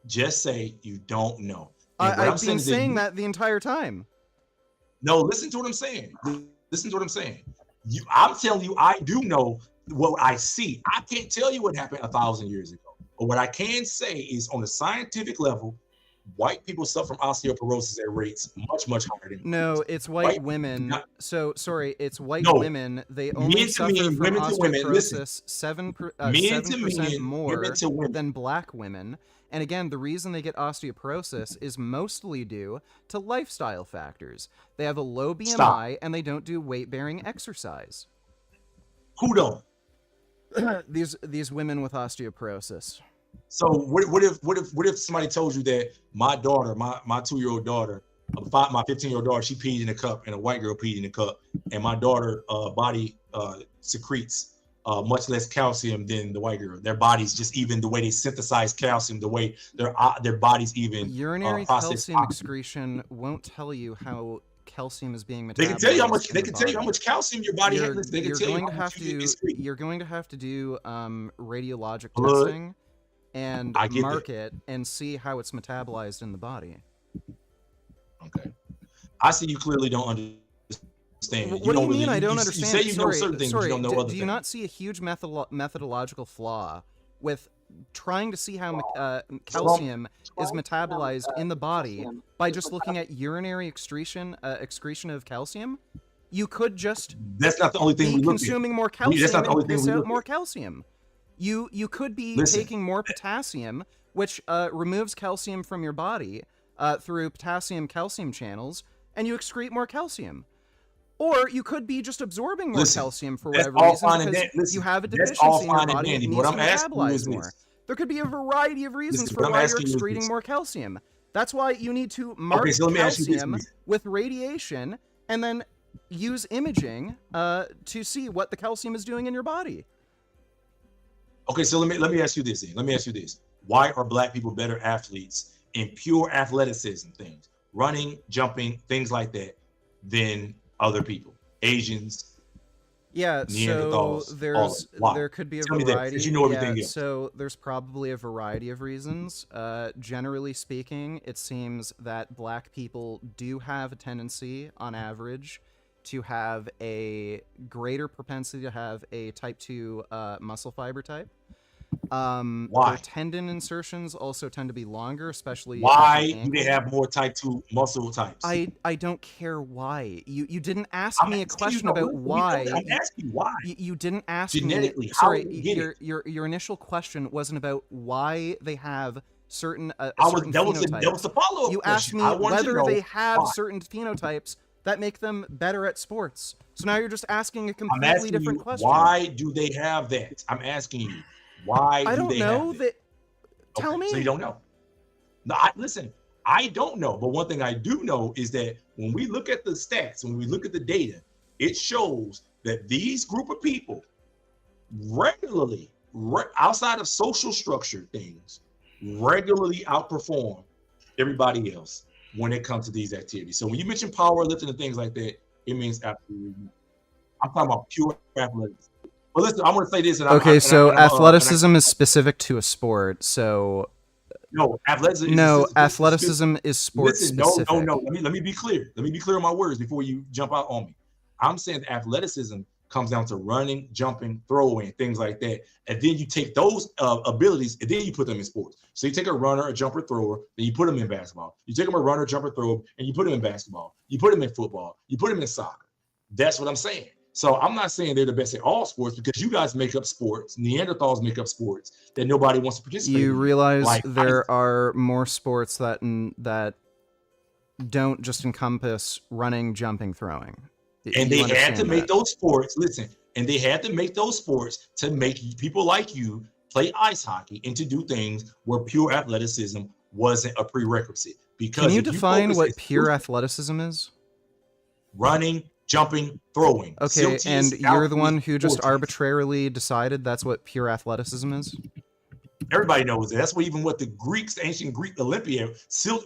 just say you don't know. I've been saying that the entire time. No, listen to what I'm saying. Listen to what I'm saying. I'm telling you, I do know what I see. I can't tell you what happened 1,000 years ago. But what I can say is on a scientific level, white people suffer from osteoporosis at rates much, much higher than No, it's white women. So, sorry, it's white women. They only suffer from osteoporosis 7% more than black women. And again, the reason they get osteoporosis is mostly due to lifestyle factors. They have a low BMI and they don't do weight-bearing exercise. Who don't? these women with osteoporosis. So what if somebody told you that my daughter, my 2-year-old daughter, my 15-year-old daughter, she peed in a cup and a white girl peed in a cup, and my daughter body secretes much less calcium than the white girl. Their bodies, just even the way they synthesize calcium, the way their bodies even urinary process calcium excretion won't tell you how calcium is being metabolized. They can tell you how much. They can tell you how much calcium your body has. They can tell you how much you're going to have to do radiologic Blood. testing and mark it and see how it's metabolized in the body. Okay, I see you clearly don't understand. What do you mean I don't understand? You say you know certain things, but you don't know other things. Do you not see a huge methodological flaw with trying to see how calcium is metabolized in the body by just looking at urinary excretion of calcium? You could just that's not the only thing we look at. Consuming more calcium that's not the only thing and piss we out look more at. calcium. You could be Listen. taking more potassium, which removes calcium from your body through potassium-calcium channels, and you excrete more calcium. Or you could be just absorbing more calcium for whatever reason because you have a deficiency in your body and it needs to metabolize more. There could be a variety of reasons for why you're excreting more calcium. That's why you need to mark calcium with radiation and then use imaging to see what the calcium is doing in your body. Okay, so let me ask you this then. Let me ask you this. Why are black people better athletes in pure athleticism things, running, jumping, things like that, than other people? Asians, yeah, so there could be a variety. You know everything else. So there's probably a variety of reasons. Generally speaking, it seems that black people do have a tendency, on average, to have a greater propensity to have a type 2 muscle fiber type. Why? Their tendon insertions also tend to be longer, especially. Why do they have more type 2 muscle types? I don't care why. You didn't ask me a question about why. I'm asking you why. You didn't ask genetically. me. Sorry, your initial question wasn't about why they have certain certain phenotypes. That was the follow-up. You asked me whether they have certain phenotypes that make them better at sports. So now you're just asking a completely different question. Why do they have that? I'm asking you. Why I do don't they know have that. Tell me. So you don't know. No, listen, I don't know. But one thing I do know is that when we look at the stats, when we look at the data, it shows that these group of people regularly, outside of social structure things, regularly outperform everybody else when it comes to these activities. So when you mention powerlifting and things like that, it means absolutely not. I'm talking about pure athletics. Well, listen, I want to say this. So athleticism is specific to a sport. So no, athleticism is sport specific. No. Let me be clear. Let me be clear on my words before you jump out on me. I'm saying athleticism comes down to running, jumping, throwing, things like that. And then you take those abilities and then you put them in sports. So you take a runner, a jumper, thrower, then you put them in basketball. You take them a runner, jumper, thrower, and you put them in basketball. You put them in football. You put them in soccer. That's what I'm saying. So I'm not saying they're the best at all sports because you guys make up sports. Neanderthals make up sports that nobody wants to participate in. You realize there are more sports that don't just encompass running, jumping, throwing. And they had to make those sports, listen, and they had to make those sports to make people like you play ice hockey and to do things where pure athleticism wasn't a prerequisite. Because can you define what pure athleticism is? Running, jumping, throwing. Okay, and you're the one who just arbitrarily decided that's what pure athleticism is? Everybody knows that. That's what even what the Greeks, the ancient Greek Olympiad,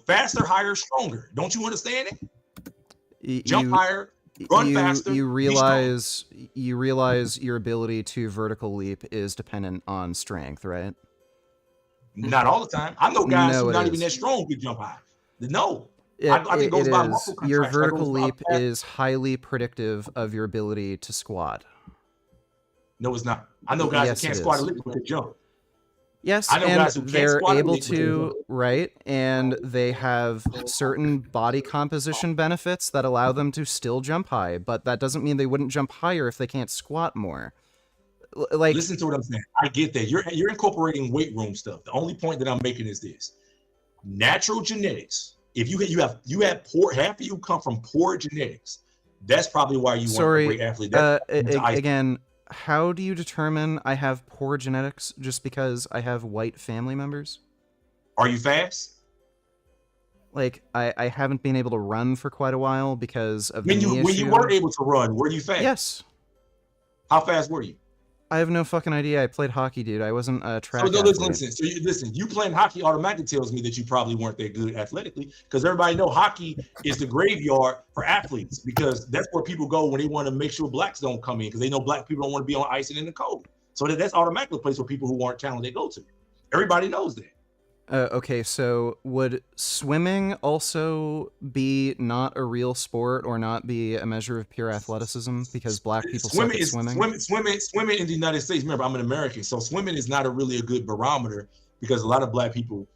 faster, higher, stronger. Don't you understand it? Jump higher, run faster. You realize your ability to vertical leap is dependent on strength, right? Not all the time. I know guys who are not even that strong who jump high. No. I It is. Your vertical leap is highly predictive of your ability to squat. No, it's not. I know guys who can't squat a lick but can jump. Yes, I know and guys who they're able to, right? And they have certain body composition benefits that allow them to still jump high, but that doesn't mean they wouldn't jump higher if they can't squat more. Like, listen to what I'm saying. I get that. You're incorporating weight room stuff. The only point that I'm making is this: natural genetics. If you have poor, half of you come from poor genetics. That's probably why you want a great athlete. Again, how do you determine I have poor genetics just because I have white family members? Are you fast? Like, I haven't been able to run for quite a while because of the knee When you issue. were able to run, were you fast? Yes. How fast were you? I have no fucking idea. I played hockey, dude. I wasn't a track So no, athlete. listen. So you playing hockey automatically tells me that you probably weren't that good athletically, because everybody know hockey is the graveyard for athletes, because that's where people go when they want to make sure blacks don't come in, because they know black people don't want to be on ice and in the cold. So that's automatically a place where people who aren't talented go to. Everybody knows that. Okay, so would swimming also be not a real sport or not be a measure of pure athleticism because black people suck at swimming? Swimming in the United States. Remember, I'm an American, so swimming is not a good barometer, because a lot of black people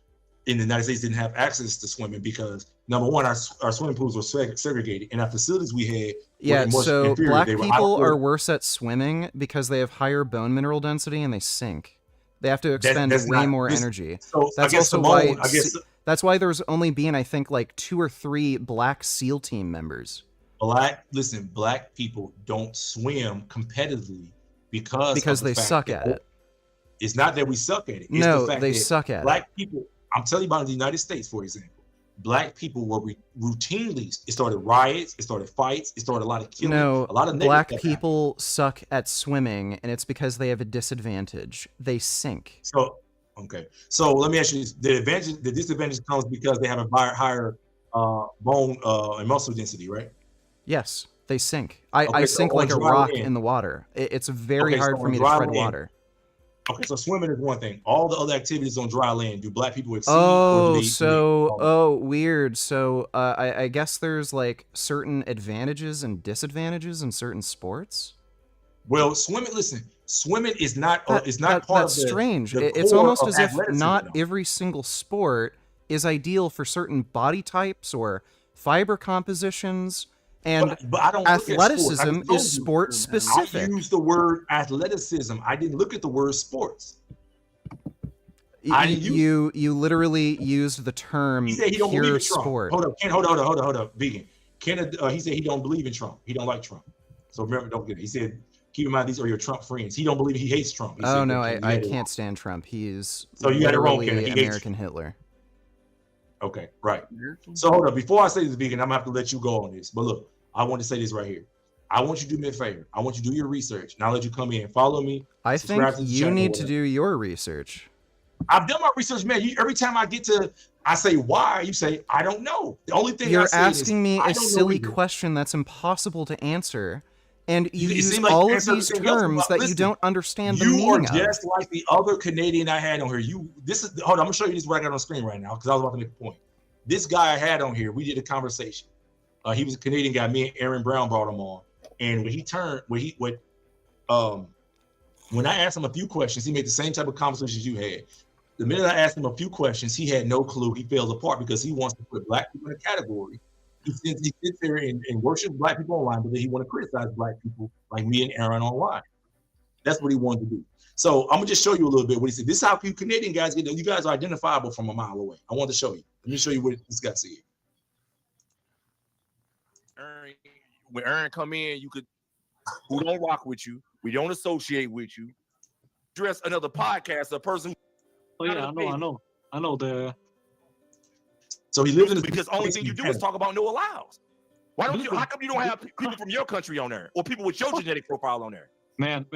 in the United States didn't have access to swimming because, number one, our swimming pools were segregated, and our facilities we had Yeah, were so inferior. black They were people outdoor. are worse at swimming because they have higher bone mineral density and they sink. They have to expend that's way not- more this- energy. so I That's guess also Simone- why. I guess- That's why there's only been, I think, like 2 or 3 black SEAL team members. Black people don't swim competitively because they suck at it. It's not that we suck at it. It's No, the fact they that suck at black people. I'm telling you about the United States, for example. Black people were routinely. It started riots. It started fights. It started a lot of killing. No, a lot of black negative stuff people suck at swimming, and it's because they have a disadvantage. They sink. happened. Okay. So let me ask you this: the disadvantage comes because they have a higher bone and muscle density, right? Yes, they sink. I Okay, so sink on like a dry rock land- in the water. It's very Okay, so hard for on me to dry tread land- water. Okay, so swimming is one thing. All the other activities on dry land, do black people exceed? or do they, Weird. So I guess there's like certain advantages and disadvantages in certain sports. Well, swimming. Listen, swimming is not. It's not part That's of the. strange. the It's core almost of as if athleticism, not though. every single sport is ideal for certain body types or fiber compositions. And But I don't look at sports. I athleticism just told is you. sport I specific. used the word athleticism. I didn't look at the word sports. I didn't use. You literally used the term He said he don't believe pure in Trump. sport. Hold up, vegan. He said he don't believe in Trump. He don't like Trump. So remember, don't get it. He said, keep in mind these are your Trump friends. He don't believe. He hates Trump. He Oh said, no, okay, you I had it wrong. can't stand Trump. He's So you got it wrong, literally Kenneth. He hates American Hitler. Okay, right. So hold up. Before I say this, vegan, I'm gonna have to let you go on this. But look, I want to say this right here. I want you to do me a favor. I want you to do your research, and I'll let you come in. Follow me. I think subscribe to the you channel, need to whatever. do your research. I've done my research, man. Every time I say why, you say I don't know. The only thing I You're say asking me I a don't know silly either. question that's impossible to answer, and you It use seemed like all of answer these everything else, terms but that you listen, don't understand the You are meaning of. just like the other Canadian I had on here. Hold on, I'm gonna show you this what I got on screen right now because I was about to make a point. This guy I had on here, we did a conversation. He was a Canadian guy. Me and Aaron Brown brought him on, and when I asked him a few questions, he made the same type of conversations you had. The minute I asked him a few questions, he had no clue. He fell apart because he wants to put black people in a category. He sits there and worships black people online, but then he want to criticize black people like me and Aaron online. That's what he wanted to do. So I'm gonna just show you a little bit what he said. This is how you Canadian guys get. You guys are identifiable from a mile away. I want to show you. Let me show you what this guy said. When Aaron come in, you could who don't rock with you, we don't associate with you. Dress another podcast, a person. Oh yeah, I know the. So he lives in because only thing you do is talk about Noah Lyles. Why don't you? How come you don't have people from your country on there or people with your genetic profile on there? Man,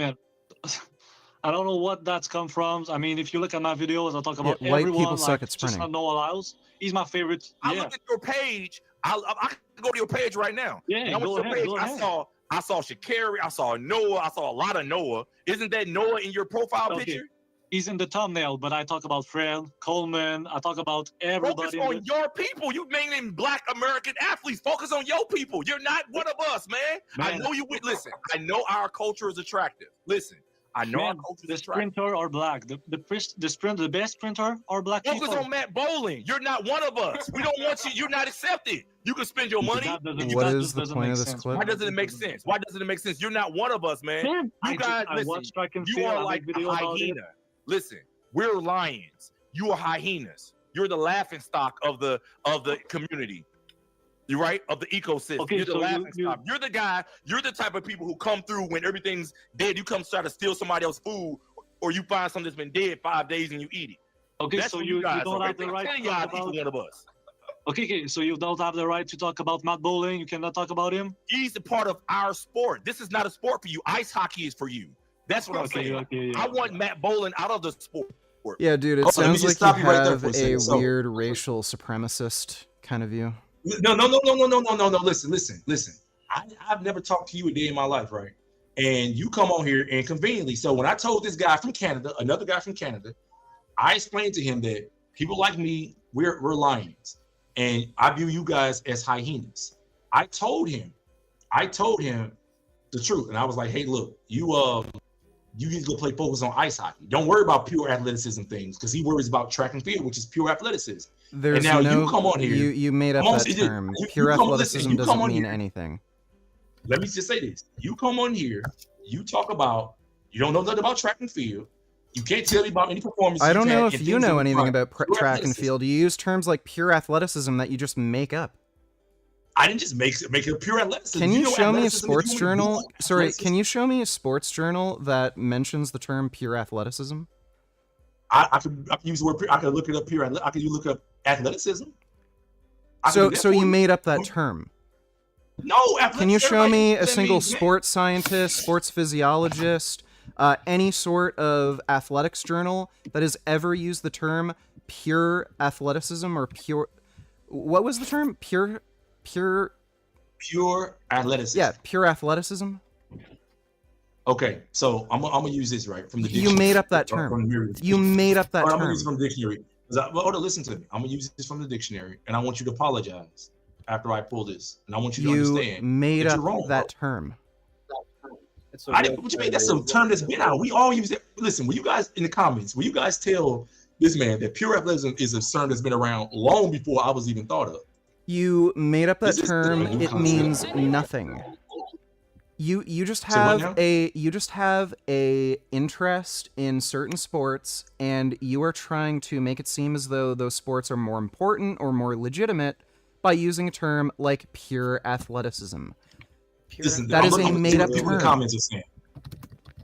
I don't know what that's come from. I mean, if you look at my videos, I talk about white everyone. people suck like, at sprinting. Just not Noah Lyles. He's my favorite. I looked at your page. I can go to your page right now. Yeah, and I went go to your ahead, page. go ahead. I saw Sha'Carri. I saw Noah. I saw a lot of Noah. Isn't that Noah in your profile picture? He's in the thumbnail, but I talk about Fred, Coleman. I talk about everybody. Focus on your people. You mainly Black American athletes. Focus on your people. You're not one of us, man. I know you would listen. I know our culture is attractive. Listen, I know our culture is attractive. Sprinter are black. The best sprinter are black Focus people. on Matt Bowling. You're not one of us. We don't want you. You're not accepted. You can spend your money. What is the point of this clip? Why doesn't it make sense? Why doesn't it make sense? You're not one of us, man. You guys, listen. You are like a hyena. Listen, we're lions. You are hyenas. You're the laughing stock of the community. You're right, of the ecosystem. Okay, you're the so laughing stock. You're the guy. You're the type of people who come through when everything's dead. You come try to steal somebody else's food, or you find something that's been dead 5 days and you eat it. Okay, That's so what you guys don't are. have the right to Y'all talk equal about. one of us. Okay, so you don't have the right to talk about Matt Bowling. You cannot talk about him. He's a part of our sport. This is not a sport for you. Ice hockey is for you. That's what I'm saying. I want Matt Bowling out of the sport. Yeah, dude, it Hold on, let me sounds just like stop you you right there have for a a second. So- weird racial supremacist kind of view. No. Listen. I've never talked to you a day in my life, right? And you come on here and conveniently. So when I told this guy from Canada, another guy from Canada, I explained to him that people like me, we're lions, and I view you guys as hyenas. I told him the truth, and I was like, hey, look, you need to go play focus on ice hockey. Don't worry about pure athleticism things, because he worries about track and field, which is pure athleticism. There's and now no, you come on here. You made up that term. Pure athleticism doesn't mean anything. Let me just say this. You come on here, you talk about, you don't know nothing about track and field. You can't tell me about any performance. I don't know you've had if in you things know that anything require about pure track and athleticism. field. You use terms like pure athleticism that you just make up. I didn't just make it pure athleticism. Can you know show me a athleticism is? sports You journal? want to do Sorry, athleticism? can you show me a sports journal that mentions the term pure athleticism? I could use the word. I could look it up pure. I could look up athleticism. So you made up that term. No, Can you show me a that single means, man. sports scientist, sports physiologist, any sort of athletics journal that has ever used the term pure athleticism or pure? What was the term? Pure athleticism. Yeah, pure athleticism. Okay, so I'm gonna use this right from the You dictionary. made up that From term. the- You made up that I'm gonna term. use it from the dictionary. Hold on, listen to me. I'm gonna use this from the dictionary, and I want you to apologize after I pull this, and I want you to You understand made that up you're wrong, that bro. term. What you mean? That's a term that's been out. We all use it. Listen, will you guys in the comments, will you guys tell this man that pure athleticism is a term that's been around long before I was even thought of? You made up that This is term. a new It concept. means nothing. You just So what have a interest in certain sports, and you are trying to make it seem as though those sports are more important or more legitimate by using a term like pure athleticism. Listen, That is a I'm made up even the term. comments are saying.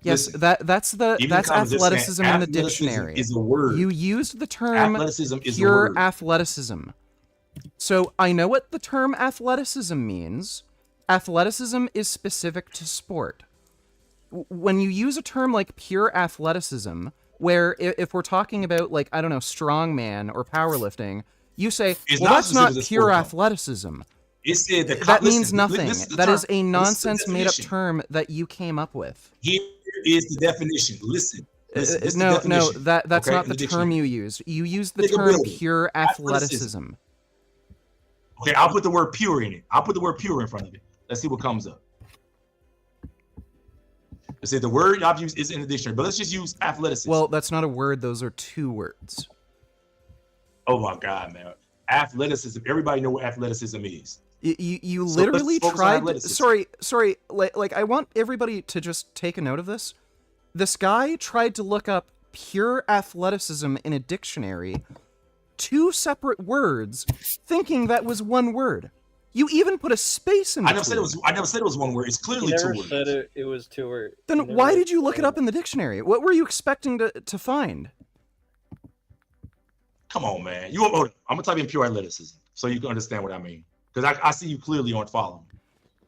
Yes, Listen, that's even the comments are saying athleticism in the athleticism dictionary. is a word. You used the term Athleticism is a pure word. athleticism. So I know what the term athleticism means. Athleticism is specific to sport. When you use a term like pure athleticism, where if we're talking about, like, I don't know, strongman or powerlifting, you say, It's well, not that's not specific to pure sport, though. athleticism. It said That means listen, nothing. this is the That term. is a This is the nonsense made-up definition. term that you came up with. Here is the definition. Listen. This is the No, definition, that's okay, not in the term dictionary. you used. You used the Think term ability. pure Athleticism. athleticism. Okay, I'll put the word pure in it. I'll put the word pure in front of it. Let's see what comes up. It said the word I've used is in the dictionary, but let's just use athleticism. Well, that's not a word. Those are two words. Oh my God, man. Athleticism. Everybody know what athleticism is. You So literally let's focus on tried. athleticism. Sorry. Like I want everybody to just take a note of this. This guy tried to look up pure athleticism in a dictionary, two separate words, thinking that was one word. You even put a space in I between. never said it was one word. It's clearly He never two words. said it was two words. Then why did you look it up in the dictionary? What were you expecting to find? Come on, man. I'm gonna type in pure athleticism so you can understand what I mean. Because I see you clearly aren't following.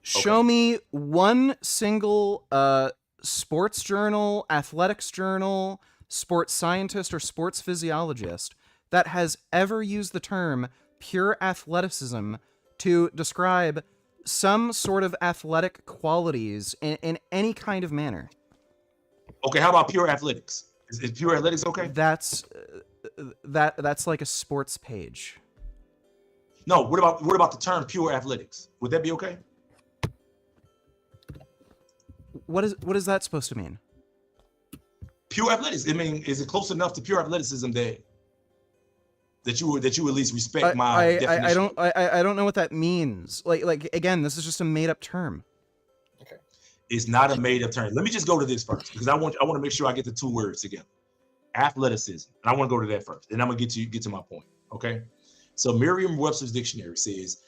Show me one single sports journal, athletics journal, sports scientist, or sports physiologist that has ever used the term pure athleticism to describe some sort of athletic qualities in any kind of manner. Okay, how about pure athletics? Is pure athletics okay? That's like a sports page. No, what about the term pure athletics? Would that be okay? What is that supposed to mean? Pure athletics. I mean, is it close enough to pure athleticism that you at least respect my definition? I don't know what that means. Like again, this is just a made up term. It's not a made up term. Let me just go to this first because I want to make sure I get the two words together. Athleticism. And I want to go to that first. And I'm gonna get to my point. Okay. So Merriam-Webster's dictionary says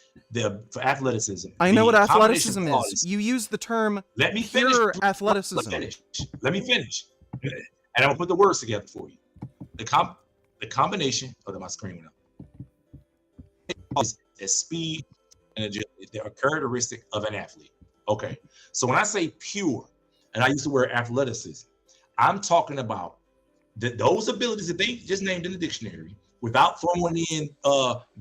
for athleticism. I know what the combination athleticism of is. qualities- You use the term Let me finish. pure athleticism. Let me finish. And I'm gonna put the words together for you. The combination of my screen went up. Is speed and agility. They're a characteristic of an athlete. Okay. So when I say pure, and I use the word athleticism, I'm talking about those abilities that they just named in the dictionary, without throwing in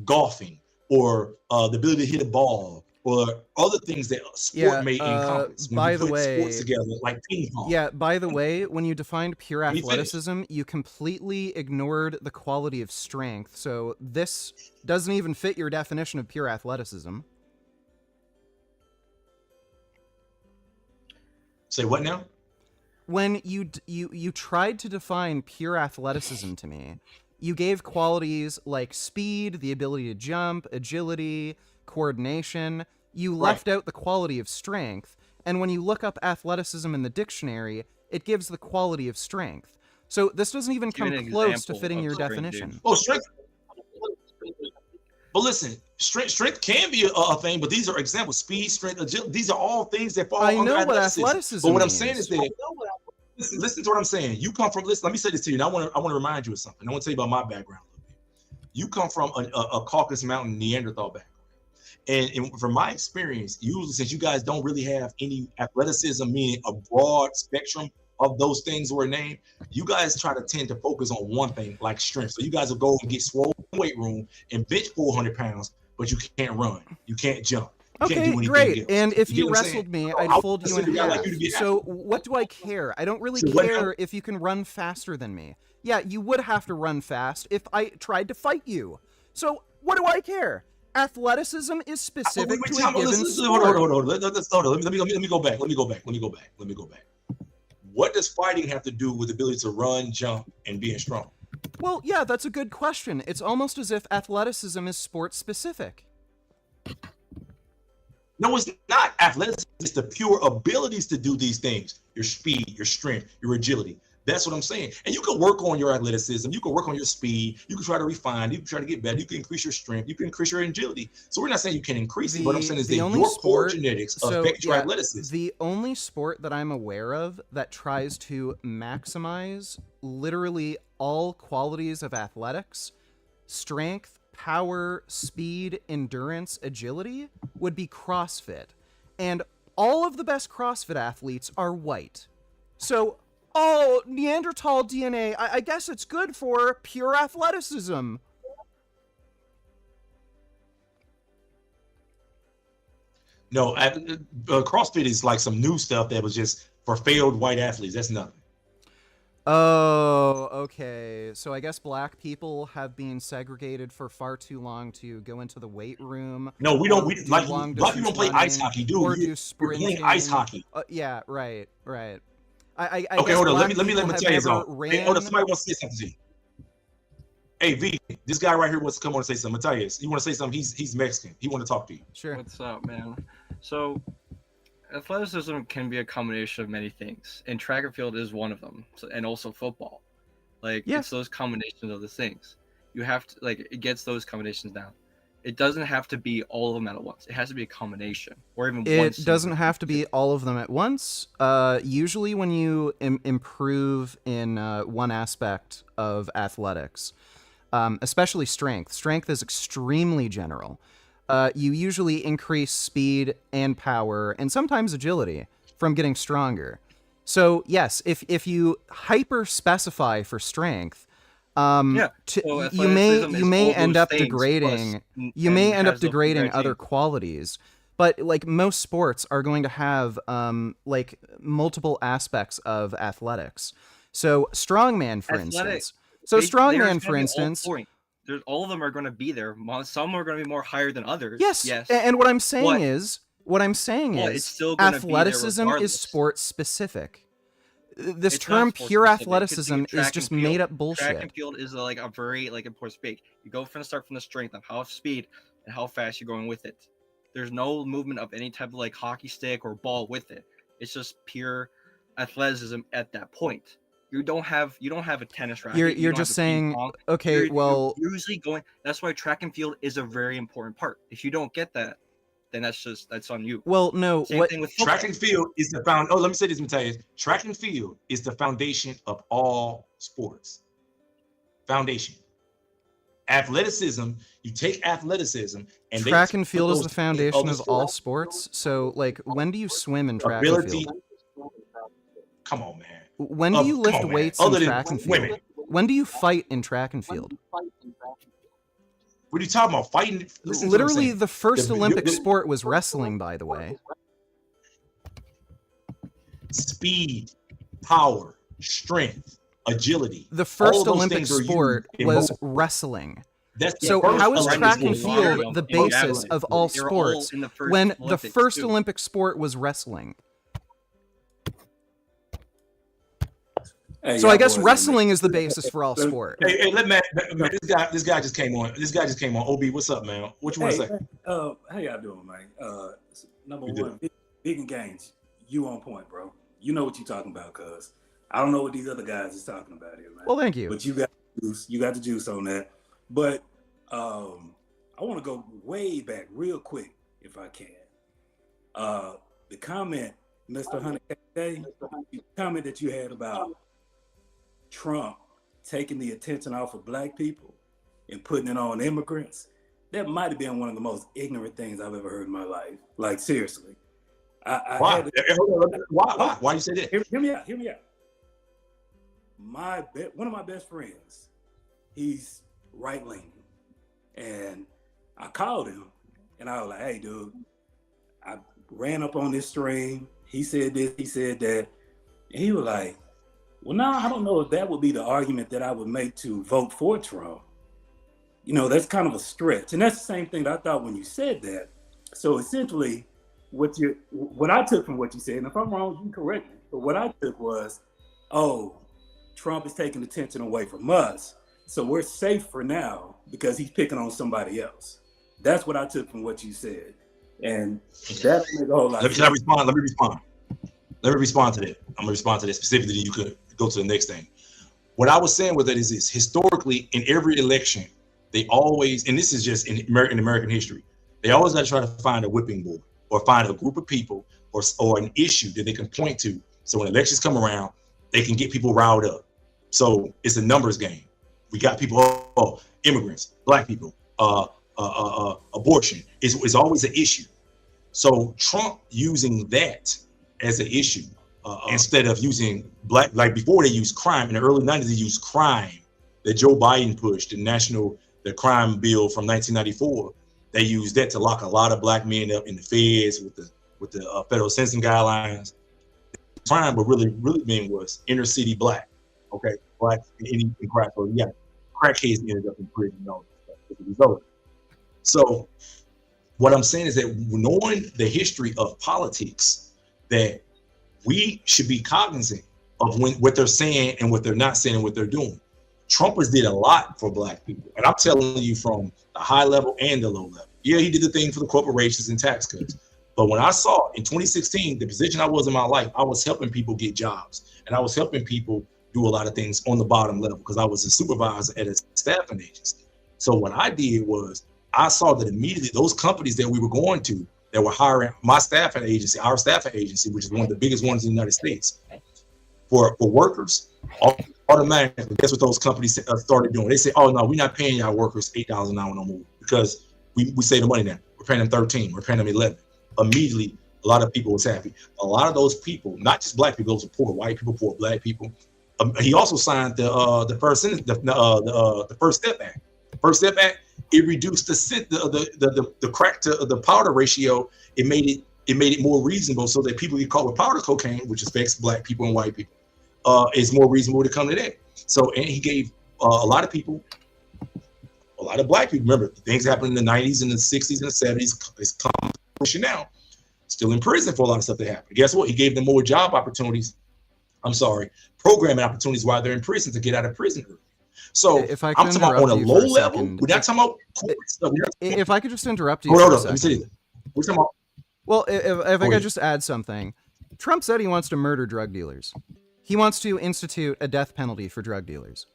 golfing or the ability to hit a ball or other things that sport may encompass. When By you the put way, sports together, like ping pong. Yeah, by the way, when you defined pure Let me finish. athleticism, you completely ignored the quality of strength. So this doesn't even fit your definition of pure athleticism. Say what now? When you tried to define pure athleticism to me, you gave qualities like speed, the ability to jump, agility, coordination. You left out the quality of strength. And when you look up athleticism in the dictionary, it gives the quality of strength. So this doesn't even come close to fitting your definition. Oh, strength. But listen, strength can be a thing, but these are examples: speed, strength, agility. These are all things that fall I under know what athleticism. athleticism But what I'm means. saying is that listen to what I'm saying. You come from. Listen, let me say this to you. And I want to remind you of something. I want to tell you about my background a little bit. You come from a Caucasus Mountain Neanderthal background. And from my experience, usually since you guys don't really have any athleticism, meaning a broad spectrum of those things were named, you guys try to tend to focus on one thing, like strength. So you guys will go and get swole in the weight room and bench 400 pounds, but you can't run, you can't jump. You can't do Okay, anything great. else. And if get you what I'm saying? wrestled me, I I'd would fold you in consider a guy half. like you to be an So athlete. what do I care? I don't really So what- care if you can run faster than me. Yeah, you would have to run fast if I tried to fight you. So what do I care? Athleticism is specific to a given sport. Hold on. Let me go back. Let me go back. What does fighting have to do with the ability to run, jump, and being strong? Well, yeah, that's a good question. It's almost as if athleticism is sport specific. No, it's not athleticism. It's the pure abilities to do these things. Your speed, your strength, your agility. That's what I'm saying. And you can work on your athleticism. You can work on your speed. You can try to refine. You can try to get better. You can increase your strength. You can increase your agility. So we're not saying you can increase it. What I'm saying is that your core genetics affect your athleticism. The only sport that I'm aware of that tries to maximize literally all qualities of athletics, strength, power, speed, endurance, agility, would be CrossFit. And all of the best CrossFit athletes are white. So, oh, Neanderthal DNA, I guess it's good for pure athleticism. No, CrossFit is like some new stuff that was just for failed white athletes. That's nothing. Oh, okay. So I guess black people have been segregated for far too long to go into the weight room. No, we don't. or We do like long black people don't play distance ice running, hockey, dude. Or do You're sprinting. playing ice hockey. Yeah, right. I Okay, guess hold on. black Let me people have tell you never something. Hey, hold on. Somebody wants to say something to you. Hey, V, this guy right here wants to come on and say something. Matthias, you want to say something? He's Mexican. He want to talk to you. Sure. What's up, man? So, athleticism can be a combination of many things, and track and field is one of them, and also football. Like, it's those combinations of the things. You have to, like, it gets those combinations down. It doesn't have to be all of them at once. It has to be a combination, or even one. It doesn't have to be all of them at once. Usually when you improve in one aspect of athletics, especially strength. Strength is extremely general. You usually increase speed and power, and sometimes agility, from getting stronger. So yes, if you hyper specify for strength, you may end up degrading other qualities. But like most sports are going to have like multiple aspects of athletics. So strongman, for instance. There's all of them are going to be there. Some are going to be more higher than others. Yes. And what I'm saying is, athleticism is sport specific. This term pure athleticism is just made up bullshit. Track and field is like a very important speak. You go start from the strength of how speed and how fast you're going with it. There's no movement of any type of like hockey stick or ball with it. It's just pure athleticism at that point. You don't have a tennis racket. you You're don't just have a ping saying, pong. okay, You're well, usually going. That's why track and field is a very important part. If you don't get that, then that's on you. well, no, Same thing with football. Track and field is the Oh, let me say this, Matthias. Track and field is the foundation of all sports. Foundation. Athleticism, you take athleticism and track and field is the foundation of all sports. So, like, when do you swim in track and field? Come on, man. When do you lift weights in Other track than and field? women. When do you fight in track and field? What are you talking about? Fighting? Listen to what I'm Literally, saying. the first Olympic sport was wrestling, by the way. Speed, power, strength, agility. The first All those Olympic things are sport used in was both. wrestling. That's the So first how is Olympic track and sport. field the basis of all They were all sports in the first when the Olympics, first too. Olympic sport was wrestling? Hey, So I y'all guess boys, wrestling is the basis for all sport. Hey, let Matt. This guy just came on. This guy just came on. Ob, what's up, man? What you want to say? How y'all doing, man? Number one, big and gains. You on point, bro. You know what you're talking about, cuz I don't know what these other guys is talking about here, man. Well, thank you. But you got the juice on that. But I want to go way back real quick, if I can. The comment, Mr. 100K, the comment that you had about Trump taking the attention off of black people and putting it on immigrants, that might have been one of the most ignorant things I've ever heard in my life. Like, seriously. Why? Why you say that? Hear me out. One of my best friends, he's right-leaning. And I called him, and I was like, hey, dude, I ran up on this stream. He said this, he said that. And he was like, well, now I don't know if that would be the argument that I would make to vote for Trump. You know, that's kind of a stretch. And that's the same thing that I thought when you said that. So essentially, what I took from what you said, and if I'm wrong, you can correct me, but what I took was, oh, Trump is taking attention away from us, so we're safe for now because he's picking on somebody else. That's what I took from what you said. And that make a whole lot of sense. Let me respond to that. I'm gonna respond to that specifically. You could go to the next thing. What I was saying with that is this: historically, in every election, they always, and this is just in American history, they always got to try to find a whipping boy or find a group of people or an issue that they can point to. So when elections come around, they can get people riled up. So it's a numbers game. We got people, immigrants, black people, abortion is always an issue. So Trump using that as an issue instead of using black, like before they used crime in the early 90s, they used crime that Joe Biden pushed, the crime bill from 1994. They used that to lock a lot of black men up in the feds with the federal sentencing guidelines. Crime, but really mean was inner city black, okay, black and crack. So yeah, crackheads ended up in prison and all that stuff as a result. So what I'm saying is that knowing the history of politics, that we should be cognizant of what they're saying and what they're not saying and what they're doing. Trumpers did a lot for black people. And I'm telling you from the high level and the low level. Yeah, he did the thing for the corporations and tax cuts. But when I saw in 2016, the position I was in my life, I was helping people get jobs. And I was helping people do a lot of things on the bottom level because I was a supervisor at a staffing agency. So what I did was I saw that immediately those companies that we were going to that were hiring my staffing agency, our staffing agency, which is one of the biggest ones in the United States, for workers, automatically, guess what those companies started doing? They say, oh, no, we're not paying y'all workers $8 an hour no more because we save the money now. We're paying them 13, we're paying them 11. Immediately, a lot of people was happy. A lot of those people, not just black people, those are poor white people, poor black people. He also signed the First Step Act. The First Step Act, it reduced the crack to the powder ratio. It made it more reasonable so that people get caught with powder cocaine, which affects black people and white people, is more reasonable to come to that. So, and he gave a lot of people, a lot of black people. Remember, things happened in the 90s and the 60s and the 70s. It's common now, still in prison for a lot of stuff that happened. Guess what? He gave them more job opportunities. Programming opportunities while they're in prison to get out of prison early. So if I I'm could talking about on a low level. We're not talking about corporate stuff. If I could just interrupt you for for a a second. second. We're talking about. Well, if I could just add something. Trump said he wants to murder drug dealers. He wants to institute a death penalty for drug dealers.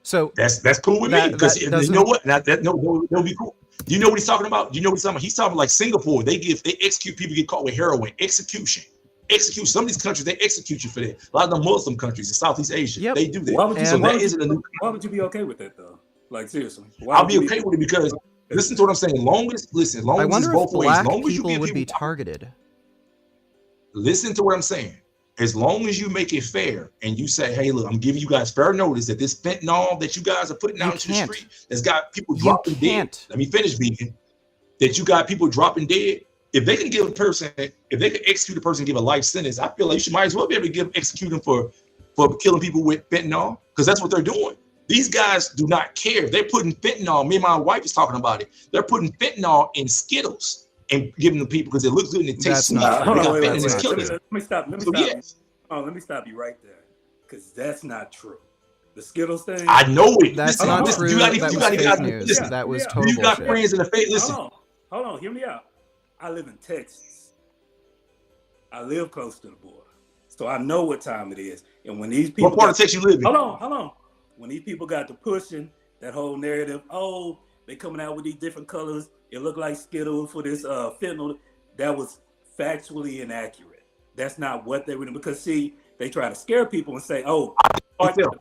So that's cool with me, because you know what? That'll be cool. Do you know what he's talking about? Do you know what he's talking about? He's talking like Singapore. They execute people get caught with heroin. Execution. Some of these countries, they execute you for that. A lot of the Muslim countries in Southeast Asia, they do that. Why would you, so why that would you, isn't a new. why would you be okay with that though? Like seriously, why I'll would be you okay with it because listen to what I'm saying. Long as I it's wonder if both ways. black Long as you people give would people be targeted. Listen to what I'm saying. As long as you make it fair and you say, hey, look, I'm giving you guys fair notice that this fentanyl that you guys are putting out into the street that's got people dropping dead. Let me finish, Vegan. That you got people dropping dead. If they can give a person, if they can execute a person and give a life sentence, I feel like you might as well be able to execute them for killing people with fentanyl, because that's what they're doing. These guys do not care. They're putting fentanyl. Me and my wife is talking about it. They're putting fentanyl in Skittles and giving them people because it looks good and it tastes sweet. Let me stop you right there, because that's not true. The Skittles thing. I know it. That's not true. That was fake news. That was total You got bullshit. friends in the face. Listen. Hold on. Hear me out. I live in Texas. I live close to the border, so I know what time it is. And when these people, what part of Texas you live in? Hold on. When these people got to pushing that whole narrative, oh, they coming out with these different colors. It looked like Skittles for this fentanyl. That was factually inaccurate. That's not what they were doing. Because see, they try to scare people and say, oh,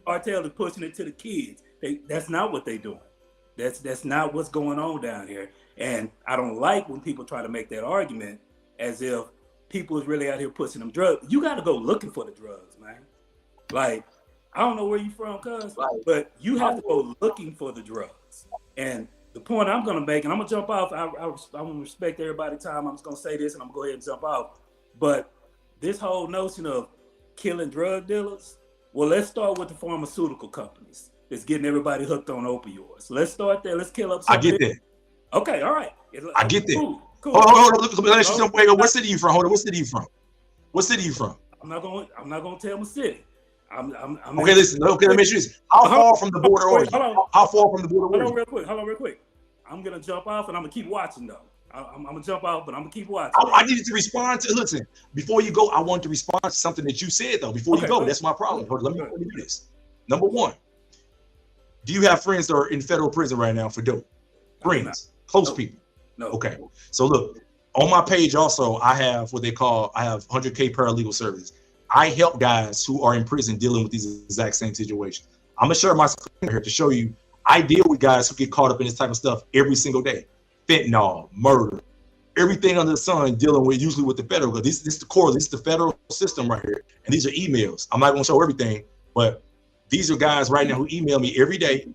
cartel is pushing it to the kids. That's not what they're doing. That's not what's going on down here. And I don't like when people try to make that argument as if people is really out here pushing them drugs. You got to go looking for the drugs, man. Like, I don't know where you from, cuz, but you have to go looking for the drugs. And the point I'm going to make, and I'm going to jump off, I want to respect everybody's time. I'm just going to say this and I'm going to go ahead and jump off. But this whole notion of killing drug dealers, well, let's start with the pharmaceutical companies that's getting everybody hooked on opioids. Let's start there. Let's kill up some. I get that. Okay, all right. I get that. Cool. Hold on. Let me ask you something. Wait, what city you from? Hold on. What city you from? What city you from? I'm not going to tell my city. I'm okay, listen. Okay, let me ask you this. How far from the border are you? How far from the border are you? Hold on real quick. I'm going to jump off and I'm going to keep watching, though. I'm going to jump off, but I'm going to keep watching. I needed to respond to, listen, before you go, I want to respond to something that you said, though. Before you go, that's my problem. Let me do this. Number one, do you have friends that are in federal prison right now for dope? Friends, close people? No. Okay. So look, on my page also, I have what they call, I have 100K paralegal service. I help guys who are in prison dealing with these exact same situations. I'm gonna share my screen here to show you. I deal with guys who get caught up in this type of stuff every single day. Fentanyl, murder, everything under the sun, dealing with usually with the federal. This is the core. This is the federal system right here. And these are emails. I'm not gonna show everything, but these are guys right now who email me every day.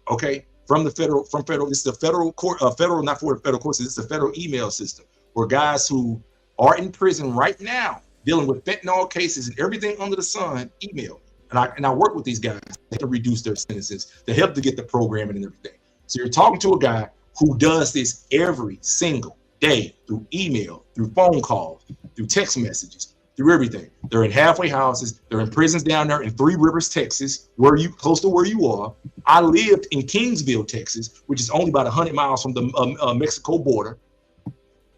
Okay, from federal. This is the federal court. Federal, not for the federal courts. This is the federal email system where guys who are in prison right now dealing with fentanyl cases and everything under the sun email. And I work with these guys to reduce their sentences, to help to get the programming and everything. So you're talking to a guy who does this every single day through email, through phone calls, through text messages, through everything. They're in halfway houses. They're in prisons down there in Three Rivers, Texas, close to where you are. I lived in Kingsville, Texas, which is only about 100 miles from the Mexico border,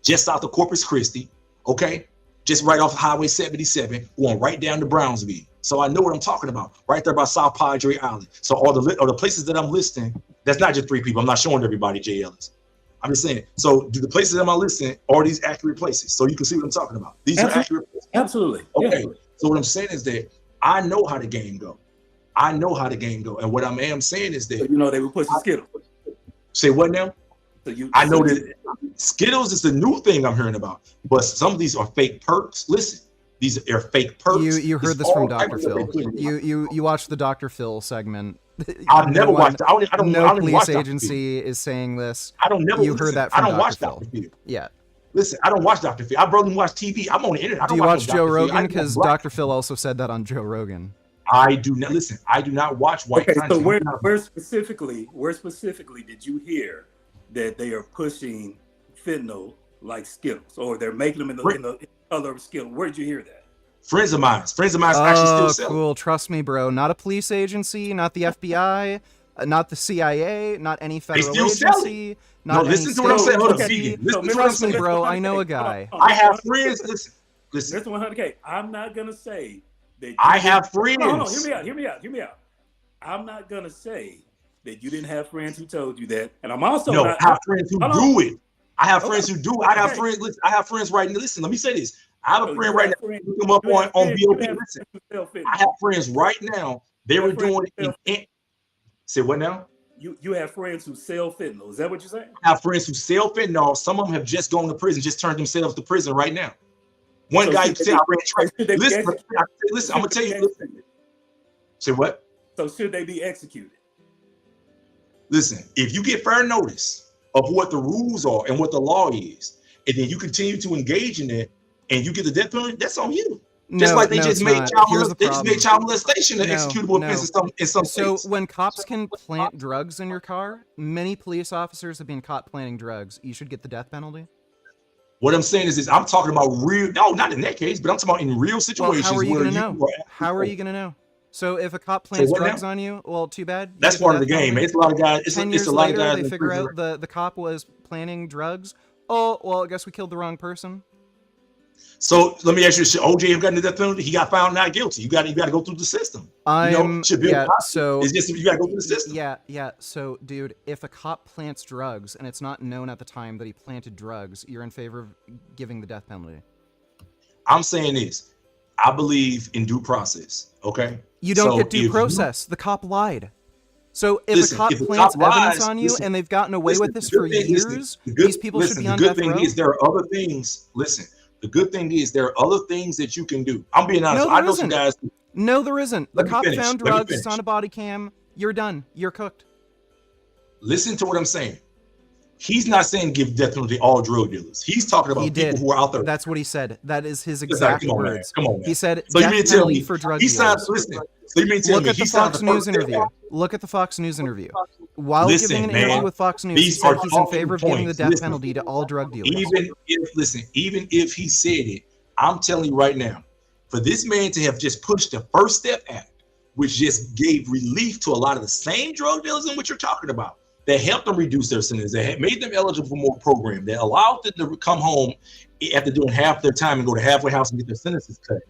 just south of Corpus Christi. Okay, just right off Highway 77, going right down to Brownsville. So I know what I'm talking about, right there by South Padre Island. So all the places that I'm listing, that's not just 3 people. I'm not showing everybody J. Ellis. I'm just saying. So do the places that I'm listing are these accurate places? So you can see what I'm talking about. These are accurate places. Absolutely. Okay. Yeah. So what I'm saying is that I know how the game go. And what I am saying is that so you know they were pushing Skittles. Say what now? I know that Skittles is the new thing I'm hearing about, but some of these are fake perks. Listen, these are fake perks. You heard this from Dr. Phil. You watched the Dr. Phil segment. I've never watched. No police agency is saying this. You heard that from Dr. Phil. Yeah. Listen, I don't watch Dr. Phil. I barely watch TV. I'm on the internet. Do you watch Joe Rogan? Because Dr. Phil also said that on Joe Rogan. I do not listen. I do not watch white content. So where specifically did you hear that they are pushing fentanyl like Skittles, or they're making them in the color of Skittles? Where did you hear that? Friends of mine actually still sell. Cool. Trust me, bro. Not a police agency, not the FBI, not the CIA, not any federal agency. Not listen to what I'm saying. Hold on, trust me, bro. I know a guy. I have friends. Listen. Listen, 100K. I'm not gonna say I have friends. Hold on, hear me out. I'm not gonna say that you didn't have friends who told you that, and I'm also I have friends who do it. I have friends who do. I have friends. Listen, I have friends right now. Listen, let me say this. I have a friend right now. Look him up on VOP. Listen, I have friends right now. They were doing it. Say what now? You have friends who sell fentanyl. Is that what you're saying? I have friends who sell fentanyl. Some of them have just gone to prison, just turned themselves to prison right now. One guy said, "I ran track." Listen, I'm gonna tell you. Listen. Say what? So should they be executed? Listen, if you get fair notice of what the rules are and what the law is, and then you continue to engage in it, and you get the death penalty, that's on you. Just like they just made child molestation an executable offense in some states. So when cops can plant drugs in your car, many police officers have been caught planting drugs. You should get the death penalty. What I'm saying is I'm talking about real. No, not in that case, but I'm talking about in real situations. Well, how are you going to know? How are you going to know? So if a cop plants drugs on you, well, too bad. That's part of the game. It's a lot of guys. It's 10 years later, they figure out the cop was planting drugs. Oh, well, I guess we killed the wrong person. So let me ask you: should OJ have gotten the death penalty? He got found not guilty. You got to go through the system. So it's just you got to go through the system. Yeah. So, dude, if a cop plants drugs and it's not known at the time that he planted drugs, you're in favor of giving the death penalty. I'm saying this: I believe in due process. Okay. You don't get due process. The cop lied. So if a cop plants evidence on you and they've gotten away with this for years, these people should be on death row. The good thing is there are other things. Listen. The good thing is there are other things that you can do. I'm being honest. I know some guys. No, there isn't. The cop found drugs. It's on a body cam. You're done. You're cooked. Listen to what I'm saying. He's not saying give death penalty to all drug dealers. He's talking about people who are out there. That's what he said. That is his exact words. Come on, man. He said so death penalty for drug dealers. Listen. So you mean tell Look me at the Fox News interview. Look at the Fox News interview. While giving an interview with Fox News, he said he's in favor of giving the death penalty to all drug dealers. Even if he said it, I'm telling you right now, for this man to have just pushed the First Step Act, which just gave relief to a lot of the same drug dealers in what you're talking about, that helped them reduce their sentence, that made them eligible for more program, that allowed them to come home after doing half their time and go to halfway house and get their sentences cut,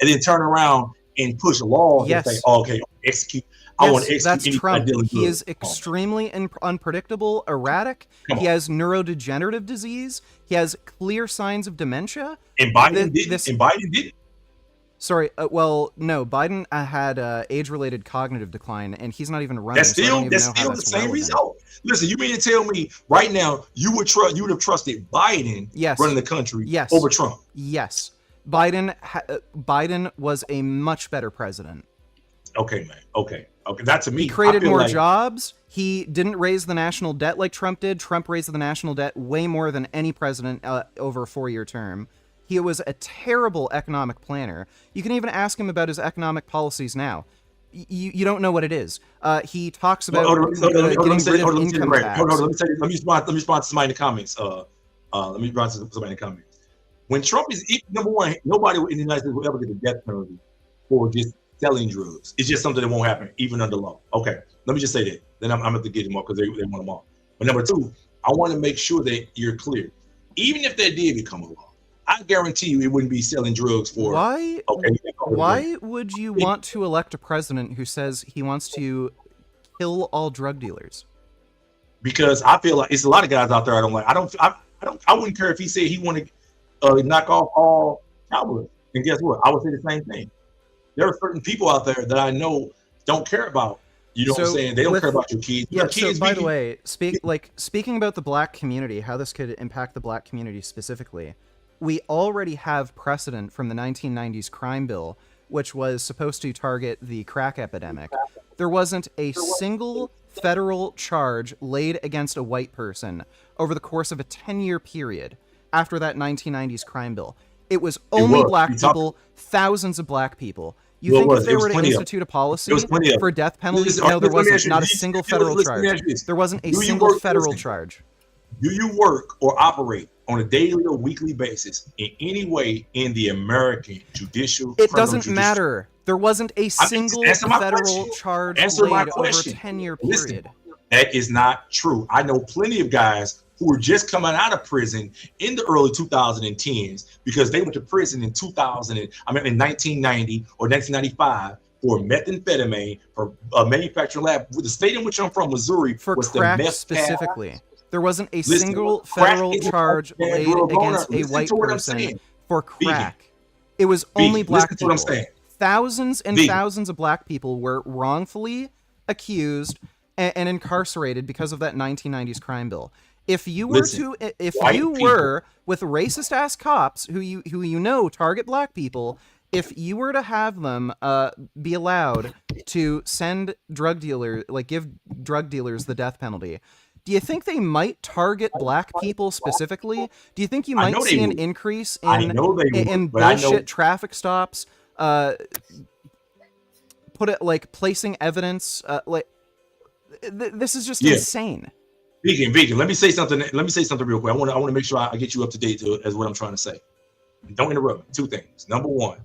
and then turn around and push laws and say, oh, okay, execute. I want to execute. That's Trump. He is extremely unpredictable, erratic. He has neurodegenerative disease. He has clear signs of dementia. And Biden did it. Sorry, well, no, Biden had age-related cognitive decline, and he's not even running. That's still the same result. Listen, you mean to tell me right now you would have trusted Biden running the country over Trump? Yes, Biden was a much better president. Okay, man. Okay. That to me, he created more jobs. He didn't raise the national debt like Trump did. Trump raised the national debt way more than any president over a 4-year term. He was a terrible economic planner. You can even ask him about his economic policies now. You don't know what it is. He talks about getting rid of income tax. Let me respond to somebody in the comments. When Trump is number one, nobody in the United States will ever get the death penalty for just selling drugs. It's just something that won't happen, even under law. Okay, let me just say that. Then I'm going to get them all because they want them all. But number two, I want to make sure that you're clear. Even if that did become a law, I guarantee you it wouldn't be selling drugs for. Why would you want to elect a president who says he wants to kill all drug dealers? Because I feel like it's a lot of guys out there I don't like. I wouldn't care if he said he wanted to knock off all cowboys. And guess what? I would say the same thing. There are certain people out there that I know don't care about. You know what I'm saying? They don't care about your kids. Yeah. So by the way, speaking about the black community, how this could impact the black community specifically, we already have precedent from the 1990s crime bill, which was supposed to target the crack epidemic. There wasn't a single federal charge laid against a white person over the course of a 10-year period after that 1990s crime bill. It was only black people, thousands of black people. You think if they were to institute a policy for death penalties? No, there wasn't. Not a single federal charge. There wasn't a single federal charge. Do you work or operate on a daily or weekly basis in any way in the American judicial? It doesn't matter. There wasn't a single federal charge laid over a 10-year period. Listen, that is not true. I know plenty of guys who were just coming out of prison in the early 2010s because they went to prison in 1990 or 1995 for methamphetamine for a manufacturing lab. The state in which I'm from, Missouri, for was crack the meth specifically. lab. There wasn't a Listen, single crack federal is charge a laid federal against a Listen white to what I'm person saying. for Vegan. crack. It was only Vegan. black Listen to what I'm people. saying. Thousands and Vegan. thousands of black people were wrongfully accused and incarcerated because of that 1990s crime bill. If you were Listen, if white you people- were with racist ass cops who you know target black people, if you were to have them be allowed to send drug dealers, like give drug dealers the death penalty, do you think they might target black people specifically? Do you think you I might know they see an would. increase I in know they would, in but I know- bullshit traffic stops? Put it like placing evidence. This is just Yeah. insane. Vegan. Let me say something real quick. I want to make sure I get you up to date as what I'm trying to say. Don't interrupt me. Two things. Number one,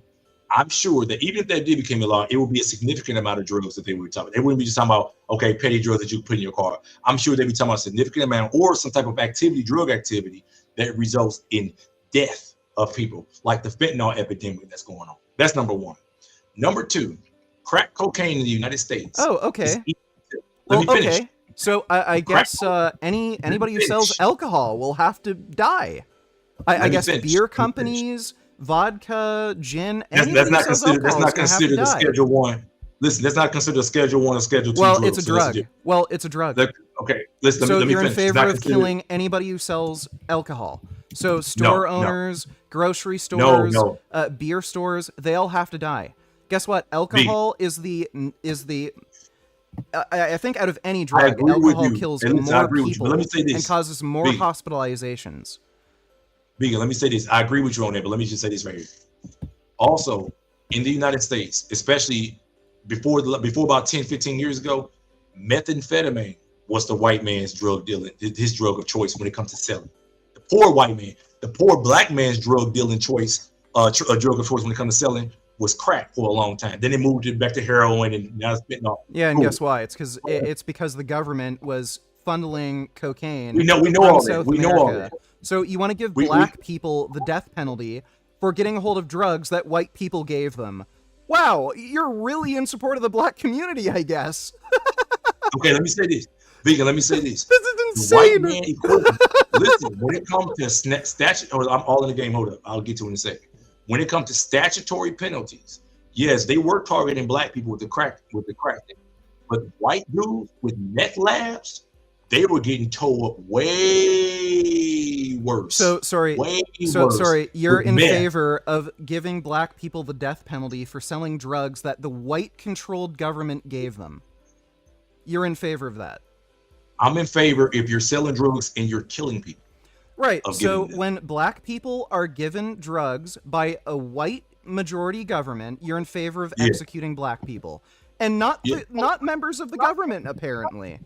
I'm sure that even if that did become a law, it would be a significant amount of drugs that they would be talking about. They wouldn't be just talking about, okay, petty drugs that you put in your car. I'm sure they'd be talking about a significant amount or some type of activity, drug activity that results in death of people, like the fentanyl epidemic that's going on. That's number one. Number two, crack cocaine in the United States. Oh, okay. Let me finish. Okay. So I guess anybody who sells alcohol will have to die. I Let me guess finish. beer companies, vodka, gin, That's anybody not who sells considered. That's alcohol not is gonna have to considered a die. Schedule 1. Listen, that's not considered a Schedule 1 or Schedule 2 Well, drug. it's a so that's drug. different. Well, it's a drug. Okay, listen. So let me you're in finish. It's favor not of considered- killing anybody who sells alcohol. So store no. owners, grocery stores, No. beer stores, they all have to die. Guess what? Alcohol is the I think out of any drug, agree with alcohol you. kills And listen, I more agree with you, people but let me say and this. causes more Vegan. hospitalizations. Vegan, let me say this. I agree with you on that, but let me just say this right here. Also, in the United States, especially before about 10, 15 years ago, methamphetamine was the white man's drug dealing, his drug of choice when it comes to selling. The poor white man, the poor black man's drug dealing choice, a drug of choice when it comes to selling was crack for a long time. Then they moved it back to heroin, and now it's fentanyl. Yeah, and Cool. guess why? It's because the government was funneling cocaine. We know from all that. South We know all America. that. So you want to give We- black people the death penalty for getting a hold of drugs that white people gave them. Wow, you're really in support of the black community, I guess. Okay, let me say this. Vegan, let me say this. This is The white insane. man equivalent. Listen, when it comes to statute, I'm all in the game. Hold up, I'll get to it in a second. When it comes to statutory penalties, yes, they were targeting black people with the crack thing. But white dudes with meth labs, they were getting towed up way worse. So sorry. Way So worse sorry. You're with in meth. favor of giving black people the death penalty for selling drugs that the white-controlled government gave them. You're in favor of that. I'm in favor if you're selling drugs and you're killing people. Right. of So giving them. when black people are given drugs by a white majority government, you're in favor of Yeah. executing black people, and not Yeah. not members of the government, apparently.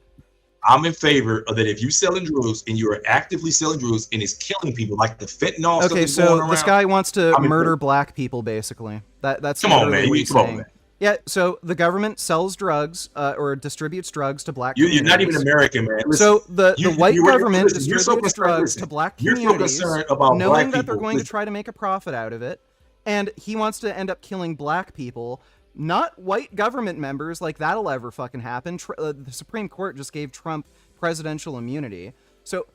I'm in favor of that if you're selling drugs and you're actively selling drugs and it's killing people, like the fentanyl stuff Okay, that's going so around. this guy wants to I'm in murder favor. black people, basically. That's Come on, literally man. what You- he's come on, saying. man. Yeah, so the government sells drugs or distributes drugs to black You're not even communities. American, man. Listen, So the white government listen, you're so distributes concerned- drugs listen, to black you're so communities, concerned about knowing black that they're people. going to Listen. try to make a profit out of it, and he wants to end up killing black people, not white government members. Like that'll ever fucking happen. The Supreme Court just gave Trump presidential immunity, so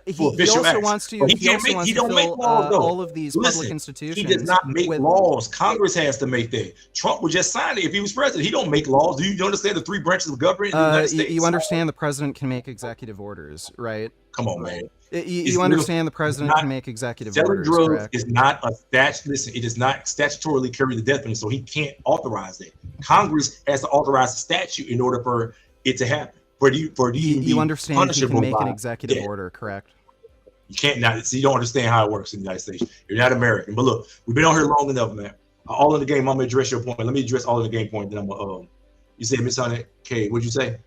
he official also acts. wants to. But He also wants he to don't make fill laws, though. all of these Listen, public institutions. He does not make with, laws. Congress has to make that. Trump would just sign it if he was president. He don't make laws. Do you understand the three branches of government in the United States? You understand the president can make executive orders, right? Come on, man. You understand the president can make executive selling orders, drugs correct? is not a statute. Listen, it does not statutorily carry the death penalty, so he can't authorize that. Congress has to authorize the statute in order for it to happen. You understand he can make an by executive death. order, correct? You can't not. See, you don't understand how it works in the United States. You're not American. But look, we've been on here long enough, man. All in the game. I'm gonna address your point. Let me address all in the game point. Then I'm gonna. You said Miss Honey K. What'd you say?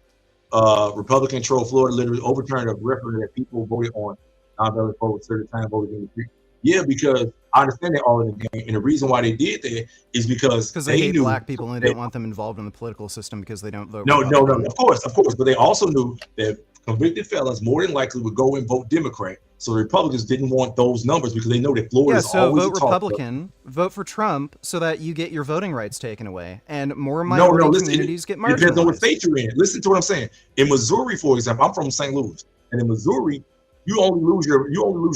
Republican controlled Florida literally overturned a referendum that people voted on. Non-valid vote, certain time voted in the Yeah, because I understand that all in the game, and the reason why they did that is because Because they hate knew black people and they that- don't want them involved in the political system because they don't vote. No, Republican. of course, but they also knew that convicted felons more than likely would go and vote Democrat. So the Republicans didn't want those numbers because they know that Florida is always vote a talk Republican, vote for Trump so that you get your voting rights taken away, and more minority communities get marginalized. It depends on what state you're in. Listen to what I'm saying. In Missouri, for example, I'm from St. Louis, and in Missouri, you only lose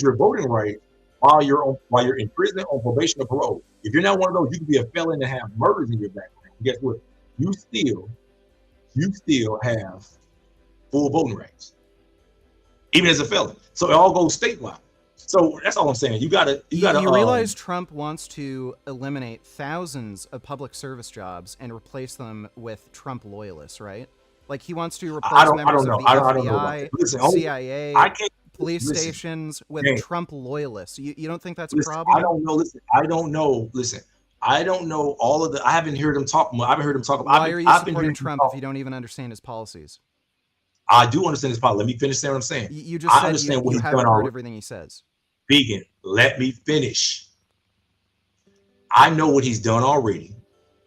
your voting right while you're in prison, on probation, or parole. If you're not one of those, you can be a felon and have murders in your background. Guess what? You still have full voting rights, even as a felon. So it all goes statewide. So that's all I'm saying. You realize Trump wants to eliminate thousands of public service jobs and replace them with Trump loyalists, right? Like he wants to replace members of the FBI, CIA, police stations with Trump loyalists. You don't think that's a problem? I don't know. Listen, I don't know all of the. I haven't heard him talk. I haven't heard him talk. Why are you supporting Trump if you don't even understand his policies? I do understand his policy. Let me finish saying what I'm saying. You just said you haven't heard everything he says. Vegan, let me finish. I know what he's done already.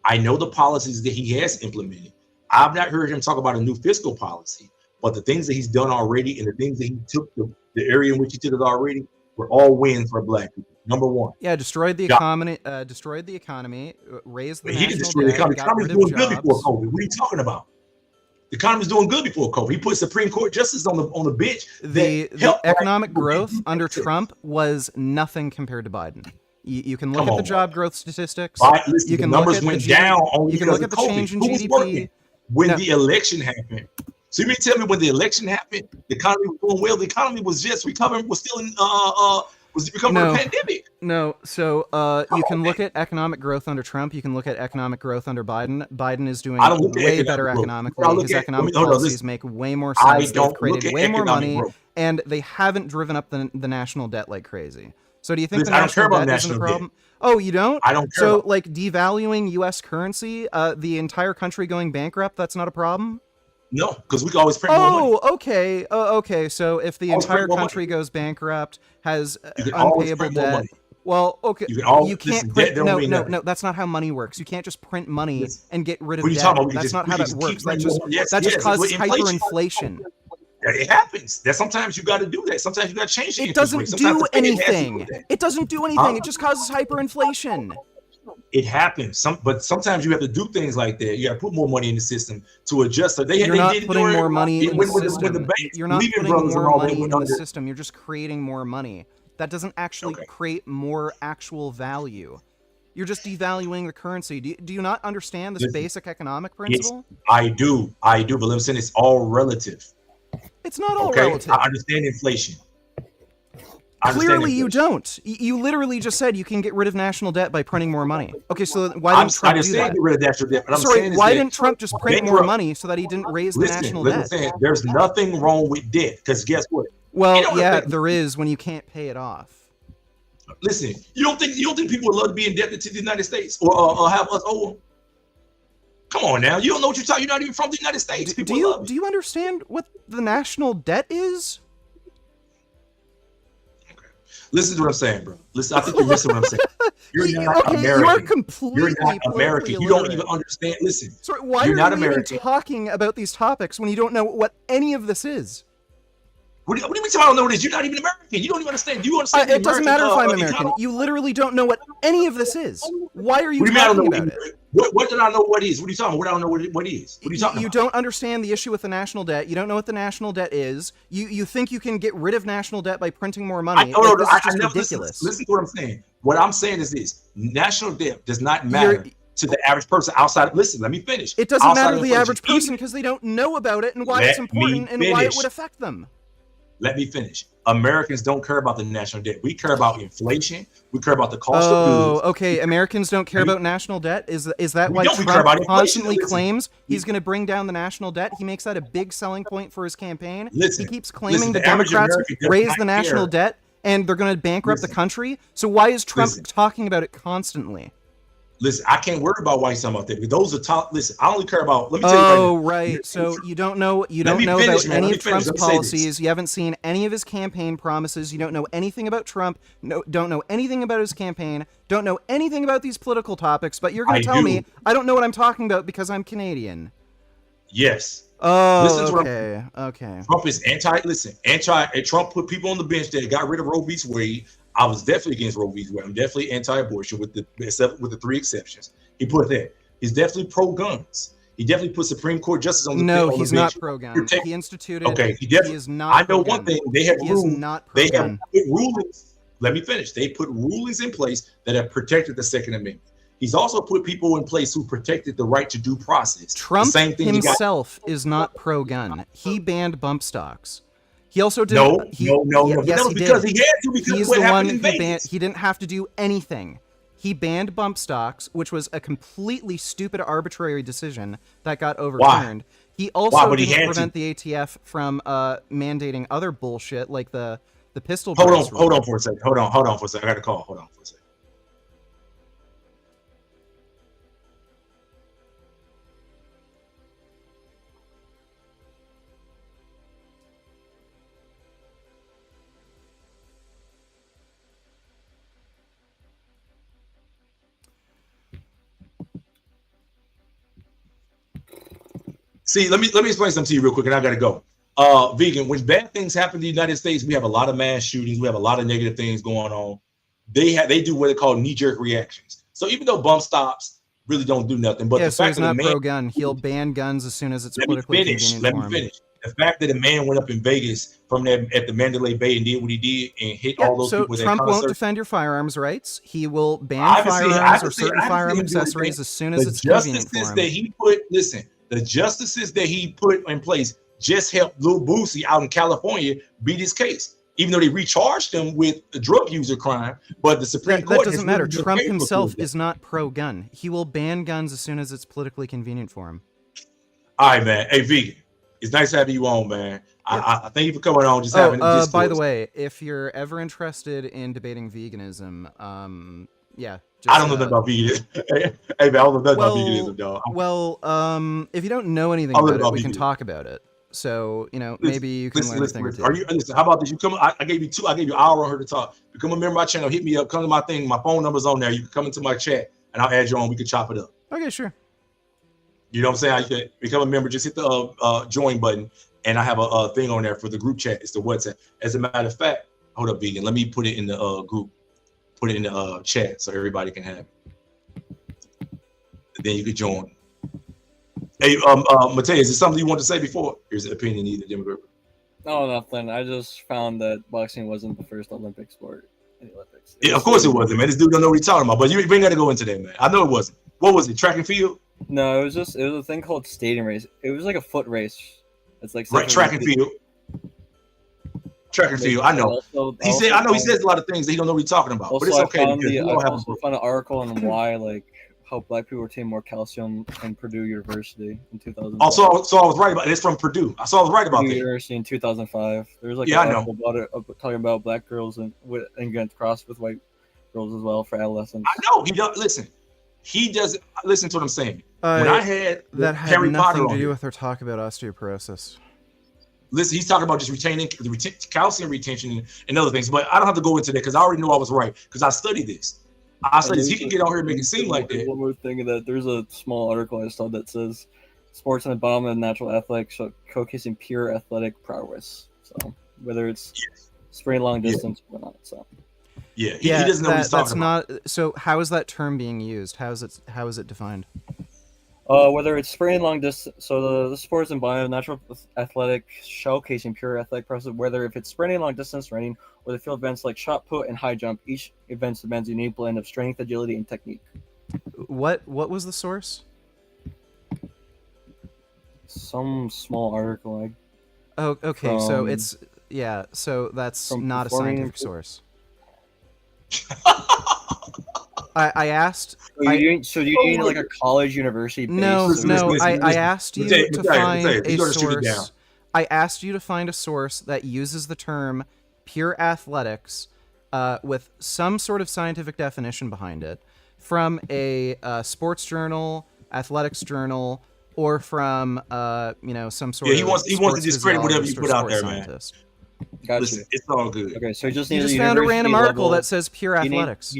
I know the policies that he has implemented. I've not heard him talk about a new fiscal policy, but the things that he's done already and the things that he took, the area in which he took it already, were all wins for Black people. Number one. Yeah, destroyed the economy, raised the national debt, he didn't destroy the economy. The economy was doing good before COVID. What are you talking about? The economy was doing good before COVID. He put Supreme Court justice on the bench. The economic growth under Trump was nothing compared to Biden. You can look at the job growth statistics. Listen, you can numbers went down. You can look at the change in GDP. When the election happened. So you mean tell me when the election happened, the economy was doing well? The economy was just recovering. Was still in was recovering from the pandemic. No. So you can look at economic growth under Trump. You can look at economic growth under Biden. Biden is doing way better economically. His economic policies make way more sense. They've created way more money, and they haven't driven up the national debt like crazy. So do you think the national debt isn't a problem? Oh, you don't? I don't care. So like devaluing U.S. currency, the entire country going bankrupt, that's not a problem? No, because we can always print more money. Okay. Okay. So if the entire country goes bankrupt, has unpayable debt, well, okay, you can't print. No, that's not how money works. You can't just print money and get rid of debt. That's not how that works. That just causes hyperinflation. It happens. That sometimes you got to do that. Sometimes you got to change the It doesn't do anything. It doesn't do anything. It just causes hyperinflation. It happens. But sometimes you have to do things like that. You got to put more money in the system to adjust. So You're not putting more money in the system. You're not putting more money in the system. You're just creating more money. That doesn't actually create more actual value. You're just devaluing the currency. Do you not understand this basic economic principle? I do. But I'm saying it's all relative. It's not all relative. I understand inflation. Clearly you don't. You literally just said you can get rid of national debt by printing more money. Okay, so why didn't Trump do that? Get rid of national debt, but Sorry, why didn't Trump just print more money so that he didn't raise the national debt? There's nothing wrong with debt, because guess what? Well, yeah, there is when you can't pay it off. Listen, you don't think people would love to be indebted to the United States or have us owe them? Come on now, you don't know what you're talking. You're not even from the United States. Do you understand what the national debt is? Listen to what I'm saying, bro. Listen, I think you're missing what I'm saying. You're not American. You are completely American. You don't even understand. Listen. Sorry, why are you even talking about these topics when you don't know what any of this is? What do you mean I don't know what it is? You're not even American. You don't even understand. Do you understand? It doesn't matter if I'm American. You literally don't know what any of this is. Why are you talking about it? What did I know what is? What are you talking about? What I don't know what it is? What are you talking about? You don't understand the issue with the national debt. You don't know what the national debt is. You think you can get rid of national debt by printing more money. This is just ridiculous. Listen to what I'm saying. What I'm saying is this. National debt does not matter to the average person outside. Listen, let me finish. It doesn't matter to the average person because they don't know about it and why it's important and why it would affect them. Let me finish. Americans don't care about the national debt. We care about inflation. We care about the cost of goods. Oh, okay. Americans don't care about national debt? Is that why Trump constantly claims he's going to bring down the national debt? He makes that a big selling point for his campaign. He keeps claiming the Democrats raise the national debt and they're going to bankrupt the country. So why is Trump talking about it constantly? Listen, I can't worry about why he's talking about that. Because those are top. Listen, I only care about. Let me tell you right. So you don't know. You don't know about any of Trump's policies. You haven't seen any of his campaign promises. You don't know anything about Trump. Don't know anything about his campaign. Don't know anything about these political topics. But you're going to tell me I don't know what I'm talking about because I'm Canadian. Yes, Oh, okay. Trump is Trump put people on the bench that got rid of Roe v. Wade. I was definitely against Roe v. Wade. I'm definitely anti-abortion with the 3 exceptions. He put that. He's definitely pro-guns. He definitely put Supreme Court justice on the bench. No, he's not pro-gun. He instituted. Okay, he is not. I know pro-gun. one thing. They have He rules. is not They pro-gun. have put rulings. Let me finish. They put rulings in place that have protected the Second Amendment. He's also put people in place who protected the right to due process. Trump the same thing himself is not pro-gun. He banned bump stocks. He also did. No. Yes, That was because did. he had to, because He's what the one happened in who Vegas. banned. He didn't have to do anything. He banned bump stocks, which was a completely stupid, arbitrary decision that got overturned. He also But he didn't had prevent to. the ATF from mandating other bullshit like the pistol. Hold brace on rule. for a second. Hold on for a second. I got a call. Hold on for a second. See, let me explain something to you real quick, and I gotta go. Vegan, when bad things happen in the United States, we have a lot of mass shootings, we have a lot of negative things going on. They do what they call knee-jerk reactions. So even though bump stops really don't do nothing, but Yeah, the so fact he's that not pro-gun. He'll ban guns as soon as it's politically convenient Let for me him. finish. The fact that a man went up in Vegas from that at the Mandalay Bay and did what he did and hit all those So people. Trump that won't concert, defend your firearms rights. He will ban I haven't seen- I firearms haven't or seen- certain I haven't firearm seen him do accessories anything. as soon as The it's convenient for justices him. that he put, listen, the justices that he put in place just helped Lil Boosie out in California beat his case, even though they recharged him with a drug user crime. But the Supreme That Court doesn't has matter. really been Trump favorable himself to it. is not pro-gun. He will ban guns as soon as it's politically convenient for him. All right, man. Hey, Vegan, it's nice having you on, man. I thank you for coming on. Just having just by the way, if you're ever interested in debating veganism, yeah. Just, I don't know nothing about veganism. Hey, man, I don't know nothing about veganism, dog. Well, if you don't know anything I don't know about it, about we can veganism. talk about it. So, maybe you can learn a thing or two. Listen, how about this? You come. I gave you an hour on her to talk. Become a member of my channel. Hit me up. Come to my thing. My phone number's on there. You can come into my chat, and I'll add you on. We can chop it up. Okay, sure. You know what I'm saying? You can become a member. Just hit the join button, and I have a thing on there for the group chat. It's the WhatsApp. As a matter of fact, hold up, Vegan. Let me put it in the group. Put it in the chat so everybody can have it. And then you can join. Hey, Mateo, is there something you want to say before? Here's the opinion either Democrat. No, nothing. I just found that boxing wasn't the first Olympic sport in the Olympics. Yeah, of course it wasn't, man. This dude don't know what he's talking about. But you ain't got to go into that, man. I know it wasn't. What was it? Track and field? No, it was a thing called stadium race. It was like a foot race. It's like Right, track and field. Track and field. I know. He said a lot of things that he don't know what he's talking about. But it's okay. I also found an article on why, like, how black people retain more calcium in Purdue University in 2005. Oh, so I was right about it. It's from Purdue. I was right about Purdue that. University in 2005. There was like Yeah, an I know. article about it, talking about black girls and get crossed with white girls as well for adolescents. I know. He doesn't listen. He doesn't listen to what I'm saying. When I had that had Harry Potter nothing on to do here, with our talk about osteoporosis. listen, he's talking about just retaining calcium retention and other things. But I don't have to go into that because I already know I was right because I studied this. I studied this. He can get out here and make it seem like that. One more thing that there's a small article I saw that says sports and development of natural athletics showcasing pure athletic prowess. So whether it's sprint, long distance, or not. So he doesn't know what he's talking about. So how is that term being used? How is it defined? Whether it's sprint, long distance, so the sports and bio natural athletic showcasing pure athletic prowess, whether if it's sprinting, long distance running, or the field events like shot put and high jump, each event demands a unique blend of strength, agility, and technique. What was the source? Some small article. Oh, okay. So it's so that's not a scientific source. I asked. So you need like a college university? No. I asked you to find a source. I asked you to find a source that uses the term pure athletics with some sort of scientific definition behind it from a sports journal, athletics journal, or from some sort of he wants to discredit whatever you put out there, scientist. man. Listen, it's all good. Okay, so you just found a random article that says pure athletics.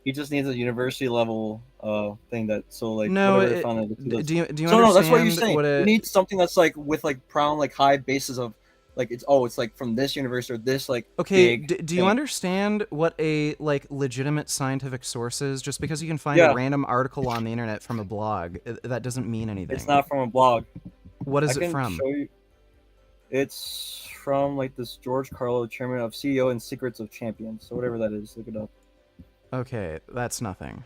You He just needs a university level thing that No, whatever they found do you so no, that's what you're understand saying. what You need something that's like with like brown like high bases of like it's like from this university or this like Okay, big do you thing. understand what a like legitimate scientific source is? Just because you can find Yeah. a random article on the internet from a blog, that doesn't mean anything. It's not from a blog. What is I it can from? show you. It's from like this George Carlo, chairman of CEO and Secrets of Champions. So whatever that is, look it up. Okay, that's nothing.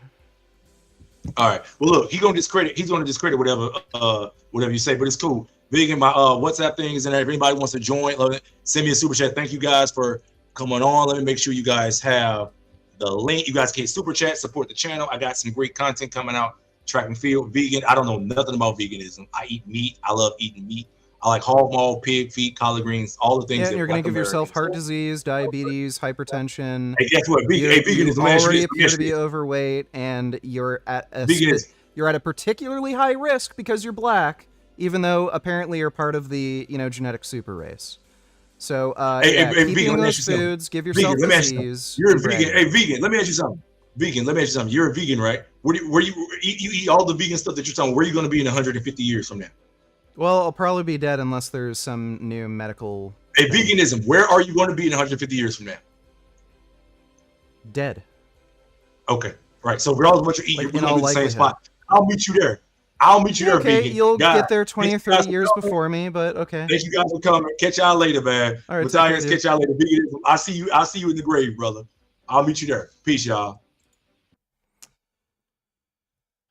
All right. Well, look, he's gonna discredit whatever you say, but it's cool. Vegan, my WhatsApp thing is in there. If anybody wants to join, send me a super chat. Thank you guys for coming on. Let me make sure you guys have the link. You guys can super chat, support the channel. I got some great content coming out. Track and field, vegan. I don't know nothing about veganism. I eat meat. I love eating meat. I like hog maw, pig feet, collard greens, all the things. Yeah, that you're Black gonna give yourself Americans heart disease, diabetes, hypertension. Hey, guess what? You Veganism. already appear to be overweight, and you're at a particularly high risk because you're black, even though apparently you're part of the genetic super race. So keep eating those foods, give yourself disease. You're a vegan. Hey, vegan. Let me ask you something. Vegan. Let me ask you something. You're a vegan, right? Where you eat all the vegan stuff that you're talking? Where are you going to be in 150 years from now? Well, I'll probably be dead unless there's some new medical. Hey, veganism. Where are you going to be in 150 years from now? Dead. Okay. Right. So regardless of what you eat, you're going to be in the same spot. likelihood. I'll meet you there. I'll meet you there, Okay, vegan. you'll Guys, get there 20 or 30 years before me, but okay. Thank you guys for coming. Catch y'all later, man. All right, Battalions, take care, catch y'all later. Veganism. I'll see you in the grave, brother. I'll meet you there. Peace, y'all.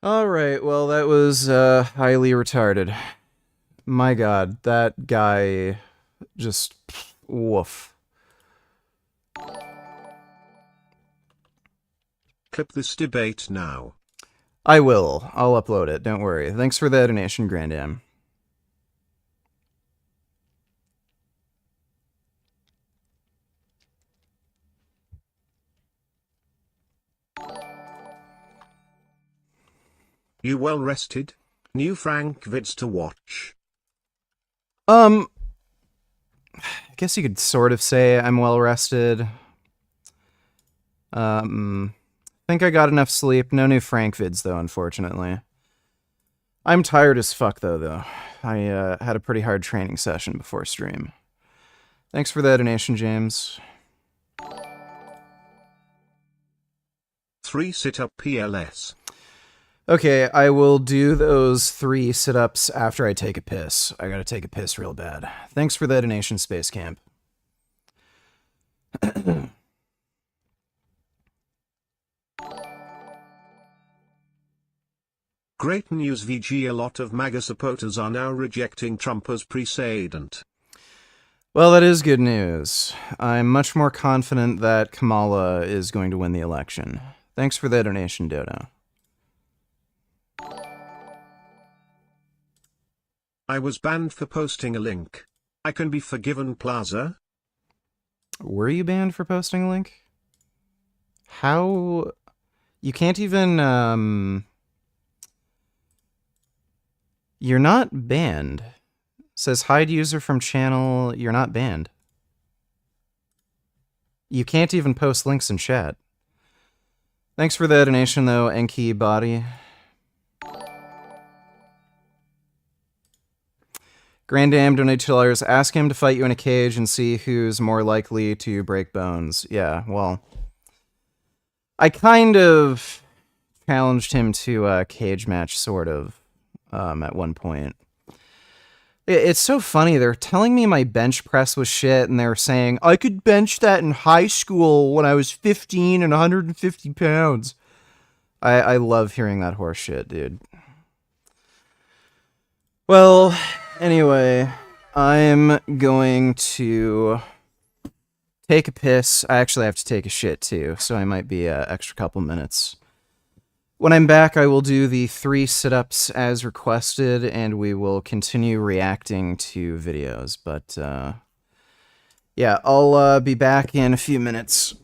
All right, well, that was highly retarded. My God, that guy just woof. Clip this debate now. I will. I'll upload it. Don't worry. Thanks for the donation, Grandam. You well rested? New Frank vids to watch. I guess you could sort of say I'm well rested. Think I got enough sleep. No new Frank vids though, unfortunately. I'm tired as fuck though. I had a pretty hard training session before stream. Thanks for that donation, James. 3 sit-up PLS. Okay, I will do those 3 sit-ups after I take a piss. I gotta take a piss real bad. Thanks for the donation, Space Camp. Great news, VG. A lot of MAGA supporters are now rejecting Trump as president. Well, that is good news. I'm much more confident that Kamala is going to win the election. Thanks for the donation, Dodo. I was banned for posting a link. I can be forgiven, Plaza? Were you banned for posting a link? How? You can't even, You're not banned. It says hide user from channel. You're not banned. You can't even post links in chat. Thanks for the donation, though, Enki Body. Grandam donated $2. Ask him to fight you in a cage and see who's more likely to break bones. Yeah, well, I kind of challenged him to a cage match, sort of, at one point. It's so funny. They're telling me my bench press was shit, and they were saying, I could bench that in high school when I was 15 and 150 pounds. I love hearing that horse shit, dude. Well, anyway, I'm going to take a piss. I actually have to take a shit, too, so I might be an extra couple minutes. When I'm back, I will do the 3 sit-ups as requested, and we will continue reacting to videos. But, yeah, I'll be back in a few minutes.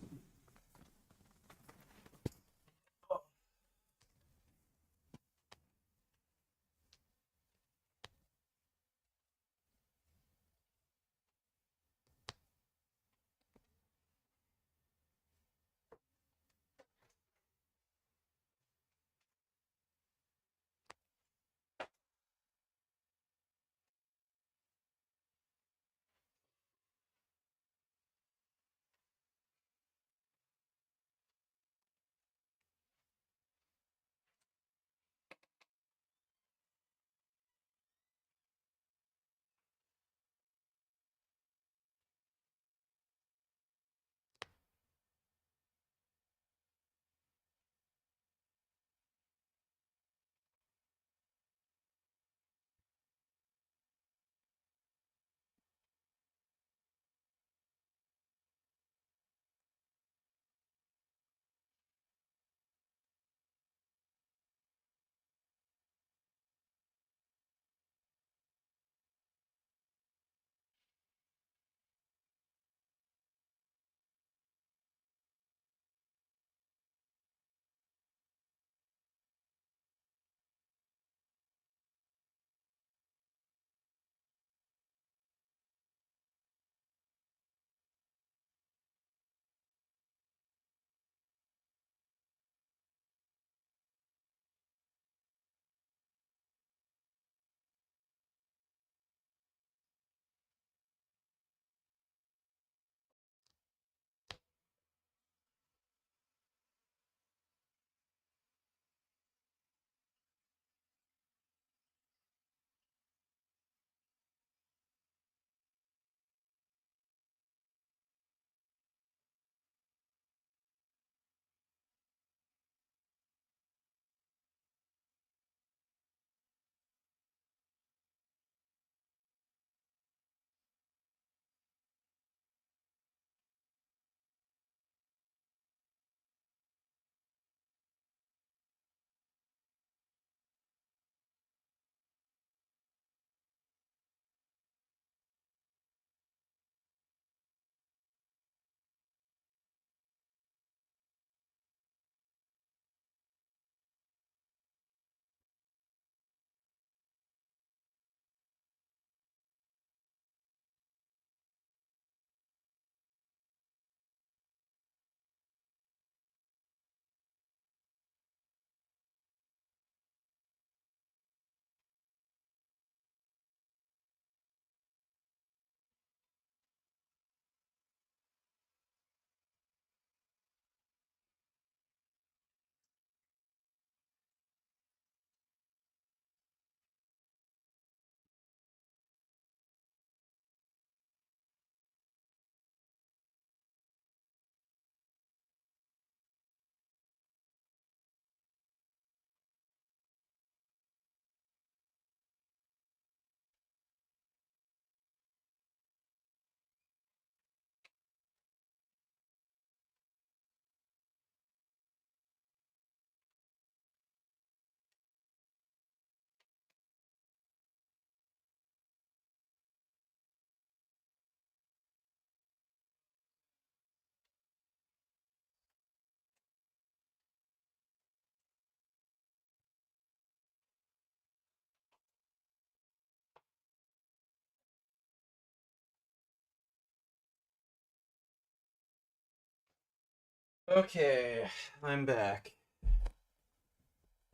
Okay, I'm back.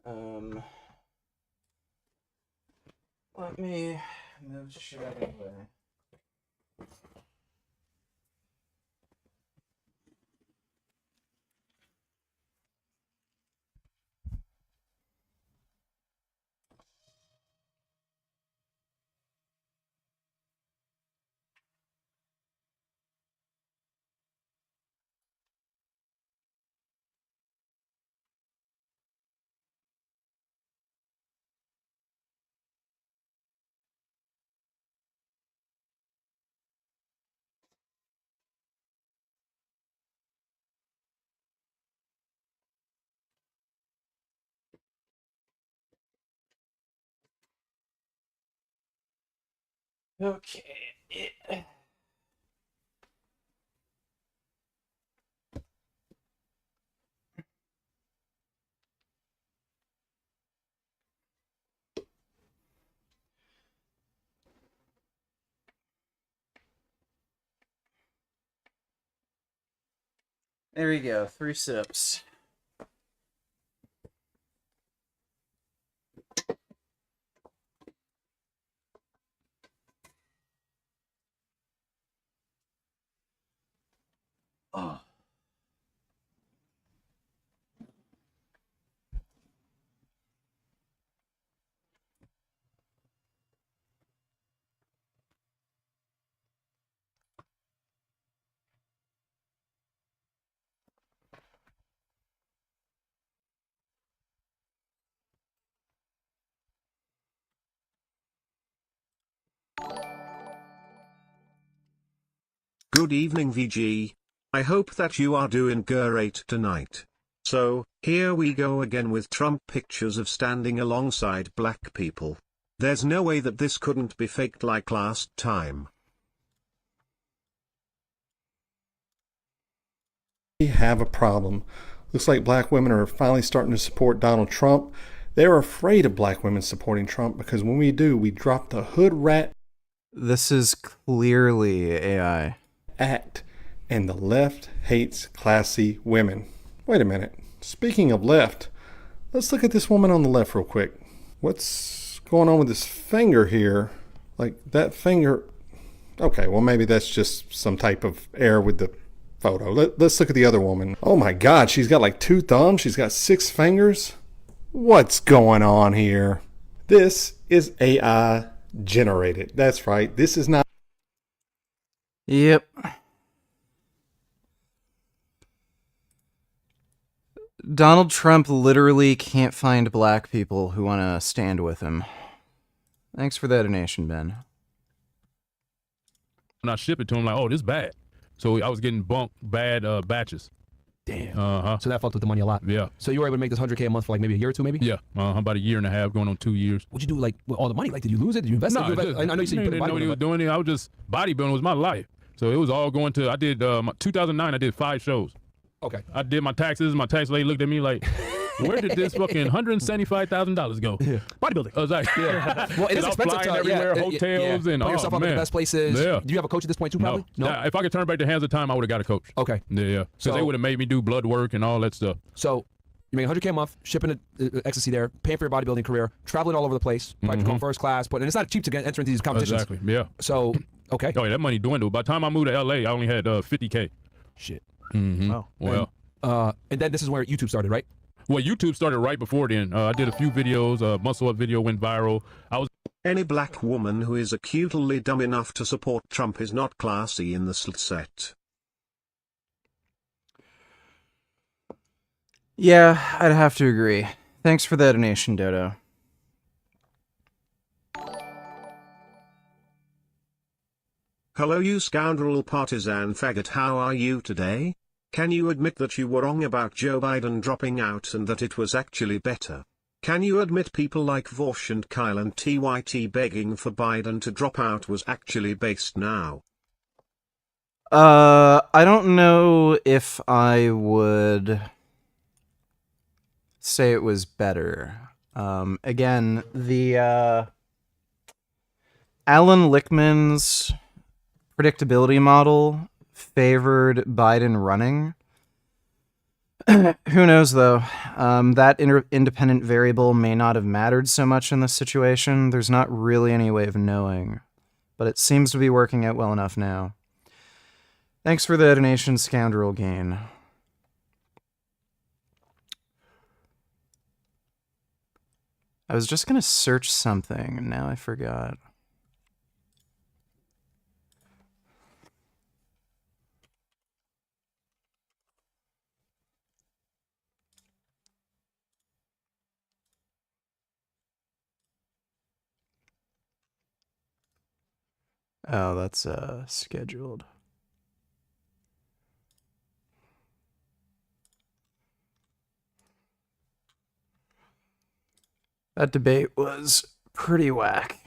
Let me move shit out of the way. Okay. There we go. 3 sips. Oh. Good evening VG. I hope that you are doing great tonight. So, here we go again with Trump pictures of standing alongside black people. There's no way that this couldn't be faked like last time. We have a problem. Looks like black women are finally starting to support Donald Trump. They're afraid of black women supporting Trump because when we do, we drop the hood rat. This is clearly AI. Act, and the left hates classy women. Wait a minute. Speaking of left, let's look at this woman on the left real quick. What's going on with this finger here? Like that finger. Okay, well maybe that's just some type of error with the photo. Let's look at the other woman. Oh my God, she's got like 2 thumbs. She's got 6 fingers. What's going on here? This is AI generated. That's right. This is not. Yep. Donald Trump literally can't find black people who want to stand with him. Thanks for that donation, Ben. When I ship it to him, like, oh, this bad. So I was getting bad batches. Damn. So that fucked with the money a lot. Yeah. So you were able to make this $100K a month for like maybe a year or two, maybe? Yeah. About a year and a half, going on 2 years. What'd you do like with all the money? Like, did you lose it? Did you invest it? I know you said you put didn't know what he was doing. I was just bodybuilding was my life. So it was all going to. I did 2009. I did 5 shows. Okay. I did my taxes. My tax lady looked at me like, where did this fucking $175,000 go? Yeah. Bodybuilding. I was like, yeah. Well, it is expensive to everywhere, hotels and put yourself up in the best places. Yeah. Do you have a coach at this point too? Probably. No. Yeah, if I could turn back the hands of time, I would have got a coach. Okay. Yeah. Because they would have made me do blood work and all that stuff. So you make $100K a month, shipping ecstasy there, paying for your bodybuilding career, traveling all over the place, probably going first class, and it's not cheap to enter into these competitions. Exactly. Yeah. So okay. Oh yeah, that money dwindled. By the time I moved to LA, I only had $50K. Shit. Mm-hmm. Wow. Well. And then this is where YouTube started, right? Well, YouTube started right before then. I did a few videos. Muscle Up video went viral. Any black woman who is acutely dumb enough to support Trump is not classy in the set. Yeah, I'd have to agree. Thanks for that donation, Dodo. Hello you scoundrel partisan faggot, how are you today? Can you admit that you were wrong about Joe Biden dropping out and that it was actually better? Can you admit people like Vosh and Kyle and TYT begging for Biden to drop out was actually based now? I don't know if I would say it was better. Again, the Alan Lichtman's predictability model favored Biden running. Who knows, though? That independent variable may not have mattered so much in this situation. There's not really any way of knowing. But it seems to be working out well enough now. Thanks for the donation, Scoundrel Gain. I was just gonna search something, and now I forgot. Oh, that's scheduled. That debate was pretty whack.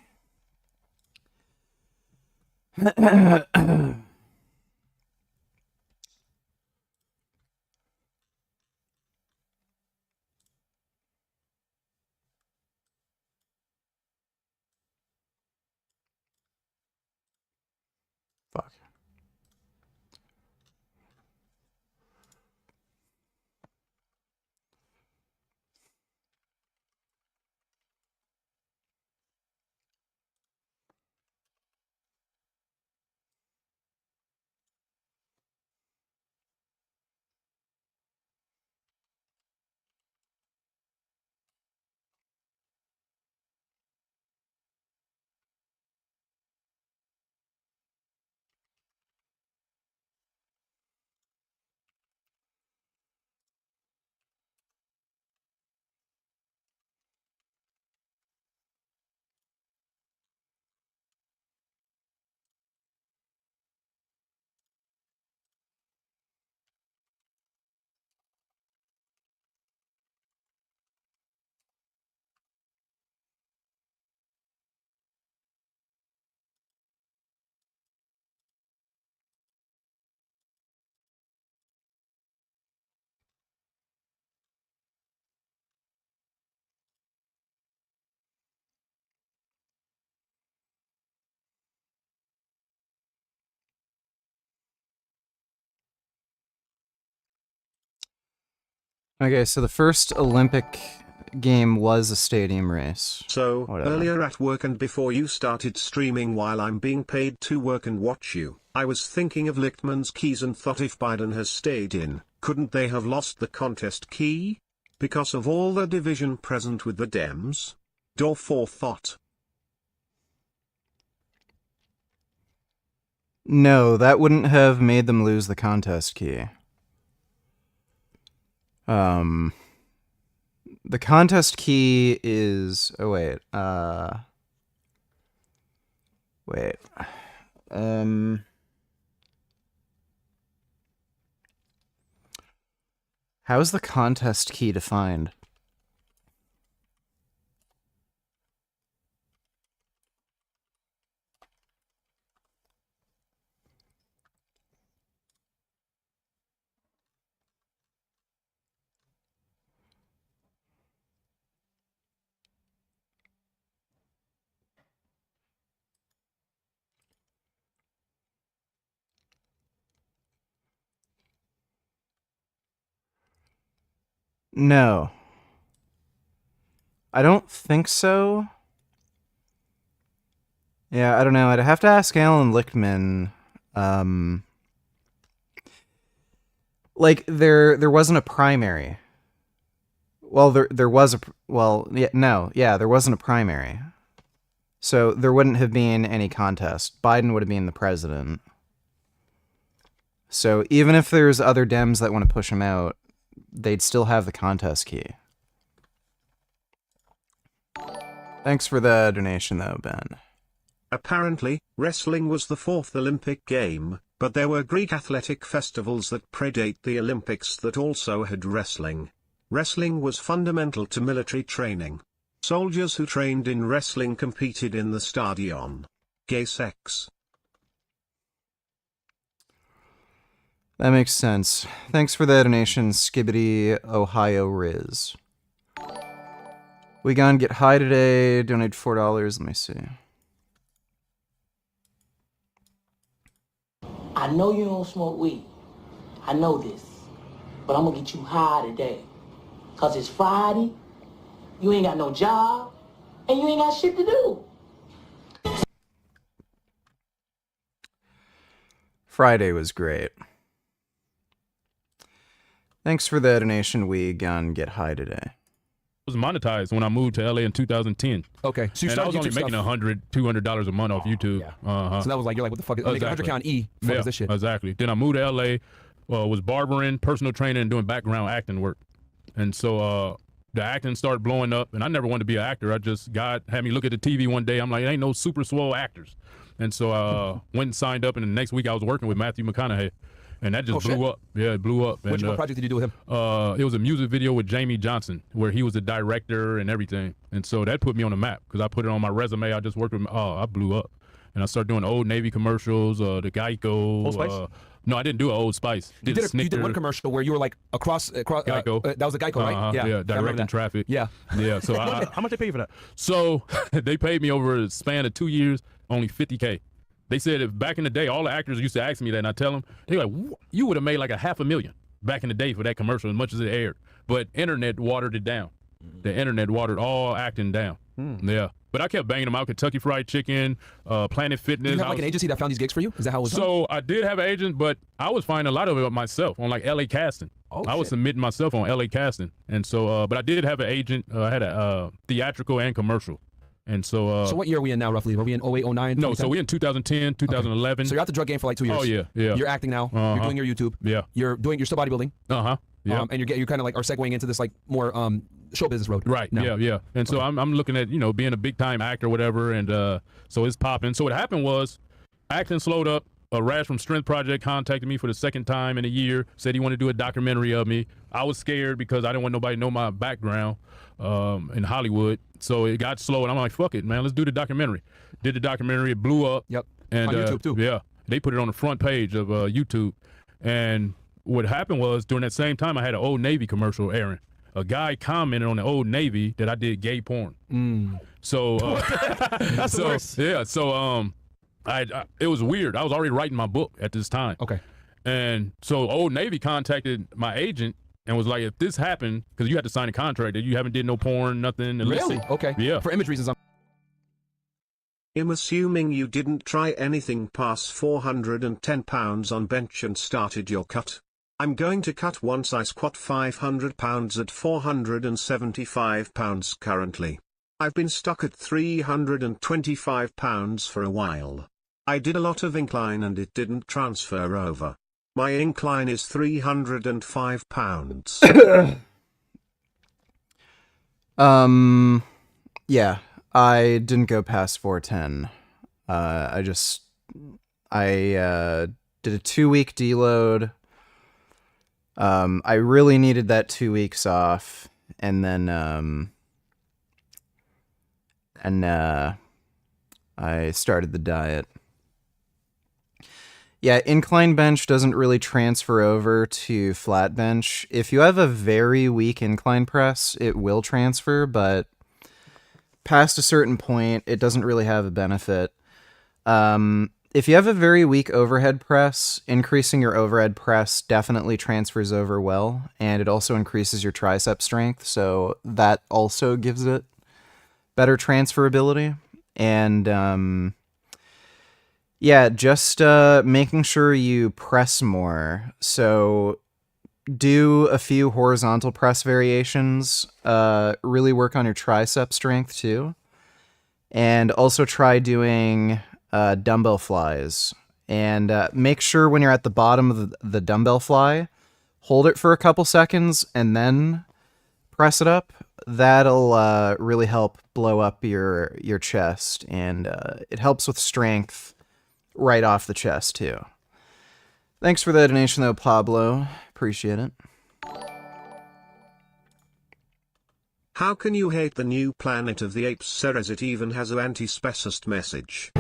Fuck. Okay, so the first Olympic game was a stadium race. So, Whatever. earlier at work and before you started streaming while I'm being paid to work and watch you, I was thinking of Lichtman's keys and thought if Biden has stayed in, couldn't they have lost the contest key? Because of all the division present with the Dems? Door forethought. No, that wouldn't have made them lose the contest key. The contest key is... Oh, wait. Wait. How is the contest key defined? No. I don't think so. Yeah, I don't know. I'd have to ask Alan Lichtman. Like, there wasn't a primary. Well, there was a... Well, yeah, no. Yeah, there wasn't a primary. So there wouldn't have been any contest. Biden would have been the president. So even if there's other Dems that want to push him out, they'd still have the contest key. Thanks for the donation, though, Ben. Apparently, wrestling was the fourth Olympic game, but there were Greek athletic festivals that predate the Olympics that also had wrestling. Wrestling was fundamental to military training. Soldiers who trained in wrestling competed in the stadion. Gay sex. That makes sense. Thanks for the donation, Skibbity Ohio Riz. We gone get high today. Donate $4. Let me see. I know you don't smoke weed. I know this. but I'm gonna get you high today. Cause it's Friday, you ain't got no job, and you ain't got shit to do. Friday was great. Thanks for the donation, Weeg, on Get High today. Was monetized when I moved to LA in 2010. Okay, so you and I was started only YouTube making stuff. $100, $200 a month off YouTube. Yeah. So that was like, you're like, what the fuck? I'm making 100K on E. Fuck is this shit? Exactly. Then I moved to LA, was barbering, personal training, and doing background acting work. And so the acting started blowing up, and I never wanted to be an actor. God had me look at the TV one day. I'm like, ain't no super swole actors. And so went and signed up, and the next week I was working with Matthew McConaughey. And that just blew up. Yeah, it blew up. What project did you do with him? It was a music video with Jamie Johnson, where he was the director and everything. And so that put me on the map because I put it on my resume. I just worked with. I blew up, and I started doing Old Navy commercials, the Geico. Old Spice? No, I didn't do Old Spice. You did one commercial where you were like across Geico. That was a Geico, right? Yeah, directing traffic. Yeah. Yeah. So how much they pay you for that? So they paid me over a span of 2 years, only $50K. They said if back in the day, all the actors used to ask me that, and I tell them, they're like, you would have made like $500,000 back in the day for that commercial, as much as it aired. But internet watered it down. The internet watered all acting down. Yeah. But I kept banging them out. Kentucky Fried Chicken, Planet Fitness. Did you have like an agency that found these gigs for you? Is that how it was done? So I did have an agent, but I was finding a lot of it myself on like LA Casting. I was submitting myself on LA Casting. And so, but I did have an agent. I had a theatrical and commercial. And so what year are we in now, roughly? Are we in 08, 09? No, so we're in 2010, 2011. Okay. So you're out the drug game for like 2 years. Oh, yeah, yeah. You're acting now. You're doing your YouTube. Yeah. You're still bodybuilding. Yeah. And you're kind of like are segueing into this like more show business road. Right. now. Yeah. And so I'm looking at being a big time actor, or whatever, and so it's popping. So what happened was, acting slowed up. Rash from Strength Project contacted me for the second time in a year. Said he wanted to do a documentary of me. I was scared because I didn't want nobody to know my background in Hollywood. So it got slow, and I'm like, fuck it, man. Let's do the documentary. Did the documentary. It blew up. Yep. And on YouTube too. Yeah. They put it on the front page of YouTube. And what happened was, during that same time, I had an Old Navy commercial airing. A guy commented on the Old Navy that I did gay porn. So That's the worst. Yeah. So it was weird. I was already writing my book at this time. Okay. And so Old Navy contacted my agent and was like, if this happened, because you had to sign a contract that you haven't did no porn, nothing. Really? Okay. Yeah. For image reasons, I'm assuming you didn't try anything past 410 pounds on bench and started your cut. I'm going to cut once I squat 500 pounds at 475 pounds currently. I've been stuck at 325 pounds for a while. I did a lot of incline and it didn't transfer over. My incline is 305 pounds. Yeah, I didn't go past 410. I did a 2-week deload. I really needed that 2 weeks off, and then I started the diet. Yeah, incline bench doesn't really transfer over to flat bench. If you have a very weak incline press, it will transfer, but past a certain point, it doesn't really have a benefit. If you have a very weak overhead press, increasing your overhead press definitely transfers over well, and it also increases your tricep strength, so that also gives it better transferability. And yeah, just making sure you press more. So do a few horizontal press variations, really work on your tricep strength too, and also try doing dumbbell flies. And make sure when you're at the bottom of the dumbbell fly, hold it for a couple seconds and then press it up. That'll really help blow up your chest, and it helps with strength right off the chest too. Thanks for the donation though, Pablo. Appreciate it. How can you hate the new Planet of the Apes series? It even has an anti-specist message.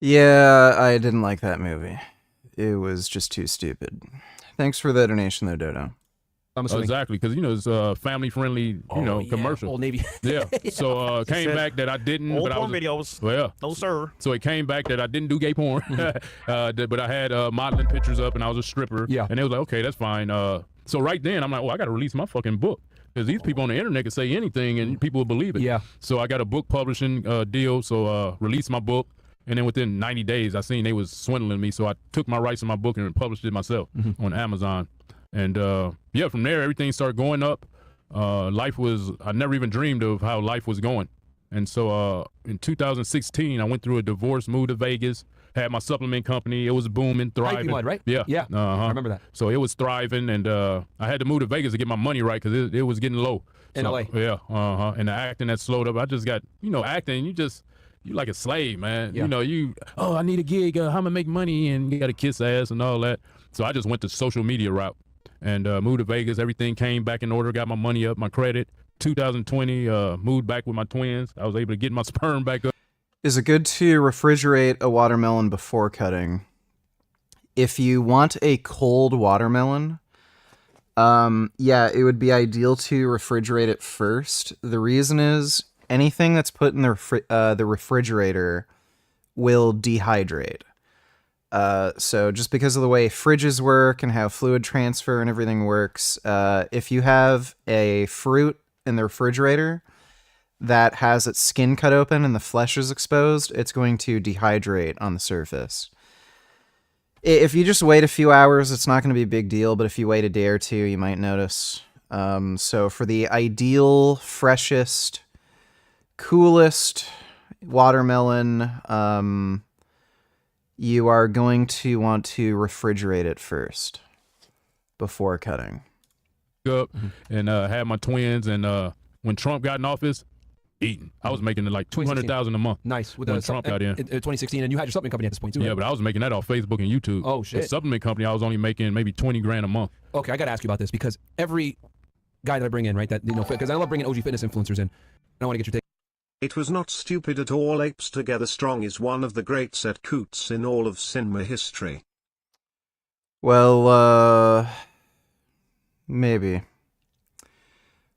Yeah, I didn't like that movie. It was just too stupid. Thanks for the donation, though, Dodo. Exactly, because it's a family-friendly, commercial. Old Navy. Yeah. So it came back that I didn't. Old but I porn was, videos. Well, No, sir. So it came back that I didn't do gay porn, but I had modeling pictures up, and I was a stripper. Yeah. And they was like, okay, that's fine. So right then, I'm like, well, I got to release my fucking book. Because these people on the internet can say anything, and people will believe it. Yeah. So I got a book publishing deal, so released my book. And then within 90 days, I seen they was swindling me, so I took my rights in my book and published it myself on Amazon. And yeah, from there, everything started going up. I never even dreamed of how life was going. And so in 2016, I went through a divorce, moved to Vegas, had my supplement company. It was booming, thriving. Mud, right? Yeah. Yeah. I remember that. So it was thriving, and I had to move to Vegas to get my money right because it was getting low. In LA. Yeah. And the acting that slowed up. I just got, acting, you like a slave, man. Yeah. I need a gig. How am I gonna make money? And you got to kiss ass and all that. So I just went the social media route and moved to Vegas. Everything came back in order. Got my money up, my credit. 2020, moved back with my twins. I was able to get my sperm back up. Is it good to refrigerate a watermelon before cutting? If you want a cold watermelon, yeah, it would be ideal to refrigerate it first. The reason is anything that's put in the refrigerator will dehydrate. So just because of the way fridges work and how fluid transfer and everything works, if you have a fruit in the refrigerator that has its skin cut open and the flesh is exposed, it's going to dehydrate on the surface. If you just wait a few hours, it's not going to be a big deal, but if you wait a day or two, you might notice. So for the ideal, freshest, coolest watermelon, you are going to want to refrigerate it first before cutting. Up and had my twins, and when Trump got in office, eating. I was making like $200,000 a month. Nice. When Trump got in 2016, and you had your supplement company at this point too. Yeah, right? but I was making that off Facebook and YouTube. Oh shit. The supplement company, I was only making maybe $20,000 a month. Okay, I got to ask you about this because every guy that I bring in, right, that because I love bringing OG fitness influencers in. I want to get your take. It was not stupid at all. Apes Together Strong is one of the great set coots in all of cinema history. Well, maybe.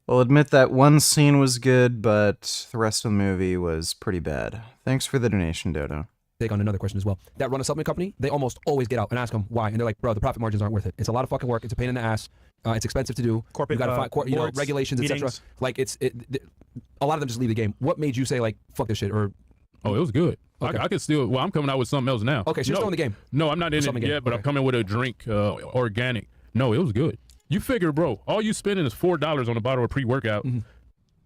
I'll admit that one scene was good, but the rest of the movie was pretty bad. Thanks for the donation, Dodo. Take on another question as well. That run a supplement company, they almost always get out and ask them why, and they're like, "Bro, the profit margins aren't worth it. It's a lot of fucking work. It's a pain in the ass. It's expensive to do. Corporate, you got to boards, regulations, etc." meetings. Like a lot of them just leave the game. What made you say like, "Fuck this shit"? Or it was good. Okay. I could still. Well, I'm coming out with something else now. Okay, so you're still in the game. No, I'm not in it yet, but I'm coming with a drink, organic. No, it was good. You figure, bro, all you spending is $4 on a bottle of pre-workout. $30,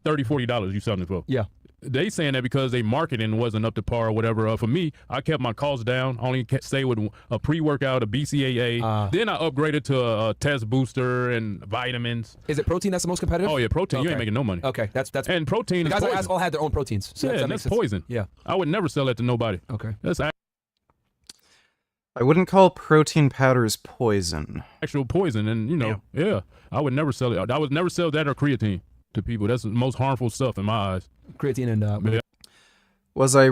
$40 you selling it for. Yeah. They saying that because they marketing wasn't up to par or whatever. For me, I kept my costs down. Only stay with a pre-workout, a BCAA. Then I upgraded to a test booster and vitamins. Is it protein that's the most competitive? Oh yeah, protein. You ain't making no money. Okay, that's and protein. The is guys I poison. asked all had their own proteins. So Yeah, that that's makes sense. poison. Yeah. I would never sell that to nobody. Okay. That's I wouldn't call protein powders poison. actual poison, and yeah, I would never sell it. I would never sell that or creatine to people. That's the most harmful stuff in my eyes. Creatine and yeah. Was I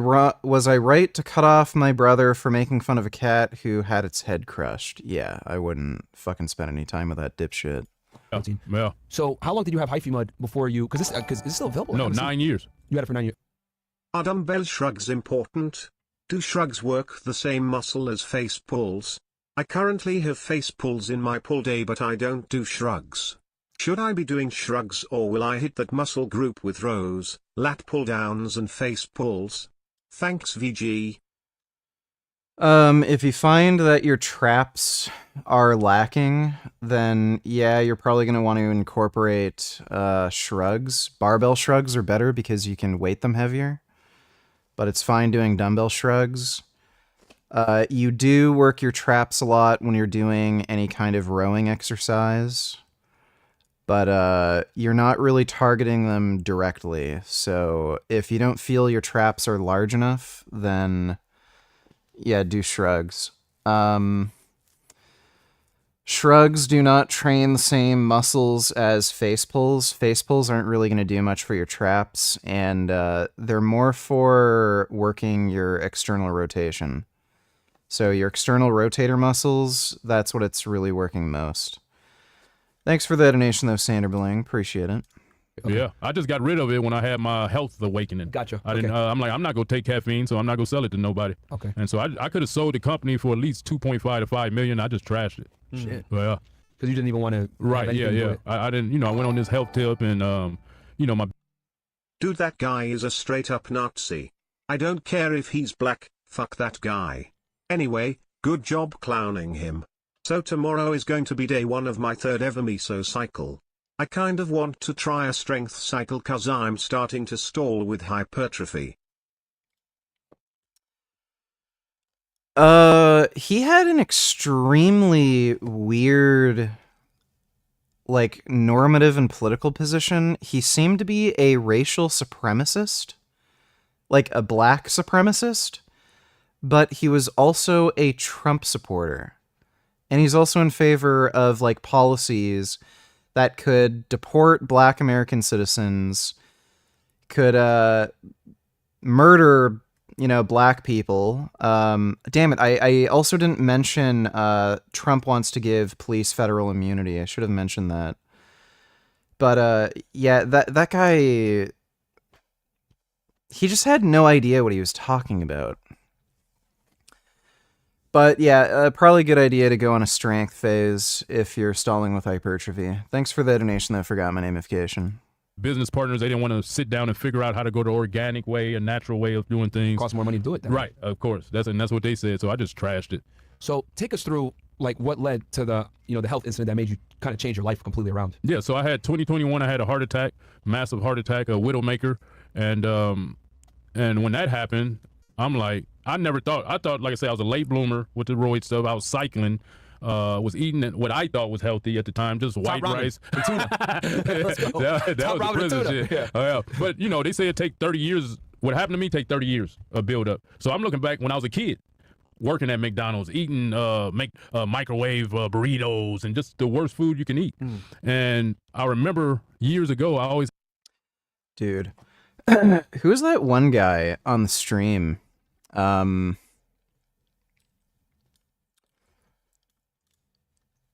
right to cut off my brother for making fun of a cat who had its head crushed? Yeah, I wouldn't fucking spend any time with that dipshit. Protein. Yeah. So how long did you have hyphy mud before you? Because it's still available. No, I haven't seen- 9 years. You had it for 9 years. Are dumbbell shrugs important? Do shrugs work the same muscle as face pulls? I currently have face pulls in my pull day, but I don't do shrugs. Should I be doing shrugs, or will I hit that muscle group with rows, lat pull downs and face pulls? Thanks, VG. If you find that your traps are lacking, then yeah, you're probably going to want to incorporate shrugs. Barbell shrugs are better because you can weight them heavier, but it's fine doing dumbbell shrugs. You do work your traps a lot when you're doing any kind of rowing exercise, but you're not really targeting them directly. So if you don't feel your traps are large enough, then yeah, do shrugs. Shrugs do not train the same muscles as face pulls. Face pulls aren't really going to do much for your traps, and they're more for working your external rotation. So your external rotator muscles, that's what it's really working most. Thanks for the donation, though, Sanderbling. Appreciate it. Yeah, I just got rid of it when I had my health awakening. Gotcha. I didn't. I'm like, I'm not gonna take caffeine, so I'm not gonna sell it to nobody. Okay. And so I could have sold the company for at least 2.5 to 5 million. I just trashed it. Shit. Yeah. Because you didn't even want to. Right. Yeah. I didn't. You know, I went on this health tip, and my. Dude, that guy is a straight up Nazi. I don't care if he's black. Fuck that guy. Anyway, good job clowning him. So tomorrow is going to be day 1 of my 3rd ever meso cycle. I kind of want to try a strength cycle cause I'm starting to stall with hypertrophy. He had an extremely weird, like, normative and political position. He seemed to be a racial supremacist, like a black supremacist, but he was also a Trump supporter. And he's also in favor of, like, policies that could deport black American citizens, could murder, black people. Damn it, I also didn't mention Trump wants to give police federal immunity. I should have mentioned that. But yeah, that guy, he just had no idea what he was talking about. But yeah, probably a good idea to go on a strength phase if you're stalling with hypertrophy. Thanks for the donation, though. Forgot my namification. Business partners, they didn't want to sit down and figure out how to go the organic way, a natural way of doing things. Costs more money to do it then. Right, of course. That's what they said. So I just trashed it. So take us through like what led to the the health incident that made you kind of change your life completely around. Yeah, so I had 2021. I had a heart attack, massive heart attack, a widowmaker, and when that happened, I'm like, I thought, like I said, I was a late bloomer with the roid stuff. I was cycling, was eating what I thought was healthy at the time, just white rice. Let's go. that was the prison shit. Yeah. Yeah. But, they say it take 30 years. What happened to me take 30 years of build up. So I'm looking back when I was a kid, working at McDonald's, eating microwave burritos and just the worst food you can eat. And I remember years ago, I always... Dude. Who's that one guy on the stream?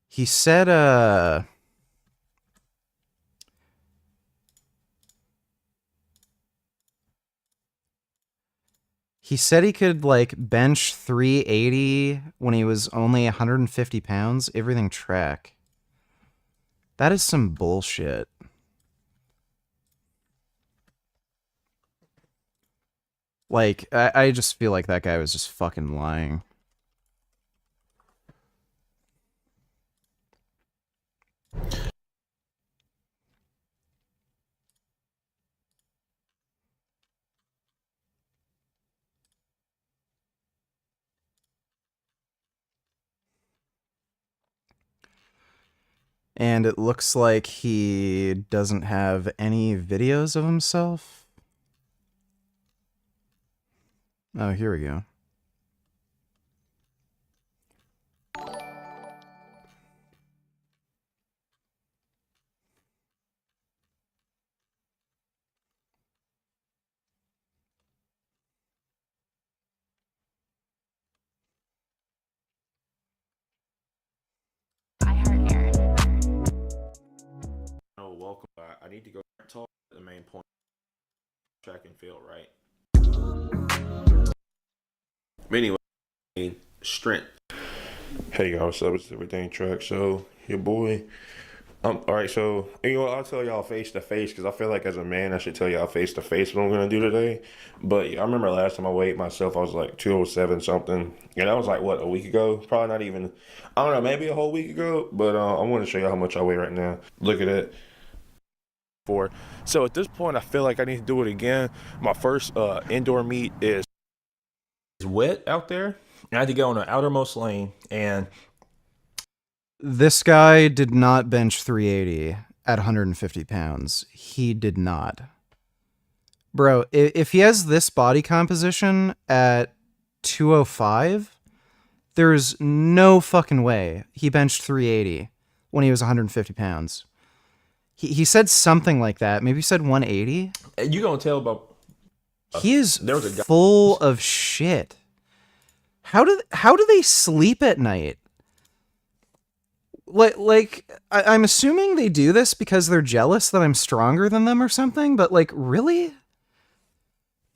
He said, he could, like, bench 380 when he was only 150 pounds. Everything track. That is some bullshit. Like, I just feel like that guy was just fucking lying. And it looks like he doesn't have any videos of himself. Oh, here we go. Oh, welcome back. I need to go talk the main point. Track and field, right? But anyway, strength. Hey y'all, what's up? It's Everything Track Show. Your boy. All right, so I'll tell y'all face to face because I feel like as a man I should tell y'all face to face what I'm gonna do today. But yeah, I remember last time I weighed myself, I was like 207 something, and that was like what, a week ago? Probably not even. I don't know, maybe a whole week ago. But I want to show y'all how much I weigh right now. Look at it. So at this point, I feel like I need to do it again. My first indoor meet is wet out there. I had to go on the outermost lane, and this guy did not bench 380 at 150 pounds. He did not. Bro, if he has this body composition at 205, There's no fucking way he benched 380 when he was 150 pounds. He said something like that. Maybe he said 180. You gonna tell about? He is there was a guy- full of shit. How do they sleep at night? I'm assuming they do this because they're jealous that I'm stronger than them or something. But like, really?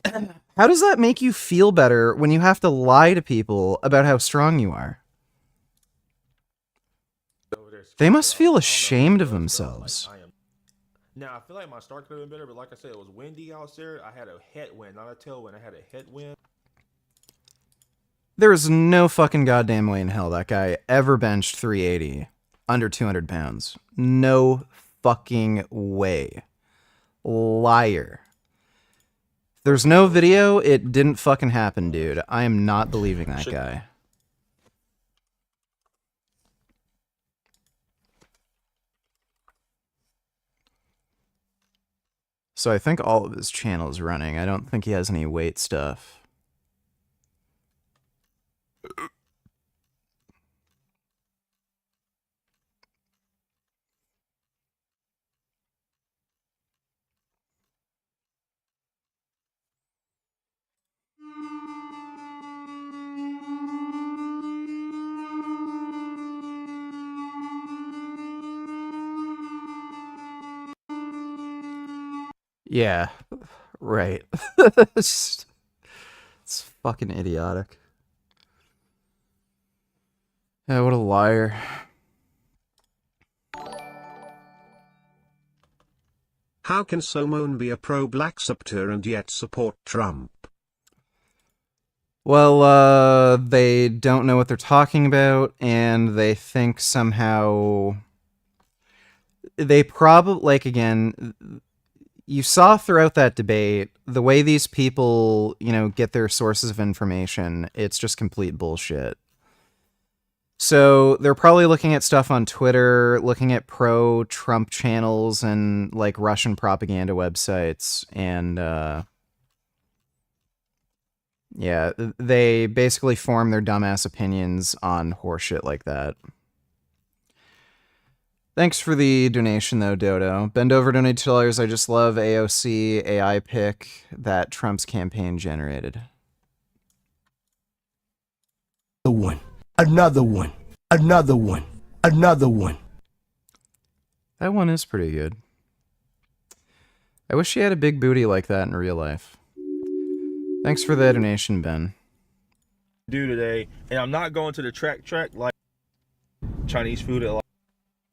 How does that make you feel better when you have to lie to people about how strong you are? They must feel ashamed of themselves. Now, I feel like my start could have been better, but like I said, it was windy out there. I had a headwind, not a tailwind. I had a headwind. There is no fucking goddamn way in hell that guy ever benched 380 under 200 pounds. No fucking way. Liar. There's no video. It didn't fucking happen, dude. I am not believing that guy. So I think all of his channel is running. I don't think he has any weight stuff. Yeah, right. It's fucking idiotic. Yeah, what a liar. How can Simone be a pro-black supporter and yet support Trump? Well, they don't know what they're talking about, and they think somehow... They probably, like, again... You saw throughout that debate, the way these people, get their sources of information, it's just complete bullshit. So they're probably looking at stuff on Twitter, looking at pro-Trump channels and, like, Russian propaganda websites, and, yeah, they basically form their dumbass opinions on horseshit like that. Thanks for the donation, though, Dodo. Bend over, donate $2. I just love AOC AI pick that Trump's campaign generated. Another one. That one is pretty good. I wish she had a big booty like that in real life. Thanks for the donation, Ben. Do today, and I'm not going to the track like Chinese food at like.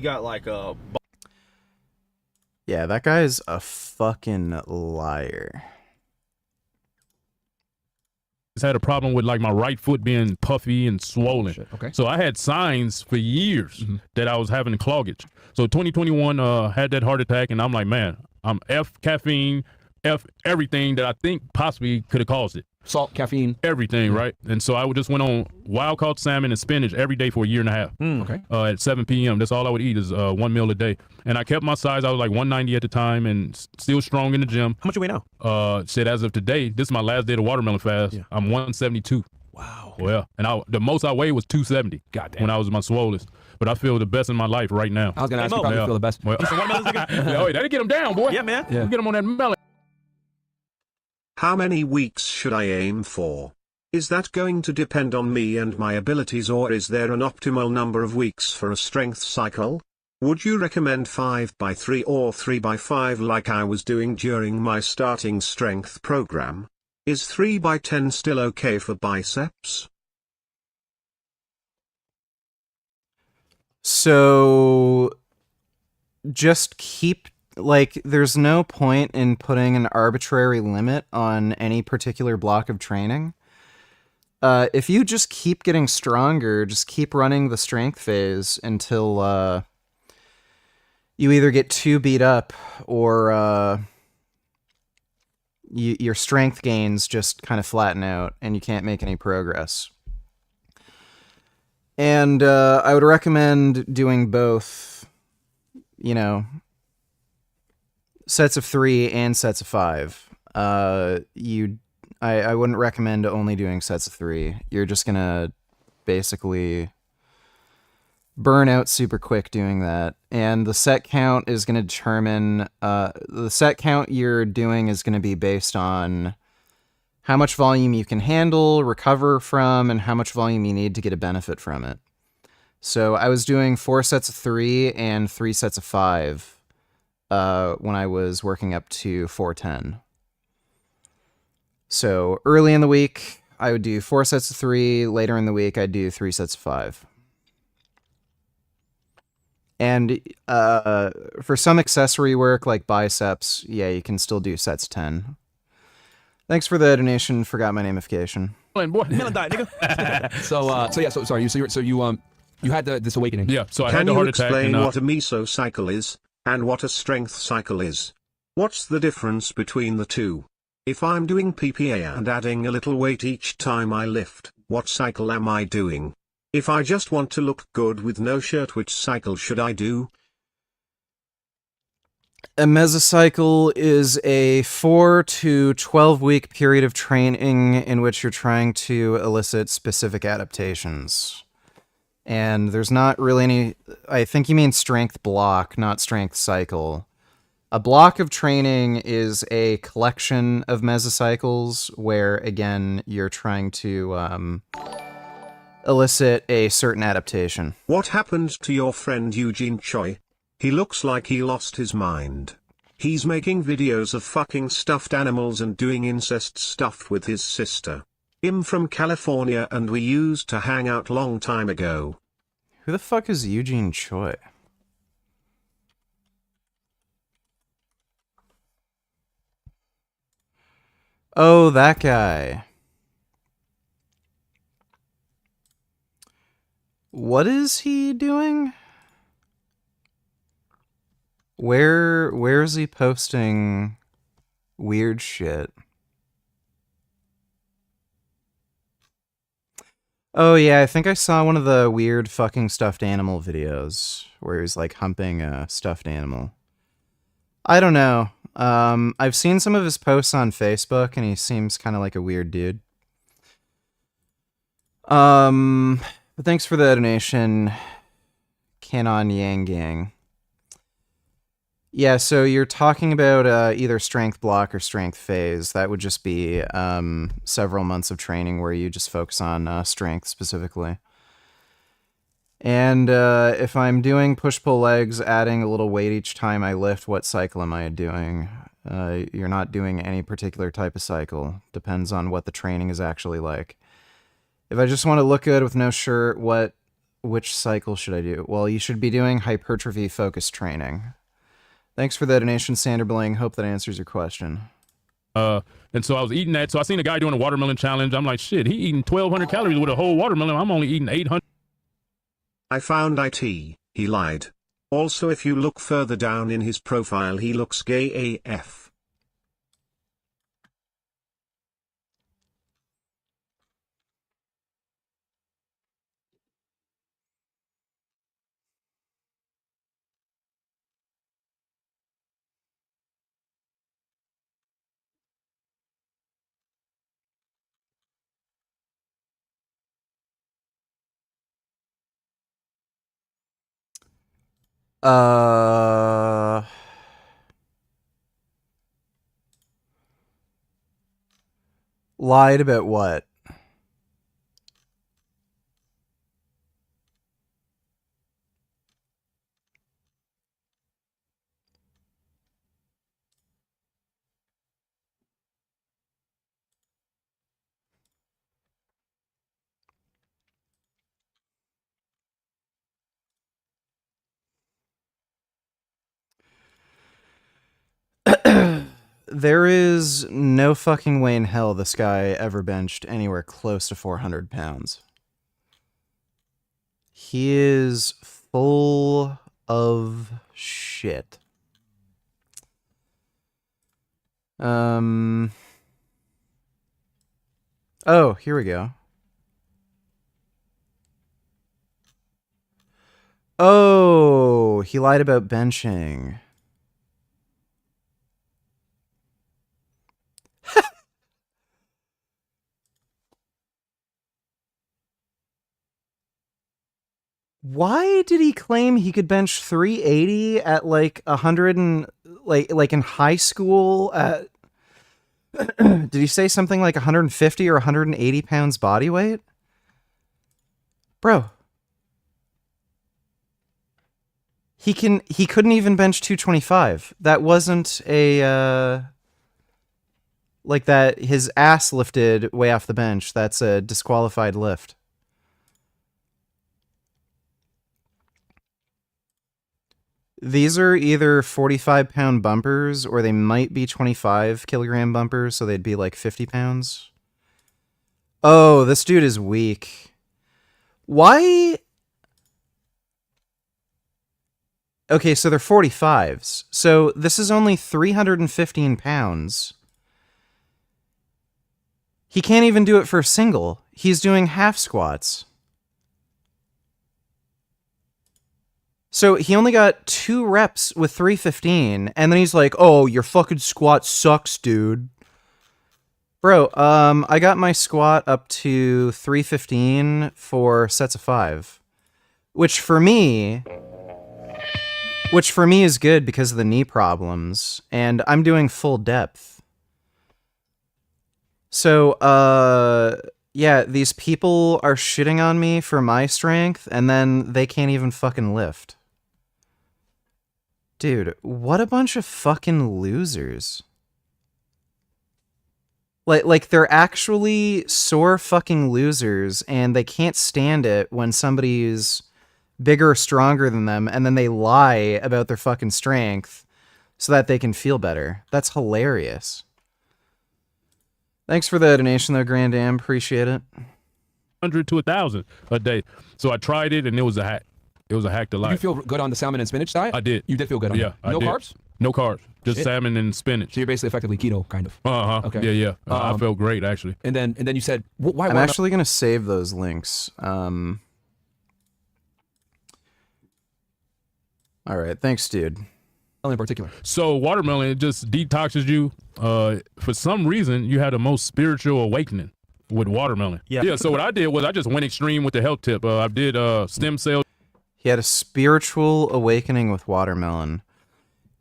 You got like a. Yeah, that guy's a fucking liar. I had a problem with like my right foot being puffy and swollen. Okay. So I had signs for years that I was having cloggage. So 2021 had that heart attack, and I'm like, man, I'm F caffeine, F everything that I think possibly could have caused it. Salt, caffeine, everything, right? And so I just went on wild caught salmon and spinach every day for a year and a half. Okay. At 7 p.m. That's all I would eat is one meal a day. And I kept my size. I was like 190 at the time and still strong in the gym. How much you weigh now? Said as of today, this is my last day of the watermelon fast. Yeah. I'm 172. Wow. Well, and the most I weighed was 270. Goddamn. When I was my swollest. But I feel the best in my life right now. I was going to ask you probably feel the best. Well, oh, that'll get him down, boy. Yeah, man. Yeah. Get him on that melon. How many weeks should I aim for? Is that going to depend on me and my abilities, or is there an optimal number of weeks for a strength cycle? Would you recommend 5x3 or 3x5 like I was doing during my starting strength program? Is 3x10 still okay for biceps? So just keep, like, there's no point in putting an arbitrary limit on any particular block of training. If you just keep getting stronger, just keep running the strength phase until you either get too beat up or your strength gains just kind of flatten out and you can't make any progress. And I would recommend doing both, sets of 3 and sets of 5. I wouldn't recommend only doing sets of 3. You're just gonna basically burn out super quick doing that. And the set count is going to determine, the set count you're doing is going to be based on how much volume you can handle, recover from, and how much volume you need to get a benefit from it. So I was doing 4 sets of 3 and 3 sets of 5 when I was working up to 410. So early in the week, I would do 4 sets of 3. Later in the week, I'd do 3 sets of 5. And for some accessory work like biceps, yeah, you can still do sets 10. Thanks for the donation. Forgot my namification. So you had this awakening. Yeah. So I Can had the you heart attack. explain And, what a mesocycle is, and what a strength cycle is? What's the difference between the two? If I'm doing PPA and adding a little weight each time I lift, what cycle am I doing? If I just want to look good with no shirt, which cycle should I do? A mesocycle is a 4 to 12 week period of training in which you're trying to elicit specific adaptations. And there's not really any, I think you mean strength block, not strength cycle. A block of training is a collection of mesocycles where, again, you're trying to elicit a certain adaptation. What happened to your friend Eugene Choi? He looks like he lost his mind. He's making videos of fucking stuffed animals and doing incest stuff with his sister. I'm from California and we used to hang out long time ago. Who the fuck is Eugene Choi? Oh, that guy. What is he doing? Where is he posting weird shit? Oh yeah, I think I saw one of the weird fucking stuffed animal videos where he's like humping a stuffed animal. I don't know. I've seen some of his posts on Facebook and he seems kind of like a weird dude. But thanks for the donation, Canon Yang Gang. Yeah, so you're talking about either strength block or strength phase. That would just be several months of training where you just focus on strength specifically. And if I'm doing push-pull legs, adding a little weight each time I lift, what cycle am I doing? You're not doing any particular type of cycle. Depends on what the training is actually like. If I just want to look good with no shirt, which cycle should I do? Well, you should be doing hypertrophy-focused training. Thanks for the donation, Sander Bling. Hope that answers your question. and so I was eating that. So I seen a guy doing a watermelon challenge. I'm like, shit, he eating 1,200 calories with a whole watermelon. I'm only eating 800. I found it. He lied. Also, if you look further down in his profile, he looks gay AF. Lied about what? There is no fucking way in hell this guy ever benched anywhere close to 400 pounds. He is full of shit. Oh, here we go. Oh, he lied about benching. Why did he claim he could bench 380 at like 100 and like in high school at did he say something like 150 or 180 pounds body weight? Bro. He couldn't even bench 225. That wasn't a like that his ass lifted way off the bench. That's a disqualified lift. These are either 45-pound bumpers or they might be 25-kilogram bumpers, so they'd be like 50 pounds. Oh, this dude is weak. Why? Okay, so they're 45s. So this is only 315 pounds. He can't even do it for a single. He's doing half squats. So he only got 2 reps with 315, and then he's like, "Oh, your fucking squat sucks, dude." Bro, I got my squat up to 315 for sets of 5, which for me is good because of the knee problems, and I'm doing full depth. So, yeah, these people are shitting on me for my strength, and then they can't even fucking lift. Dude, what a bunch of fucking losers. Like they're actually sore fucking losers, and they can't stand it when somebody's bigger or stronger than them, and then they lie about their fucking strength so that they can feel better. That's hilarious. Thanks for the donation though, Grand Am. Appreciate it. 100 to 1,000 a day. So I tried it, and it was a hack. It was a hack to life. Did you feel good on the salmon and spinach diet? I did. You did feel good on it? I No did. carbs? No carbs. Just Shit. salmon and spinach. So you're basically effectively keto, kind of. Okay. Yeah. I felt great, actually. And then you said, why? I'm actually going to save those links. All right. Thanks, dude. In particular. So watermelon, it just detoxes you. For some reason, you had the most spiritual awakening with watermelon. Yeah. So what I did was I just went extreme with the health tip. I did stem cell. He had a spiritual awakening with watermelon.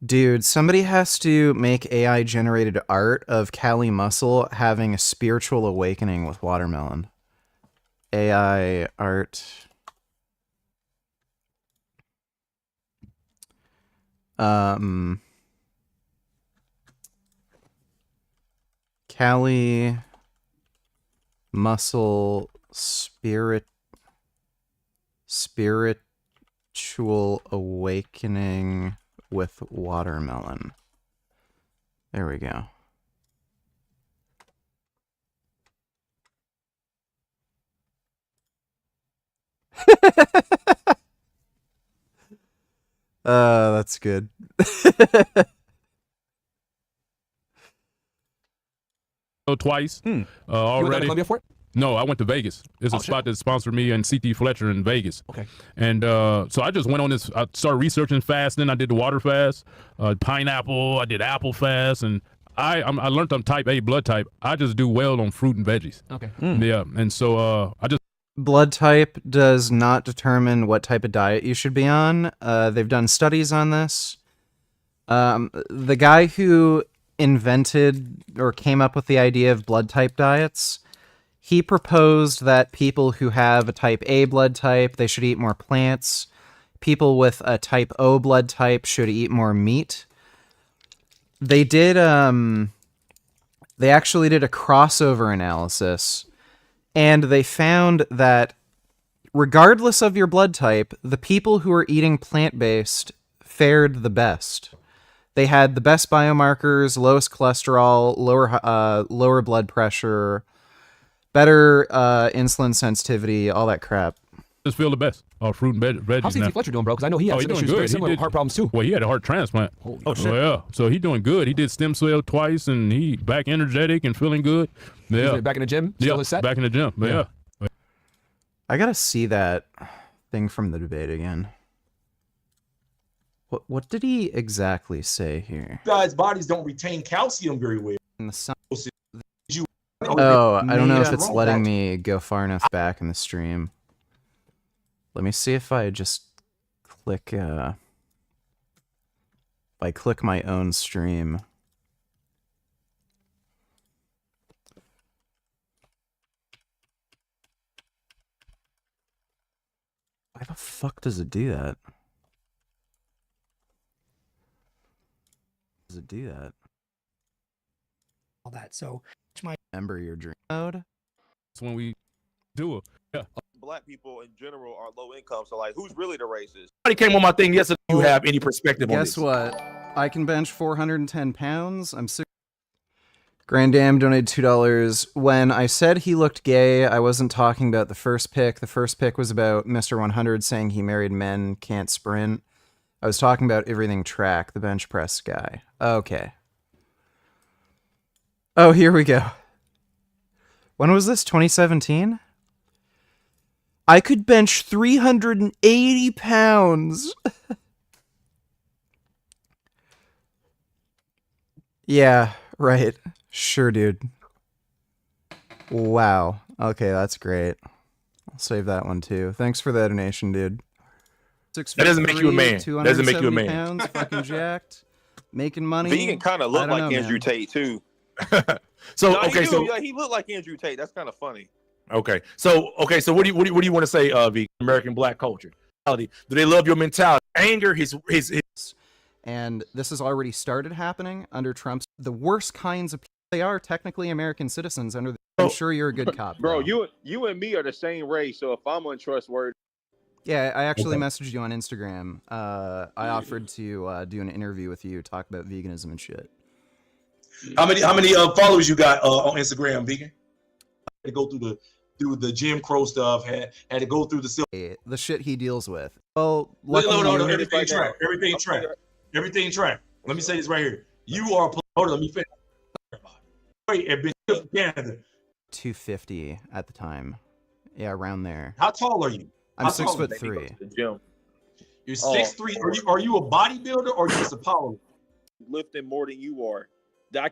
Dude, somebody has to make AI-generated art of Cali Muscle having a spiritual awakening with watermelon. AI art. Cali Muscle spiritual awakening with watermelon. There we go. That's good. Twice You went down to already. Columbia for it? No, I went to Vegas. It's a spot that sponsored me and CT Fletcher in Vegas. Okay. And so I just went on this. I started researching fasting. I did the water fast, pineapple. I did apple fast, and I learned I'm type A blood type. I just do well on fruit and veggies. Okay. Yeah, and so I just. Blood type does not determine what type of diet you should be on. They've done studies on this. The guy who invented or came up with the idea of blood type diets, he proposed that people who have a type A blood type, they should eat more plants. People with a type O blood type should eat more meat. They did, they actually did a crossover analysis, and they found that regardless of your blood type, the people who are eating plant-based fared the best. They had the best biomarkers, lowest cholesterol, lower blood pressure, better insulin sensitivity, all that crap. Just feel the best. Fruit and veggies. How's now. CT Fletcher doing, bro? Because I know he had some doing issues good. very similar heart problems too. Well, he had a heart transplant. Oh shit. Yeah. So he's doing good. He did stem cell twice, and he back energetic and feeling good. Yeah. He's back in the gym. Still his set. Back in the gym. Yeah. I gotta see that thing from the debate again. What did he exactly say here? Guys' bodies don't retain calcium very well. In the sun. You- Oh, I don't know if it's letting me go far enough back in the stream. Let me see if I just click, if I click my own stream. Why the fuck does it do that? Does it do that? All that. So, my Remember your dream mode? That's when we do it. Yeah. Black people in general are low income, so like, who's really the racist? Somebody came on my thing yesterday. You have any perspective on this? Guess what? I can bench 410 pounds. I'm sick. Grandam donated $2. When I said he looked gay, I wasn't talking about the first pick. The first pick was about Mr. 100 saying he married men, can't sprint. I was talking about everything track, the bench press guy. Okay. Oh, here we go. When was this? 2017? I could bench 380 pounds. Yeah, right. Sure, dude. Wow. Okay, that's great. I'll save that one too. Thanks for the donation, dude. That doesn't make you a man. That doesn't make you a man. Pounds, fucking jacked, making money. Vegan kind of looked like Andrew Tate too. So No, okay, so yeah, he looked like Andrew Tate. That's kind of funny. okay, so what do you want to say, Vegan? American black culture. Do they love your mentality? Anger, his. And this has already started happening under Trump's. The worst kinds of people. They are technically American citizens under. I'm sure you're a good cop, Bro, though. you and me are the same race, so if I'm untrustworthy. Yeah, I actually messaged you on Instagram. I offered to do an interview with you, talk about veganism and shit. How many followers you got on Instagram, Vegan? Had to go through the Jim Crow stuff. Had to go through the shit he deals with. Well, no, everything track. Everything track. Let me say this right here. You are. Hold on, let me finish. Wait, have been from Canada. 250 at the time. Yeah, around there. How tall are you? I'm 6'3". You're 6'3". Are you a bodybuilder or just a power? Lifting more than you are. I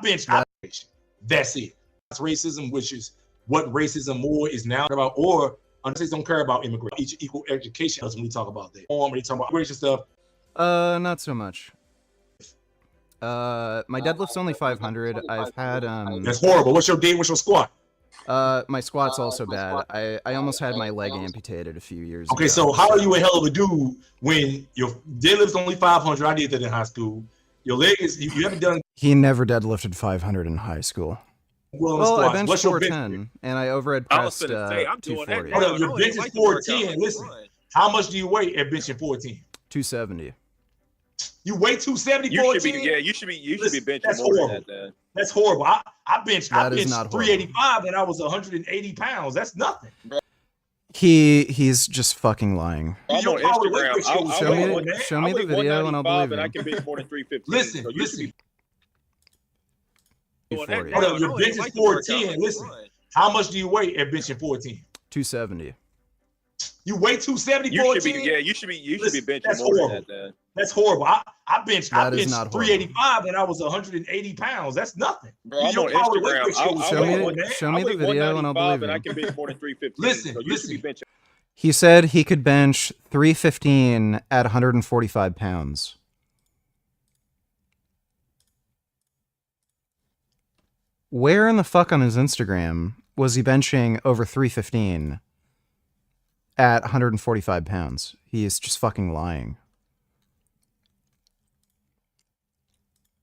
bench. That's it. That's racism, which is what racism more is now about. Or unless they don't care about immigration, equal education. When we talk about that, when they talk about immigration stuff. Not so much. My deadlift's only 500. I've had That's horrible. What's your squat? My squat's also bad. I almost had my leg amputated a few years ago. Okay, so how are you a hell of a dude when your deadlift's only 500? I did that in high school. Your leg is you haven't done. He never deadlifted 500 in high school. Well, I benched 410 and I overhead pressed 240. Hold on, your bench is 410. Listen, how much do you weigh at benching 410? 270. You weigh 270. You should be benching more than that. Then. That's horrible. I benched 385 and I was 180 pounds. That's nothing. He's just fucking lying. I'm on Instagram. Show me the video and I'll believe and it. I can bench more than 315. Listen. Hold on, your bench is 410. Listen, how much do you weigh at benching 410? 270. You weigh 270. You should be benching more than that. Then. That's horrible. I benched 385 and I was 180 pounds. That's nothing. Bro, I'm on Instagram. Show me the video and I'll believe it. I can bench more than 315. Listen. Should be benching. He said he could bench 315 at 145 pounds. Where in the fuck on his Instagram was he benching over 315 at 145 pounds? He is just fucking lying.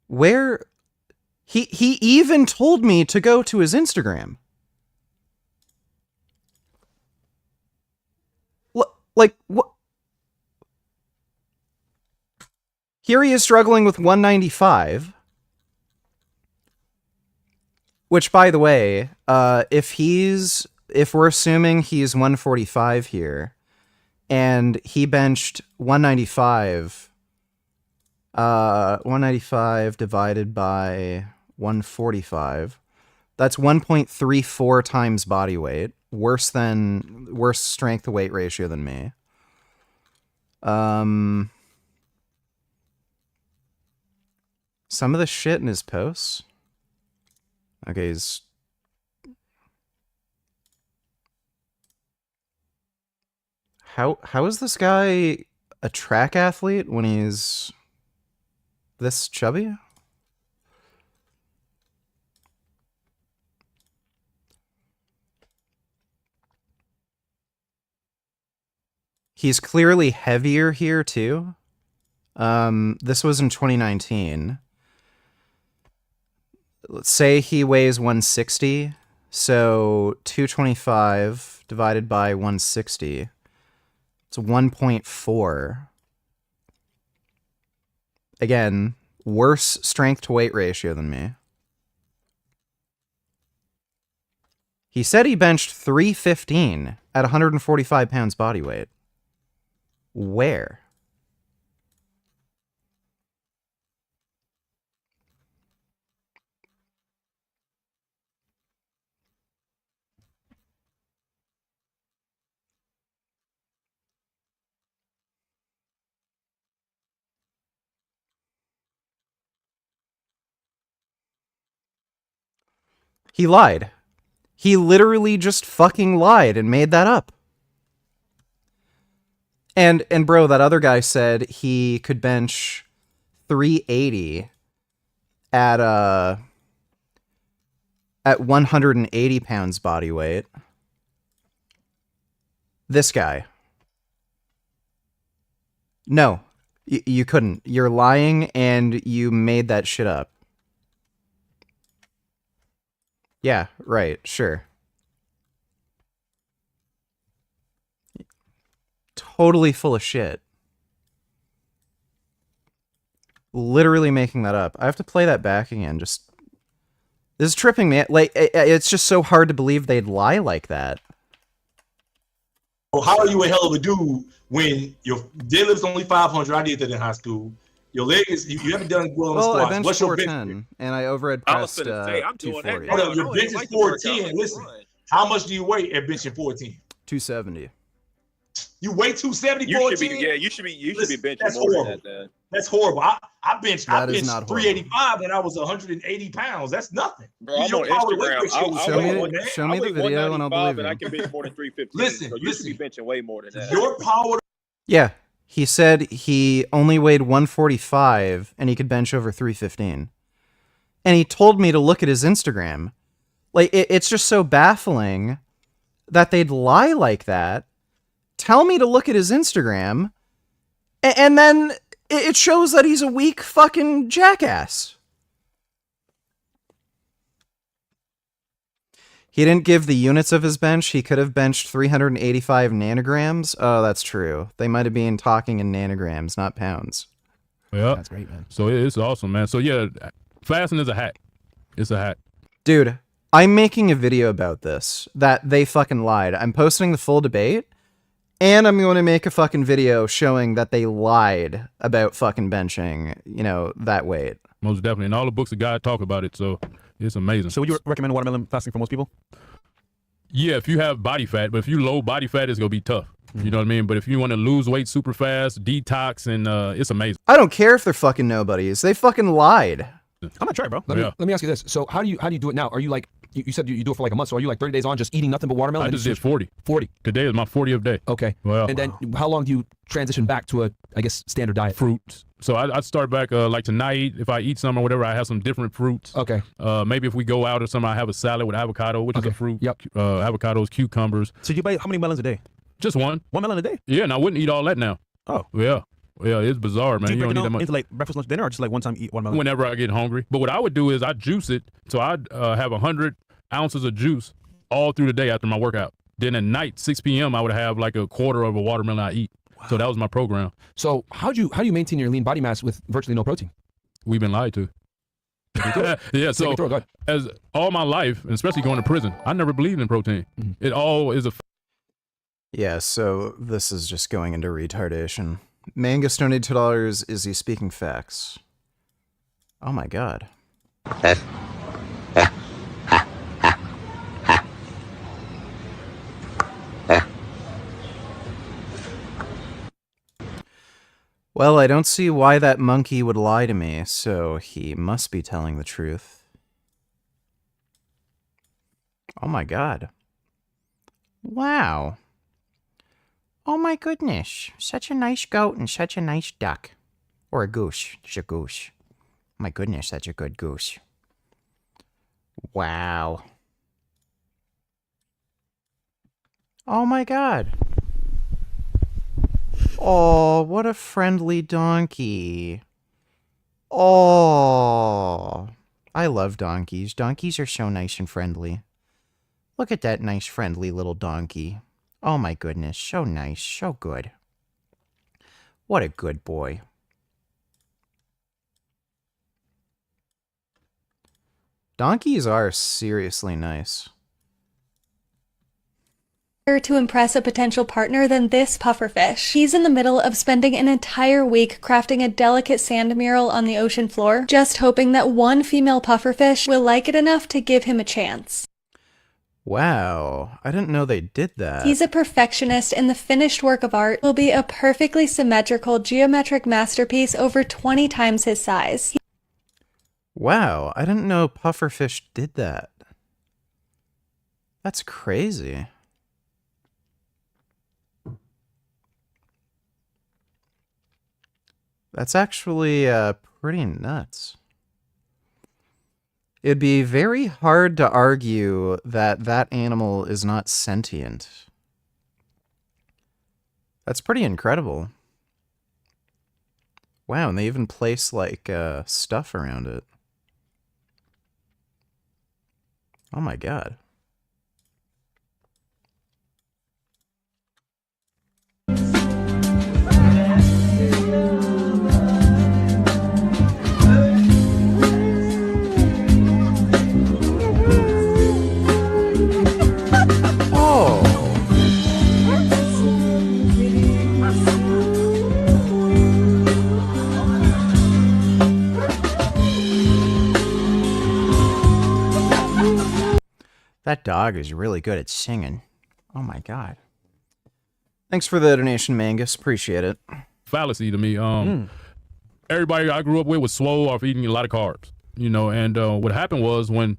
Where... He even told me to go to his Instagram. Like, what? Here he is struggling with 195. Which, by the way, if we're assuming he's 145 here, and he benched 195, 195 divided by 145, that's 1.34 times body weight. Worse strength to weight ratio than me. Some of the shit in his posts. Okay, How is this guy a track athlete when he's this chubby? He's clearly heavier here too. This was in 2019. Let's say he weighs 160. So 225 divided by 160. It's 1.4. Again, worse strength to weight ratio than me. He said he benched 315 at 145 pounds body weight. Where? He lied. He literally just fucking lied and made that up. And bro, that other guy said he could bench 380 at 180 pounds body weight. This guy. No, you couldn't. You're lying and you made that shit up. Yeah, right, sure. Totally full of shit. Literally making that up. I have to play that back again. Just this is tripping me. Like it's just so hard to believe they'd lie like that. Well, how are you a hell of a dude when your deadlift's only 500? I did that in high school. Your leg is you haven't done well in the Well, I squats. benched What's your bench? 410 and I overhead I was pressed gonna say, I'm doing that 240. now. Hold on, your I bench is like to work out 410. on the Listen, run. how much do you weigh at benching 410? 270. You weigh 270, You should be 410? you should be Listen, benching that's more horrible. than that. Then. That's horrible. I benched That is not horrible. 385 when I was 180 pounds. That's nothing. Bro, I'm Your on power to weight Instagram. ratio is Show me low, the- man. show me I the weigh video and I'll 195 believe and I you. can bench more than 315. Listen, so you should be benching way more than that. Your power. Yeah, he said he only weighed 145 and he could bench over 315. And he told me to look at his Instagram. Like, it's just so baffling that they'd lie like that. Tell me to look at his Instagram, and then it shows that he's a weak fucking jackass. He didn't give the units of his bench. He could have benched 385 nanograms. Oh, that's true. They might have been talking in nanograms, not pounds. Yeah, That's great, man. So it's awesome, man. So yeah, fasting is a hack. It's a hack. Dude, I'm making a video about this, that they fucking lied. I'm posting the full debate, and I'm going to make a fucking video showing that they lied about fucking benching, you know, that weight. Most definitely. And all the books of God talk about it. So it's amazing. So would you recommend watermelon fasting for most people? Yeah, if you have body fat, but if you low body fat, it's gonna be tough. You know what I mean? But if you want to lose weight super fast, detox, and it's amazing. I don't care if they're fucking nobodies. They fucking lied. I'm gonna try, bro. Let me ask you this. So how do you do it now? Are you like you said you do it for like a month? So are you like 30 days on just eating nothing but watermelon? I just did 40. 40. Today is my 40th day. Okay. Well, And then how long do you transition back to a, I guess, standard diet? Fruits. So I start back like tonight. If I eat some or whatever, I have some different fruits. Okay. Maybe if we go out or something, I have a salad with avocado, which is a fruit. Yep. Avocados, cucumbers. So you buy how many melons a day? Just one. One melon a day? Yeah, and I wouldn't eat all that now. Oh. Yeah. Yeah, it's bizarre, man. Do you You break don't it need that down much. into like breakfast, lunch, dinner, or just like one time eat watermelon? Whenever I get hungry. But what I would do is I juice it. So I'd have 100 ounces of juice all through the day after my workout. Then at night, 6 p.m., I would have like a quarter of a watermelon I eat. Wow. So that was my program. So how do you maintain your lean body mass with virtually no protein? We've been lied to. Yeah, so as all my life, and especially going to prison, I never believed in protein. It all is a... Yeah, so this is just going into retardation. Mangus donated $2. Is he speaking facts? Oh my god. Well, I don't see why that monkey would lie to me, so he must be telling the truth. Oh my god. Wow. Oh my goodness. Such a nice goat and such a nice duck. Or a goose. It's a goose. My goodness, that's a good goose. Wow. Oh my god. Oh, what a friendly donkey. Oh. I love donkeys. Donkeys are so nice and friendly. Look at that nice, friendly little donkey. Oh my goodness, so nice, so good. What a good boy. Donkeys are seriously nice. To impress a potential partner than this pufferfish. He's in the middle of spending an entire week crafting a delicate sand mural on the ocean floor, just hoping that one female pufferfish will like it enough to give him a chance. Wow, I didn't know they did that. He's a perfectionist, and the finished work of art will be a perfectly symmetrical geometric masterpiece over 20 times his size. Wow, I didn't know pufferfish did that. That's crazy. That's actually pretty nuts. It'd be very hard to argue that that animal is not sentient. That's pretty incredible. Wow, and they even place, like, stuff around it. Oh my god. That dog is really good at singing. Oh my god. Thanks for the donation, Mangus. Appreciate it. Fallacy to me. Everybody I grew up with was swole off eating a lot of carbs, you know. And what happened was when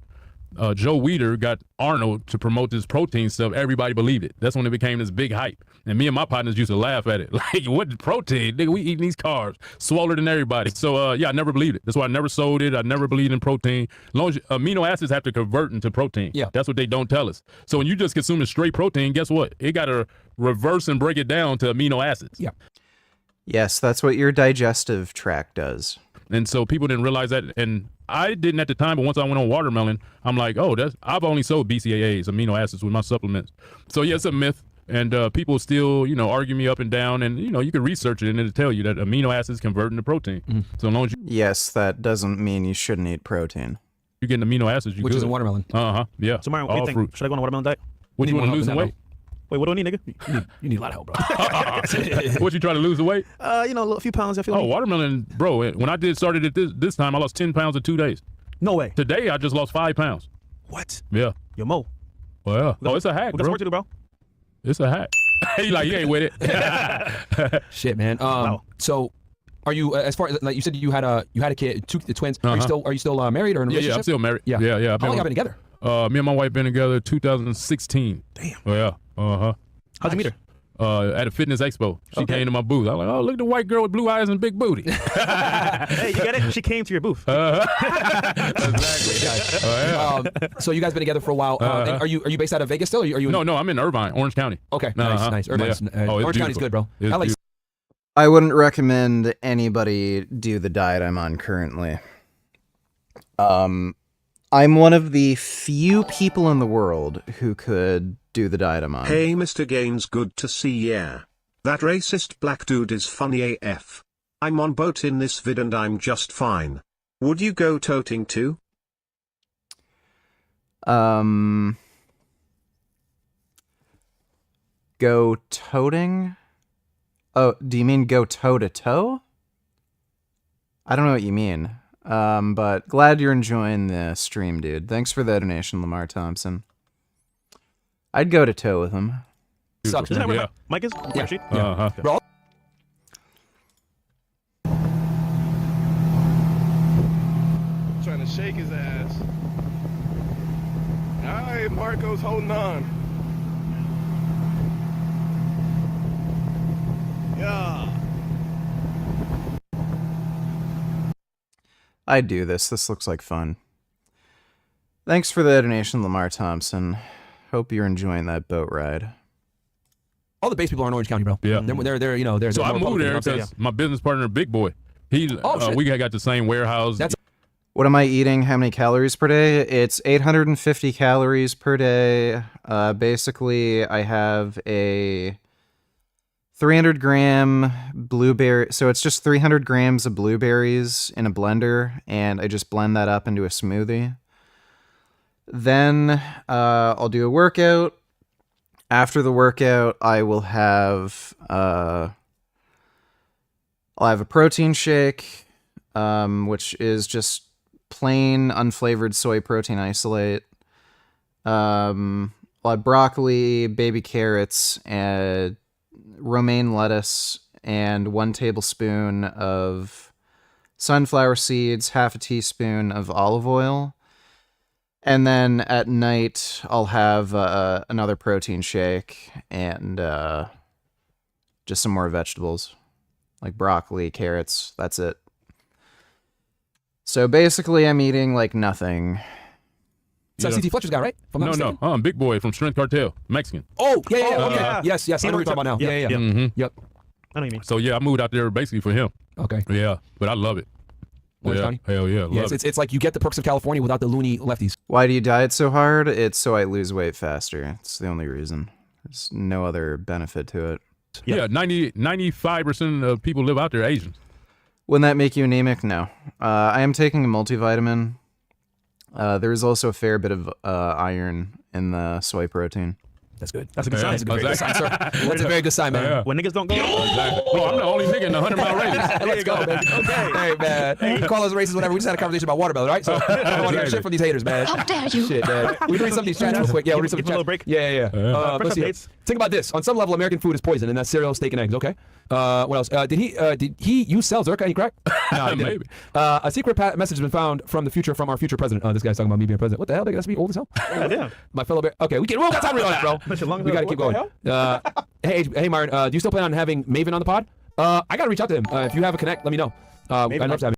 Joe Weider got Arnold to promote this protein stuff, everybody believed it. That's when it became this big hype. And me and my partners used to laugh at it. Like, what protein? Nigga, we eating these carbs. Swoller than everybody. So, yeah, I never believed it. That's why I never sold it. I never believed in protein. As long as amino acids have to convert into protein. Yeah. That's what they don't tell us. So when you just consuming straight protein, guess what? It got to reverse and break it down to amino acids. Yeah. Yes, that's what your digestive tract does. And so people didn't realize that, and I didn't at the time, but once I went on watermelon, I'm like, oh, I've only sold BCAAs, amino acids, with my supplements. So yeah, it's a myth, and people still, you know, argue me up and down, and you know, you can research it and it'll tell you that amino acids convert into protein. So as long as Yes, that doesn't mean you shouldn't eat protein. you get amino acids, you Which good. is in watermelon. Yeah. So, Mario, what do you all think? fruit. Should I go on a watermelon diet? What, you need want more to lose help some than weight? Wait, what do I need, nigga? You need a lot of help, bro. What, you try to lose the weight? You know, a few pounds. I feel. Oh, watermelon, bro. When I started it this time, I lost 10 pounds in 2 days. No way. Today, I just lost 5 pounds. What? Yeah. Yo, Mo. Well, yeah. Oh, it's a hack, We got some bro. work to do, bro. It's a hack. He like, you ain't with it. Shit, man. Wow. So, are you as far as like you said you had a kid, the twins? Are you still married or in a Yeah, relationship? I'm still married. Yeah. Yeah. How long y'all been together? Me and my wife been together 2016. Damn. Oh, yeah. How'd you meet her? At a fitness expo. She Okay. came to my booth. I was like, oh, look at the white girl with blue eyes and big booty. Hey, you get it? She came to your booth. Exactly. So you guys been together for a while. And are you based out of Vegas still? Or are you? No, I'm in Irvine, Orange County. Okay, nice. Irvine's, Yeah. Oh, it's Orange County's beautiful. good, bro. It's LA's I wouldn't recommend anybody do the diet I'm on currently. I'm one of the few people in the world who could do the diet I'm on. Hey Mr. Gaines, good to see ya. That racist black dude is funny AF. I'm on boat in this vid and I'm just fine. Would you go toting too? Go toting? Oh, do you mean go toe to toe? I don't know what you mean. But glad you're enjoying the stream, dude. Thanks for the donation, Lamar Thompson. I'd go to toe with him. Sucks. Isn't that Yeah. where Mike is? Yeah. Sheet? Bro, Trying to shake his ass. All right, Marco's holding on. I'd do this. This looks like fun. Thanks for the donation, Lamar Thompson. Hope you're enjoying that boat ride. All the base people are in Orange County, bro. Yeah. They're you know, they're. So they're I more moved there Republican, because my business partner, Big Boy, he we got the same warehouse. What am I eating? How many calories per day? It's 850 calories per day. Basically, I have a 300-gram blueberry. So it's just 300 grams of blueberries in a blender, and I just blend that up into a smoothie. Then I'll do a workout. After the workout, I will have I'll have a protein shake, which is just plain unflavored soy protein isolate. I'll have broccoli, baby carrots, and romaine lettuce, and 1 tablespoon of sunflower seeds, half a teaspoon of olive oil. And then at night, I'll have another protein shake and just some more vegetables, like broccoli, carrots. That's it. So basically, I'm eating like nothing. It's CT Fletcher's guy, right? No, Big Boy from Strength Cartel, Mexican. Oh, yeah. Okay. Yes. I know what you're talking about now. Yeah. Mm-hmm. Yep. I know what you mean. So yeah, I moved out there basically for him. Okay. Yeah, but I love it. Orange County? Hell yeah. Yes, it's like you get the perks of California without the loony lefties. Why do you diet so hard? It's so I lose weight faster. It's the only reason. There's no other benefit to it. Yeah, 95% of people live out there Asians. Wouldn't that make you anemic? No. I am taking a multivitamin. There's also a fair bit of iron in the soy protein. That's good. That's a good sign. That's a great sign, sir. That's a very good sign, man. Yeah. When niggas don't go. Exactly. Well, I'm the only nigga in the 100-mile radius. Let's go, baby. Okay. Hey, man. Hey, you can call us racist, whatever. We just had a conversation about watermelon, right? So I don't want to hear shit from these haters, man. How dare you? Shit, man. We read some of these chats real quick. Yeah, we'll read some of Give the a chats. little break. Yeah. Let's see. updates. Think about this. On some level, American food is poison, and that's cereal, steak, and eggs. Okay. What else? Did he use sell Zerka and he crack? No, he didn't. Maybe. A secret message has been found from our future president. This guy's talking about me being president. What the hell? They got to be old as hell. Yeah. My fellow bear. Okay, we don't got time to read all that, bro. We got to keep going. Hey, Myron. Do you still plan on having Maven on the pod? I got to reach out to him. If you have a connect, let me know. I'd love to have him.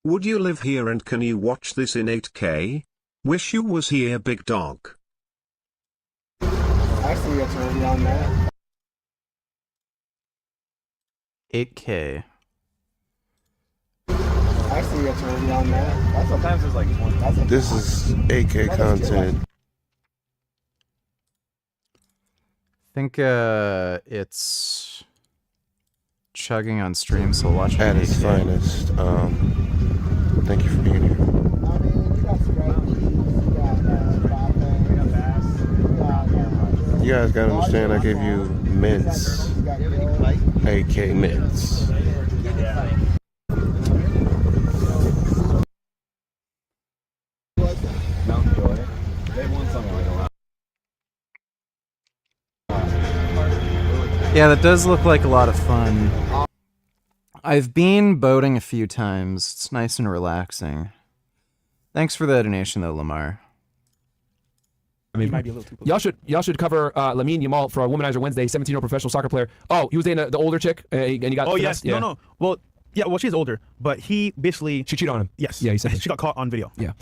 Would you live here and can you watch this in 8K? Wish you was here, big dog. Actually, it's already on that. 8K. Actually, it's already on that. Sometimes there's like 20. This is 8K content. I think it's chugging on stream, so watch it. At its finest. Thank you for being here. You guys gotta understand, I gave you mints. 8K mints. Yeah, that does look like a lot of fun. I've been boating a few times. It's nice and relaxing. Thanks for the donation, though, Lamar. I mean, might be a little too Y'all should cover Lamine Yamal for a Womanizer Wednesday. 17-year-old professional soccer player. Oh, he was dating the older chick, and he got. Oh finessed? yes, Yeah. no. Well, she's older, but he basically She cheated on him. Yes. Yeah, he said she got caught on video. Yeah.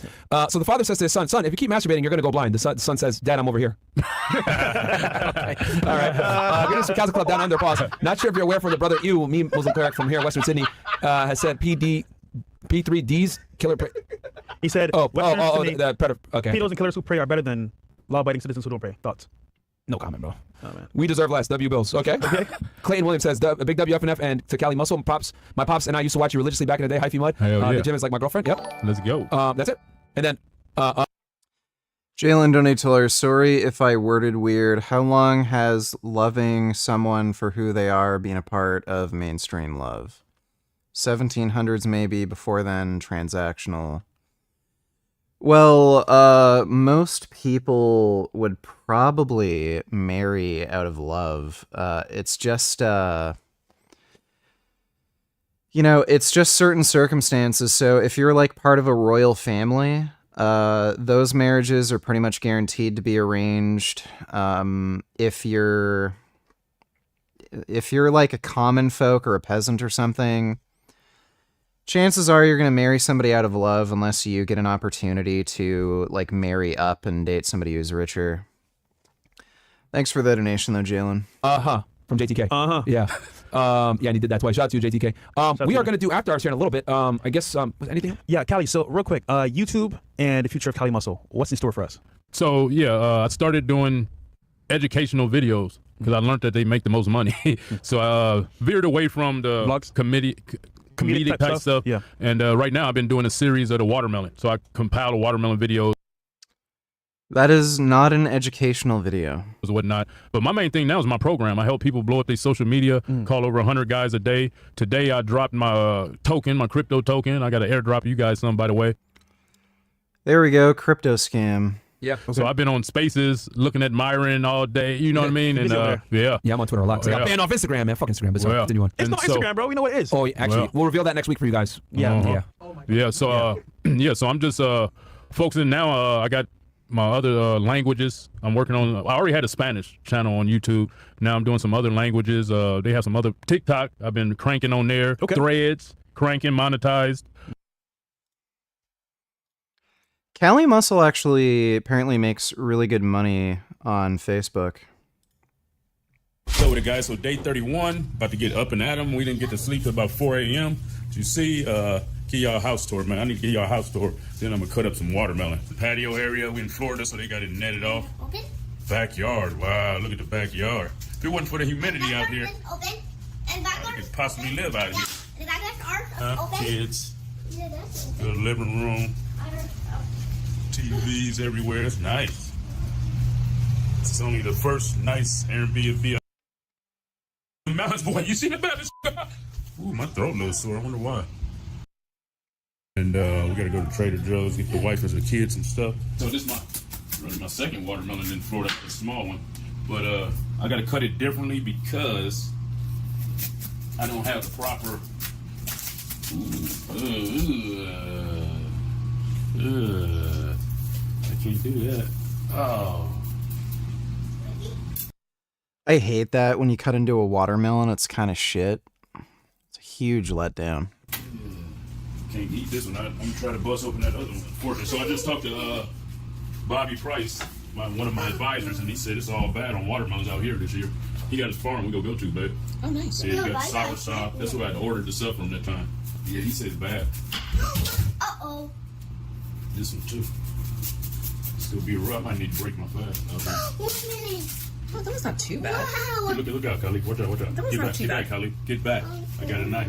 So the father says to his son, if you keep masturbating, you're going to go blind. The son says, Dad, I'm over here. Okay. All right. Good news from Council Club Down Under. Pause. Not sure if you're aware from the brother Ew, me Muslim cleric from here, Western Sydney, has said P3D's killer. He said, the pedos okay. and killers who pray are better than law-abiding citizens who don't pray. Thoughts? No comment, bro. Oh, man. We deserve less. W Bills. Okay. Clayton Williams says, big WFNF and to Cali Muscle. My pops and I used to watch you religiously back in the day. Hyphy Mud. Hell yeah. The gym is like my girlfriend. Yep. Let's go. That's it. And then Jalen Donatiller, sorry if I worded weird. How long has loving someone for who they are been a part of mainstream love? 1700s maybe, before then transactional. Well, most people would probably marry out of love. It's just, it's just certain circumstances. So if you're like part of a royal family, those marriages are pretty much guaranteed to be arranged. If you're like a common folk or a peasant or something, Chances are you're going to marry somebody out of love unless you get an opportunity to, like, marry up and date somebody who's richer. Thanks for the donation, though, Jalen. From JTK. Yeah. Yeah, and he did that twice. Shout out to you, JTK. We are going to do After Hours here in a little bit. I guess, anything? Yeah, Callie, so real quick, YouTube and the future of Cali Muscle. What's in store for us? So, yeah, I started doing educational videos because I learned that they make the most money. So I veered away from the comedic type stuff. Yeah. And right now I've been doing a series of the watermelon. So I compile the watermelon videos. That is not an educational video. Whatnot. But my main thing now is my program. I help people blow up their social media, call over 100 guys a day. Today I dropped my token, my crypto token. I got to airdrop you guys some, by the way. There we go, crypto scam. Yeah. Okay. So I've been on Spaces looking at Myron all day. You know what I mean? And yeah. Yeah, I'm on Twitter a lot. So I got banned off Instagram, man. Fuck Instagram. But sorry, continue on. It's not Instagram, bro. We know what it is. Oh, actually, we'll reveal that next week for you guys. Yeah. Yeah. So so I'm just focusing now. I got my other languages I'm working on. I already had a Spanish channel on YouTube. Now I'm doing some other languages. They have some other TikTok. I've been cranking on there. Okay. Threads, cranking, monetized. Cali Muscle actually apparently makes really good money on Facebook. So with the guys, so day 31, about to get up and at 'em. We didn't get to sleep till about 4 a.m. As you see, give y'all a house tour, man. I need to give y'all a house tour. Then I'm gonna cut up some watermelon. Patio area, we in Florida, so they got it netted off. Open. Backyard, wow, look at the backyard. If it wasn't for the humidity out here, open. And backyard, I could possibly live out here. the backyard are open. Kids, Yeah, that's open. good living room, TVs everywhere. It's nice. It's only the first nice Airbnb. Mountains, boy, you see the mountains? Ooh, my throat a little sore. I wonder why. And we gotta go to Trader Joe's, get the wife and the kids and stuff. So this is my second watermelon in Florida, a small one. But I gotta cut it differently because I don't have the proper. I can't do that. Oh. I hate that when you cut into a watermelon, it's kind of shit. It's a huge letdown. Can't eat this one. I'm gonna try to bust open that other one, unfortunately. So I just talked to Bobby Price, one of my advisors, and he said it's all bad on watermelons out here this year. He got his farm we go to, babe. Oh, nice. Yeah, he got soursop. That's what I ordered the stuff from that time. Yeah, he said it's bad. Uh-oh. This one too. It's gonna be rough. I might need to break my fast. Wait a minute. Oh, that was not too bad. Wow. Look out, Kali. Watch out. That was Get not back, too get bad. back, Kali. Get back. I got a knife.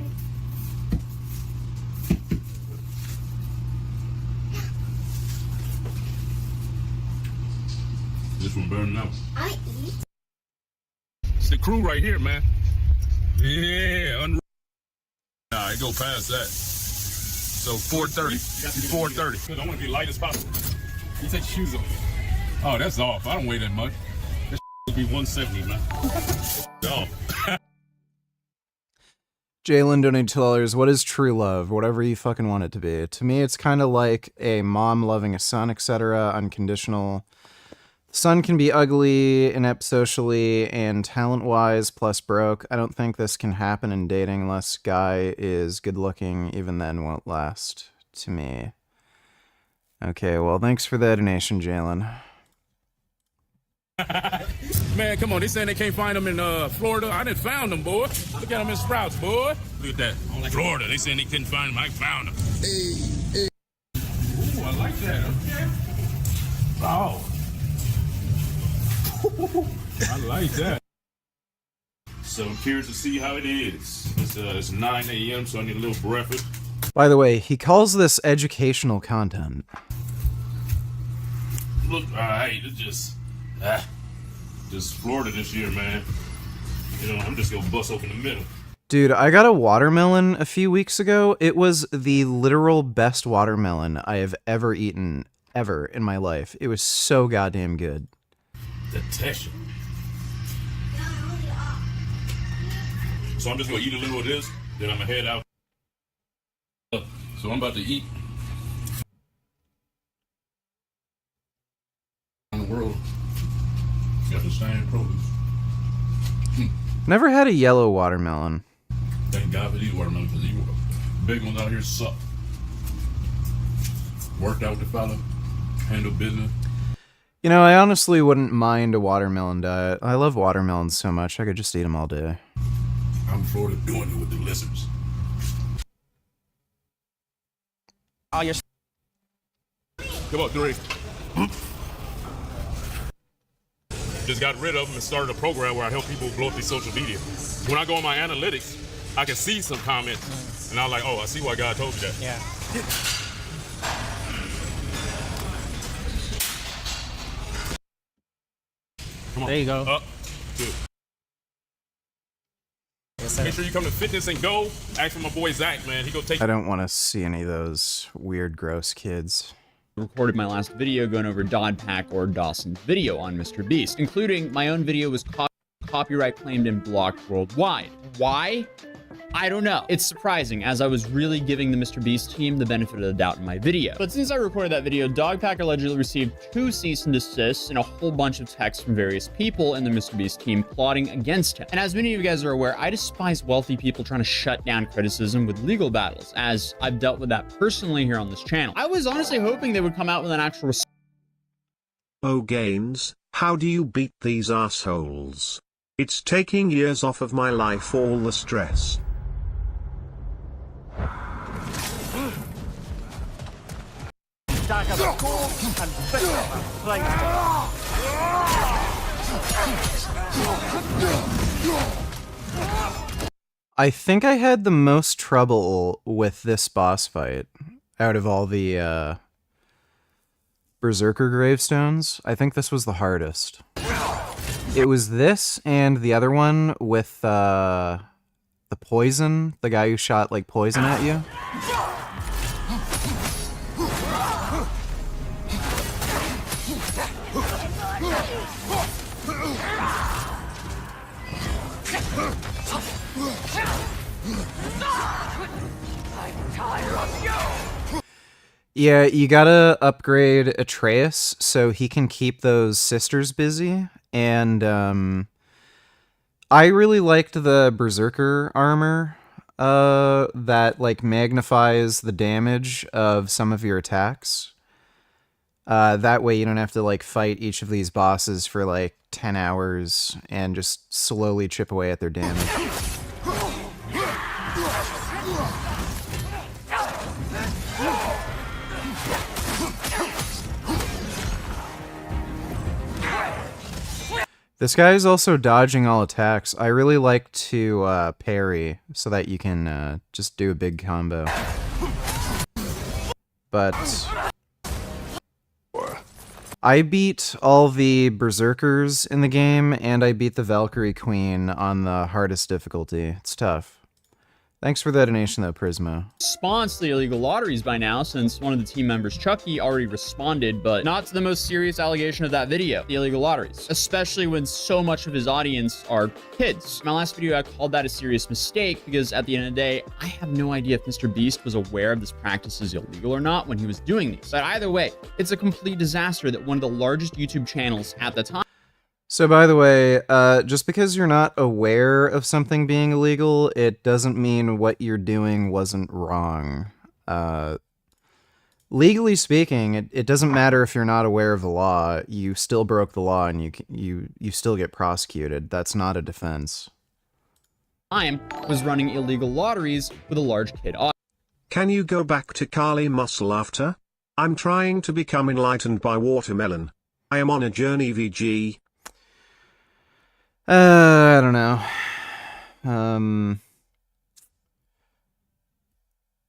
This one burning up. I eat. It's the crew right here, man. Yeah, nah, it go past that. So 4:30. 4:30. I want to be light as possible. You take your shoes off. Oh, that's off. I don't weigh that much. This would be 170, man. Oh. Jalen donated $2. What is true love? Whatever you fucking want it to be. To me, it's kind of like a mom loving a son, etc. Unconditional. The son can be ugly, inept socially, and talent-wise, plus broke. I don't think this can happen in dating unless guy is good-looking. Even then, won't last. To me. Okay, well, thanks for the donation, Jalen. Man, come on. They saying they can't find them in Florida. I done found them, boy. Look at them in Sprouts, boy. Look at that. Florida. They saying they couldn't find them. I found them. Hey. Ooh, I like that. Okay. Oh. I like that. So I'm curious to see how it is. It's 9 a.m., so I need a little breakfast. By the way, he calls this educational content. Look, alright, it's just Florida this year, man. You know, I'm just gonna bust open the middle. Dude, I got a watermelon a few weeks ago. It was the literal best watermelon I have ever eaten, ever in my life. It was so goddamn good. The texture. So I'm just gonna eat a little of this, then I'm gonna head out. So I'm about to eat. In the world, got the same produce. Never had a yellow watermelon. Thank God for these watermelons, because these were big ones out here suck. Worked out with the fella, handle business. You know, I honestly wouldn't mind a watermelon diet. I love watermelons so much, I could just eat them all day. I'm forward to doing it with the lizards. Oh, you're... Come on, 3. Just got rid of them and started a program where I help people blow up their social media. When I go on my analytics, I can see some comments, and I'm like, oh, I see why God told you that. Yeah. Come on. There you go. Up. Good. Make sure you come to Fitness and Go. Ask for my boy Zach, man. He go take. I don't want to see any of those weird, gross kids. Recorded my last video going over Dodpack or Dawson's video on Mr. Beast, including my own video was copyright claimed and blocked worldwide. Why? I don't know. It's surprising, as I was really giving the Mr. Beast team the benefit of the doubt in my video. But since I recorded that video, Dogpack allegedly received 2 cease and desists and a whole bunch of texts from various people in the Mr. Beast team plotting against him. And as many of you guys are aware, I despise wealthy people trying to shut down criticism with legal battles, as I've dealt with that personally here on this channel. I was honestly hoping they would come out with an actual Oh Gaines, how do you beat these assholes? It's taking years off of my life, all the stress. I think I had the most trouble with this boss fight out of all the Berserker gravestones. I think this was the hardest. It was this and the other one with the poison, the guy who shot like poison at you. Yeah, you gotta upgrade Atreus so he can keep those sisters busy, and I really liked the Berserker armor that like magnifies the damage of some of your attacks. That way you don't have to like fight each of these bosses for like 10 hours and just slowly chip away at their damage. This guy is also dodging all attacks. I really like to parry so that you can just do a big combo. But I beat all the Berserkers in the game, and I beat the Valkyrie Queen on the hardest difficulty. It's tough. Thanks for the donation, though, Prismo. Response to the illegal lotteries by now, since one of the team members, Chucky, already responded, but not to the most serious allegation of that video, the illegal lotteries, especially when so much of his audience are kids. In my last video, I called that a serious mistake because at the end of the day, I have no idea if Mr. Beast was aware of this practice is illegal or not when he was doing these. But either way, it's a complete disaster that one of the largest YouTube channels at the time. So, by the way, just because you're not aware of something being illegal, it doesn't mean what you're doing wasn't wrong. Legally speaking, it doesn't matter if you're not aware of the law. You still broke the law, and you still get prosecuted. That's not a defense. Time was running illegal lotteries with a large kid audience. Can you go back to Kali Muscle after? I'm trying to become enlightened by watermelon. I am on a journey, VG. I don't know.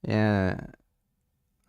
Yeah,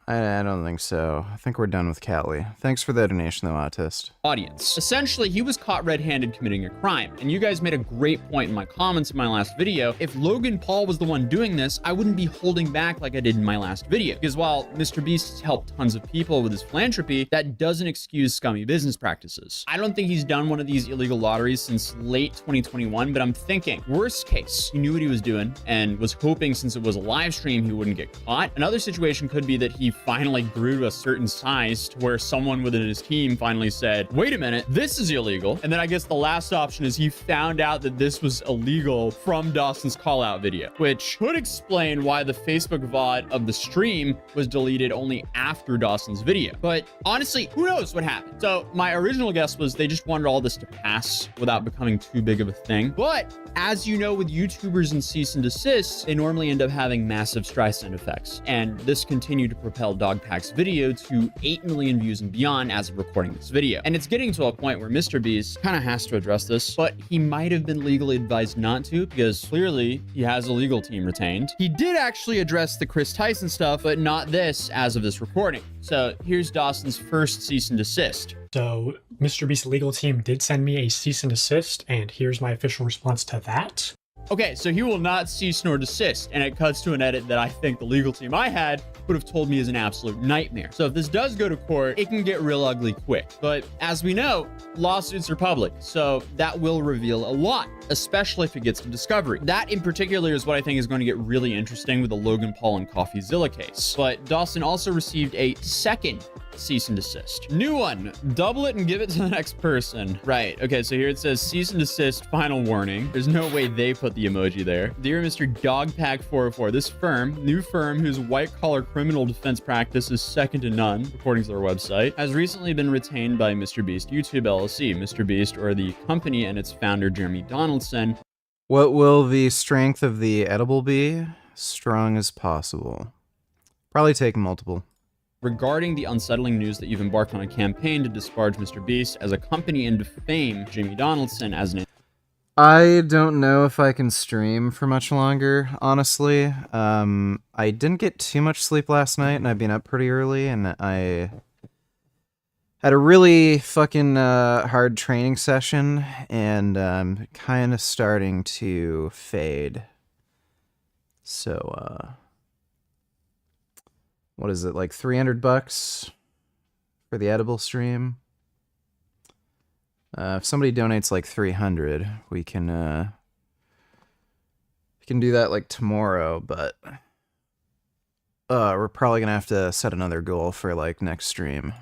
I don't think so. I think we're done with Callie. Thanks for the donation, though, Autist. Audience. Essentially, he was caught red-handed committing a crime, and you guys made a great point in my comments in my last video. If Logan Paul was the one doing this, I wouldn't be holding back like I did in my last video, because while Mr. Beast has helped tons of people with his philanthropy, that doesn't excuse scummy business practices. I don't think he's done one of these illegal lotteries since late 2021, but I'm thinking, worst case, he knew what he was doing and was hoping since it was a live stream he wouldn't get caught. Another situation could be that he finally grew to a certain size to where someone within his team finally said, wait a minute, this is illegal. And then I guess the last option is he found out that this was illegal from Dawson's call out video, which could explain why the Facebook VOD of the stream was deleted only after Dawson's video. But honestly, who knows what happened? So my original guess was they just wanted all this to pass without becoming too big of a thing. But as you know, with YouTubers and cease and desists, they normally end up having massive Streisand effects. And this continued to propel Dogpack's video to 8 million views and beyond as of recording this video. And it's getting to a point where MrBeast kind of has to address this, but he might have been legally advised not to because clearly he has a legal team retained. He did actually address the Chris Tyson stuff, but not this as of this recording. So here's Dawson's first cease and desist. So MrBeast's legal team did send me a cease and desist, and here's my official response to that. Okay, so he will not cease nor desist, and it cuts to an edit that I think the legal team I had would have told me is an absolute nightmare. So if this does go to court, it can get real ugly quick. But as we know, lawsuits are public, so that will reveal a lot, especially if it gets to discovery. That in particular is what I think is going to get really interesting with the Logan Paul and CoffeeZilla case. But Dawson also received a second cease and desist. New one, double it and give it to the next person. Right, okay, so here it says cease and desist, final warning. There's no way they put the emoji there. Dear Mr. Dogpack404, this new firm whose white-collar criminal defense practice is second to none, according to their website, has recently been retained by MrBeast YouTube LLC. MrBeast, or the company, and its founder, Jeremy Donaldson. What will the strength of the edible be? Strong as possible. Probably take multiple. Regarding the unsettling news that you've embarked on a campaign to disparage MrBeast as a company and defame Jimmy Donaldson as an... I don't know if I can stream for much longer, honestly. I didn't get too much sleep last night, and I've been up pretty early, and I had a really fucking hard training session, and I'm kind of starting to fade. So, what is it, like $300 for the edible stream? If somebody donates like 300, we can do that like tomorrow, but we're probably gonna have to set another goal for like next stream.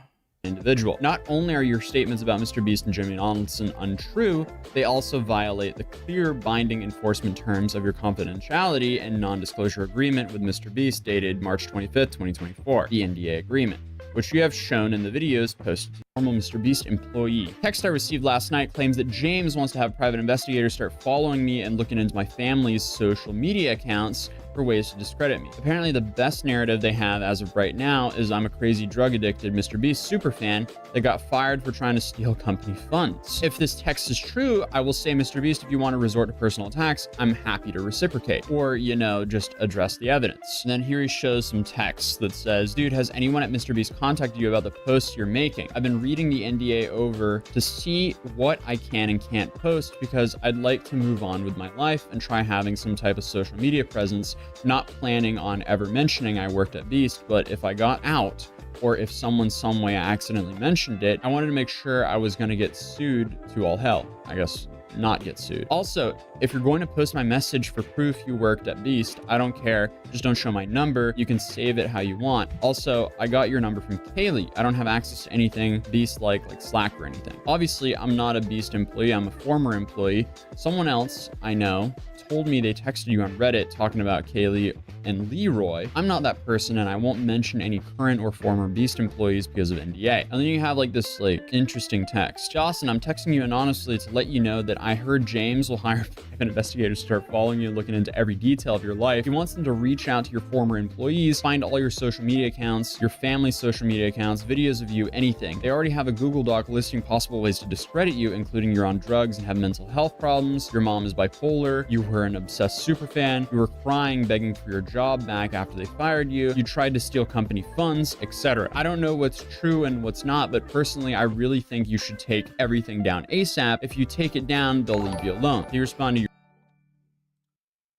Individual. Not only are your statements about MrBeast and Jimmy Donaldson untrue, they also violate the clear binding enforcement terms of your confidentiality and non-disclosure agreement with MrBeast dated March 25th, 2024, the NDA agreement, which you have shown in the videos posted to former MrBeast employee. Text I received last night claims that James wants to have private investigators start following me and looking into my family's social media accounts for ways to discredit me. Apparently the best narrative they have as of right now is I'm a crazy drug-addicted MrBeast superfan that got fired for trying to steal company funds. If this text is true, I will say, MrBeast, if you want to resort to personal attacks, I'm happy to reciprocate. Or, you know, just address the evidence. And then here he shows some text that says, dude, has anyone at MrBeast contacted you about the posts you're making? I've been reading the NDA over to see what I can and can't post because I'd like to move on with my life and try having some type of social media presence. Not planning on ever mentioning I worked at Beast, but if I got out, or if someone some way accidentally mentioned it, I wanted to make sure I was going to get sued to all hell. I guess not get sued. Also, if you're going to post my message for proof you worked at Beast, I don't care. Just don't show my number. You can save it how you want. Also, I got your number from Kaylee. I don't have access to anything Beast like Slack or anything. Obviously, I'm not a Beast employee. I'm a former employee. Someone else I know told me they texted you on Reddit talking about Kaylee and Leroy. I'm not that person, and I won't mention any current or former Beast employees because of NDA. And then you have this interesting text. Dawson, I'm texting you anonymously to let you know that I heard James will hire private investigators to start following you and looking into every detail of your life. He wants them to reach out to your former employees, find all your social media accounts, your family's social media accounts, videos of you, anything. They already have a Google Doc listing possible ways to discredit you, including you're on drugs and have mental health problems, your mom is bipolar, you were an obsessed superfan, you were crying, begging for your job back after they fired you, you tried to steal company funds, etc. I don't know what's true and what's not, but personally, I really think you should take everything down ASAP. If you take it down, they'll leave you alone. Can you respond to your...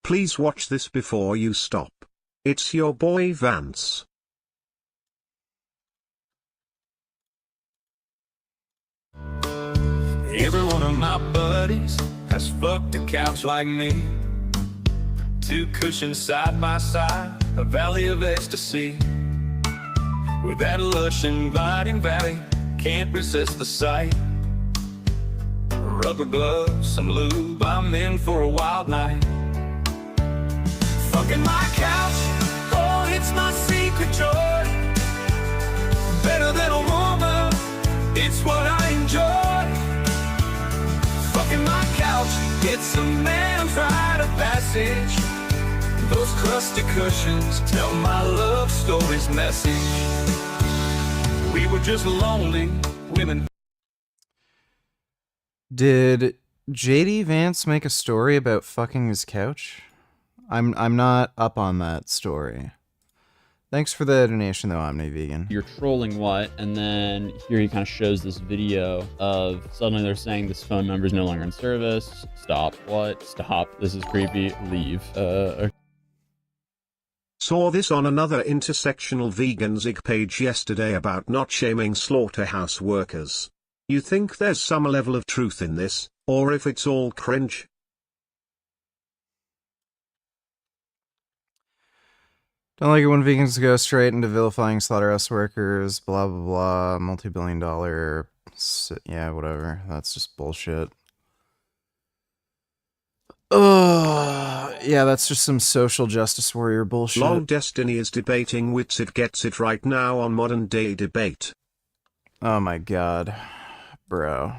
Please watch this before you stop. It's your boy Vance. Every one of my buddies has fucked a couch like me. Two cushions side by side, a valley of ecstasy. With that lush inviting valley, can't resist the sight. Rubber gloves, some lube, I'm in for a wild night. Fucking my couch, oh, it's my secret joy. Better than a woman, it's what I enjoy. Fucking my couch, it's a man's rite of passage. Those crusty cushions tell my love story's message. We were just lonely women. Did JD Vance make a story about fucking his couch? I'm not up on that story. Thanks for the donation though, Omni Vegan. You're trolling what? And then here he kind of shows this video of suddenly they're saying this phone number is no longer in service. Stop. What? Stop. This is creepy. Leave. Saw this on another intersectional vegan Zig page yesterday about not shaming slaughterhouse workers. You think there's some level of truth in this, or if it's all cringe? Don't like it when vegans go straight into vilifying slaughterhouse workers, blah blah blah, multi-billion-dollar, yeah, whatever. That's just bullshit. Yeah, that's just some social justice warrior bullshit. Long Destiny is debating Witsit Gets It right now on Modern Day Debate. Oh my god, bro.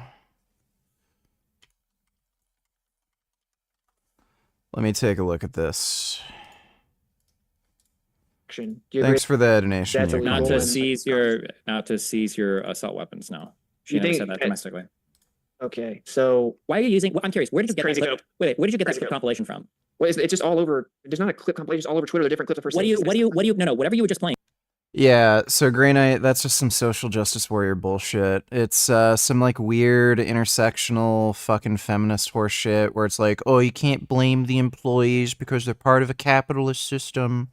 Let me take a look at this. Thanks for the donation. That's not to seize your assault weapons. No, she never said that domestically. Okay, so why are you using? I'm curious. Where did you get this clip? Wait, where did you get this clip compilation from? Well, it's just all over. There's not a clip compilation. It's all over Twitter. The different clips of her. What do you? No. Whatever you were just playing. Yeah, so Grey Knight, that's just some social justice warrior bullshit. It's some like weird intersectional fucking feminist horse shit where it's like, oh, you can't blame the employees because they're part of a capitalist system.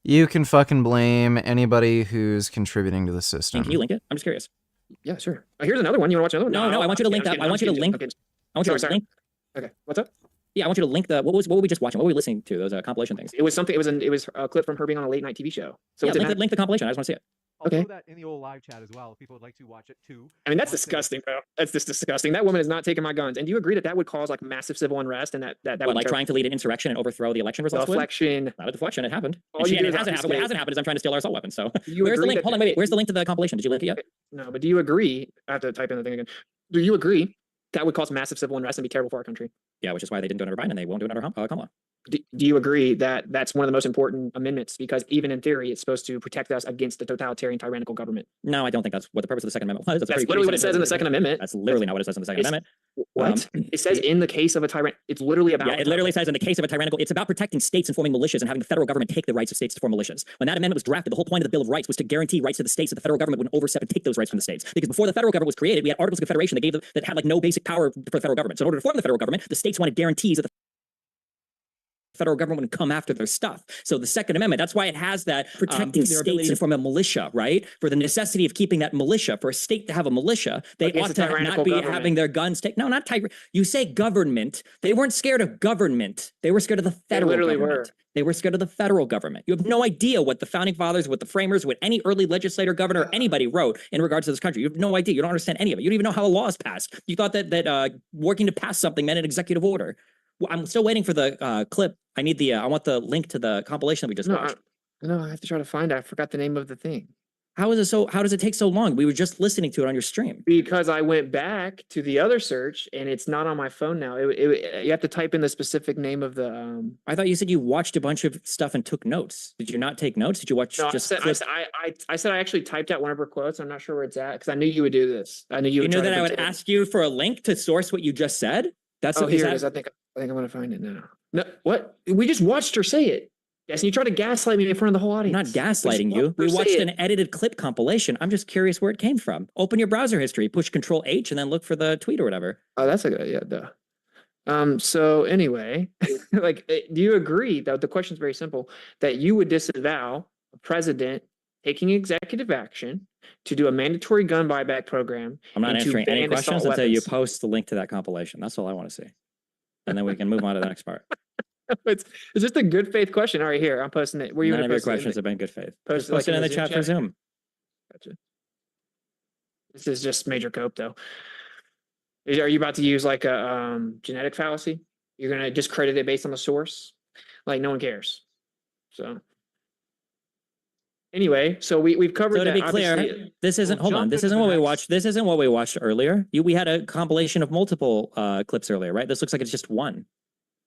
You can fucking blame anybody who's contributing to the system. Can you link it? I'm just curious. Yeah, sure. Here's another one. You want to watch another one? No, I want you to link that. I want you to link. I want you to link. Okay, what's up? Yeah, I want you to link the what were we just watching? What were we listening to? Those compilation things. It was something. It was a clip from her being on a late night TV show. So yeah, link the compilation. I just want to see it. I'll throw that in the old live chat as well if people would like to watch it too. I mean, that's disgusting, bro. That's just disgusting. That woman is not taking my guns. And do you agree that would cause like massive civil unrest and that would like trying to lead an insurrection and overthrow the election results? Deflection. Not a deflection. It happened. All you do it hasn't happened. What hasn't happened is I'm trying to steal our assault weapons. So you where's the agree link? Hold on, wait. Where's the link to the compilation? Did you link it yet? No, but do you agree? I have to type in the thing again. Do you agree that would cause massive civil unrest and be terrible for our country? Yeah, which is why they didn't do it under Biden and they won't do it under Kamala. Do you agree that that's one of the most important amendments because even in theory it's supposed to protect us against the totalitarian tyrannical government? No, I don't think that's what the purpose of the Second Amendment was. That's literally what it says in the Second Amendment. That's literally not what it says in the Second Amendment. What? It says in the case of a tyrant. It's literally about. Yeah, it literally says in the case of a tyrannical. It's about protecting states and forming militias and having the federal government take the rights of states to form militias. When that amendment was drafted, the whole point of the Bill of Rights was to guarantee rights to the states that the federal government would overstep and take those rights from the states. Because before the federal government was created, we had Articles of Confederation that had like no basic power for the federal government. So in order to form the federal government, the states wanted guarantees that the federal government would come after their stuff. So the Second Amendment, that's why it has that protecting states and from a militia, right? For the necessity of keeping that militia, for a state to have a militia, they ought to not be having their guns taken. No, not tyrannical. You say government. They weren't scared of government. They were scared of the federal government. They were scared of the federal government. You have no idea what the founding fathers, what the framers, what any early legislator, governor, anybody wrote in regards to this country. You have no idea. You don't understand any of it. You don't even know how a law is passed. You thought that working to pass something meant an executive order. Well, I'm still waiting for the clip. I want the link to the compilation that we just watched. No, I have to try to find it. I forgot the name of the thing. How does it take so long? We were just listening to it on your stream. Because I went back to the other search and it's not on my phone now. You have to type in the specific name of the. I thought you said you watched a bunch of stuff and took notes. Did you not take notes? Did you watch? No, I said I actually typed out one of her quotes. I'm not sure where it's at because I knew you would do this. I knew you. You knew that I would ask you for a link to source what you just said. That's here it is. I think I'm gonna find it now. No, what? We just watched her say it. Yes, and you tried to gaslight me in front of the whole audience. I'm not gaslighting you. We watched an edited clip compilation. I'm just curious where it came from. Open your browser history, push Control H, and then look for the tweet or whatever. Oh, that's a good idea. Duh. So anyway, do you agree that the question is very simple, that you would disavow a president taking executive action to do a mandatory gun buyback program? I'm not answering any questions until you post the link to that compilation. That's all I want to see. And then we can move on to the next part. it's just a good faith question. All right, here I'm posting it. Where you None gonna of your post it? questions have been good faith. Post Post it in the chat for Zoom. Gotcha. This is just major cope, though. Are you about to use like a genetic fallacy? You're gonna discredit it based on the source? Like no one cares. So anyway, so we've covered So to that. be clear, Obviously, this isn't. Hold on. This isn't what we watched. This isn't what we watched earlier. We had a compilation of multiple clips earlier, right? This looks like it's just one.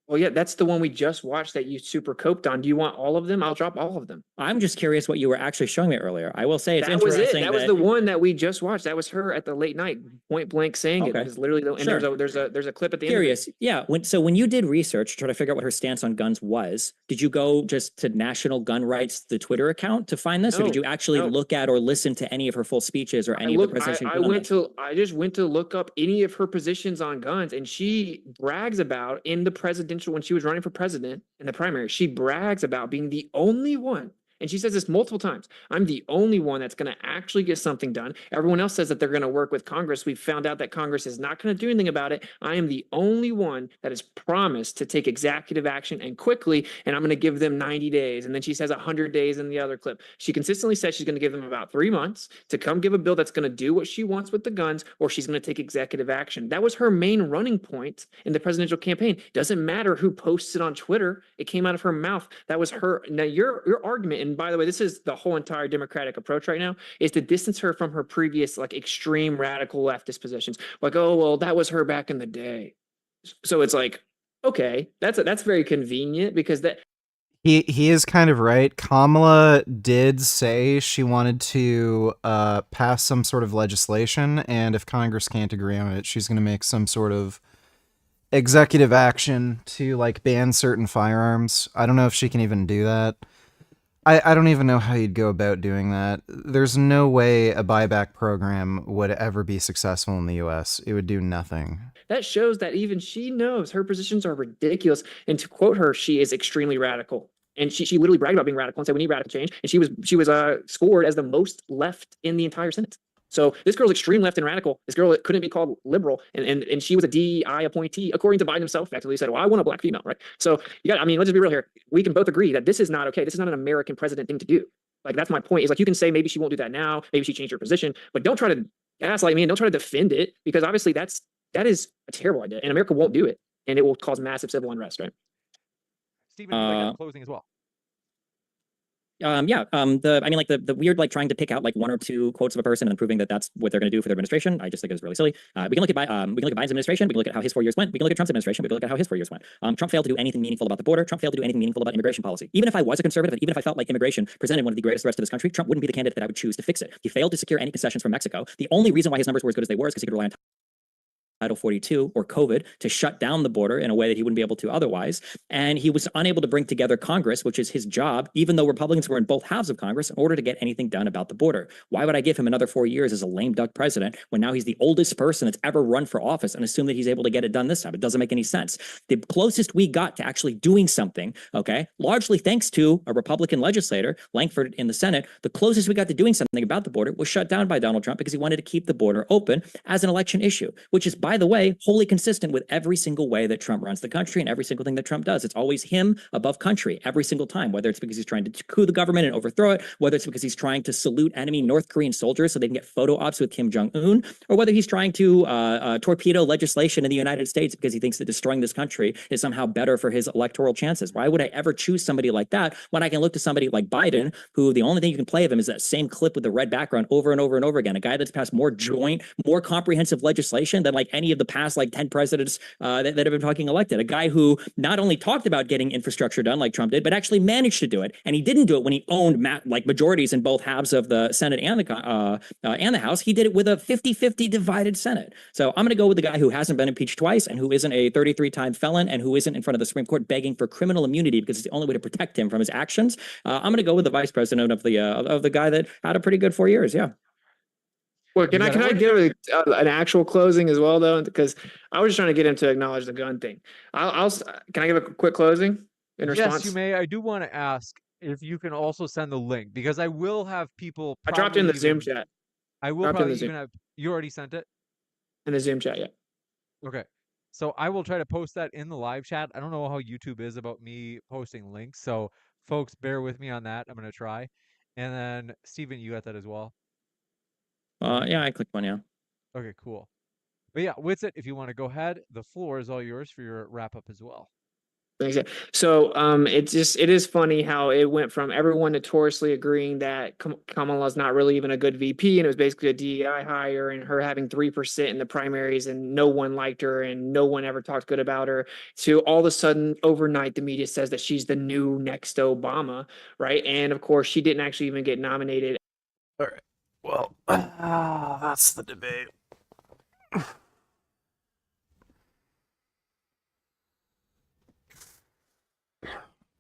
Well, yeah, that's the one we just watched that you super coped on. Do you want all of them? I'll drop all of them. I'm just curious what you were actually showing me earlier. I will say it's That was interesting. it. That was the one that we just watched. That was her at the late night, point blank saying it. Okay. It was literally the, and Sure. there's a clip at the Curious, end. yeah. When you did research to try to figure out what her stance on guns was, did you go just to National Gun Rights, the Twitter account, to find this, or did you actually look at or listen to any of her full speeches or any of the presentation? I just went to look up any of her positions on guns, and she brags about in the presidential when she was running for president in the primary. She brags about being the only one. And she says this multiple times. I'm the only one that's going to actually get something done. Everyone else says that they're going to work with Congress. We've found out that Congress is not going to do anything about it. I am the only one that has promised to take executive action and quickly, and I'm going to give them 90 days. And then she says 100 days in the other clip. She consistently says she's going to give them about 3 months to come give a bill that's going to do what she wants with the guns, or she's going to take executive action. That was her main running point in the presidential campaign. Doesn't matter who posts it on Twitter. It came out of her mouth. That was her. Now, your argument, and by the way, this is the whole entire Democratic approach right now, is to distance her from her previous like extreme radical leftist positions. Like, oh, well, that was her back in the day. So it's like, okay, that's very convenient because that he is kind of right. Kamala did say she wanted to pass some sort of legislation, and if Congress can't agree on it, she's going to make some sort of executive action to like ban certain firearms. I don't know if she can even do that. I don't even know how you'd go about doing that. There's no way a buyback program would ever be successful in the US. It would do nothing. that shows that even she knows her positions are ridiculous. And to quote her, she is extremely radical. And she literally bragged about being radical and said we need radical change. And she was scored as the most left in the entire Senate. So this girl's extreme left and radical. This girl couldn't be called liberal, and she was a DEI appointee, according to Biden himself. Effectively said, "Well, I want a black female," right? So you got. I mean, let's just be real here. We can both agree that this is not okay. This is not an American president thing to do. Like that's my point. Is like you can say maybe she won't do that now. Maybe she changed her position, but don't try to gaslight me and don't try to defend it because obviously that is a terrible idea, and America won't do it, and it will cause massive civil unrest, right? Stephen, would you like closing as well? I mean, like the weird, like trying to pick out like one or two quotes of a person and proving that that's what they're going to do for their administration. I just think it's really silly. We can look at Biden's administration. We can look at how his 4 years went. We can look at Trump's administration. We can look at how his 4 years went. Trump failed to do anything meaningful about the border. Trump failed to do anything meaningful about immigration policy. Even if I was a conservative, and even if I felt like immigration presented one of the greatest threats to this country, Trump wouldn't be the candidate that I would choose to fix it. He failed to secure any concessions from Mexico. The only reason why his numbers were as good as they were is because he could rely on Title 42 or COVID to shut down the border in a way that he wouldn't be able to otherwise. And he was unable to bring together Congress, which is his job, even though Republicans were in both halves of Congress, in order to get anything done about the border. Why would I give him another 4 years as a lame duck president when now he's the oldest person that's ever run for office and assume that he's able to get it done this time? It doesn't make any sense. The closest we got to actually doing something, okay, largely thanks to a Republican legislator, Lankford in the Senate, the closest we got to doing something about the border was shut down by Donald Trump because he wanted to keep the border open as an election issue, which is, by the way, wholly consistent with every single way that Trump runs the country and every single thing that Trump does. It's always him above country every single time, whether it's because he's trying to coup the government and overthrow it, whether it's because he's trying to salute enemy North Korean soldiers so they can get photo ops with Kim Jong-un, or whether he's trying to torpedo legislation in the United States because he thinks that destroying this country is somehow better for his electoral chances. Why would I ever choose somebody like that when I can look to somebody like Biden, who the only thing you can play of him is that same clip with the red background over and over and over again, a guy that's passed more comprehensive legislation than like any of the past like 10 presidents that have been fucking elected. A guy who not only talked about getting infrastructure done like Trump did, but actually managed to do it. And he didn't do it when he owned majorities in both halves of the Senate and the House. He did it with a 50-50 divided Senate. So I'm going to go with the guy who hasn't been impeached twice and who isn't a 33-time felon and who isn't in front of the Supreme Court begging for criminal immunity because it's the only way to protect him from his actions. I'm going to go with the vice president of the guy that had a pretty good 4 years. Yeah. Well, can I give an actual closing as well, though? Because I was just trying to get him to acknowledge the gun thing. Can I give a quick closing in response? Yes, you may. I do want to ask if you can also send the link because I will have people. I dropped it in the Zoom chat. I will probably even have. You already sent it in the Zoom chat, yeah. Okay, So I will try to post that in the live chat. I don't know how YouTube is about me posting links, so folks, bear with me on that. I'm gonna try. And then Steven, you got that as well. Yeah, I clicked one. Yeah. Okay, cool. But yeah, Witsit, if you want to go ahead, the floor is all yours for your wrap up as well. So it is funny how it went from everyone notoriously agreeing that Kamala's not really even a good VP and it was basically a DEI hire and her having 3% in the primaries and no one liked her and no one ever talked good about her, to all of a sudden overnight the media says that she's the new next Obama, right? And of course she didn't actually even get nominated. All right. Well, that's the debate.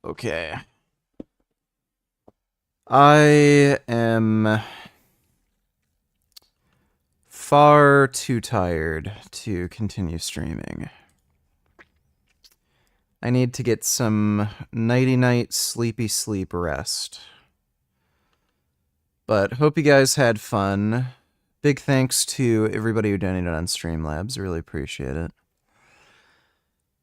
Okay. I am far too tired to continue streaming. I need to get some nighty-night sleepy sleep rest. But hope you guys had fun. Big thanks to everybody who donated on Streamlabs. Really appreciate it.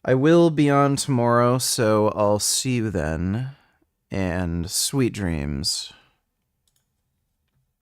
I will be on tomorrow, so I'll see you then. And sweet dreams.